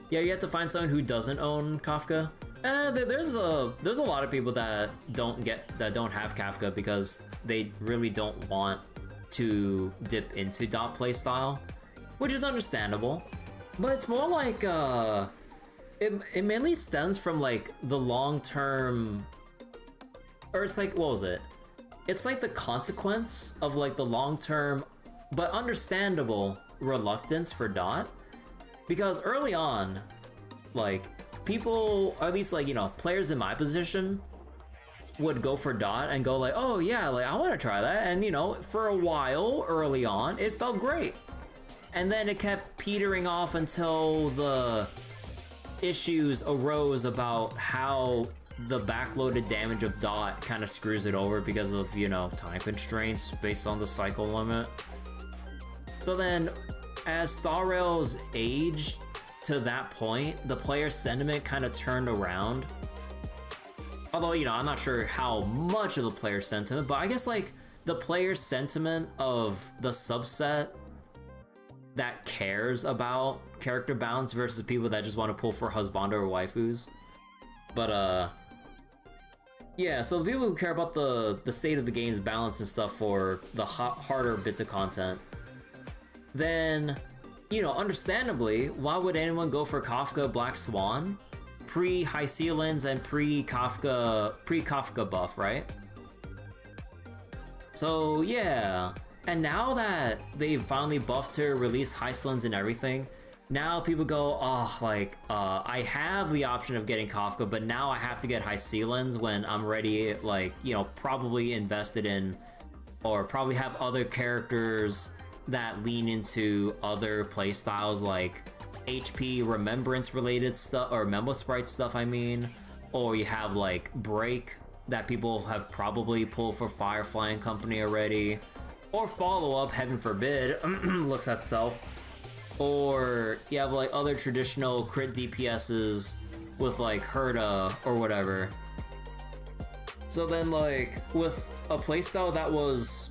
Yeah, you have to find someone who doesn't own Kafka. There's a lot of people that don't have Kafka because they really don't want to dip into dot playstyle, which is understandable. But it's more like it mainly stems from like the long-term, or it's like, what was it? It's like the consequence of like the long-term but understandable reluctance for dot, because early on, like, people, or at least like, you know, players in my position would go for dot and go like, oh yeah, like I want to try that, and you know, for a while early on it felt great, and then it kept petering off until the issues arose about how the backloaded damage of dot kind of screws it over because of, you know, time constraints based on the cycle limit. So then as Star Rails aged to that point, the player sentiment kind of turned around. Although, you know, I'm not sure how much of the player sentiment, but I guess like the player sentiment of the subset that cares about character balance versus people that just want to pull for husbando or waifus. But yeah, so the people who care about the state of the game's balance and stuff for the harder bits of content, then, you know, understandably, why would anyone go for Kafka Black Swan pre-High Ceilings and pre-Kafka buff, right? So yeah, and now that they've finally buffed her, released Heistlands and everything, now people go, oh, like, I have the option of getting Kafka, but now I have to get Heistlands when I'm ready, like, you know, probably invested in, or probably have other characters that lean into other playstyles, like HP remembrance related stuff, or Memo Sprite stuff, I mean, or you have like Break that people have probably pulled for Firefly and Company already, or Follow Up, heaven forbid, looks at itself, or you have like other traditional crit DPSs with like Herta or whatever. So then like with a playstyle that was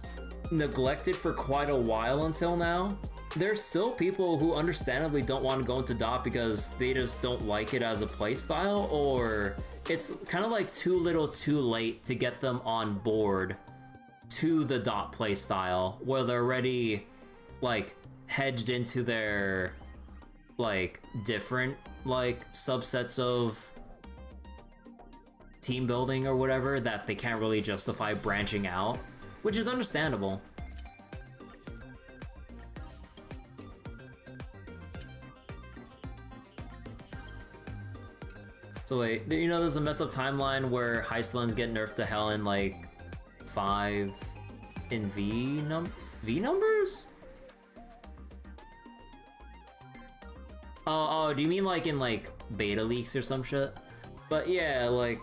neglected for quite a while until now, there's still people who understandably don't want to go into Dot because they just don't like it as a playstyle, or it's kind of like too little too late to get them on board to the Dot playstyle where they're already like hedged into their like different like subsets of team building or whatever that they can't really justify branching out, which is understandable. So wait, you know there's a messed up timeline where Heistlands get nerfed to hell in like 5 in V numbers? Oh, do you mean like in like beta leaks or some shit? But yeah, like,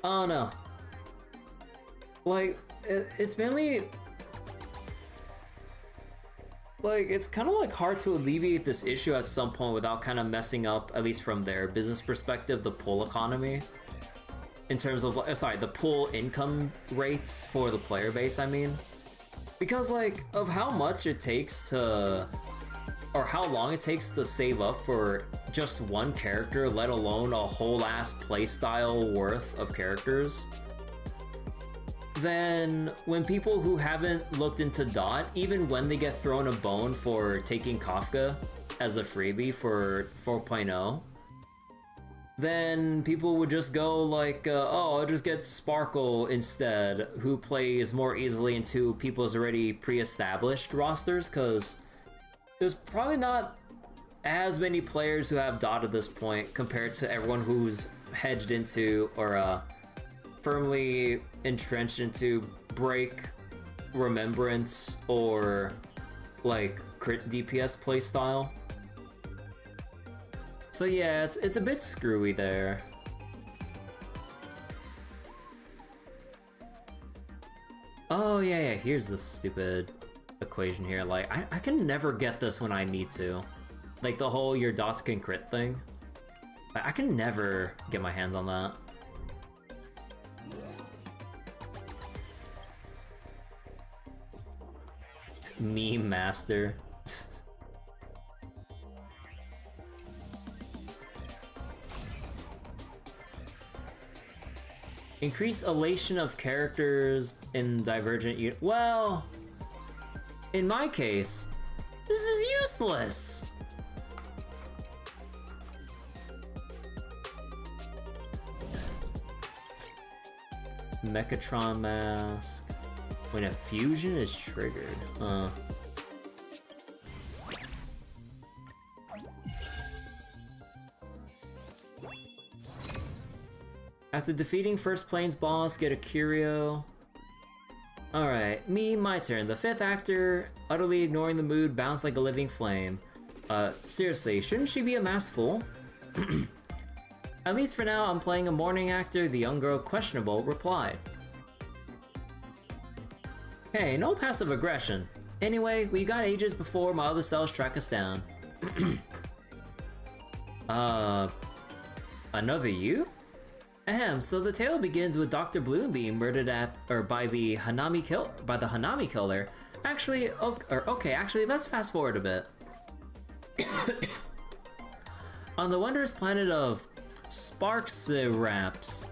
oh no, like it's mainly like it's kind of like hard to alleviate this issue at some point without kind of messing up, at least from their business perspective, the pool economy in terms of sorry, the pool income rates for the player base, I mean, because like of how much it takes to, or how long it takes to save up for just one character, let alone a whole ass playstyle worth of characters, then when people who haven't looked into Dot, even when they get thrown a bone for taking Kafka as a freebie for 4.0, then people would just go like, oh, I'll just get Sparkle instead, who plays more easily into people's already pre-established rosters, because there's probably not as many players who have Dot at this point compared to everyone who's hedged into or firmly entrenched into Break, Remembrance, or like crit DPS playstyle. So yeah, it's a bit screwy there. Oh yeah, here's the stupid equation here. Like, I can never get this when I need to. Like the whole your dots can crit thing. I can never get my hands on that. Meme master. Increased elation of characters in Divergent well, in my case, this is useless! Mechatron mask. When a fusion is triggered. After defeating first plane's boss, get a curio. Alright, my turn. The fifth actor, utterly ignoring the mood, bounced like a living flame. Seriously, shouldn't she be a masked fool? At least for now, I'm playing a morning actor, the young girl questionable replied. Hey, no passive aggression. Anyway, we got ages before my other cells track us down. Another you? Ahem, so the tale begins with Dr. Bloom being murdered by the Hanami killer. Actually, actually, let's fast forward a bit. On the wondrous planet of Sparksiraps,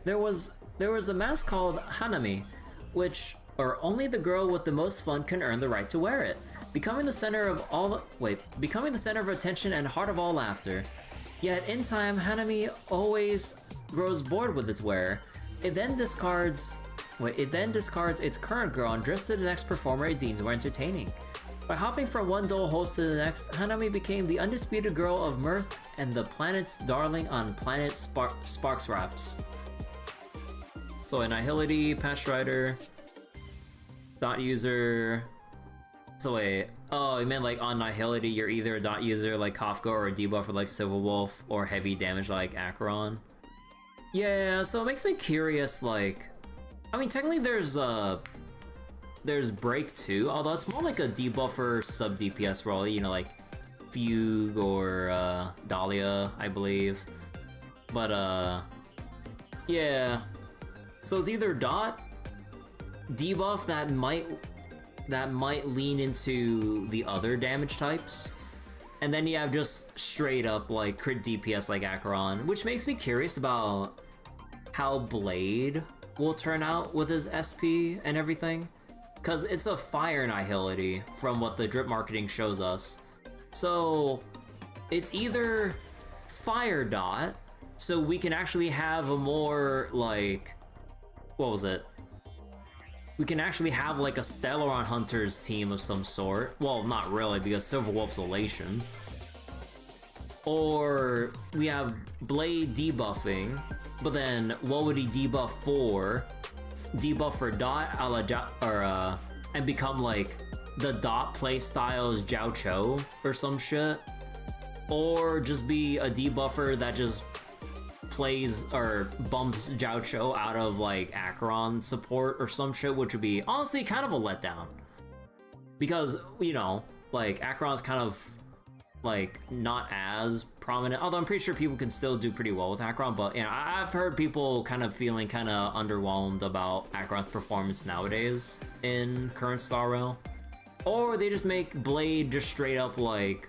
there was a mask called Hanami, which only the girl with the most fun can earn the right to wear it, becoming the center of attention and heart of all laughter. Yet in time, Hanami always grows bored with its wearer, it then discards its current girl and drifts to the next performer it deems more entertaining. By hopping from one dull host to the next, Hanami became the undisputed girl of mirth and the planet's darling on planet Sparks Raps. So Annihility, Patch Rider, dot user. So wait, oh, it meant like on Nihility, you're either a dot user like Kafka or a debuffer like Civil Wolf or heavy damage like Acheron. Yeah, so it makes me curious, like, I mean, technically there's Break too, although it's more like a debuffer sub DPS role, you know, like Fugue or Dahlia, I believe. But yeah. So it's either dot debuff that might lean into the other damage types, and then you have just straight up like crit DPS like Acheron, which makes me curious about how Blade will turn out with his SP and everything, because it's a fire Nihility from what the drip marketing shows us. So it's either fire dot, so we can actually have a more like, what was it? We can actually have like a Stellaron Hunters team of some sort. Well, not really, because Silver Wolf's Elation. Or we have Blade debuffing, but then what would he debuff for? Debuff for dot a la and become like the dot playstyle's Jiao Cho or some shit. Or just be a debuffer that just plays or bumps Jiao Cho out of like Acheron support or some shit, which would be honestly kind of a letdown. Because, you know, like Acheron's kind of like not as prominent, although I'm pretty sure people can still do pretty well with Acheron, but you know, I've heard people kind of feeling kind of underwhelmed about Acheron's performance nowadays in current Star Rail. Or they just make Blade just straight up like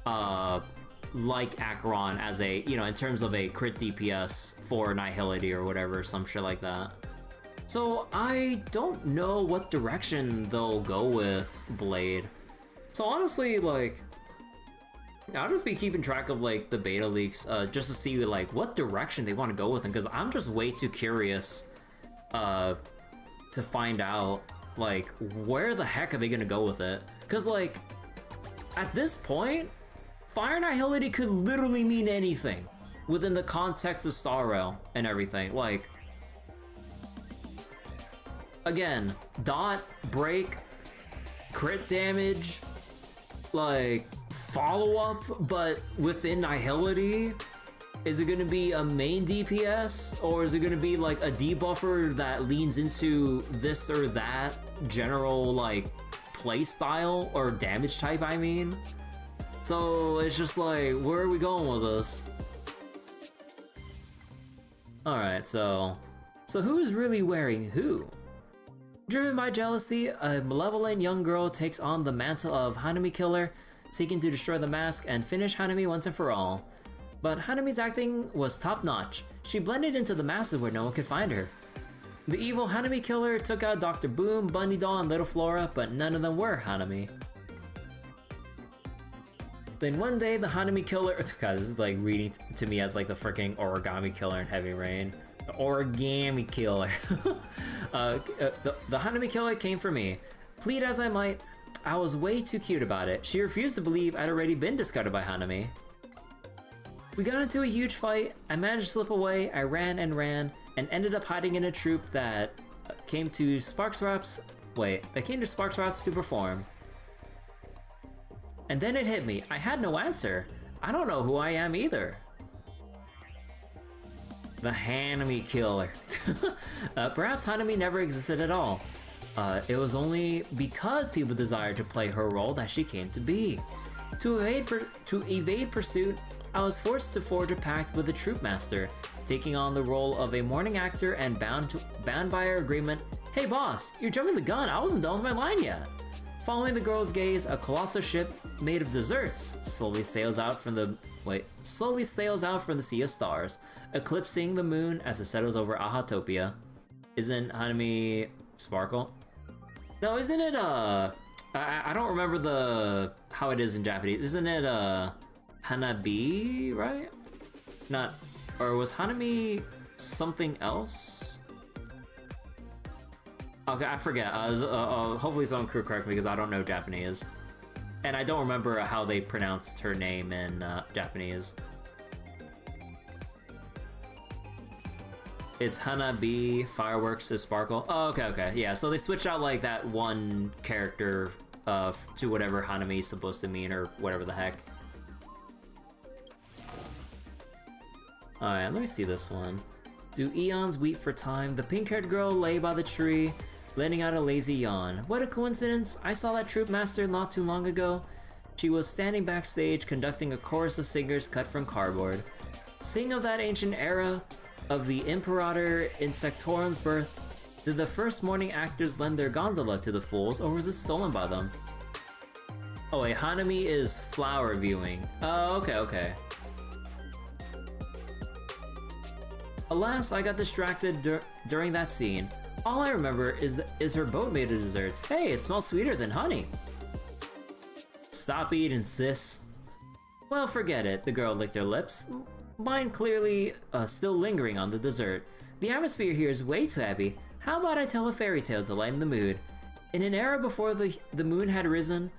Acheron as a, you know, in terms of a crit DPS for Nihility or whatever, some shit like that. So I don't know what direction they'll go with Blade. So honestly, like, I'll just be keeping track of like the beta leaks just to see like what direction they want to go with him, because I'm just way too curious to find out like where the heck are they gonna go with it. Because like at this point, Fire Nihility could literally mean anything within the context of Star Rail and everything. Like, again, dot, break, crit damage, like follow-up, but within Nihility. Is it gonna be a main DPS, or is it gonna be like a debuffer that leans into this or that general like play style or damage type, I mean? So it's just like, where are we going with this? Alright, so who's really wearing who? Driven by jealousy, a malevolent young girl takes on the mantle of Hanami Killer, seeking to destroy the mask and finish Hanami once and for all. But Hanami's acting was top-notch. She blended into the masses where no one could find her. The evil Hanami Killer took out Dr. Boom, Bunny Doll, and Little Flora, but none of them were Hanami. Then one day, the Hanami Killer— God, this is like reading to me as like the freaking Origami Killer in Heavy Rain. The Origami Killer. The Hanami Killer came for me. Plead as I might, I was way too cute about it. She refused to believe I'd already been discarded by Hanami. We got into a huge fight. I managed to slip away. I ran and ended up hiding in a troupe that came to Sparks Raps to perform. And then it hit me. I had no answer. I don't know who I am either. The Hanami Killer. Perhaps Hanami never existed at all. It was only because people desired to play her role that she came to be. To evade pursuit, I was forced to forge a pact with the Troop Master, taking on the role of a mourning actor and bound by our agreement. Hey boss, you're jumping the gun, I wasn't done with my line yet. Following the girl's gaze, a colossal ship made of desserts slowly sails out from the sea of stars, eclipsing the moon as it settles over Ahatopia. Isn't Hanami Sparkle? No, isn't it I don't remember how it is in Japanese. Isn't it Hanabi, right? Not Or was Hanami something else? Okay, I forget. Hopefully someone could correct me because I don't know Japanese. And I don't remember how they pronounced her name in Japanese. It's Hanabi, Fireworks is Sparkle. Oh, okay. Yeah, so they switched out like that one character to whatever Hanami is supposed to mean or whatever the heck. Alright, let me see this one. Do eons weep for time? The pink-haired girl lay by the tree, letting out a lazy yawn. What a coincidence! I saw that troop master not too long ago. She was standing backstage conducting a chorus of singers cut from cardboard. Sing of that ancient era of the Imperator Insectorum's birth. Did the first morning actors lend their gondola to the fools, or was it stolen by them? Oh wait, Hanami is flower viewing. Oh, okay. Alas, I got distracted during that scene. All I remember is her boat made of desserts. Hey, it smells sweeter than honey. Stop eating, sis. Well, forget it, the girl licked her lips. Mine clearly still lingering on the dessert. The atmosphere here is way too heavy. How about I tell a fairy tale to lighten the mood? In an era before the moon had risen,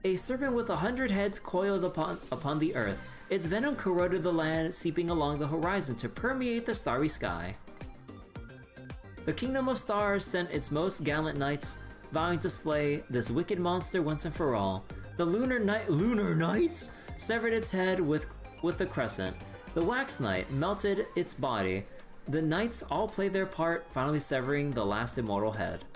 a serpent with 100 heads coiled upon the earth. Its venom corroded the land, seeping along the horizon to permeate the starry sky. The Kingdom of Stars sent its most gallant knights, vowing to slay this wicked monster once and for all. The Lunar Knights severed its head with the crescent. The Wax Knight melted its body. The knights all played their part, finally severing the last immortal head.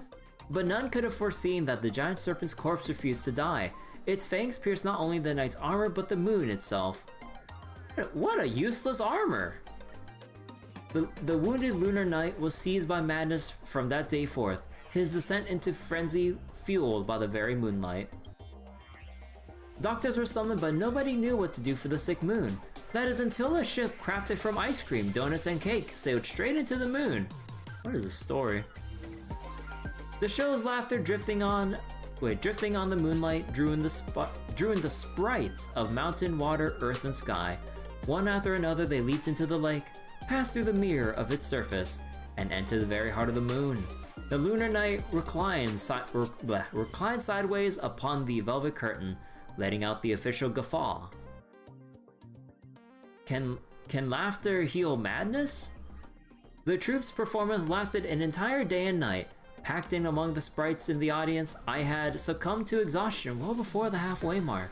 But none could have foreseen that the giant serpent's corpse refused to die. Its fangs pierced not only the knight's armor, but the moon itself. What a useless armor! The wounded Lunar Knight was seized by madness from that day forth, his descent into frenzy fueled by the very moonlight. Doctors were summoned, but nobody knew what to do for the sick moon. That is until a ship crafted from ice cream, donuts, and cake sailed straight into the moon. What is this story? The show's laughter drifting on the moonlight drew in the sprites of mountain, water, earth, and sky. One after another, they leaped into the lake, passed through the mirror of its surface, and entered the very heart of the moon. The Lunar Knight reclined sideways upon the velvet curtain, letting out the official guffaw. Can laughter heal madness? The troupe's performance lasted an entire day and night. Packed in among the sprites in the audience, I had succumbed to exhaustion well before the halfway mark.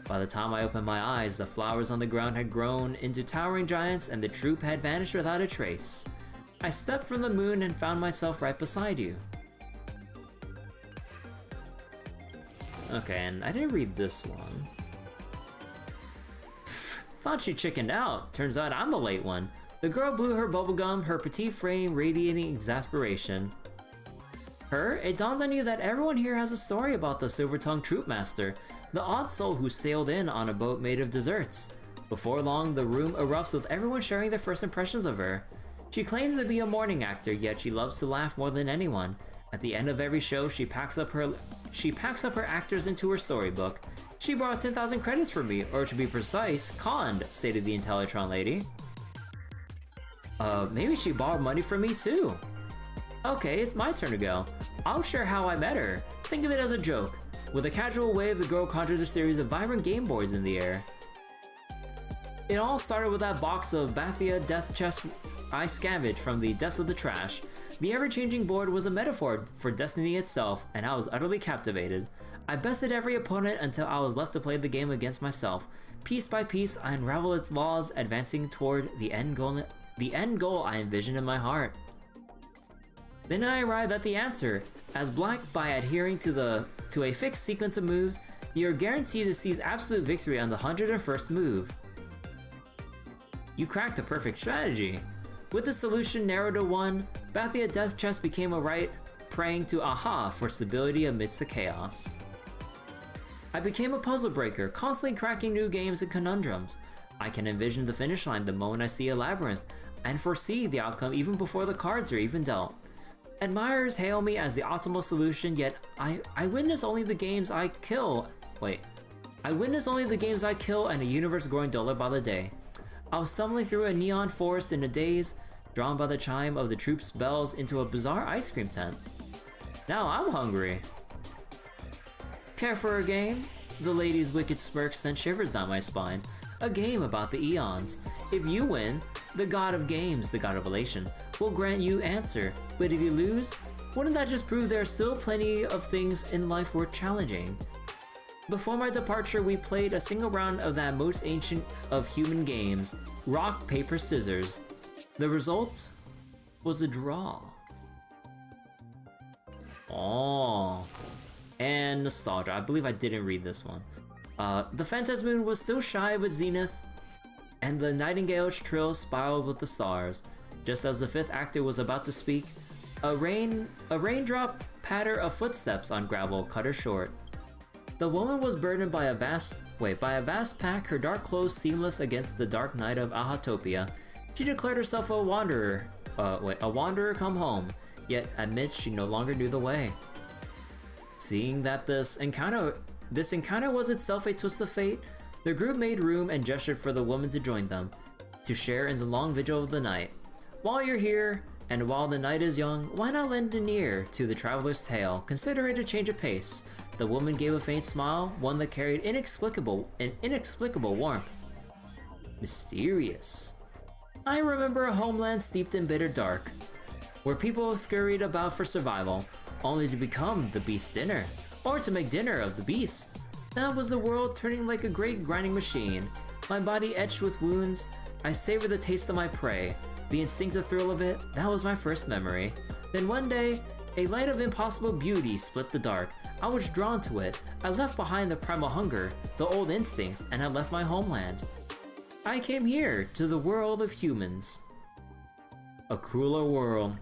By the time I opened my eyes, the flowers on the ground had grown into towering giants and the troupe had vanished without a trace. I stepped from the moon and found myself right beside you. Okay, and I didn't read this one. Thought she chickened out. Turns out I'm the late one. The girl blew her bubblegum, her petite frame radiating exasperation. It dawns on you that everyone here has a story about the Silver-Tongued Troop Master, the odd soul who sailed in on a boat made of desserts. Before long, the room erupts with everyone sharing their first impressions of her. She claims to be a morning actor, yet she loves to laugh more than anyone. At the end of every show, she packs up her actors into her storybook. She borrowed 10,000 credits from me, or to be precise, conned, stated the Intellitron lady. Maybe she borrowed money from me too. Okay, it's my turn to go. I'll share how I met her. Think of it as a joke. With a casual wave, the girl conjured a series of vibrant Game Boys in the air. It all started with that box of Bathia Death Chest I scavenged from the depths of the trash. The ever-changing board was a metaphor for destiny itself, and I was utterly captivated. I bested every opponent until I was left to play the game against myself. Piece by piece, I unraveled its laws, advancing toward the end goal I envisioned in my heart. Then I arrived at the answer. As black, by adhering to a fixed sequence of moves, you're guaranteed to seize absolute victory on the 101st move. You cracked the perfect strategy. With the solution narrowed to one, Bathia Death Chest became a right, praying to Aha for stability amidst the chaos. I became a puzzle breaker, constantly cracking new games and conundrums. I can envision the finish line the moment I see a labyrinth, and foresee the outcome even before the cards are even dealt. Admirers hail me as the optimal solution, yet I witness only the games I kill. I witness only the games I kill and a universe growing duller by the day. I was stumbling through a neon forest in a daze, drawn by the chime of the troops' bells into a bizarre ice cream tent. Now I'm hungry. Care for a game? The lady's wicked smirk sent shivers down my spine. A game about the eons. If you win, the god of games, the god of elation, will grant you answer. But if you lose, wouldn't that just prove there are still plenty of things in life worth challenging? Before my departure, we played a single round of that most ancient of human games, rock, paper, scissors. The result was a draw. Oh, and nostalgia. I believe I didn't read this one. The Phantasmoon was still shy of its zenith, and the nightingale's trill spiraled with the stars. Just as the fifth actor was about to speak, a raindrop patter of footsteps on gravel cut her short. The woman was burdened by a vast pack, her dark clothes seamless against the dark night of Ahatopia. She declared herself a wanderer come home, yet admits she no longer knew the way. Seeing that this encounter was itself a twist of fate, the group made room and gestured for the woman to join them, to share in the long vigil of the night. While you're here, and while the night is young, why not lend an ear to the traveler's tale? Consider it a change of pace. The woman gave a faint smile, one that carried inexplicable warmth. Mysterious. I remember a homeland steeped in bitter dark, where people scurried about for survival, only to become the beast's dinner, or to make dinner of the beast. That was the world turning like a great grinding machine. My body etched with wounds, I savored the taste of my prey. The instinctive thrill of it, that was my first memory. Then one day, a light of impossible beauty split the dark. I was drawn to it. I left behind the primal hunger, the old instincts, and I left my homeland. I came here, to the world of humans. A crueler world.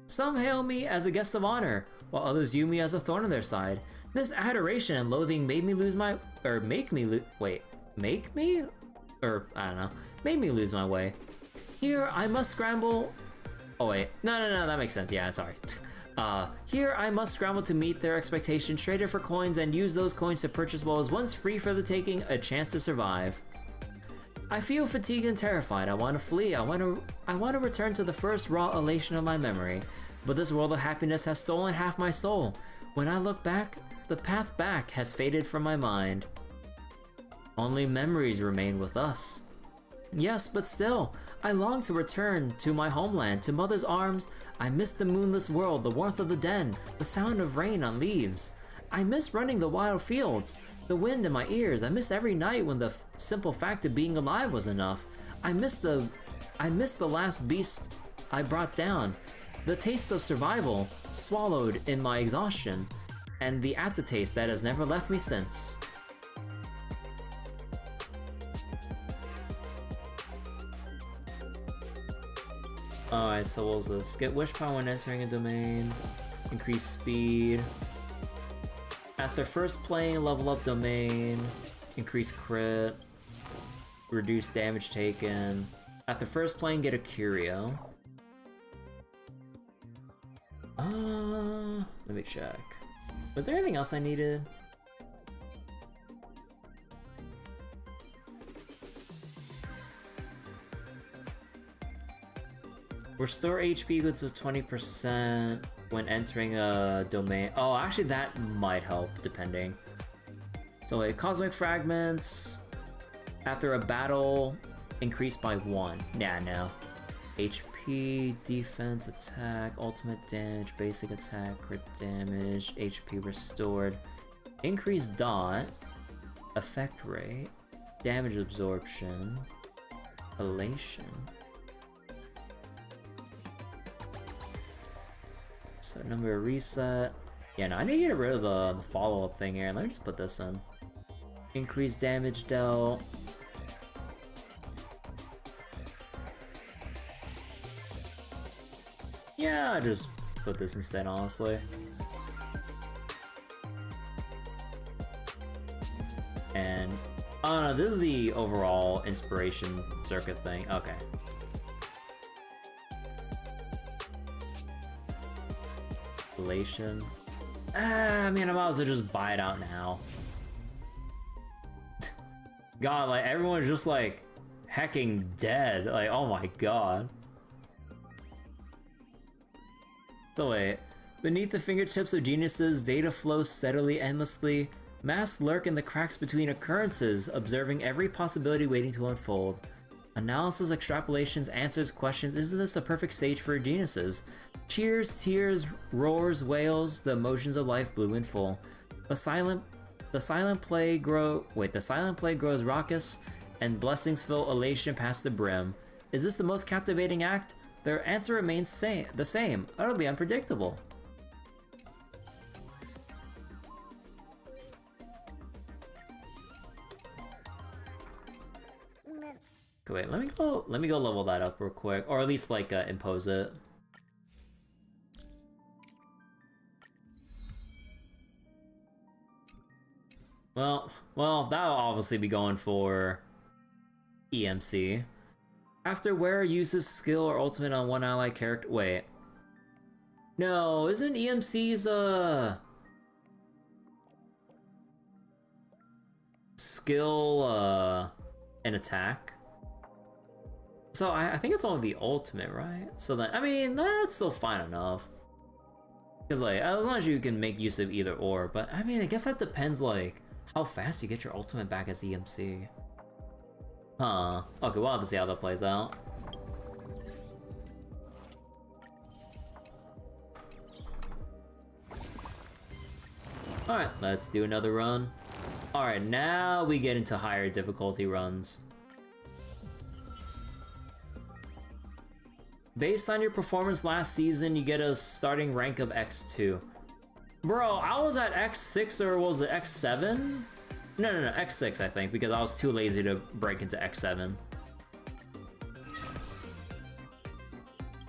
Some hail me as a guest of honor, while others view me as a thorn on their side. This adoration and loathing made me lose my, made me lose my way. Here I must scramble. Oh wait, no, that makes sense. Yeah, sorry. Here I must scramble to meet their expectations, trade it for coins, and use those coins to purchase what was once free for the taking, a chance to survive. I feel fatigued and terrified. I want to flee. I want to return to the first raw elation of my memory. But this world of happiness has stolen half my soul. When I look back, the path back has faded from my mind. Only memories remain with us. Yes, but still, I long to return to my homeland, to mother's arms. I miss the moonless world, the warmth of the den, the sound of rain on leaves. I miss running the wild fields, the wind in my ears. I miss every night when the simple fact of being alive was enough. I miss the last beast I brought down, the taste of survival swallowed in my exhaustion, and the aftertaste that has never left me since. Alright, so what was this? Get wish power when entering a domain. Increase speed. After first playing, level up domain. Increase crit. Reduce damage taken. After first playing, get a curio. Let me check. Was there anything else I needed? Restore HP equal to 20% when entering a domain. Oh, actually that might help, depending. So wait, Cosmic Fragments. After a battle, increased by 1. Yeah, no. HP, defense, attack, ultimate damage, basic attack, crit damage, HP restored. Increased dot, effect rate, damage absorption, elation. So number reset. Yeah, no, I need to get rid of the follow-up thing here. Let me just put this in. Increased damage dealt. Yeah, I just put this instead, honestly. And oh no, this is the overall inspiration circuit thing. Okay. Elation. I mean, I might as well just buy it out now. God, like everyone's just like hecking dead. Like, oh my god. So wait, beneath the fingertips of geniuses, data flows steadily, endlessly. Masks lurk in the cracks between occurrences, observing every possibility waiting to unfold. Analysis, extrapolations, answers, questions. Isn't this the perfect stage for geniuses? Cheers, tears, roars, wails. The emotions of life blew in full. The silent play grows raucous, and blessings fill elation past the brim. Is this the most captivating act? Their answer remains the same, utterly unpredictable. Okay, wait, let me go level that up real quick, or at least like impose it. Well, that'll obviously be going for EMC. After wearer uses skill or ultimate on one ally character. Wait. No, isn't EMC's skill an attack? So I think it's only the ultimate, right? So then, I mean, that's still fine enough. Because like, as long as you can make use of either or, but I mean, I guess that depends like how fast you get your ultimate back as EMC. Huh. Okay, we'll have to see how that plays out. Alright, let's do another run. Alright, now we get into higher difficulty runs. Based on your performance last season, you get a starting rank of X2. Bro, I was at X6 or was it X7? No, X6 I think, because I was too lazy to break into X7.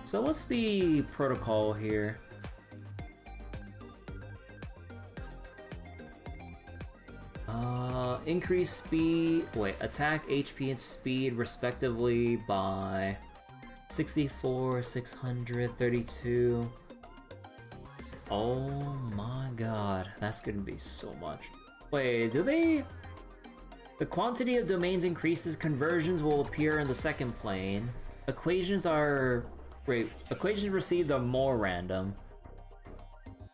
So what's the protocol here? Increase speed, attack, HP, and speed respectively by 64, 632. Oh my god, that's gonna be so much. Wait, the quantity of domains increases, conversions will appear in the second plane. Equations received are more random.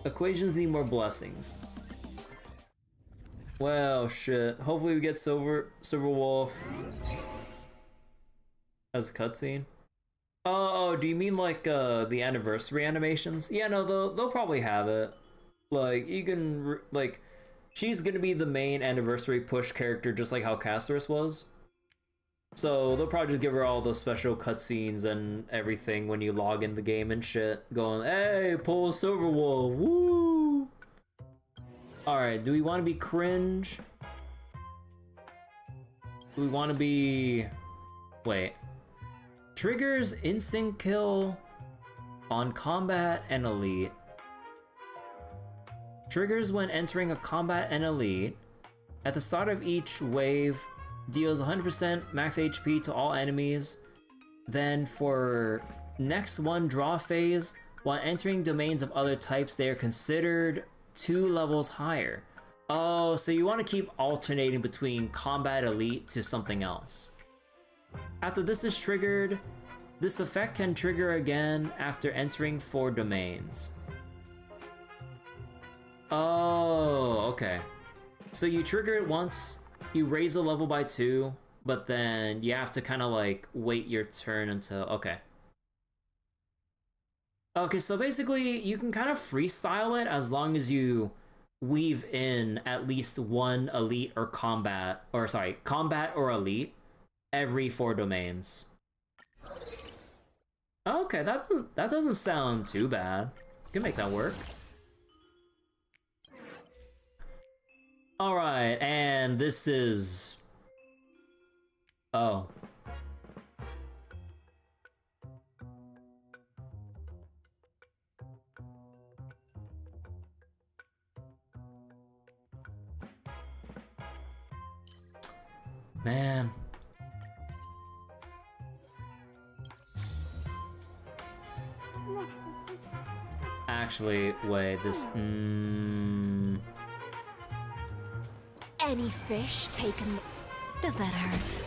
Equations need more blessings. Well, shit. Hopefully we get Silver Wolf as a cutscene. Oh, do you mean like the anniversary animations? Yeah, no, they'll probably have it. Like, you can, like, she's gonna be the main anniversary push character just like how Castorus was. So they'll probably just give her all those special cutscenes and everything when you log in the game and shit. Going, hey, pull Silver Wolf, woo! Alright, do we want to be cringe? Do we want to be... Wait. Triggers instant kill on combat and elite. Triggers when entering a combat and elite. At the start of each wave, deals 100% max HP to all enemies. Then for next one draw phase, while entering domains of other types, they are considered 2 levels higher. Oh, so you want to keep alternating between combat elite to something else. After this is triggered, this effect can trigger again after entering 4 domains. Oh, okay. So you trigger it once, you raise a level by 2, but then you have to kind of like wait your turn until, okay. Okay, so basically you can kind of freestyle it as long as you weave in at least one elite or combat or elite every 4 domains. Okay, that doesn't sound too bad. You can make that work. Alright, and this is... Oh. Man. Actually, wait, this... Any fish taken... Does that hurt?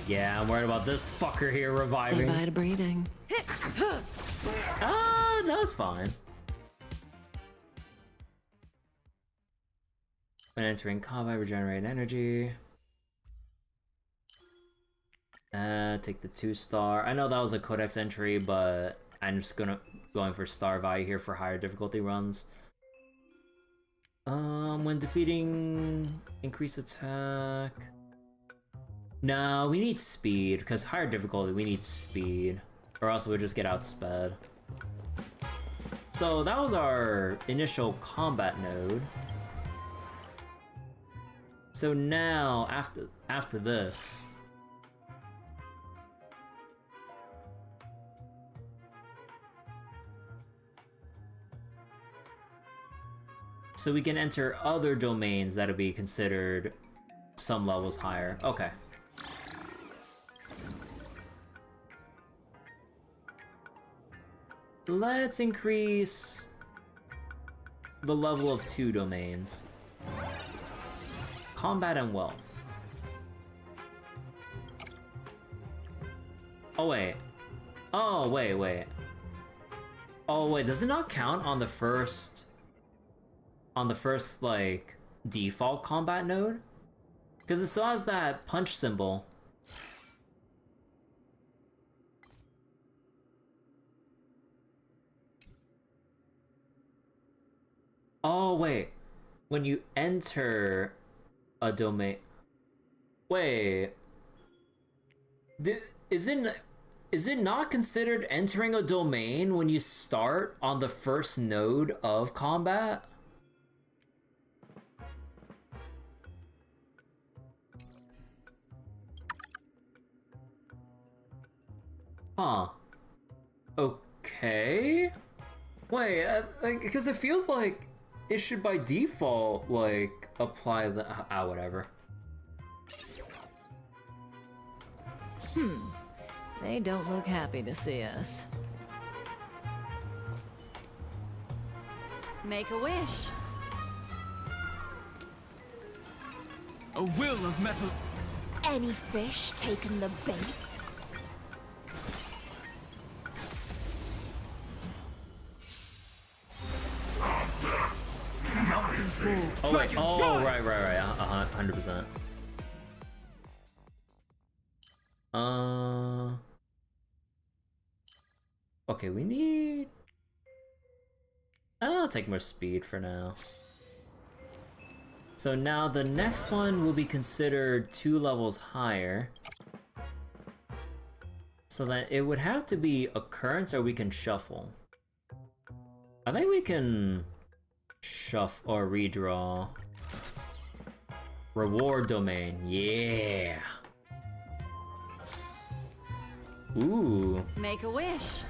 Yeah, I'm worried about this fucker here Say reviving. bye to breathing. Ah, no, it's fine. When entering combat, regenerate energy. Take the 2-star. I know that was a codex entry, but I'm just going for star value here for higher difficulty runs. When defeating, increase attack. No, we need speed, because higher difficulty, we need speed. Or else we'll just get outsped. So that was our initial combat node. So now, after this... So we can enter other domains that'll be considered some levels higher. Okay. Let's increase the level of 2 domains. Combat and wealth. Oh wait. Oh wait. Oh wait, does it not count on the first like default combat node? Because it still has that punch symbol. Oh wait, when you enter a domain, wait, is it not considered entering a domain when you start on the first node of combat? Huh. Okay. Wait, because it feels like it should by default, like, apply the... whatever. They don't look happy to see us. Make a wish. A will of metal. Any fish taken the bait? Mountains fall. Oh wait, dragons oh rise. right, 100%. Okay, we need... I'll take more speed for now. So now the next one will be considered 2 levels higher. So that it would have to be occurrence or we can shuffle. I think we can shuffle or redraw. Reward domain, yeah. Ooh. Make a wish.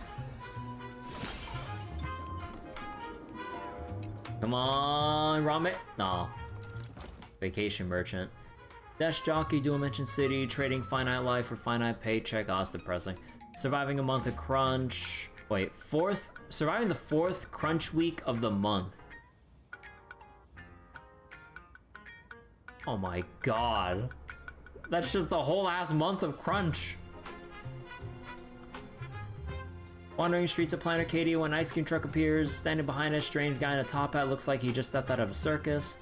Come on, Rame. Nah. Vacation merchant. Desk jockey, dual mention city, trading finite life for finite paycheck. Oh, that's depressing. Surviving a month of crunch. Wait, surviving the 4th crunch week of the month. Oh my god. That's just the whole ass month of crunch. Wandering streets of Planet Arcadia when an ice cream truck appears. Standing behind a strange guy in a top hat looks like he just stepped out of a circus.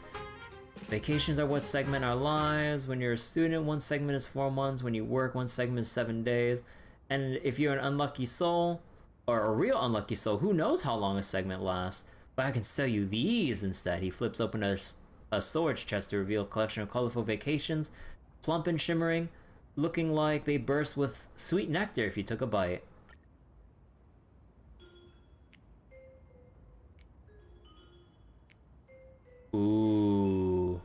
Vacations are what segment our lives. When you're a student, 1 segment is 4 months. When you work, 1 segment is 7 days. And if you're an unlucky soul, or a real unlucky soul, who knows how long a segment lasts. But I can sell you these instead. He flips open a storage chest to reveal a collection of colorful vacations, plump and shimmering, looking like they burst with sweet nectar if you took a bite. Ooh.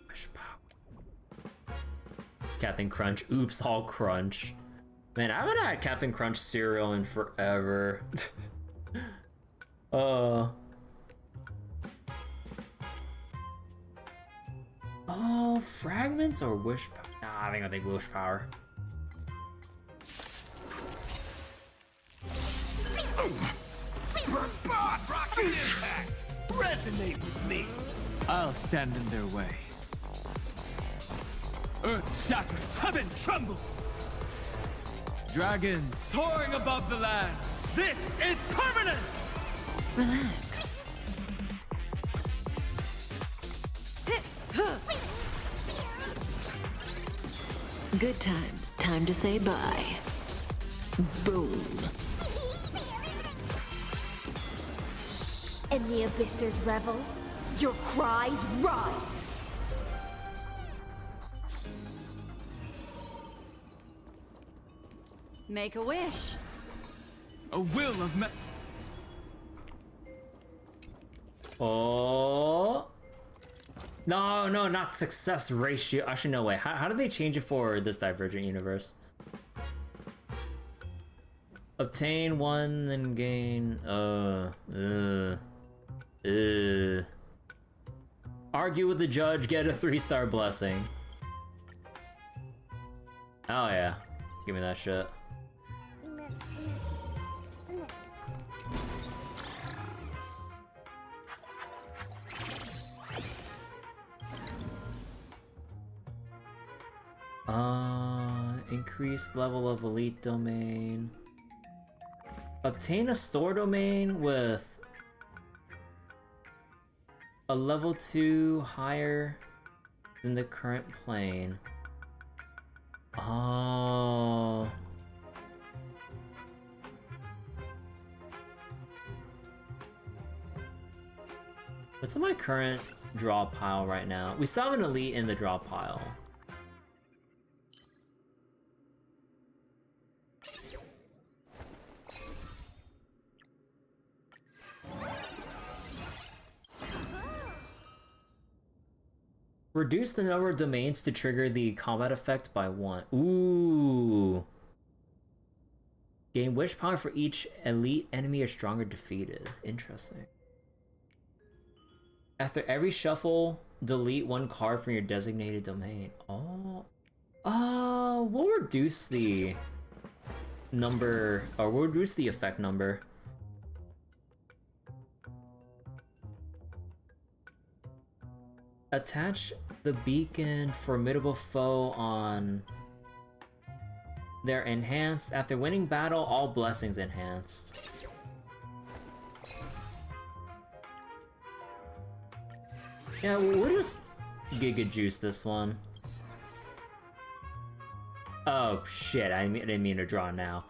Wish power. Captain Crunch. Oops, all crunch. Man, I haven't had Captain Crunch cereal in forever. Oh, fragments or wish power? Nah, I think I'll take wish power. Rocket impacts resonate with me. I'll stand in their way. Earth shatters, heaven trembles! Dragons soaring above the lands! This is permanence! Relax. Good times. Time to say bye. Boom. And the abysses revel. Your cries rise. Make a wish. A will of Oh. No, no, not success ratio. Actually, no way. How do they change it for this Divergent universe? Obtain one and gain. Argue with the judge, get a 3-star blessing. Oh yeah, give me that shit. Increased level of elite domain. Obtain a store domain with a level 2 higher than the current plane. Oh. What's in my current draw pile right now? We still have an elite in the draw pile. Reduce the number of domains to trigger the combat effect by 1. Ooh. Gain wish power for each elite enemy or stronger defeated. Interesting. After every shuffle, delete 1 card from your designated domain. Oh. We'll reduce the number, or we'll reduce the effect number. Attach the beacon formidable foe on their enhanced. After winning battle, all blessings enhanced. Yeah, we'll just Giga Juice this one. Oh shit, I didn't mean to draw now.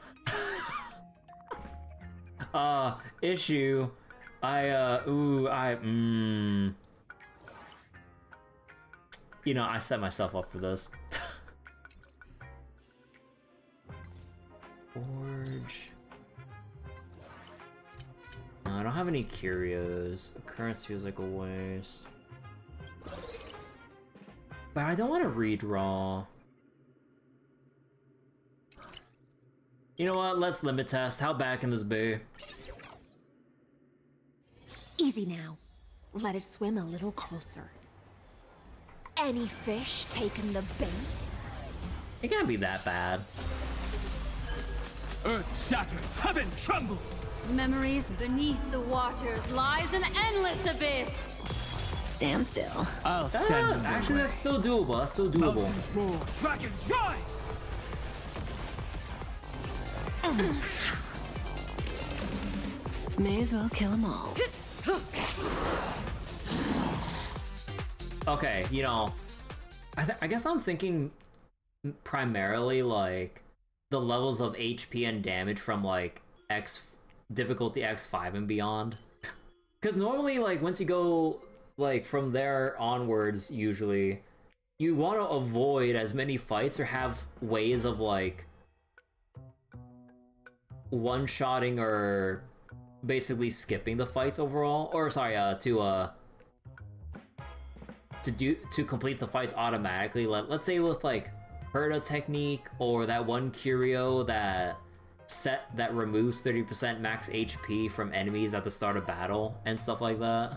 Issue. You know, I set myself up for this. Forge. No, I don't have any curios. Occurrence feels like a waste. But I don't want to redraw. You know what? Let's limit test. How bad can this be? Easy now. Let it swim a little closer. Any fish taking the bait? It can't be that bad. Earth shatters, heaven trembles! Memories beneath the waters lies an endless abyss. Stand still. I'll stand in their Actually, way. that's still doable. That's still doable. Mountains roar, dragons rise! May as well kill them all. Okay, you know, I guess I'm thinking primarily like the levels of HP and damage from like difficulty X5 and beyond. Because normally, like, once you go like from there onwards, usually you want to avoid as many fights or have ways of like one-shotting or basically skipping the fights overall, or sorry, to complete the fights automatically. Let's say with like Herda technique or that one curio that removes 30% max HP from enemies at the start of battle and stuff like that.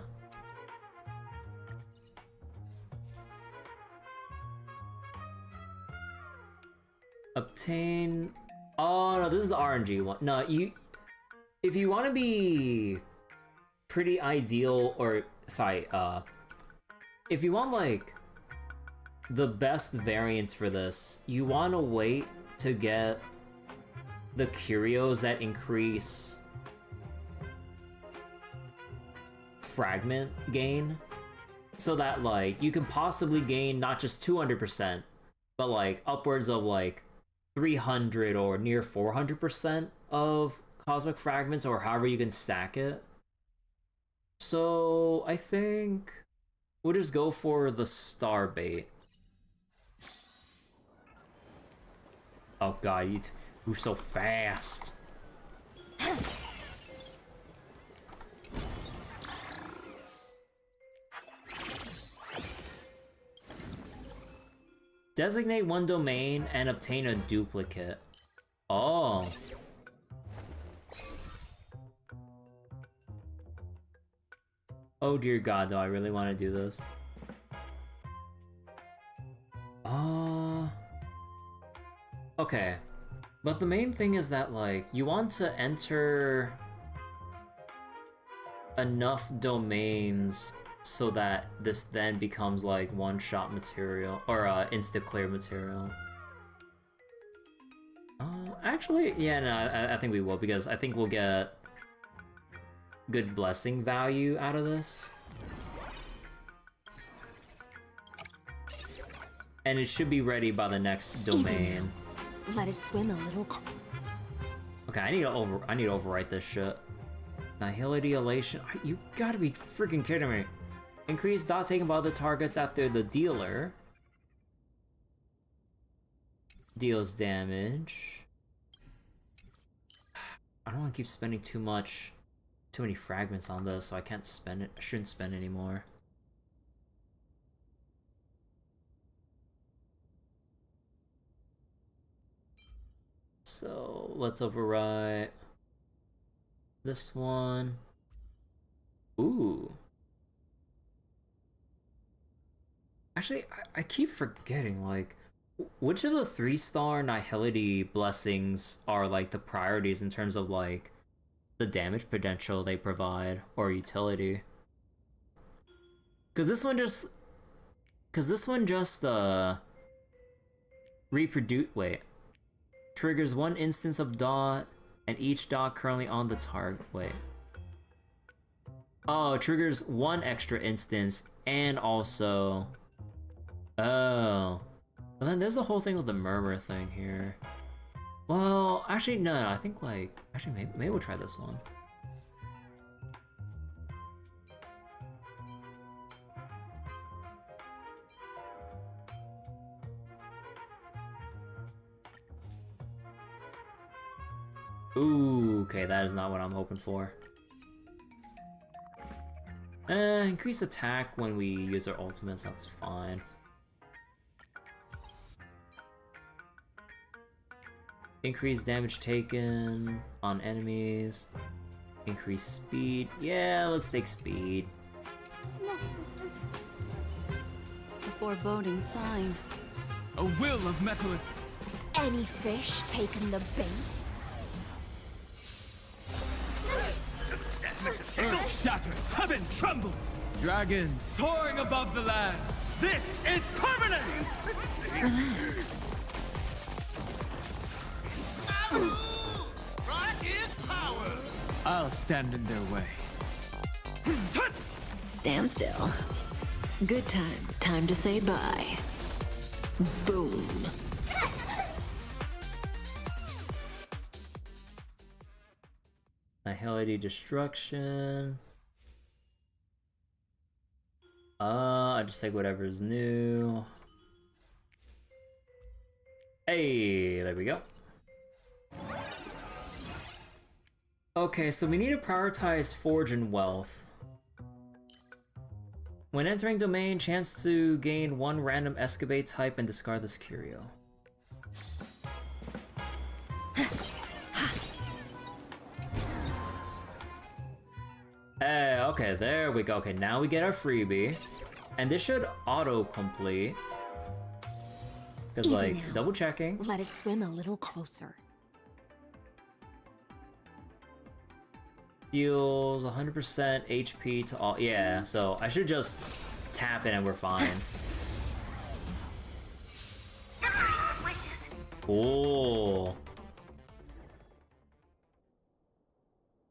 Obtain. Oh no, this is the RNG one. No, if you want to be pretty ideal, or sorry, if you want like the best variants for this, you want to wait to get the curios that increase fragment gain, so that like you can possibly gain not just 200%, but like upwards of like 300 or near 400% of cosmic fragments, or however you can stack it. So I think we'll just go for the star bait. Oh god, you move so fast. Designate one domain and obtain a duplicate. Oh. Oh dear god, do I really want to do this? Okay. But the main thing is that, like, you want to enter enough domains so that this then becomes, like, one-shot material, or insta-clear material. Actually, yeah, no, I think we will, because I think we'll get good blessing value out of this. And it should be ready by the next domain. Let it swim a little. Okay, I need to overwrite this shit. Nihility Elation. You gotta be freaking kidding me. Increase dot taken by other targets after the dealer deals damage. I don't want to keep spending too many fragments on this, so I can't spend it. I shouldn't spend anymore. So let's overwrite this one. Ooh. Actually, I keep forgetting, like, which of the 3-star Nihility blessings are, like, the priorities in terms of, like, the damage potential they provide, or utility. Because this one just, triggers one instance of dot, and each dot currently on the target. Wait. Oh, it triggers one extra instance, and also... Oh. And then there's a whole thing with the murmur thing here. Well, actually, no, I think, like... Actually, maybe we'll try this one. Ooh, okay, that is not what I'm hoping for. Increase attack when we use our ultimates, that's fine. Increase damage taken on enemies. Increase speed. Yeah, let's take speed. A foreboding sign. A will of metal. Any fish taken the bait? Earth shatters, heaven trembles. Dragons soaring above the lands. This is permanence! Relax. Right is power! I'll stand in their way. Stand still. Good times. Time to say bye. Boom. Nihility Destruction. I just take whatever's new. Hey, there we go. Okay, so we need to prioritize Forge and Wealth. When entering domain, chance to gain one random escapade type and discard this curio. Hey, okay, there we go. Okay, now we get our freebie. And this should auto-complete. Because, like, now. double checking. Let it swim a little closer. Deals 100% HP to all. Yeah, so I should just tap it and we're fine. Cool.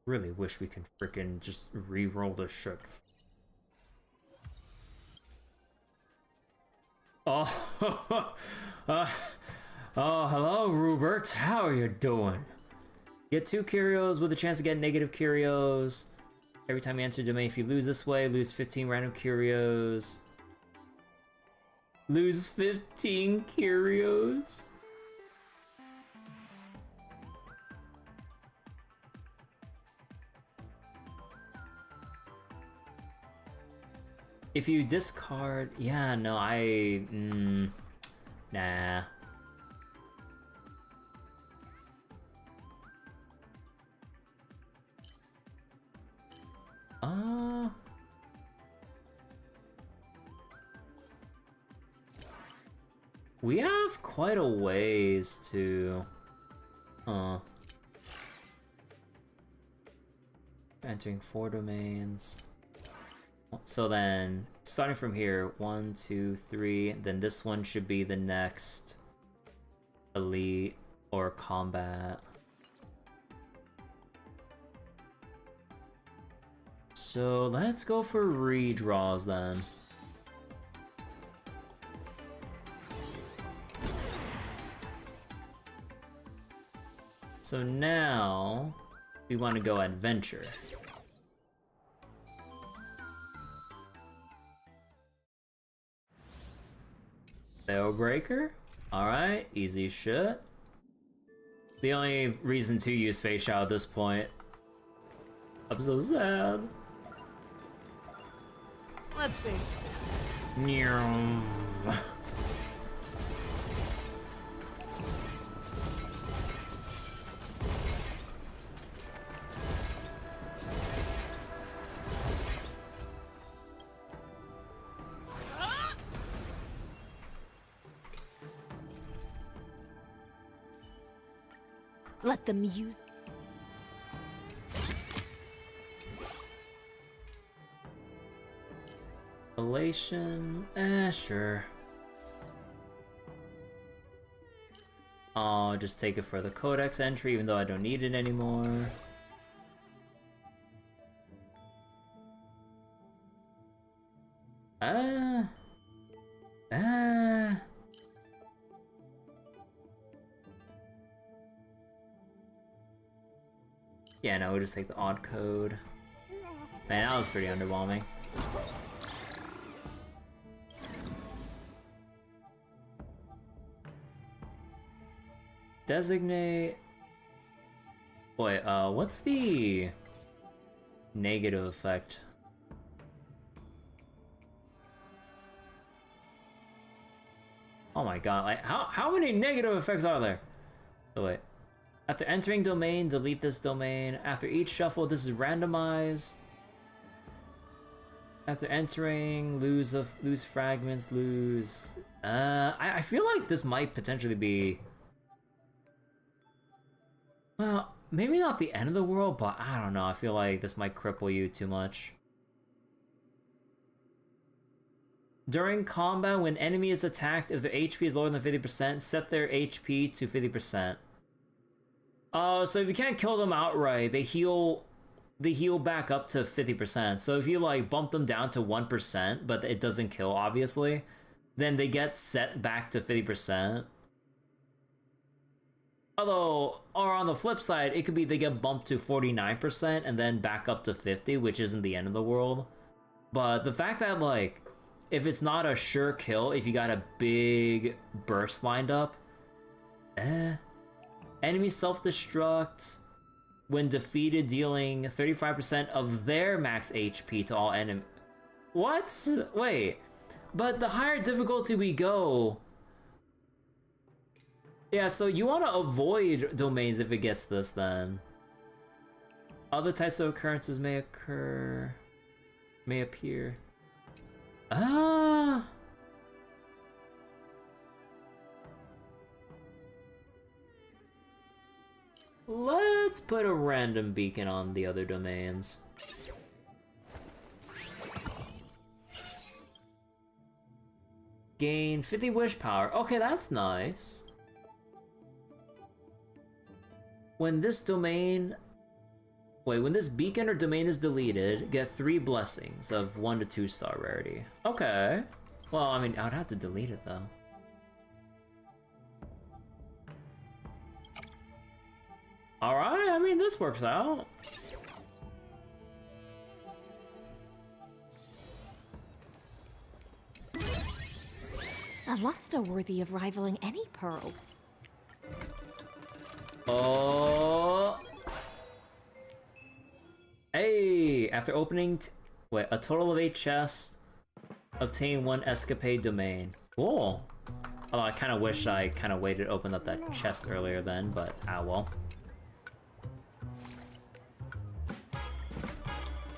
Really wish we could freaking just re-roll this shit. Oh, oh, hello, Rupert. How are you doing? Get 2 curios with a chance to get negative curios. Every time you enter a domain, if you lose this way, lose 15 random curios. Lose 15 curios? If you discard... Yeah, no, nah. We have quite a ways to... Entering 4 domains. So then, starting from here, 1, 2, 3, then this one should be the next elite or combat. So let's go for redraws then. So now we want to go adventure. Spellbreaker? Alright, easy shit. The only reason to use Face Shadow at this point. I'm so sad. Let's see. Let them use. Elation? Sure. I'll just take it for the codex entry, even though I don't need it anymore. Yeah, no, we'll just take the odd code. Man, that was pretty underwhelming. Designate... Boy, what's the negative effect? Oh my god, like, how many negative effects are there? Oh wait. After entering domain, delete this domain. After each shuffle, this is randomized. After entering, lose fragments, lose... I feel like this might potentially be... Well, maybe not the end of the world, but I don't know. I feel like this might cripple you too much. During combat, when enemy is attacked, if their HP is lower than 50%, set their HP to 50%. So if you can't kill them outright, they heal back up to 50%. So if you like bump them down to 1%, but it doesn't kill obviously, then they get set back to 50%. Although, or on the flip side, it could be they get bumped to 49% and then back up to 50, which isn't the end of the world. But the fact that like, if it's not a sure kill, if you got a big burst lined up, Enemy self-destruct when defeated, dealing 35% of their max HP to all enemy. What? Wait. But the higher difficulty we go... Yeah, so you want to avoid domains if it gets this then. Other types of occurrences may appear. Let's put a random beacon on the other domains. Gain 50 wish power. Okay, that's nice. When this domain... Wait, when this beacon or domain is deleted, get 3 blessings of 1 to 2 star rarity. Okay. Well, I mean, I'd have to delete it though. Alright, I mean, this works out. A luster worthy of rivaling any pearl. Oh. Hey, after opening wait, a total of 8 chests, obtain 1 escapade domain. Cool. Although I kind of wish I kind of waited to open up that chest earlier then, but ah well.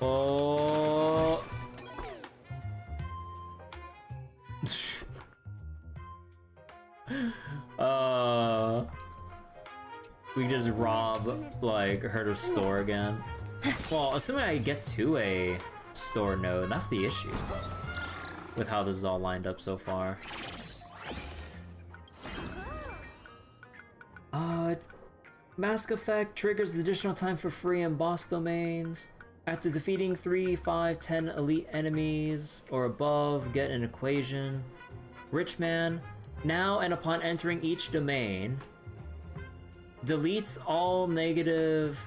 Oh. We just rob, like, her store again. Well, assuming I get to a store node, that's the issue with how this is all lined up so far. Mask effect triggers additional time for free in boss domains. After defeating 3, 5, 10 elite enemies or above, get an equation. Rich Man, now and upon entering each domain, deletes all negative...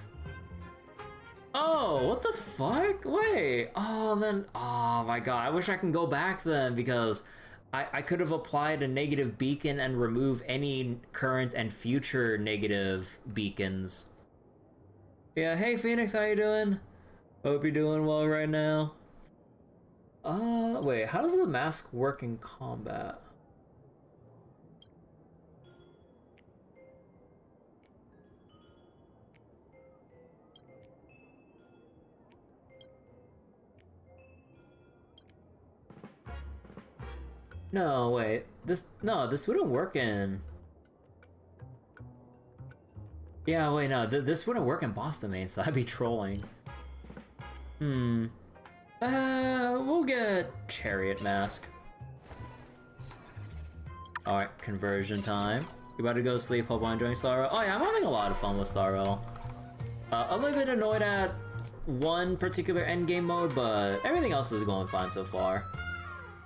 Oh, what the fuck? Wait. Oh, then... Oh my god, I wish I can go back then, because I could have applied a negative beacon and remove any current and future negative beacons. Yeah, hey Phoenix, how you doing? Hope you're doing well right now. Wait, how does the mask work in combat? No, wait. This wouldn't work in... Yeah, wait, no, this wouldn't work in boss domain, so that'd be trolling. We'll get Chariot Mask. Alright, conversion time. You about to go sleep, hope I'm enjoying Star Rail? Oh yeah, I'm having a lot of fun with Star Rail. A little bit annoyed at one particular endgame mode, but everything else is going fine so far.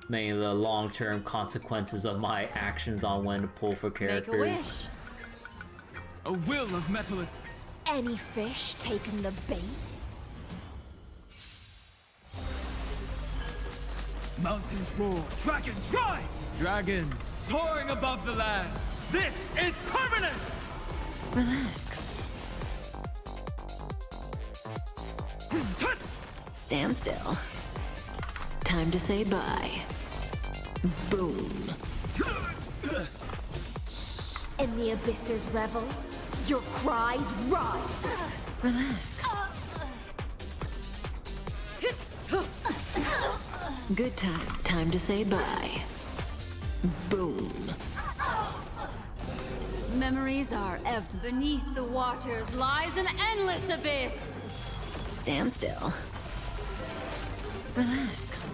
Mainly the long-term consequences of my actions on when to pull for characters. Make a wish. A will of metal. Any fish taking the bait? Mountains roar, dragons rise! Dragons soaring above the lands! This is permanence! Relax. Stand still. Time to say bye. Boom. In the abysses revel, your cries rise. Relax. Good times. Time to say bye. Boom. Memories are ever. Beneath the waters lies an endless abyss. Stand still. Relax.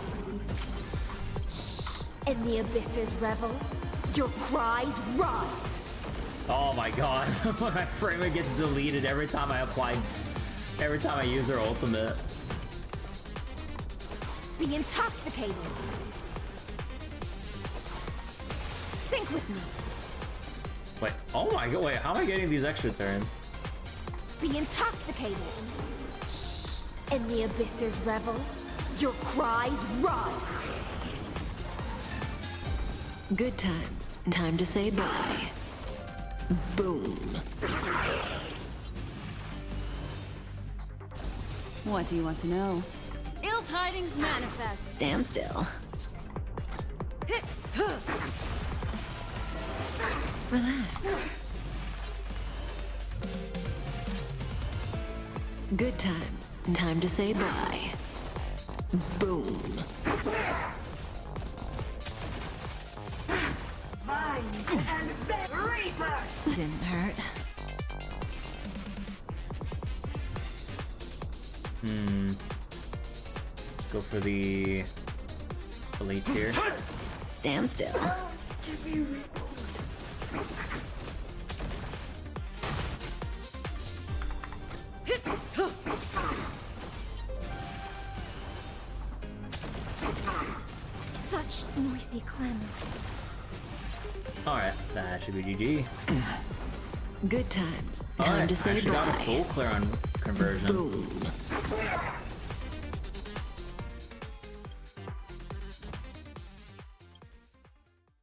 In the abysses revel, your cries rise. Oh my god, my frame rate gets deleted every time I use her ultimate. Be intoxicated. Sync with me. Wait, oh my god, wait, how am I getting these extra turns? Be intoxicated. In the abysses revel, your cries rise. Good times. Time to say bye. Boom. What do you want to know? Ill tidings manifest. Stand still. Relax. Good times. Time to say bye. Boom. Didn't hurt. Let's go for the elite tier. Stand still. see climber. Alright, that should be GG. Good times. Time Alright, to say actually got a bye. full clear on conversion. Boom.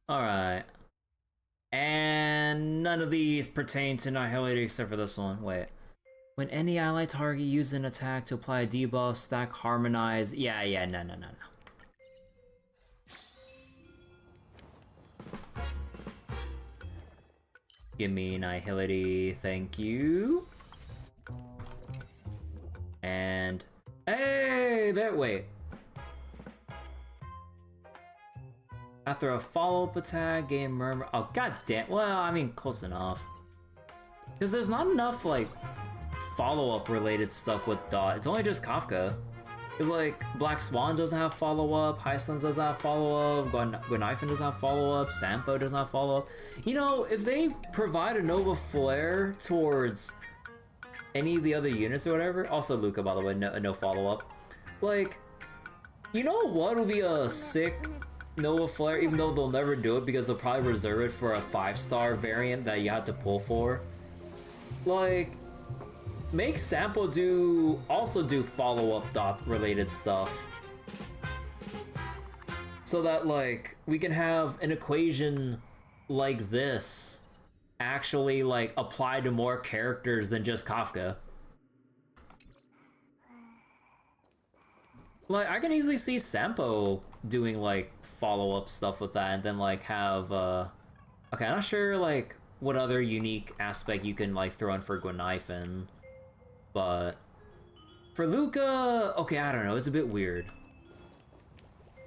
Alright. And none of these pertain to Annihilate except for this one. Wait. When any ally target uses an attack to apply a debuff, stack harmonize. Yeah, no. Give me Annihility, thank you. And hey, there. Wait. After a follow-up attack, gain murmur. Oh god damn. Well, I mean, close enough. Because there's not enough like follow-up related stuff with Dot. It's only just Kafka. Because like Black Swan doesn't have follow-up, Highlands doesn't have follow-up, Guinaifen doesn't have follow-up, Sampo doesn't have follow-up. You know, if they provide a Nova Flare towards any of the other units or whatever, also Luca by the way, no follow-up. Like, you know what would be a sick Nova Flare, even though they'll never do it because they'll probably reserve it for a 5-star variant that you have to pull for. Like, make Sampo also do follow-up Dot related stuff. So that like we can have an equation like this actually like apply to more characters than just Kafka. Like I can easily see Sampo doing like follow-up stuff with that and then like have okay, I'm not sure like what other unique aspect you can like throw in for Guinaifen. But for Luca, okay, I don't know, it's a bit weird.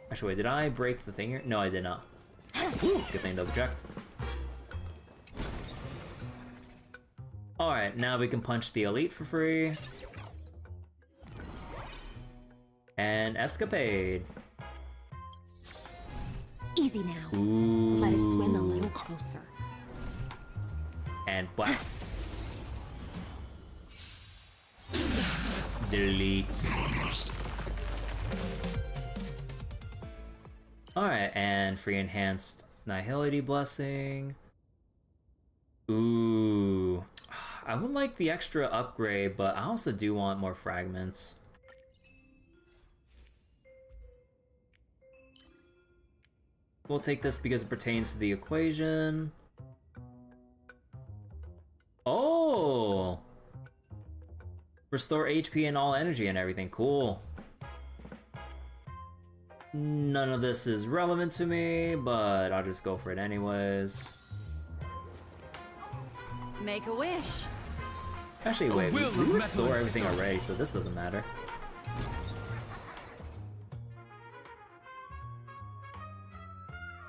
Actually, wait, did I break the thing here? No, I did not. Ooh, good thing double checked. Alright, now we can punch the elite for free. And escapade. Easy now. Ooh. Let us swim a little closer. And black. Delete. Alright, and free enhanced Nihility Blessing. Ooh. I would like the extra upgrade, but I also do want more fragments. We'll take this because it pertains to the equation. Oh! Restore HP and all energy and everything. Cool. None of this is relevant to me, but I'll just go for it anyways. Make a wish. Actually, wait, we restore everything already, so this doesn't matter.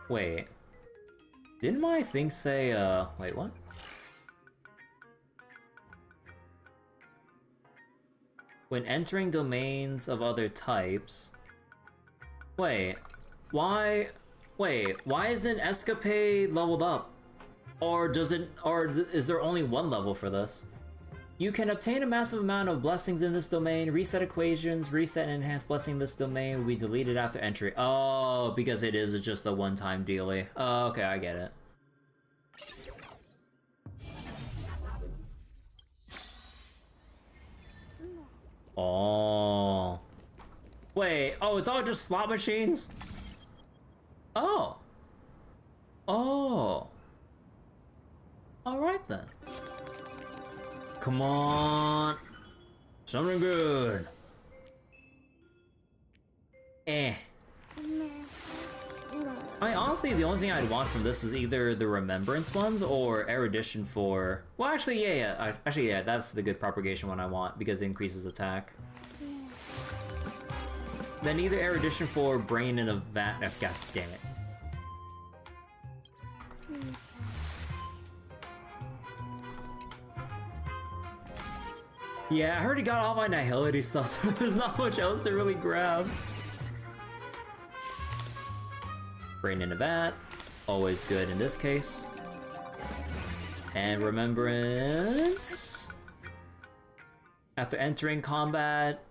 Wait. Didn't my thing say, wait, what? When entering domains of other types... Wait, why isn't Escapade leveled up? Or is there only one level for this? You can obtain a massive amount of blessings in this domain, reset equations, reset and enhance blessing in this domain will be deleted after entry. Oh, because it is just a one-time dealie. Oh, okay, I get it. Oh. Wait, oh, it's all just slot machines? Oh. Oh. Alright then. Come on. Something good. Eh. Honestly, the only thing I'd want from this is either the Remembrance ones or Erudition for... Well, actually, yeah. Actually, yeah, that's the good propagation one I want because it increases attack. Then either Erudition for Brain in a Vat... Oh, god damn it. Yeah, I already got all my Nihility stuff, so there's not much else to really grab. Brain in a Vat, always good in this case. And Remembrance. After entering combat,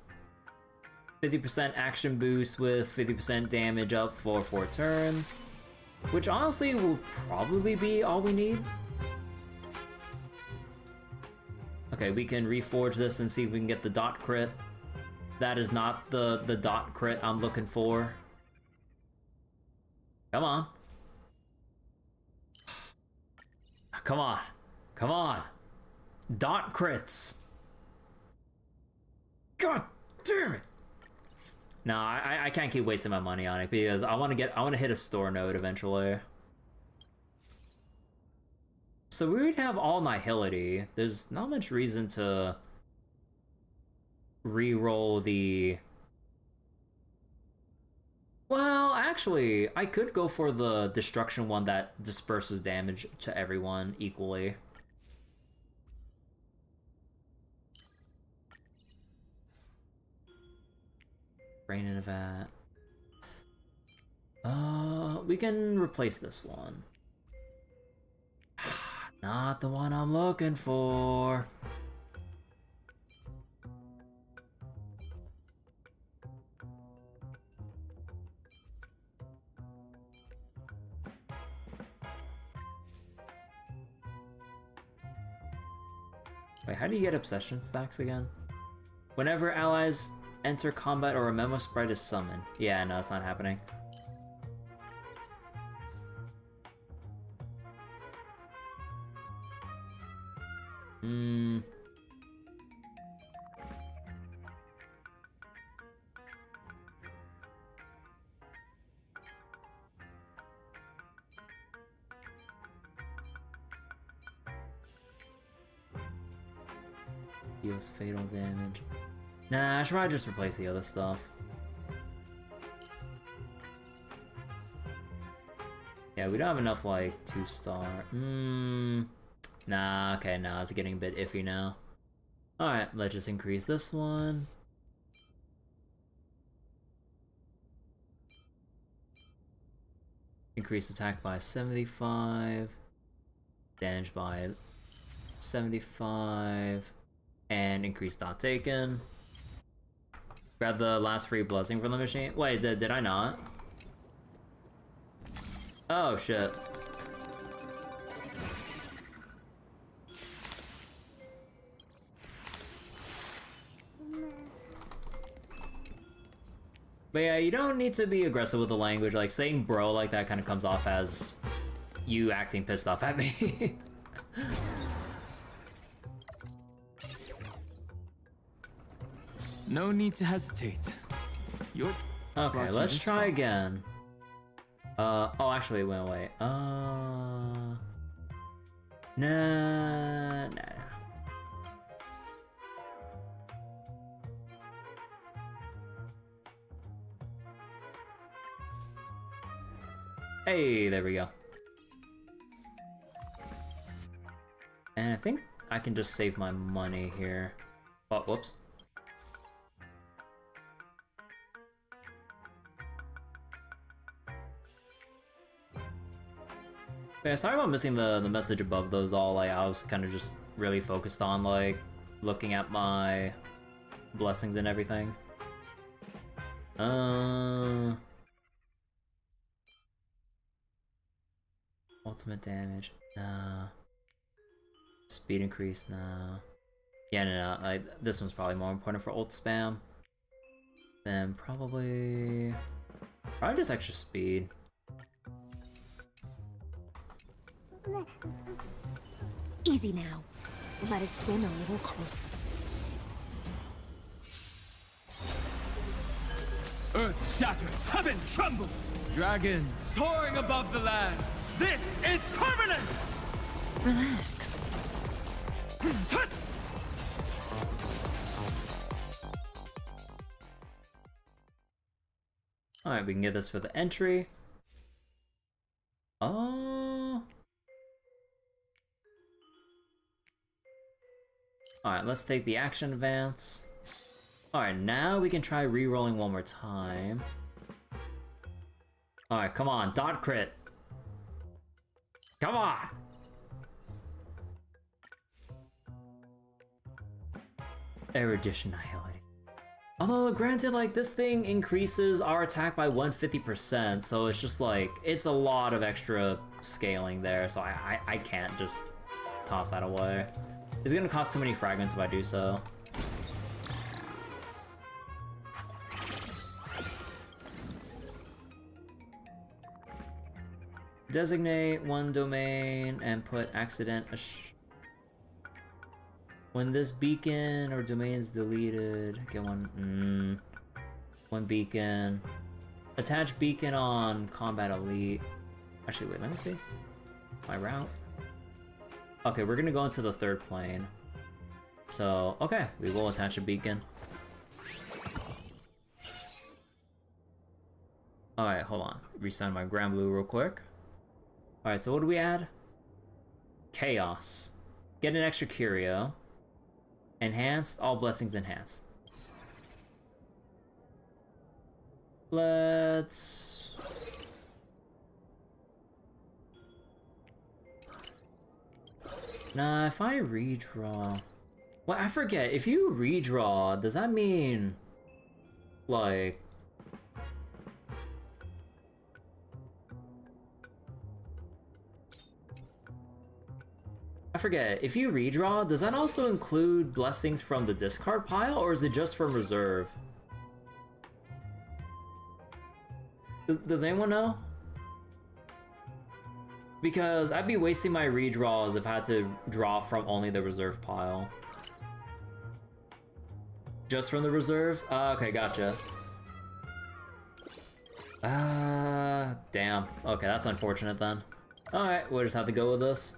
50% action boost with 50% damage up for 4 turns. which honestly will probably be all we need. Okay, we can reforge this and see if we can get the dot crit. That is not the dot crit I'm looking for. Come on. Come on. Come on. Dot crits. God damn it. No, I can't keep wasting my money on it because I want to hit a store node eventually. So we would have all Nihility. There's not much reason to re-roll the... Well, actually, I could go for the destruction one that disperses damage to everyone equally. Rain in a vat. We can replace this one. Not the one I'm looking for. Wait, how do you get obsession stacks again? Whenever allies enter combat or a memo sprite is summoned. Yeah, no, it's not happening. Deals fatal damage. Nah, I should probably just replace the other stuff. Yeah, we don't have enough, like, 2-star. Nah, okay, nah, it's getting a bit iffy now. Alright, let's just increase this one. Increase attack by 75. Damage by 75. And increase dot taken. Grab the last free blessing from the machine. Wait, did I not? Oh, shit. But yeah, you don't need to be aggressive with the language. Like, saying bro like that kind of comes off as you acting pissed off at me. No need to hesitate. You're... Okay, let's try again. Oh, actually, wait. Nah. Hey, there we go. And I think I can just save my money here. Oh, whoops. Yeah, sorry about missing the message above those all. Like, I was kind of just really focused on, like, looking at my blessings and everything. Ultimate damage, nah. Speed increase, nah. Yeah, no, like, this one's probably more important for ult spam. Then probably just extra speed. Easy now. Let it swim a little closer. Earth shatters, heaven trembles! Dragons soaring above the lands! This is permanence! Relax. Alright, we can get this for the entry. Oh. Alright, let's take the action advance. Alright, now we can try re-rolling one more time. Alright, come on, dot crit. Come on! Erudition Annihility. Although, granted, like, this thing increases our attack by 150%, so it's just like, it's a lot of extra scaling there, so I can't just toss that away. It's gonna cost too many fragments if I do so. Designate one domain and put accident. When this beacon or domain is deleted, get one. One beacon. Attach beacon on combat elite. Actually, wait, let me see. My route. Okay, we're gonna go into the third plane. So, okay, we will attach a beacon. Alright, hold on. Resign my Grand Blue real quick. Alright, so what do we add? Chaos. Get an extra curio. Enhanced, all blessings enhanced. Let's... Nah, if I redraw... Well, I forget, if you redraw, does that mean... Like... I forget, if you redraw, does that also include blessings from the discard pile, or is it just from reserve? Does anyone know? Because I'd be wasting my redraws if I had to draw from only the reserve pile. Just from the reserve? Okay, gotcha. Damn. Okay, that's unfortunate then. Alright, we'll just have to go with this.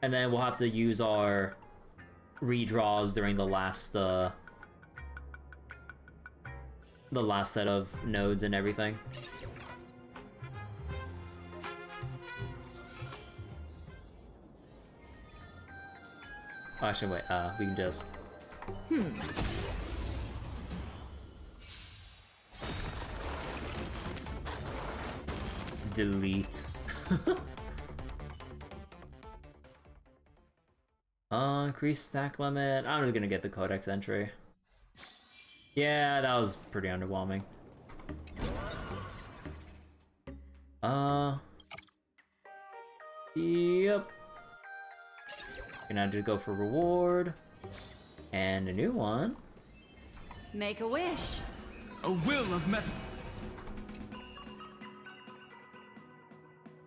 And then we'll have to use our redraws during the last set of nodes and everything. Oh, actually, wait, we can just... Delete. Increase stack limit. I'm just gonna get the codex entry. Yeah, that was pretty underwhelming. Yep. Gonna just go for reward. And a new one. Make a wish. A will of metal.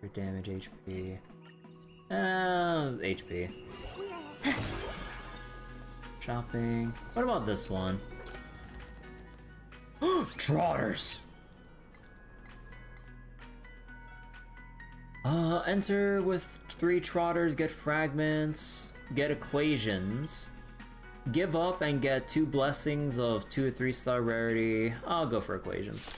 For damage HP. HP. Shopping. What about this one? Trotters! Enter with 3 trotters, get fragments, get equations, give up and get 2 blessings of 2 or 3 star rarity. I'll go for equations.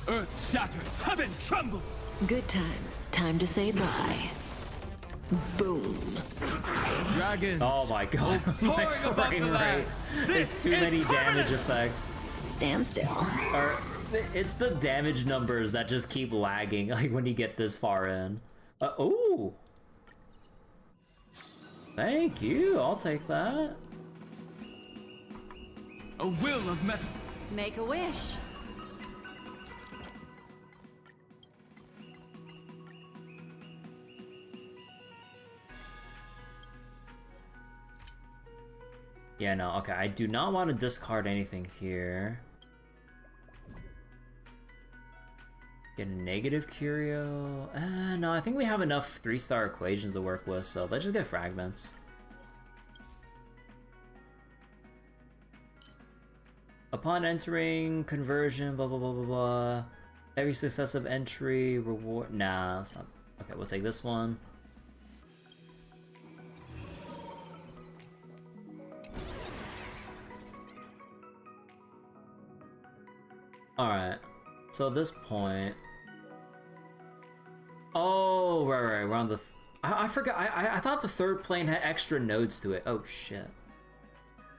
Earth shatters, heaven trembles! Good times. Time to say bye. Boom. Dragons! Oh my god, my Soaring above the frame rate. lands. It's too This many is damage permanent. effects. Stand still. Or, it's the damage numbers that just keep lagging, like when you get this far in. Ooh! Thank you, I'll take that. A will of metal. Make a wish. Yeah, no, okay, I do not want to discard anything here. Get a negative curio. No, I think we have enough 3-star equations to work with, so let's just get fragments. Upon entering, conversion, blah, blah, blah, blah, blah. Every successive entry, reward. Nah, that's not. Okay, we'll take this one. Alright, so at this point... Oh, right, we're on the... I forgot, I thought the third plane had extra nodes to it. Oh, shit.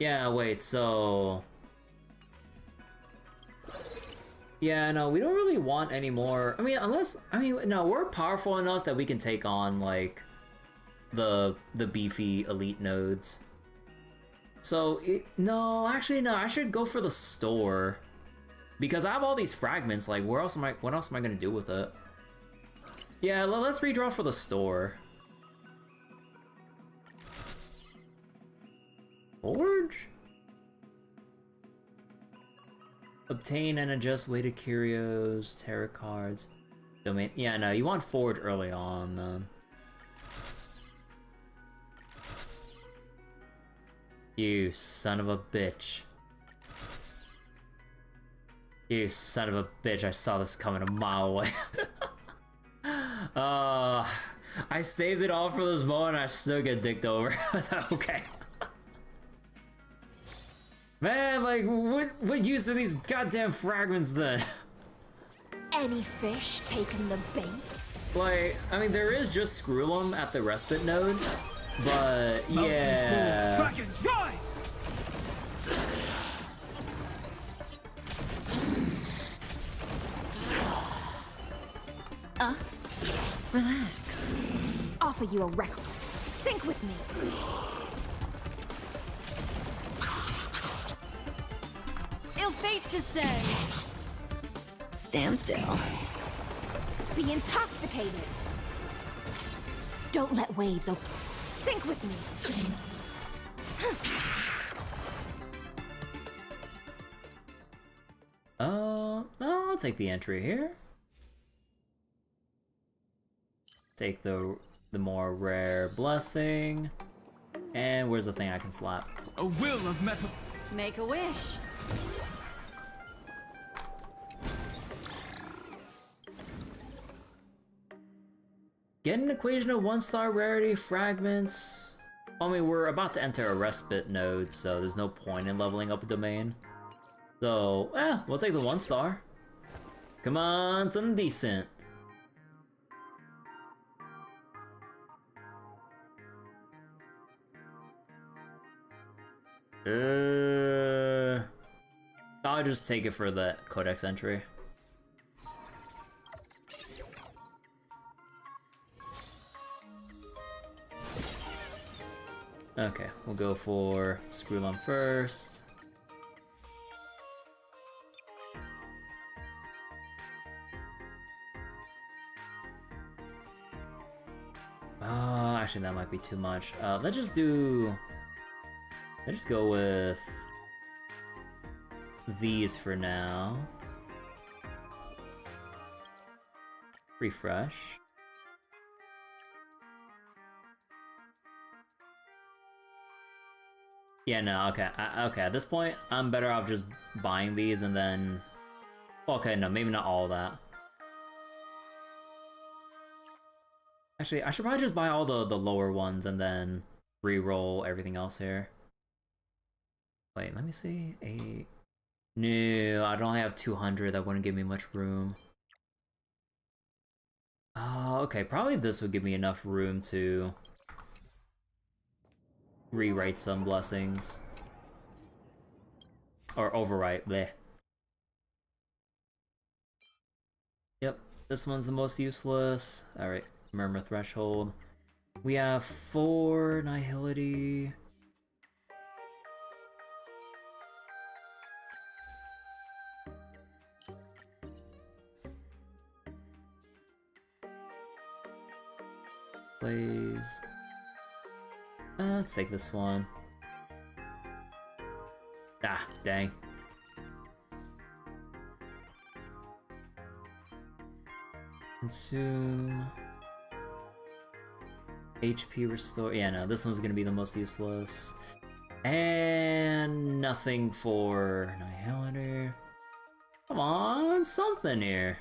Yeah, wait, so... Yeah, no, we don't really want any more... I mean, unless... I mean, no, we're powerful enough that we can take on, like, the beefy elite nodes. So, no, actually, no, I should go for the store. Because I have all these fragments, like, what else am I gonna do with it? Yeah, let's redraw for the store. Forge? Obtain and adjust weighted curios, tarot cards, domain. Yeah, no, you want Forge early on, then. You son of a bitch. You son of a bitch, I saw this coming a mile away. I saved it all for this moment and I still get dicked over. Okay. Man, like, what use are these goddamn fragments then? Any fish taking the bait? Like, I mean, there is just Screwlum at the respite node, but yeah. Dragons, rise! Relax. Offer you a record. Sink with me. Ill-fate to say. Stand still. Be intoxicated. Don't let waves open. Sink with me. I'll take the entry here. Take the more rare blessing. And where's the thing I can slap? A will of metal. Make a wish. Get an equation of 1-star rarity fragments. I mean, we're about to enter a respite node, so there's no point in leveling up a domain. So, we'll take the 1-star. Come on, something decent. I'll just take it for the codex entry. Okay, we'll go for Screwlum first. Actually that might be too much. Let's just go with these for now. Refresh. Yeah, no, okay, okay, at this point, I'm better off just buying these and then... Okay, no, maybe not all of that. Actually, I should probably just buy all the lower ones and then re-roll everything else here. Wait, let me see. 8. No, I'd only have 200. That wouldn't give me much room. Oh, okay, probably this would give me enough room to rewrite some blessings. Or overwrite, bleh. Yep, this one's the most useless. Alright, Murmur Threshold. We have 4 Nihility. Please. Let's take this one. Ah, dang. Consume. HP restore. Yeah, no, this one's gonna be the most useless. And nothing for Nihility. Come on, something here.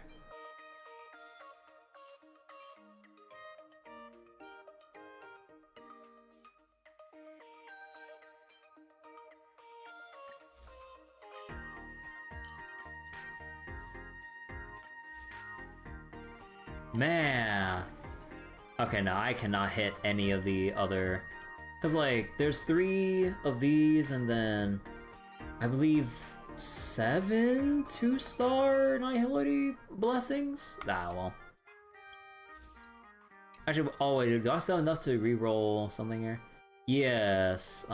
Man. Okay, no, I cannot hit any of the other... Because, like, there's 3 of these, and then... I believe 7 2-star Nihility blessings? Ah, well. Actually, oh wait, do I still have enough to re-roll something here? Yes,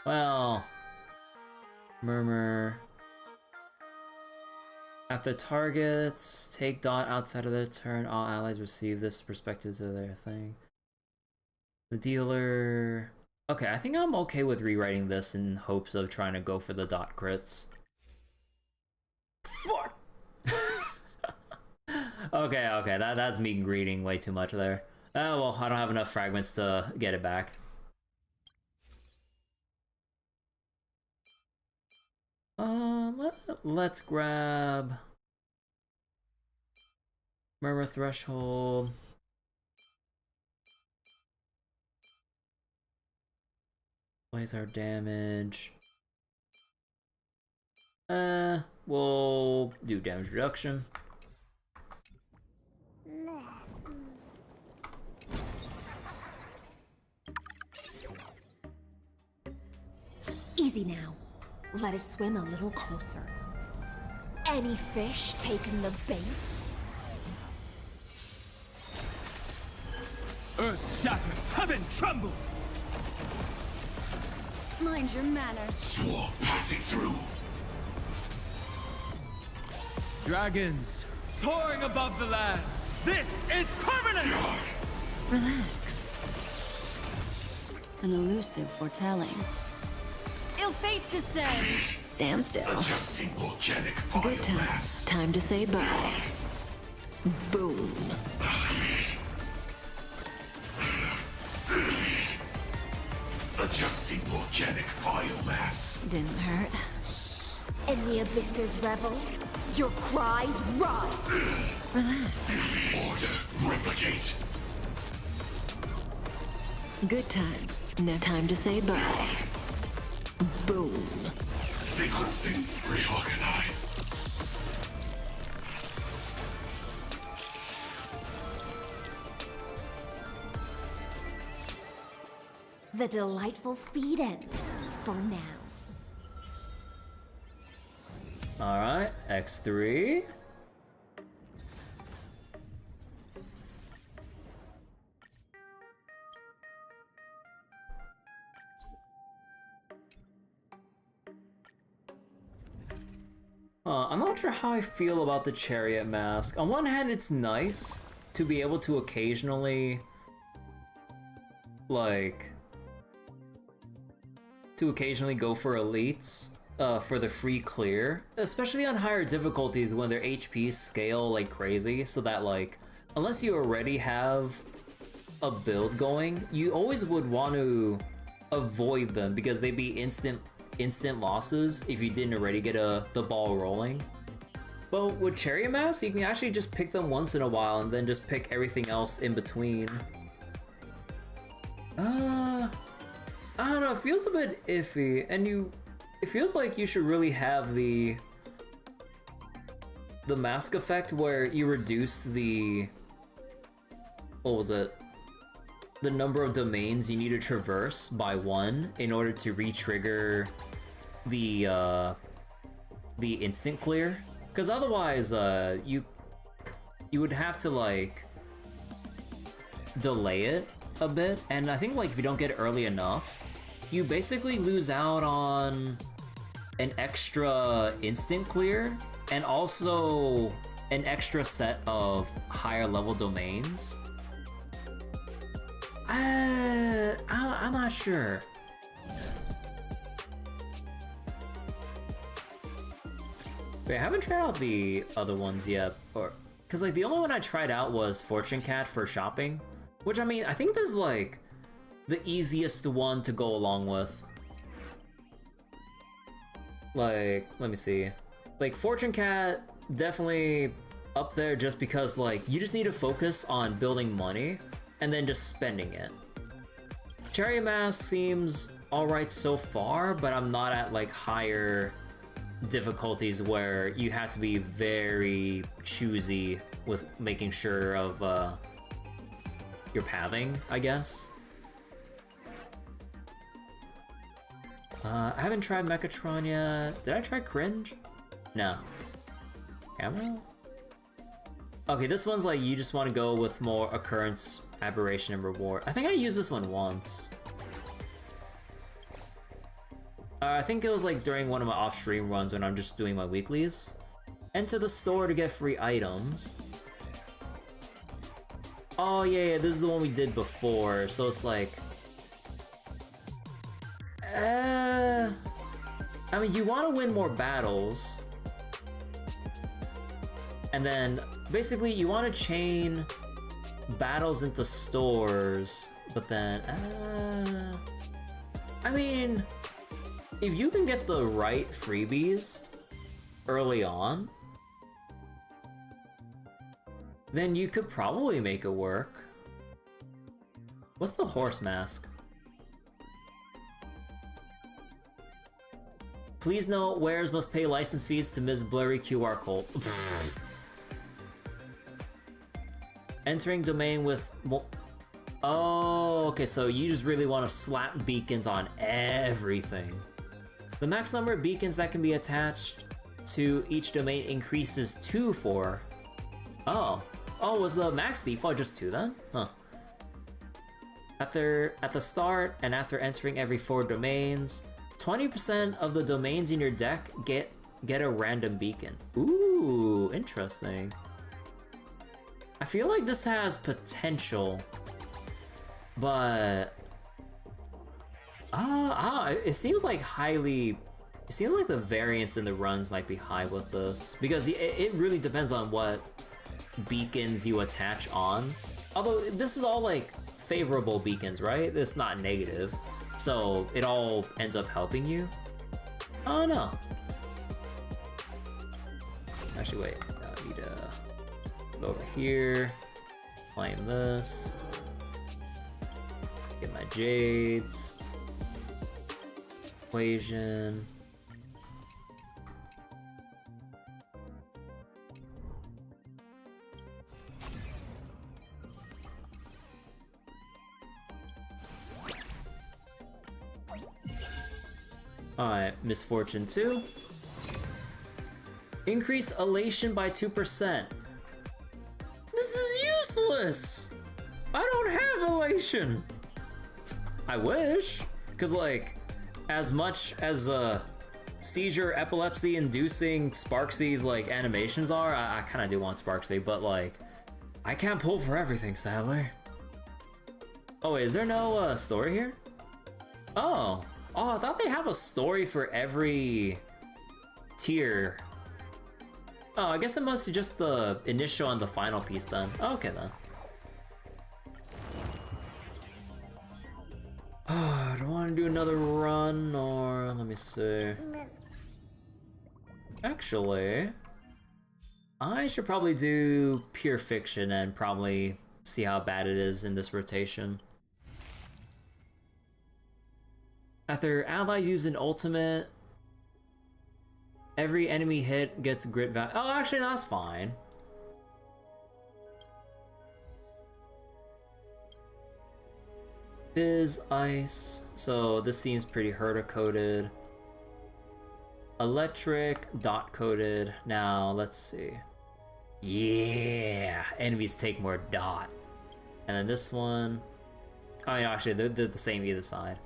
Well, Murmur. After targets take dot outside of their turn, all allies receive this perspective to their thing. The dealer... Okay, I think I'm okay with rewriting this in hopes of trying to go for the dot crits. Fuck! okay, that's me reading way too much there. Oh, well, I don't have enough fragments to get it back. Let's grab Murmur Threshold. Plays our damage. We'll do damage reduction. Easy now. Let it swim a little closer. Any fish taking the bait? Earth shatters, heaven trembles! Mind your manners. Swarm passing through. Dragons, soaring above the lands! This is permanent! Relax. An elusive foretelling. Ill fate descends. Stand still. Adjusting organic Good times. Time to say bye. Boom. Adjusting organic biomass. Didn't hurt. In the abysses revel, your cries rise. Relax. Order replicate. Good times. Now time to say bye. Boom. Sequencing reorganized. The delightful feed ends for now. Alright, X3. I'm not sure how I feel about the chariot mask. On one hand, it's nice to be able to occasionally, like, go for elites for the free clear, especially on higher difficulties when their HPs scale like crazy, so that, like, unless you already have a build going, you always would want to avoid them because they'd be instant losses if you didn't already get the ball rolling. But with chariot mask, you can actually just pick them once in a while and then just pick everything else in between. I don't know, it feels a bit iffy, and it feels like you should really have the mask effect where you reduce the, what was it? The number of domains you need to traverse by 1 in order to re-trigger the instant clear. Because otherwise, you would have to, like, delay it a bit, and I think, like, if you don't get it early enough, you basically lose out on an extra instant clear and also an extra set of higher level domains. I'm not sure. Wait, I haven't tried out the other ones yet, because, like, the only one I tried out was Fortune Cat for shopping, which, I mean, I think this is, like, the easiest one to go along with. Like, let me see. Like, Fortune Cat, definitely up there just because, like, you just need to focus on building money and then just spending it. Chariot Mask seems alright so far, but I'm not at, like, higher difficulties where you have to be very choosy with making sure of your pathing, I guess. I haven't tried Mechatron yet. Did I try Cringe? No. Camera? Okay, this one's like you just want to go with more occurrence, aberration, and reward. I think I used this one once. I think it was like during one of my off-stream runs when I'm just doing my weeklies. Enter the store to get free items. Oh yeah, this is the one we did before, so it's like... I mean, you want to win more battles. And then, basically, you want to chain battles into stores, but then... I mean, if you can get the right freebies early on, then you could probably make it work. What's the horse mask? Please note, wearers must pay license fees to Ms. Blurry QR code. Entering domain with oh, okay, so you just really want to slap beacons on everything. The max number of beacons that can be attached to each domain increases to 4. Oh, was the max default just 2 then? Huh. At the start and after entering every 4 domains, 20% of the domains in your deck get a random beacon. Ooh, interesting. I feel like this has potential, but it seems like the variance in the runs might be high with this, because it really depends on what beacons you attach on. Although this is all like favorable beacons, right? It's not negative, so it all ends up helping you. I don't know. Actually, wait. I need to go over here, claim this, get my jades, equation. Alright, Misfortune 2. Increase elation by 2%. This is useless! I don't have elation! I wish, because like, as much as seizure, epilepsy inducing Sparksy's like animations are, I kind of do want Sparksy, but like, I can't pull for everything, sadly. Oh wait, is there no story here? Oh, I thought they have a story for every tier. Oh, I guess it must be just the initial and the final piece then. Oh, okay then. Do I want to do another run, or let me see. Actually, I should probably do Pure Fiction and probably see how bad it is in this rotation. After allies use an ultimate, every enemy hit gets grit value. Oh, actually, that's fine. Fizz, ice. So this seems pretty herda-coded. Electric, dot-coded. Now, let's see. Yeah! Enemies take more dot. And then this one. Oh, yeah, actually, they're the same either side.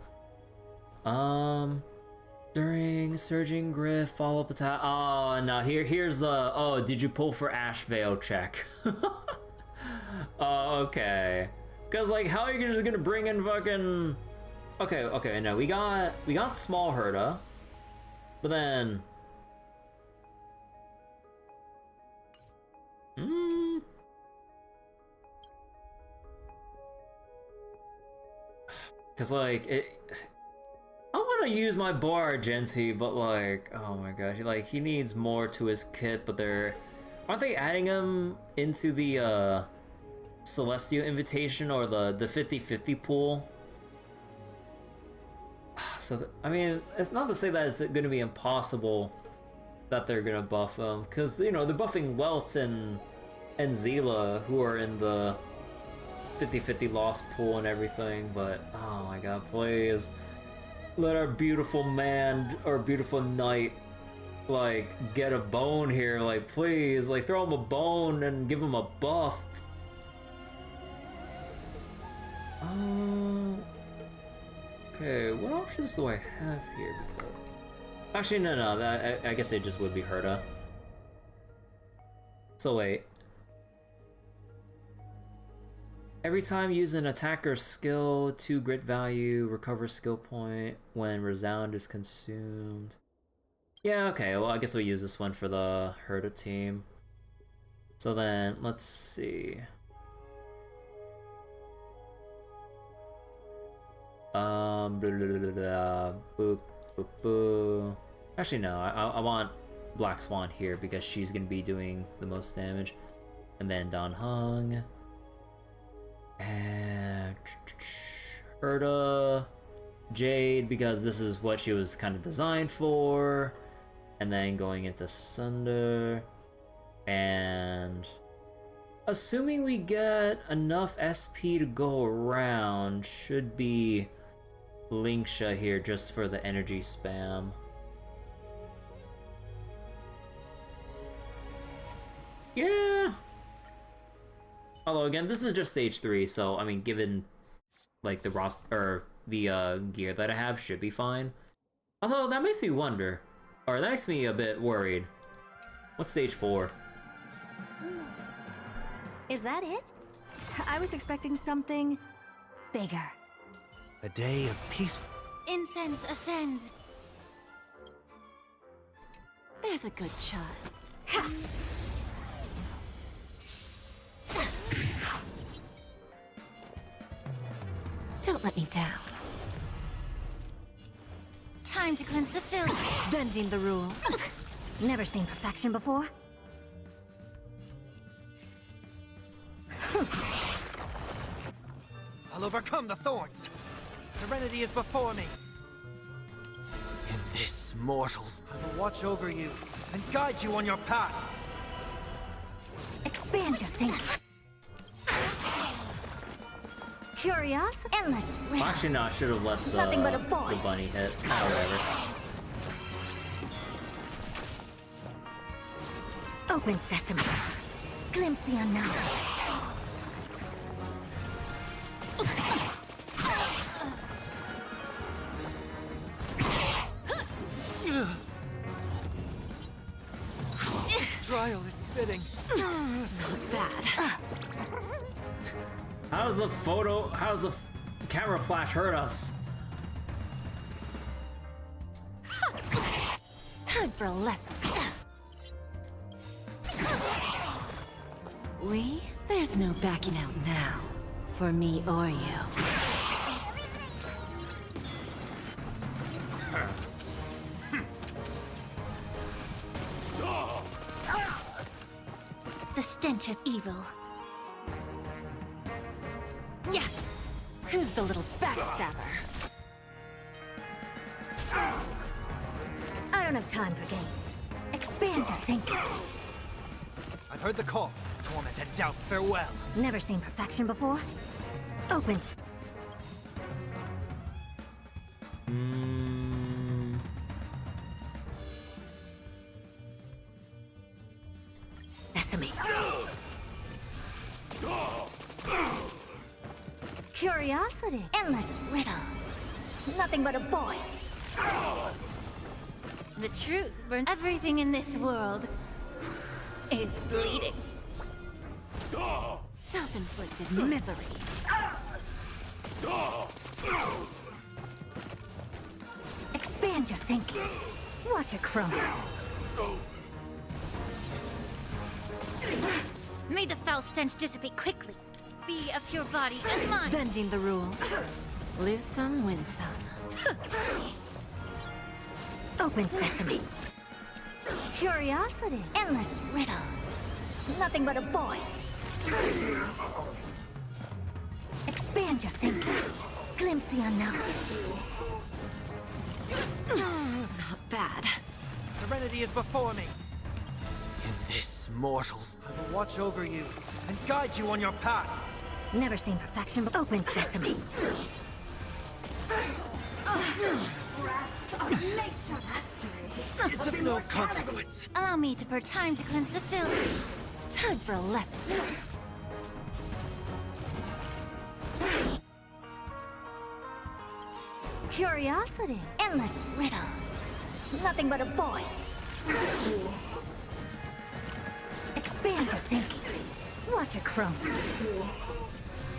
During surging griff, follow-up attack. Oh, no, here's the, oh, did you pull for Ash Veil check? Oh, okay. Cause like, how are you just gonna bring in fucking... Okay, no, we got small Herda, but then... Cause like, I want to use my Boar Argenti, but like, oh my gosh, he needs more to his kit, but aren't they adding him into the Celestial Invitation or the 50-50 pool? So, I mean, it's not to say that it's going to be impossible that they're going to buff him, because, you know, they're buffing Welt and Zila, who are in the 50-50 Lost pool and everything, but, oh my god, please. Let our beautiful man, or beautiful knight, like, get a bone here, like, please, like, throw him a bone and give him a buff. Okay, what options do I have here? Because... Actually, no, I guess it just would be Herta. So wait. Every time use an attacker's skill, 2 grit value, recover skill point when Resound is consumed. Yeah, okay, well I guess we'll use this one for the Herta team. So then, let's see. Boop, boop, boop. Actually, no, I want Black Swan here because she's gonna be doing the most damage. And then Don Hung. And Herta, Jade, because this is what she was kind of designed for. And then going into Sunder. And assuming we get enough SP to go around, should be Linksha here just for the energy spam. Yeah. Although again, this is just stage 3, so I mean, given like the gear that I have, should be fine. Although that makes me wonder, or that makes me a bit worried. What's stage 4? Is that it? I was expecting something bigger. A day of peaceful. Incense ascends. There's a good shot. Don't let me down. Time to cleanse the filth. Bending the rules. Never seen perfection before. I'll overcome the thorns. Serenity is before me. In this mortal, I will watch over you and guide you on your path. Expand your thinking. Curious, endless riddle. Actually, no, I should have let the bunny hit. Oh, whatever. Open sesame. Glimpse the unknown. Trial is fitting. Bad. How's the camera flash hurt us? Time for a lesson. There's no backing out now. For me or you. The stench of evil. Yeah. Who's the little backstabber? I don't have time for games. Expand your thinking. I've heard the call. Torment and doubt, farewell. Never seen perfection before. Opens. Sesame. Curiosity. Endless riddles. Nothing but a void. The truth burns. Everything in this world is bleeding. Self-inflicted misery. Expand your thinking. Watch it crumble. May the foul stench dissipate quickly. Be of pure body and mind. Bending the rules. Lose some, win some. Open sesame. Curiosity. Endless riddles. Nothing but a void. Expand your thinking. Glimpse the unknown. Not bad. Serenity is before me. In this mortal, I will watch over you and guide you on your path. Never seen perfection, but open sesame. It's of no consequence. Allow me to pour time to cleanse the filth. Time for a lesson. Curiosity. Endless riddles. Nothing but a void. Expand your thinking. Watch it chrome.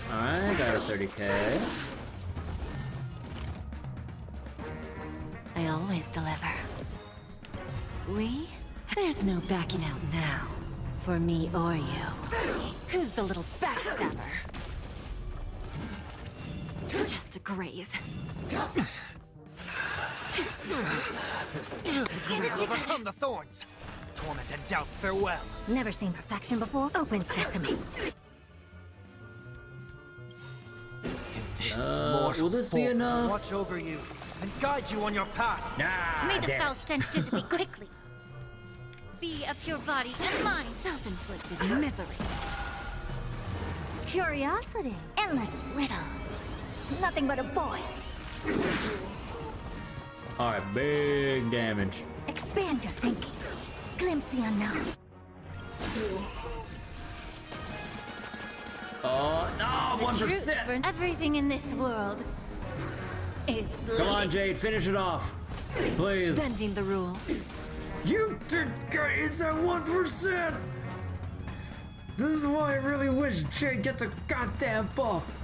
Alright, got a 30k. I always deliver. There's no backing out now. For me or you. Who's the little backstabber? Just a graze. Just a graze. Overcome the thorns. Torment and doubt, farewell. Never seen perfection before? Open sesame. This will this be form, enough? Watch over you and guide you on your path. May the foul stench dissipate quickly. Be a pure body and mind. Self-inflicted misery. Curiosity. Endless riddles. Nothing but a void. Alright, big damage. Expand your thinking. Glimpse the unknown. Oh, no, The truth 1%! for everything in this world is Come on, bleeding. Jade, finish it off. Please. Bending the rules. You did good. It's at 1%. This is why I really wish Jade gets a goddamn buff.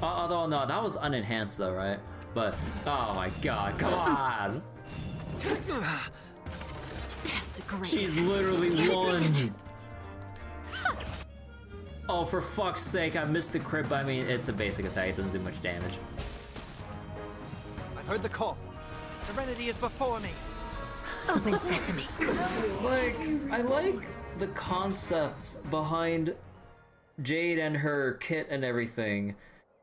Although no, that was unenhanced though, right? But oh my god, come on. Just a graze. She's literally won. Oh, for fuck's sake, I missed the crit, but I mean, it's a basic attack. It doesn't do much damage. I've heard the call. Serenity is before me. Open sesame. Like, I like the concept behind Jade and her kit and everything,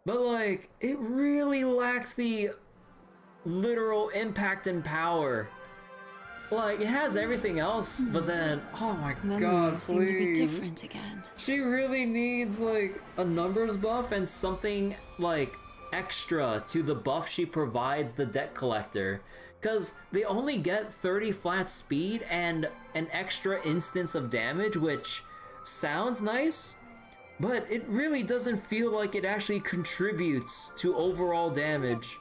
but like, it really lacks the literal impact and power. Like, it has everything else, but then, oh my god, Memories seem to be please. different again. She really needs like a numbers buff and something like extra to the buff she provides the debt collector. Because they only get 30 flat speed and an extra instance of damage, which sounds nice, but it really doesn't feel like it actually contributes to overall damage.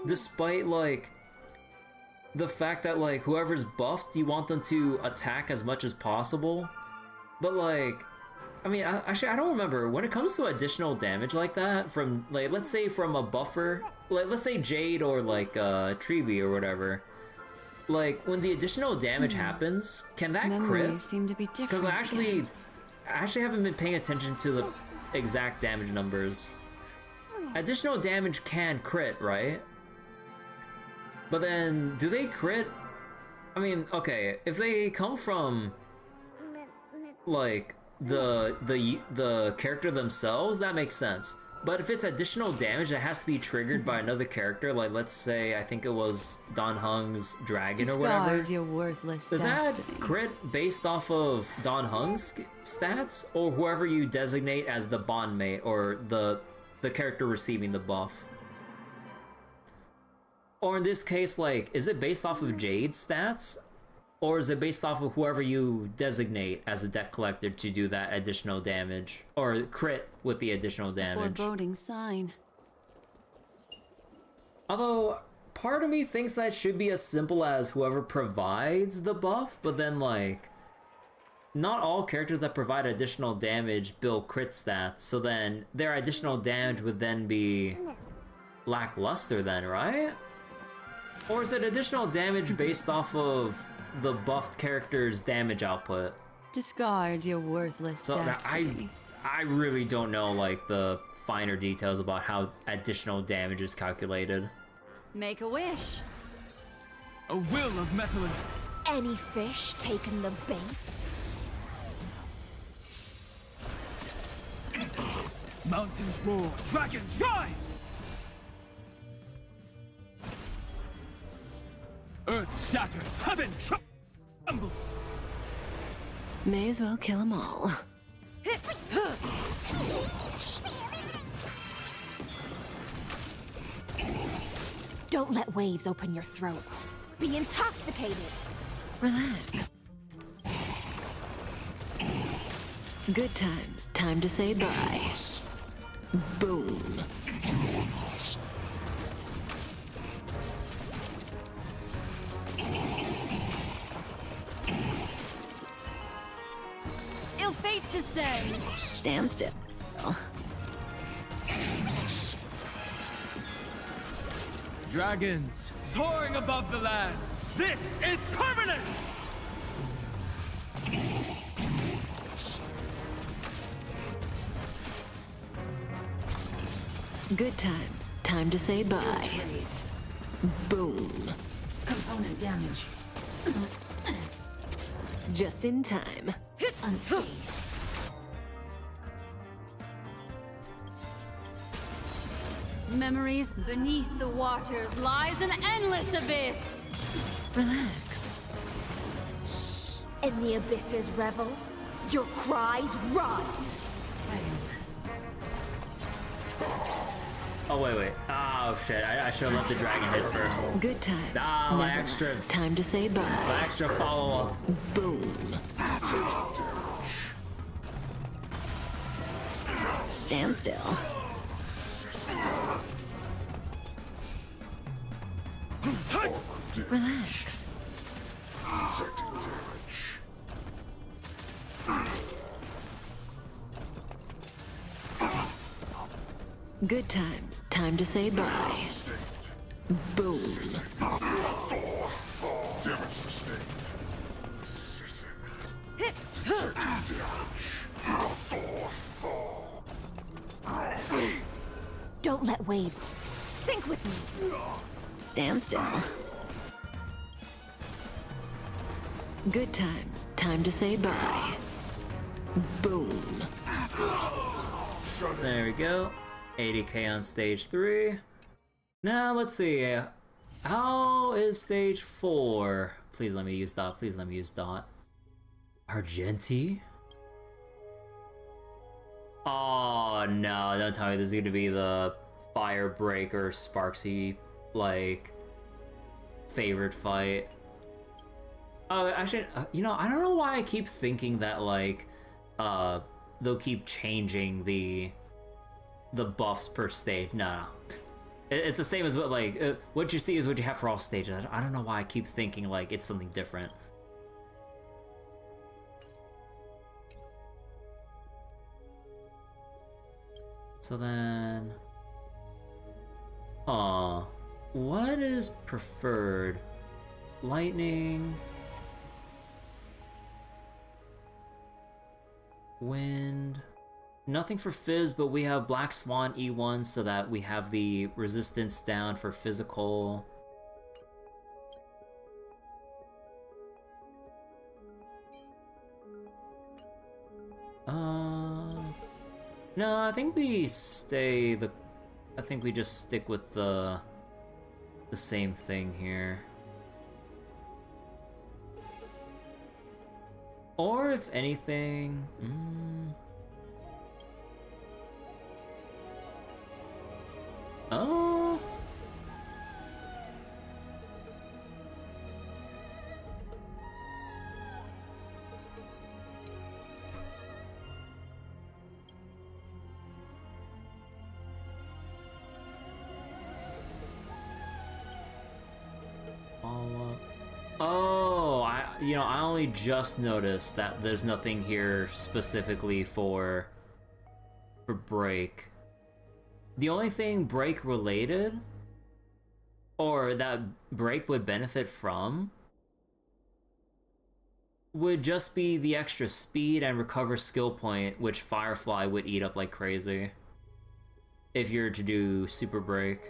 Despite like the fact that like whoever's buffed, you want them to attack as much as possible. But like, I mean, actually, I don't remember. When it comes to additional damage like that, from, like, let's say from a buffer, like, let's say Jade or, like, Treeby or whatever, like, when the additional damage happens, can that crit? Memories seem to be different. Because I actually again. haven't been paying attention to the exact damage numbers. Additional damage can crit, right? But then, do they crit? I mean, okay, if they come from, like, the character themselves, that makes sense. But if it's additional damage that has to be triggered by another character, like let's say I think it was Don Hung's dragon or whatever, Discard your worthless does that destiny. crit based off of Don Hung's stats or whoever you designate as the bondmate or the character receiving the buff? Or in this case, like, is it based off of Jade's stats? Or is it based off of whoever you designate as a debt collector to do that additional damage? Or crit with the additional damage? Foreboding sign. Although, part of me thinks that should be as simple as whoever provides the buff, but then, like, not all characters that provide additional damage build crit stats, so then their additional damage would then be lackluster then, right? Or is it additional damage based off of the buffed character's damage output? Discard your worthless So destiny. I really don't know like the finer details about how additional damage is calculated. Make a wish. A will of metal and Any fish taken the bait? mountains roar, dragons rise! Earth shatters, heaven trembles! May as well kill them all. Don't let waves open your throat. Be intoxicated. Relax. Good times. Time to say bye. Boom. descends. Stand still. Dragons soaring above the lands. This is permanence! Good times. Time to say bye. Boom. Component damage. Just in time. Unscathed. Memories beneath the waters lies an endless abyss. Relax. In the abyss's revels, your cries rise. Oh, wait. Oh, shit. I should have left the dragon head first. Good times. Ah, my Never extra- mind. Time to say bye. The extra follow-up. Boom. Stand still. Relax. Good times. Time to say bye. Boom. Don't let waves sink with me. Stand still. Good times. Time to say bye. Boom. There we go. 80k on stage 3. Now, let's see. How is stage 4? Please let me use dot. Please let me use dot. Argenti? Oh, no. Don't tell me this is going to be the Fire Breaker Sparksy, like, favorite fight. Oh, actually, you know, I don't know why I keep thinking that, like, they'll keep changing the buffs per stage. No. It's the same as what, like, what you see is what you have for all stages. I don't know why I keep thinking, like, it's something different. So then... what is preferred? Lightning... Wind... Nothing for Fizz, but we have Black Swan E1 so that we have the resistance down for physical. No, I think we stay the... I think we just stick with the same thing here. Or if anything... Oh. Oh, I only just noticed that there's nothing here specifically for break. The only thing break related, or that break would benefit from, would just be the extra speed and recover skill point, which Firefly would eat up like crazy if you're to do super break.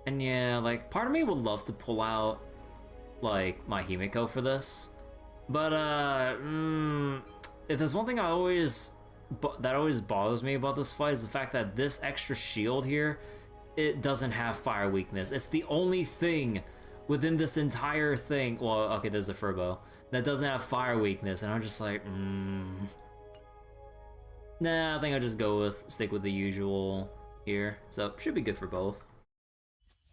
And yeah, like, part of me would love to pull out, like, my Himiko for this, but if there's one thing that always bothers me about this fight is the fact that this extra shield here, it doesn't have fire weakness. It's the only thing within this entire thing, well, okay, there's the Furbo, that doesn't have fire weakness, and I'm just like, nah, I think I'll just stick with the usual here. So, should be good for both.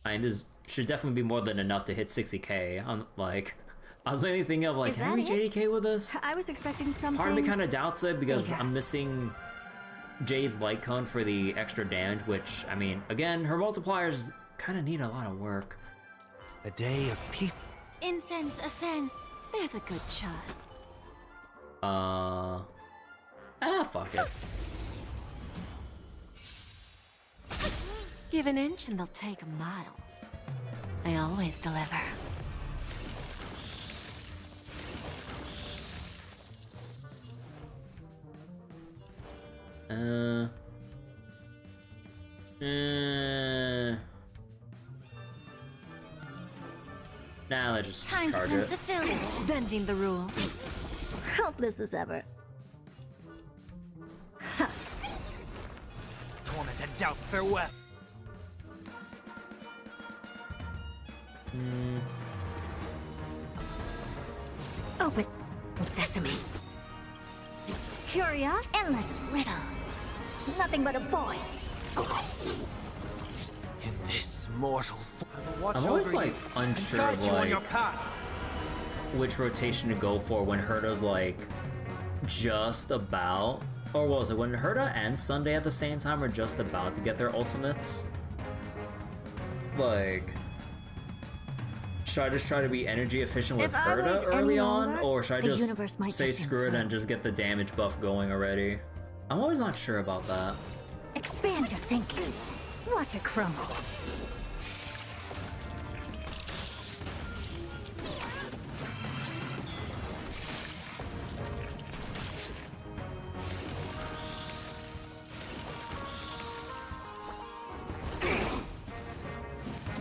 I mean, this should definitely be more than enough to hit 60k. I'm like... I was mainly thinking of, like, can I reach 80k with this? I was expecting something. Part of me kind of doubts it because bigger. I'm missing Jade's light cone for the extra damage, which, I mean, again, her multipliers kind of need a lot of work. A day of peace. incense ascend. There's a good shot. Fuck it. Give an inch and they'll take a mile. I always deliver. Nah, let's just Time to charge cleanse it. the filth. Bending the rules. Helpless as ever. Torment and doubt, farewell. Open sesame. Curious, endless riddles. Nothing but a void. In this mortal watch I'm always over like you unsure and guide of you on like your path. which rotation to go for when Herta's like just about, or what was it, when Herta and Sunday at the same time are just about to get their ultimates? Like, should I just try to be energy efficient with If I wait Herta early any on, longer, or should I the just universe might say just screw it implode. and just get the damage buff going already? I'm always not sure about that. Expand your thinking. Watch it crumble.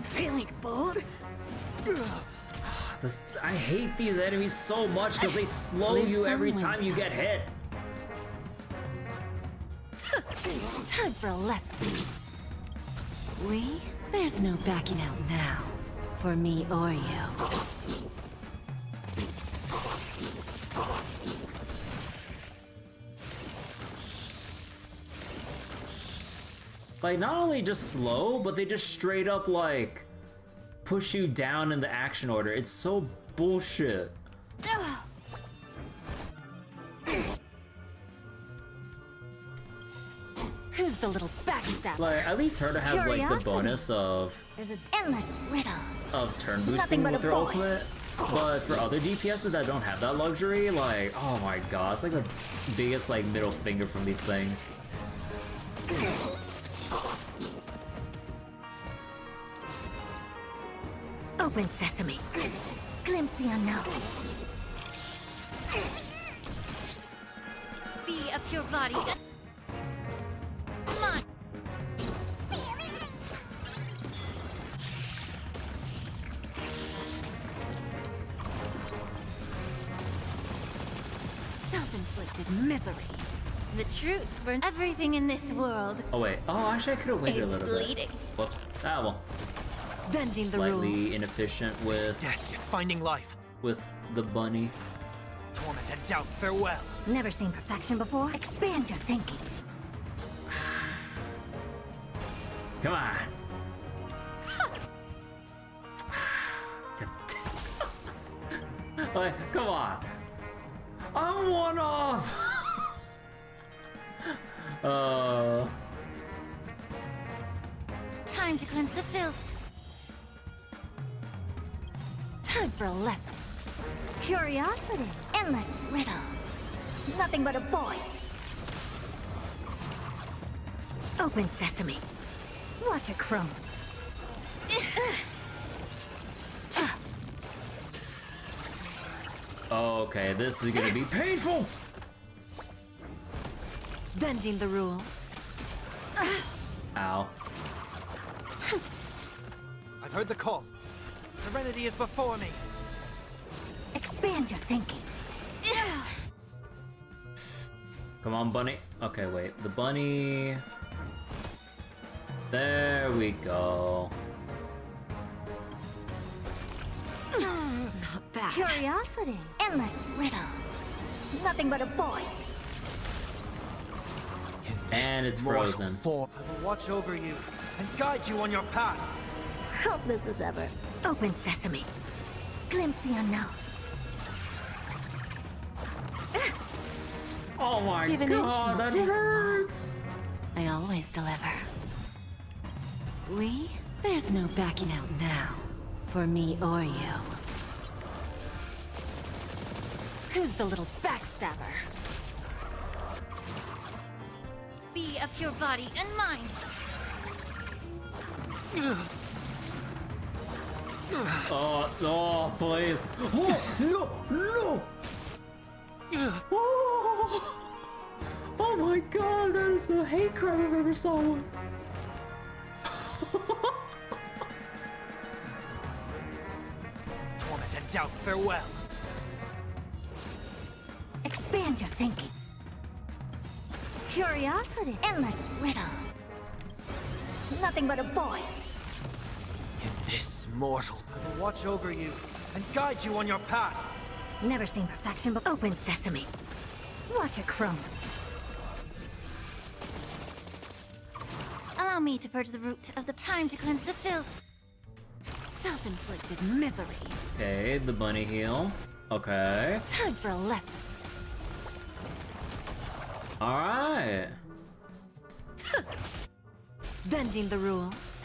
Feeling bold? I hate these enemies so much because they slow Live you some, every win time you some. get hit. Time for a lesson. There's no backing out now. For me or you. Like, not only just slow, but they just straight up, like, push you down in the action order. It's so bullshit. Who's the little backstabber? Like, at least Herta has, like, the Curiosity. bonus of There's an endless riddles. turn Nothing boosting but with a their void. ultimate. But for other DPSs that don't have that luxury, like, oh my god, it's like the biggest, like, middle finger from these things. Open sesame. Glimpse the unknown. Be a pure body. Come on. Self-inflicted misery. The truth for everything in this world Oh wait, oh actually I could have waited a is little bit. bleeding. Whoops. Ah well, Bending the slightly rules. inefficient with Death yet finding life. the bunny. Torment and doubt, farewell. Never seen perfection before? Expand your thinking. Come on. Like, come on. I'm one off. Time to cleanse the filth. Time for a lesson. Curiosity. Endless riddles. Nothing but a void. Open sesame. Watch it crumble. Okay, this is gonna be painful. Bending the rules. Ow. I've heard the call. Serenity is before me. Expand your thinking. Come on, bunny. Okay, wait. The bunny. There we go. Not bad. Curiosity. Endless riddles. Nothing but a void. And it's Mortal frozen. form. I will watch over you and guide you on your path. Helpless as ever. Open sesame. Glimpse the unknown. Oh my Give an inch god, and that they'll take a hurts. I always deliver. There's no backing out now. For me or you. Who's the little backstabber? Be a pure body and mind. Oh, please. Oh, no, no. Oh, oh my god, that is a hate crime I've ever saw one. Torment and doubt, farewell. Expand your thinking. Curiosity, endless riddle. Nothing but a void. In this mortal, I will watch over you and guide you on your path. Never seen perfection, but open sesame. Watch it crumble. Allow me to purge the root of the time to cleanse the filth. Self-inflicted misery. Okay, the bunny heal. Okay. Time for a lesson. Alright. Bending the rules.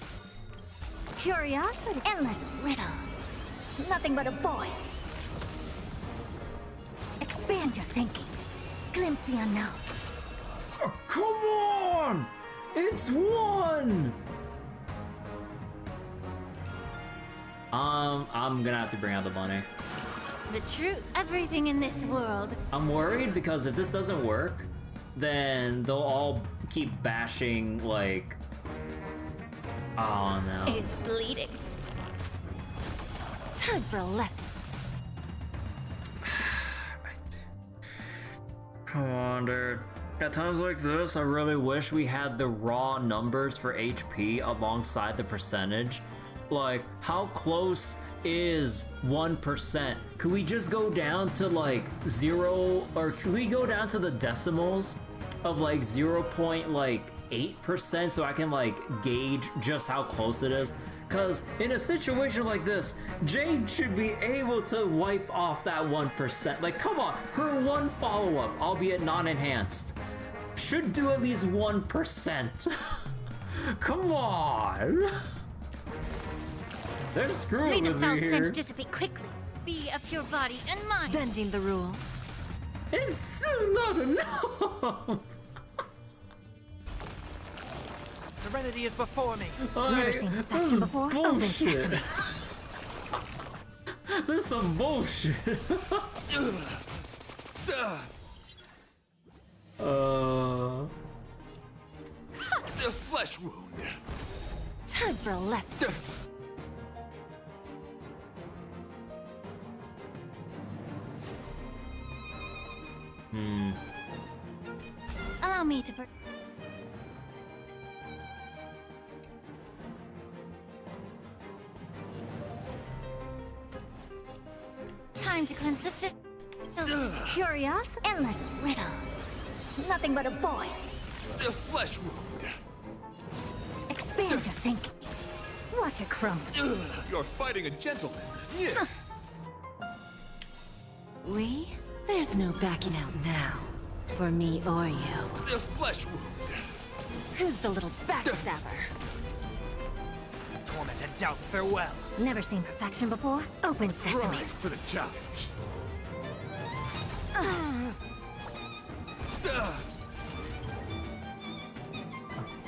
Curiosity, endless riddles. Nothing but a void. Expand your thinking. Glimpse the unknown. Oh, come on! It's one! I'm gonna have to bring out the bunny. The truth, everything in this world I'm worried because if this doesn't work, then they'll all keep bashing, like... Oh no. is bleeding. Time for a lesson. Come on, dude. At times like this, I really wish we had the raw numbers for HP alongside the percentage. Like, how close is 1%? Could we just go down to like 0, or could we go down to the decimals of like 0.8% so I can like gauge just how close it is? Because in a situation like this, Jade should be able to wipe off that 1%. Like, come on, her one follow-up, albeit non-enhanced, should do at least 1%. Come on. They're screwing May the with foul me here. stench dissipate quickly. Be a pure body and mind. Bending the rules. It's still not enough. Serenity is before me. Never seen perfection before. Open Bullshit. sesame. This is some bullshit. The flesh wound. Time for a lesson. Allow me to time to cleanse the filth. Curiosity, endless riddles. Nothing but a void. The flesh wound. Expand your thinking. Watch it crumble. You're fighting a gentleman. Yeah. We? There's no backing out now. For me or you. The flesh wound. Who's the little backstabber? Torment and doubt, farewell. Never seen perfection before. Open sesame. Rise to the challenge.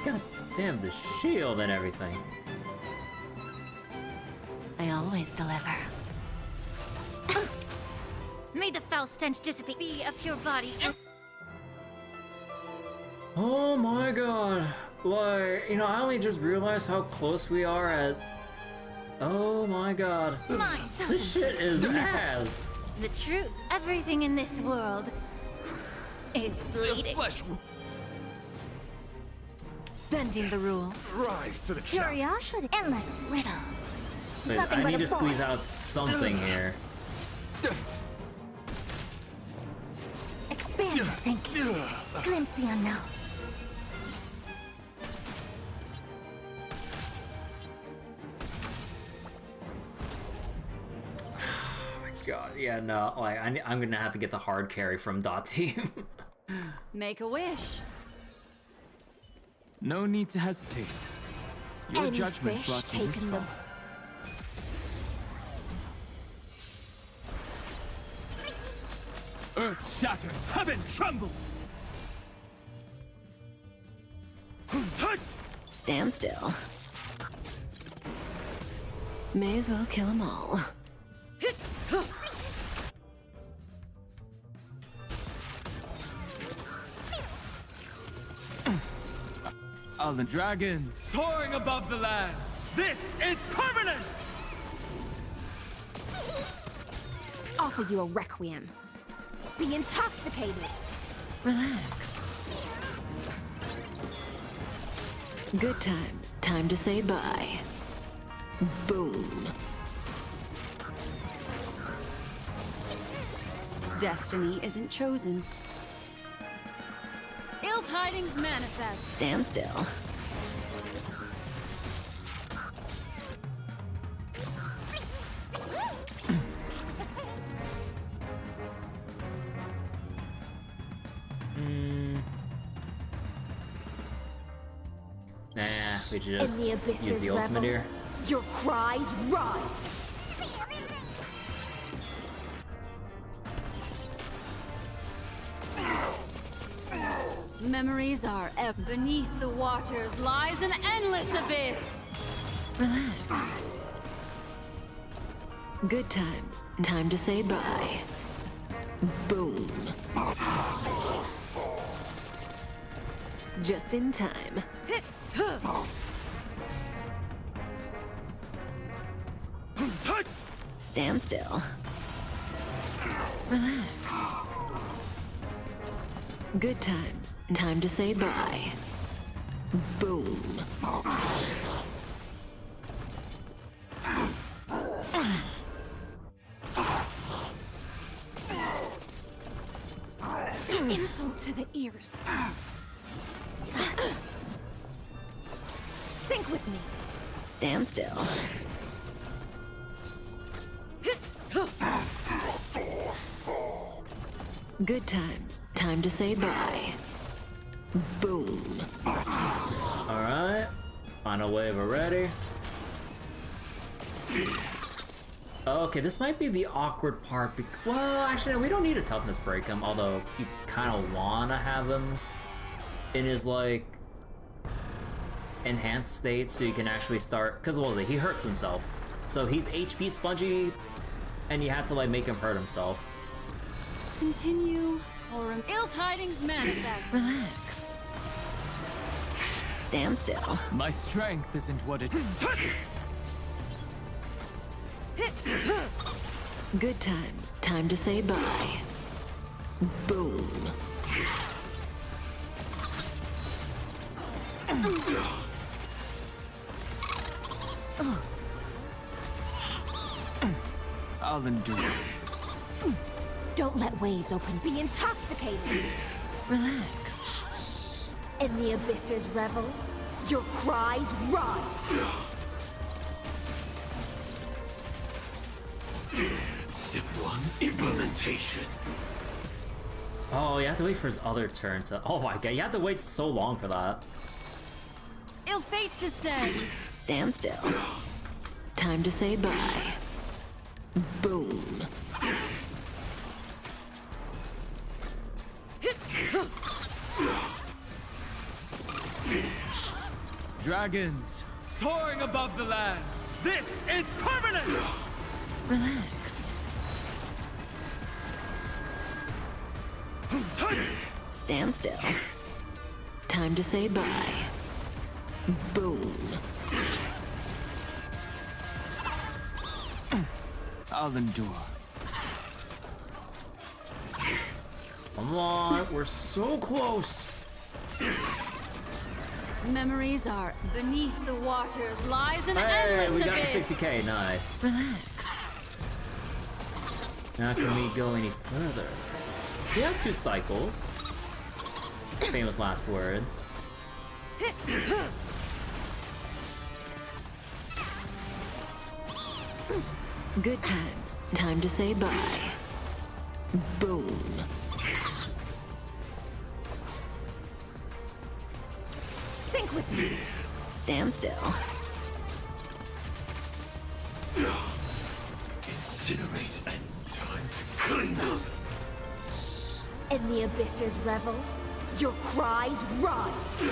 God damn, the shield and everything. I always deliver. May the foul stench dissipate. Be a pure body and Oh my god. Like, you know, I only just realized how close we are at... Oh my god. mind. This shit is ass. The truth, everything in this world is The bleeding. flesh wound. Bending the rules. Rise to the challenge. Curiosity, endless riddles. Wait, Nothing I but need a to squeeze void. out something here. Expand your thinking. Glimpse the unknown. God, yeah, no, like, I'm gonna have to get the hard carry from Dot Team. Make a wish. No need to hesitate. Your Any judgment fish brought you this taken far. the- Earth shatters, heaven trembles! Stand still. May as well kill them all. All the dragons soaring above the lands. This is permanence! Offer you a requiem. Be intoxicated. Relax. Good times. Time to say bye. Boom. Destiny isn't chosen. Ill tidings manifest. Stand still. Nah, we In just the use abyss's the ultimate revel, here. your cries rise. Memories are beneath the waters lies an endless abyss. Relax. Good times. Time to say bye. Boom. Just in time. Stand still. Relax. Good times. Time to say bye. Boom. Insult to the ears. Sync with me. Stand still. Good times. Time to say bye. Boom. Alright. Final wave already. Okay, this might be the awkward part. Well, actually, no, we don't need a toughness break him, although you kind of want to have him in his, like, enhanced state so you can actually start. Because, what was it? He hurts himself. So he's HP spongy, and you have to, like, make him hurt himself. Continue, or ill tidings manifest. Relax. Stand still. My strength isn't what it... Good times. Time to say bye. Boom. I'll endure. Don't let waves open. Be intoxicated. Relax. In the abyss's revel, your cries rise. Step 1, implementation. Oh, you have to wait for his other turn to... Oh my god, you have to wait so long for that. Ill fate descends. Stand still. Time to say bye. Boom. Dragons soaring above the lands. This is permanent! Relax. Stand still. Time to say bye. Boom. I'll endure. Come on, we're so close. Memories are beneath the waters lies an Hey, endless we got abyss. 60k, nice. Relax. Now can we go any further? We have 2 cycles. Famous last words. Good times. Time to say bye. Boom. Sync with me. Stand still. Incinerate and time to clean up. and the abysses revel. Your cries rise.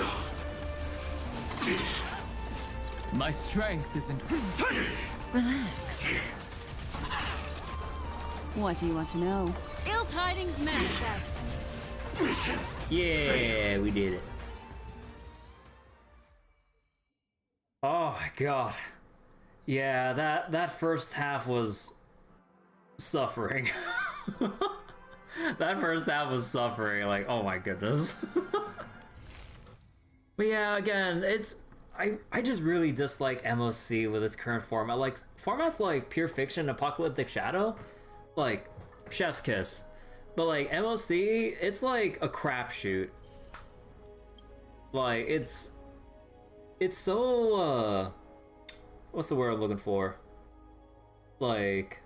My strength isn't. Relax. What do you want to know? Ill tidings manifest. Yeah, we did it. Oh my god. Yeah, that first half was suffering. That first half was suffering, like, oh my goodness. But yeah, again, I just really dislike MOC with its current format. Like, formats like Pure Fiction, Apocalyptic Shadow, like, chef's kiss. But like, MOC, it's like a crapshoot. Like, it's so, what's the word I'm looking for? Like,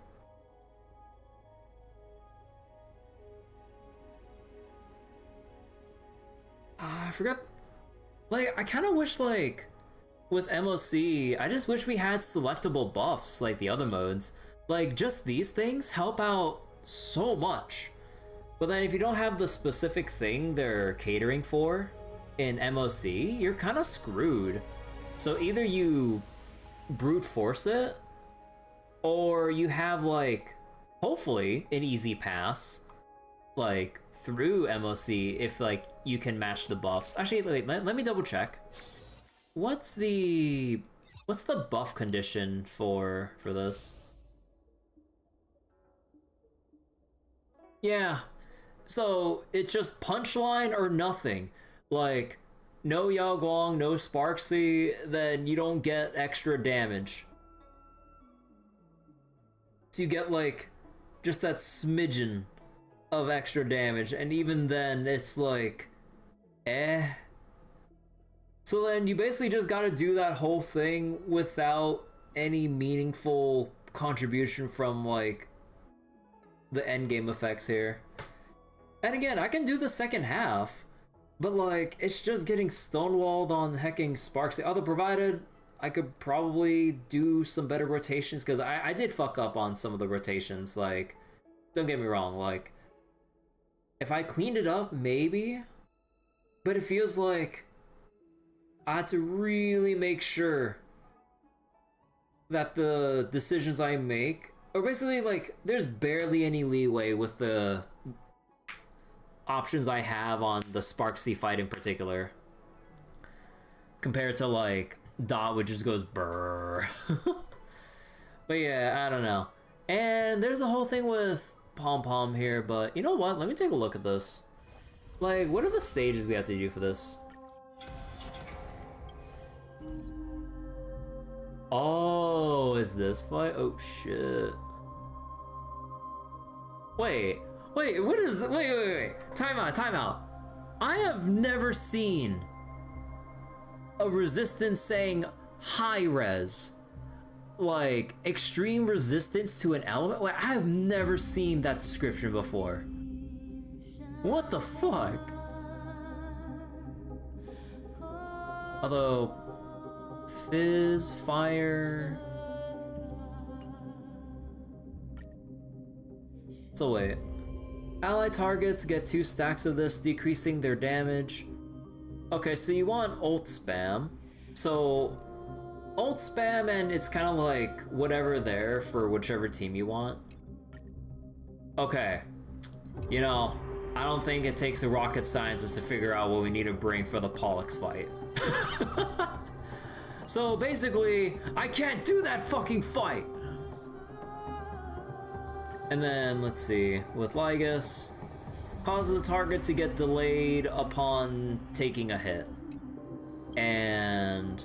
I forgot. Like, I kind of wish, like, with MOC, I just wish we had selectable buffs like the other modes. Like, just these things help out so much. But then if you don't have the specific thing they're catering for in MOC, you're kind of screwed. So either you brute force it, or you have, like, hopefully an easy pass, like, through MOC if, like, you can match the buffs. Actually, wait, let me double check. What's the buff condition for this? Yeah, so it's just punchline or nothing. Like, no Yao Guang, no Sparksy, then you don't get extra damage. So you get, like, just that smidgen of extra damage, and even then it's like, eh. So then you basically just gotta do that whole thing without any meaningful contribution from, like, the endgame effects here. And again, I can do the second half, but like, it's just getting stonewalled on hecking Sparksy. Although provided I could probably do some better rotations, because I did fuck up on some of the rotations. Like, don't get me wrong, like, if I cleaned it up, maybe, but it feels like I had to really make sure that the decisions I make, or basically, like, there's barely any leeway with the options I have on the Sparksy fight in particular, compared to, like, Dot, which just goes brrr. But yeah, I don't know. And there's the whole thing with Pom Pom here, but you know what? Let me take a look at this. Like, what are the stages we have to do for this? Oh, is this fight? Oh shit. Wait, what is it? Wait. Time out. I have never seen a resistance saying high res. Like, extreme resistance to an element? Like, I have never seen that description before. What the fuck? Although, fizz, fire... So wait. Ally targets get 2 stacks of this, decreasing their damage. Okay, so you want ult spam. So, ult spam, and it's kind of like whatever there for whichever team you want. Okay. You know, I don't think it takes a rocket scientist to figure out what we need to bring for the Pollux fight. So basically, I can't do that fucking fight! And then, let's see, with Lygus, causes the target to get delayed upon taking a hit. And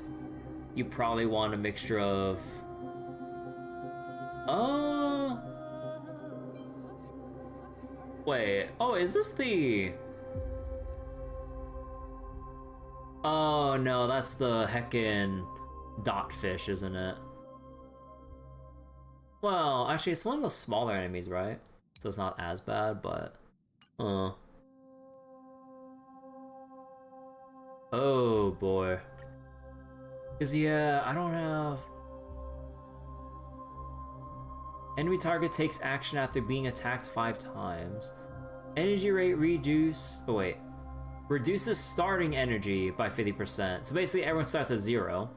you probably want a mixture of... Wait, oh, is this the... Oh no, that's the heckin' dot fish, isn't it? Well, actually, it's one of the smaller enemies, right? So it's not as bad, but... Oh boy. Cause yeah, I don't have... Enemy target takes action after being attacked 5 times. Energy rate reduce. Oh wait, reduces starting energy by 50%. So basically, everyone starts at 0,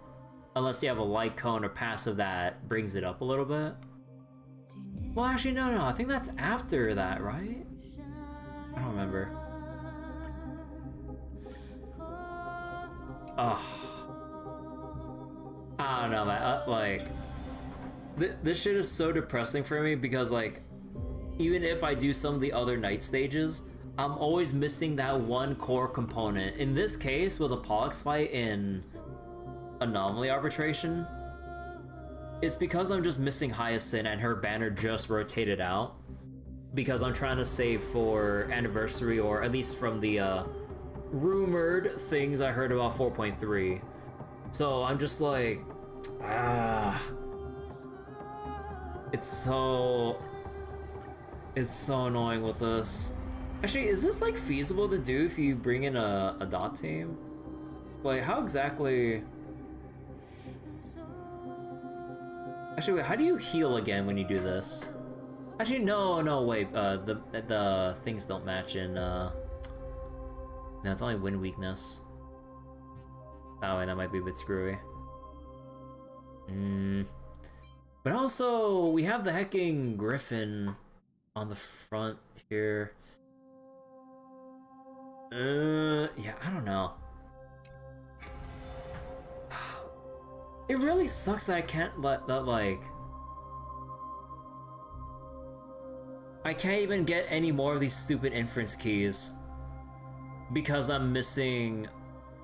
unless you have a light cone or passive that brings it up a little bit. Well, actually, no. I think that's after that, right? I don't remember. Oh. I don't know, man. Like, this shit is so depressing for me because, like, even if I do some of the other night stages, I'm always missing that one core component. In this case, with a Pollux fight in Anomaly Arbitration, it's because I'm just missing Hyacinth and her banner just rotated out. Because I'm trying to save for Anniversary, or at least from the rumored things I heard about 4.3. So I'm just like, it's so annoying with this. Actually, is this like feasible to do if you bring in a dot team? Like, how exactly? Actually, wait, how do you heal again when you do this? Actually, no, wait. The things don't match in. No, it's only wind weakness. Oh, wait, that might be a bit screwy. But also, we have the hecking griffin on the front here. Yeah, I don't know. It really sucks that I can't let that, like... I can't even get any more of these stupid inference keys. Because I'm missing,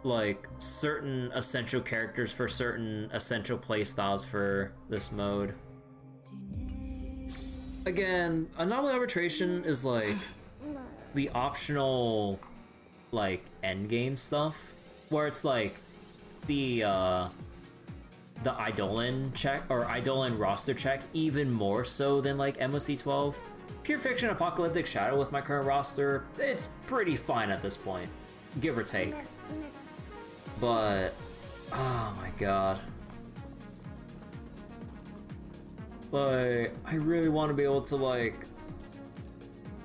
like, certain essential characters for certain essential playstyles for this mode. Again, Anomaly Arbitration is, like, the optional, like, endgame stuff. Where it's, like, the Eidolon check, or Eidolon roster check, even more so than, like, MOC 12. Pure Fiction Apocalyptic Shadow with my current roster, it's pretty fine at this point, give or take. But, oh my god. Like, I really want to be able to, like...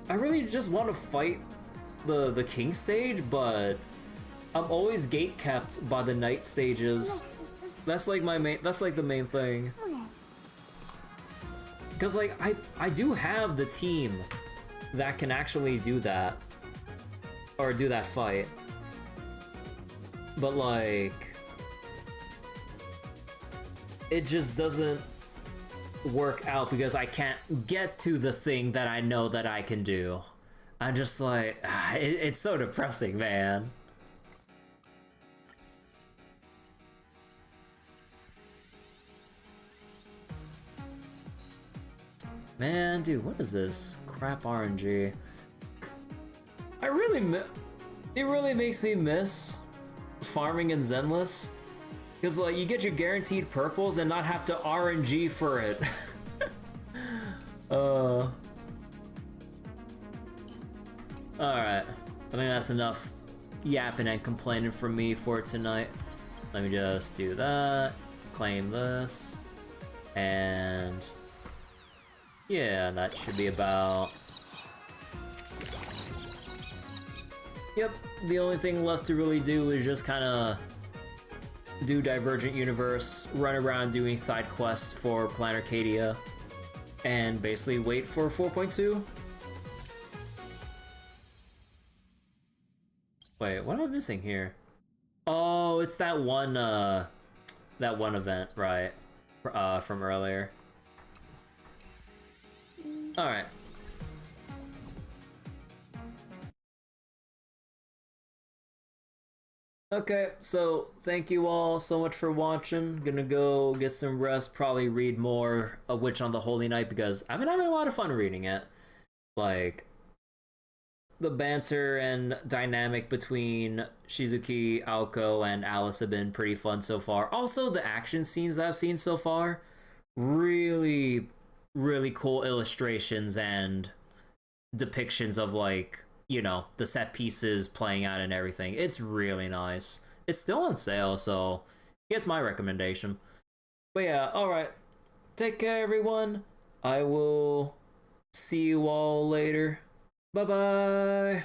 I really just want to fight the King stage, but I'm always gate-kept by the night stages. That's like my main, that's like the main thing. Because, like, I do have the team that can actually do that. Or do that fight. But, like... it just doesn't work out because I can't get to the thing that I know that I can do. I'm just like... it's so depressing, man. Man, dude, what is this? Crap RNG. It really makes me miss farming in Zenless. Because, like, you get your guaranteed purples and not have to RNG for it. Alright. I think that's enough yapping and complaining from me for tonight. Let me just do that. Claim this. And... yeah, that should be about... yep, the only thing left to really do is just kind of do Divergent Universe, run around doing side quests for Plan Arcadia, and basically wait for 4.2. Wait, what am I missing here? Oh, it's that one event, right? From earlier. Alright. Okay, so thank you all so much for watching. Gonna go get some rest, probably read more of Witch on the Holy Night because I've been having a lot of fun reading it. Like, the banter and dynamic between Shizuki, Aoko, and Alice have been pretty fun so far. Also, the action scenes that I've seen so far, really cool illustrations and depictions of, like, you know, the set pieces playing out and everything. It's really nice. It's still on sale, so it's my recommendation. But yeah, alright. Take care, everyone. I will see you all later. Bye-bye.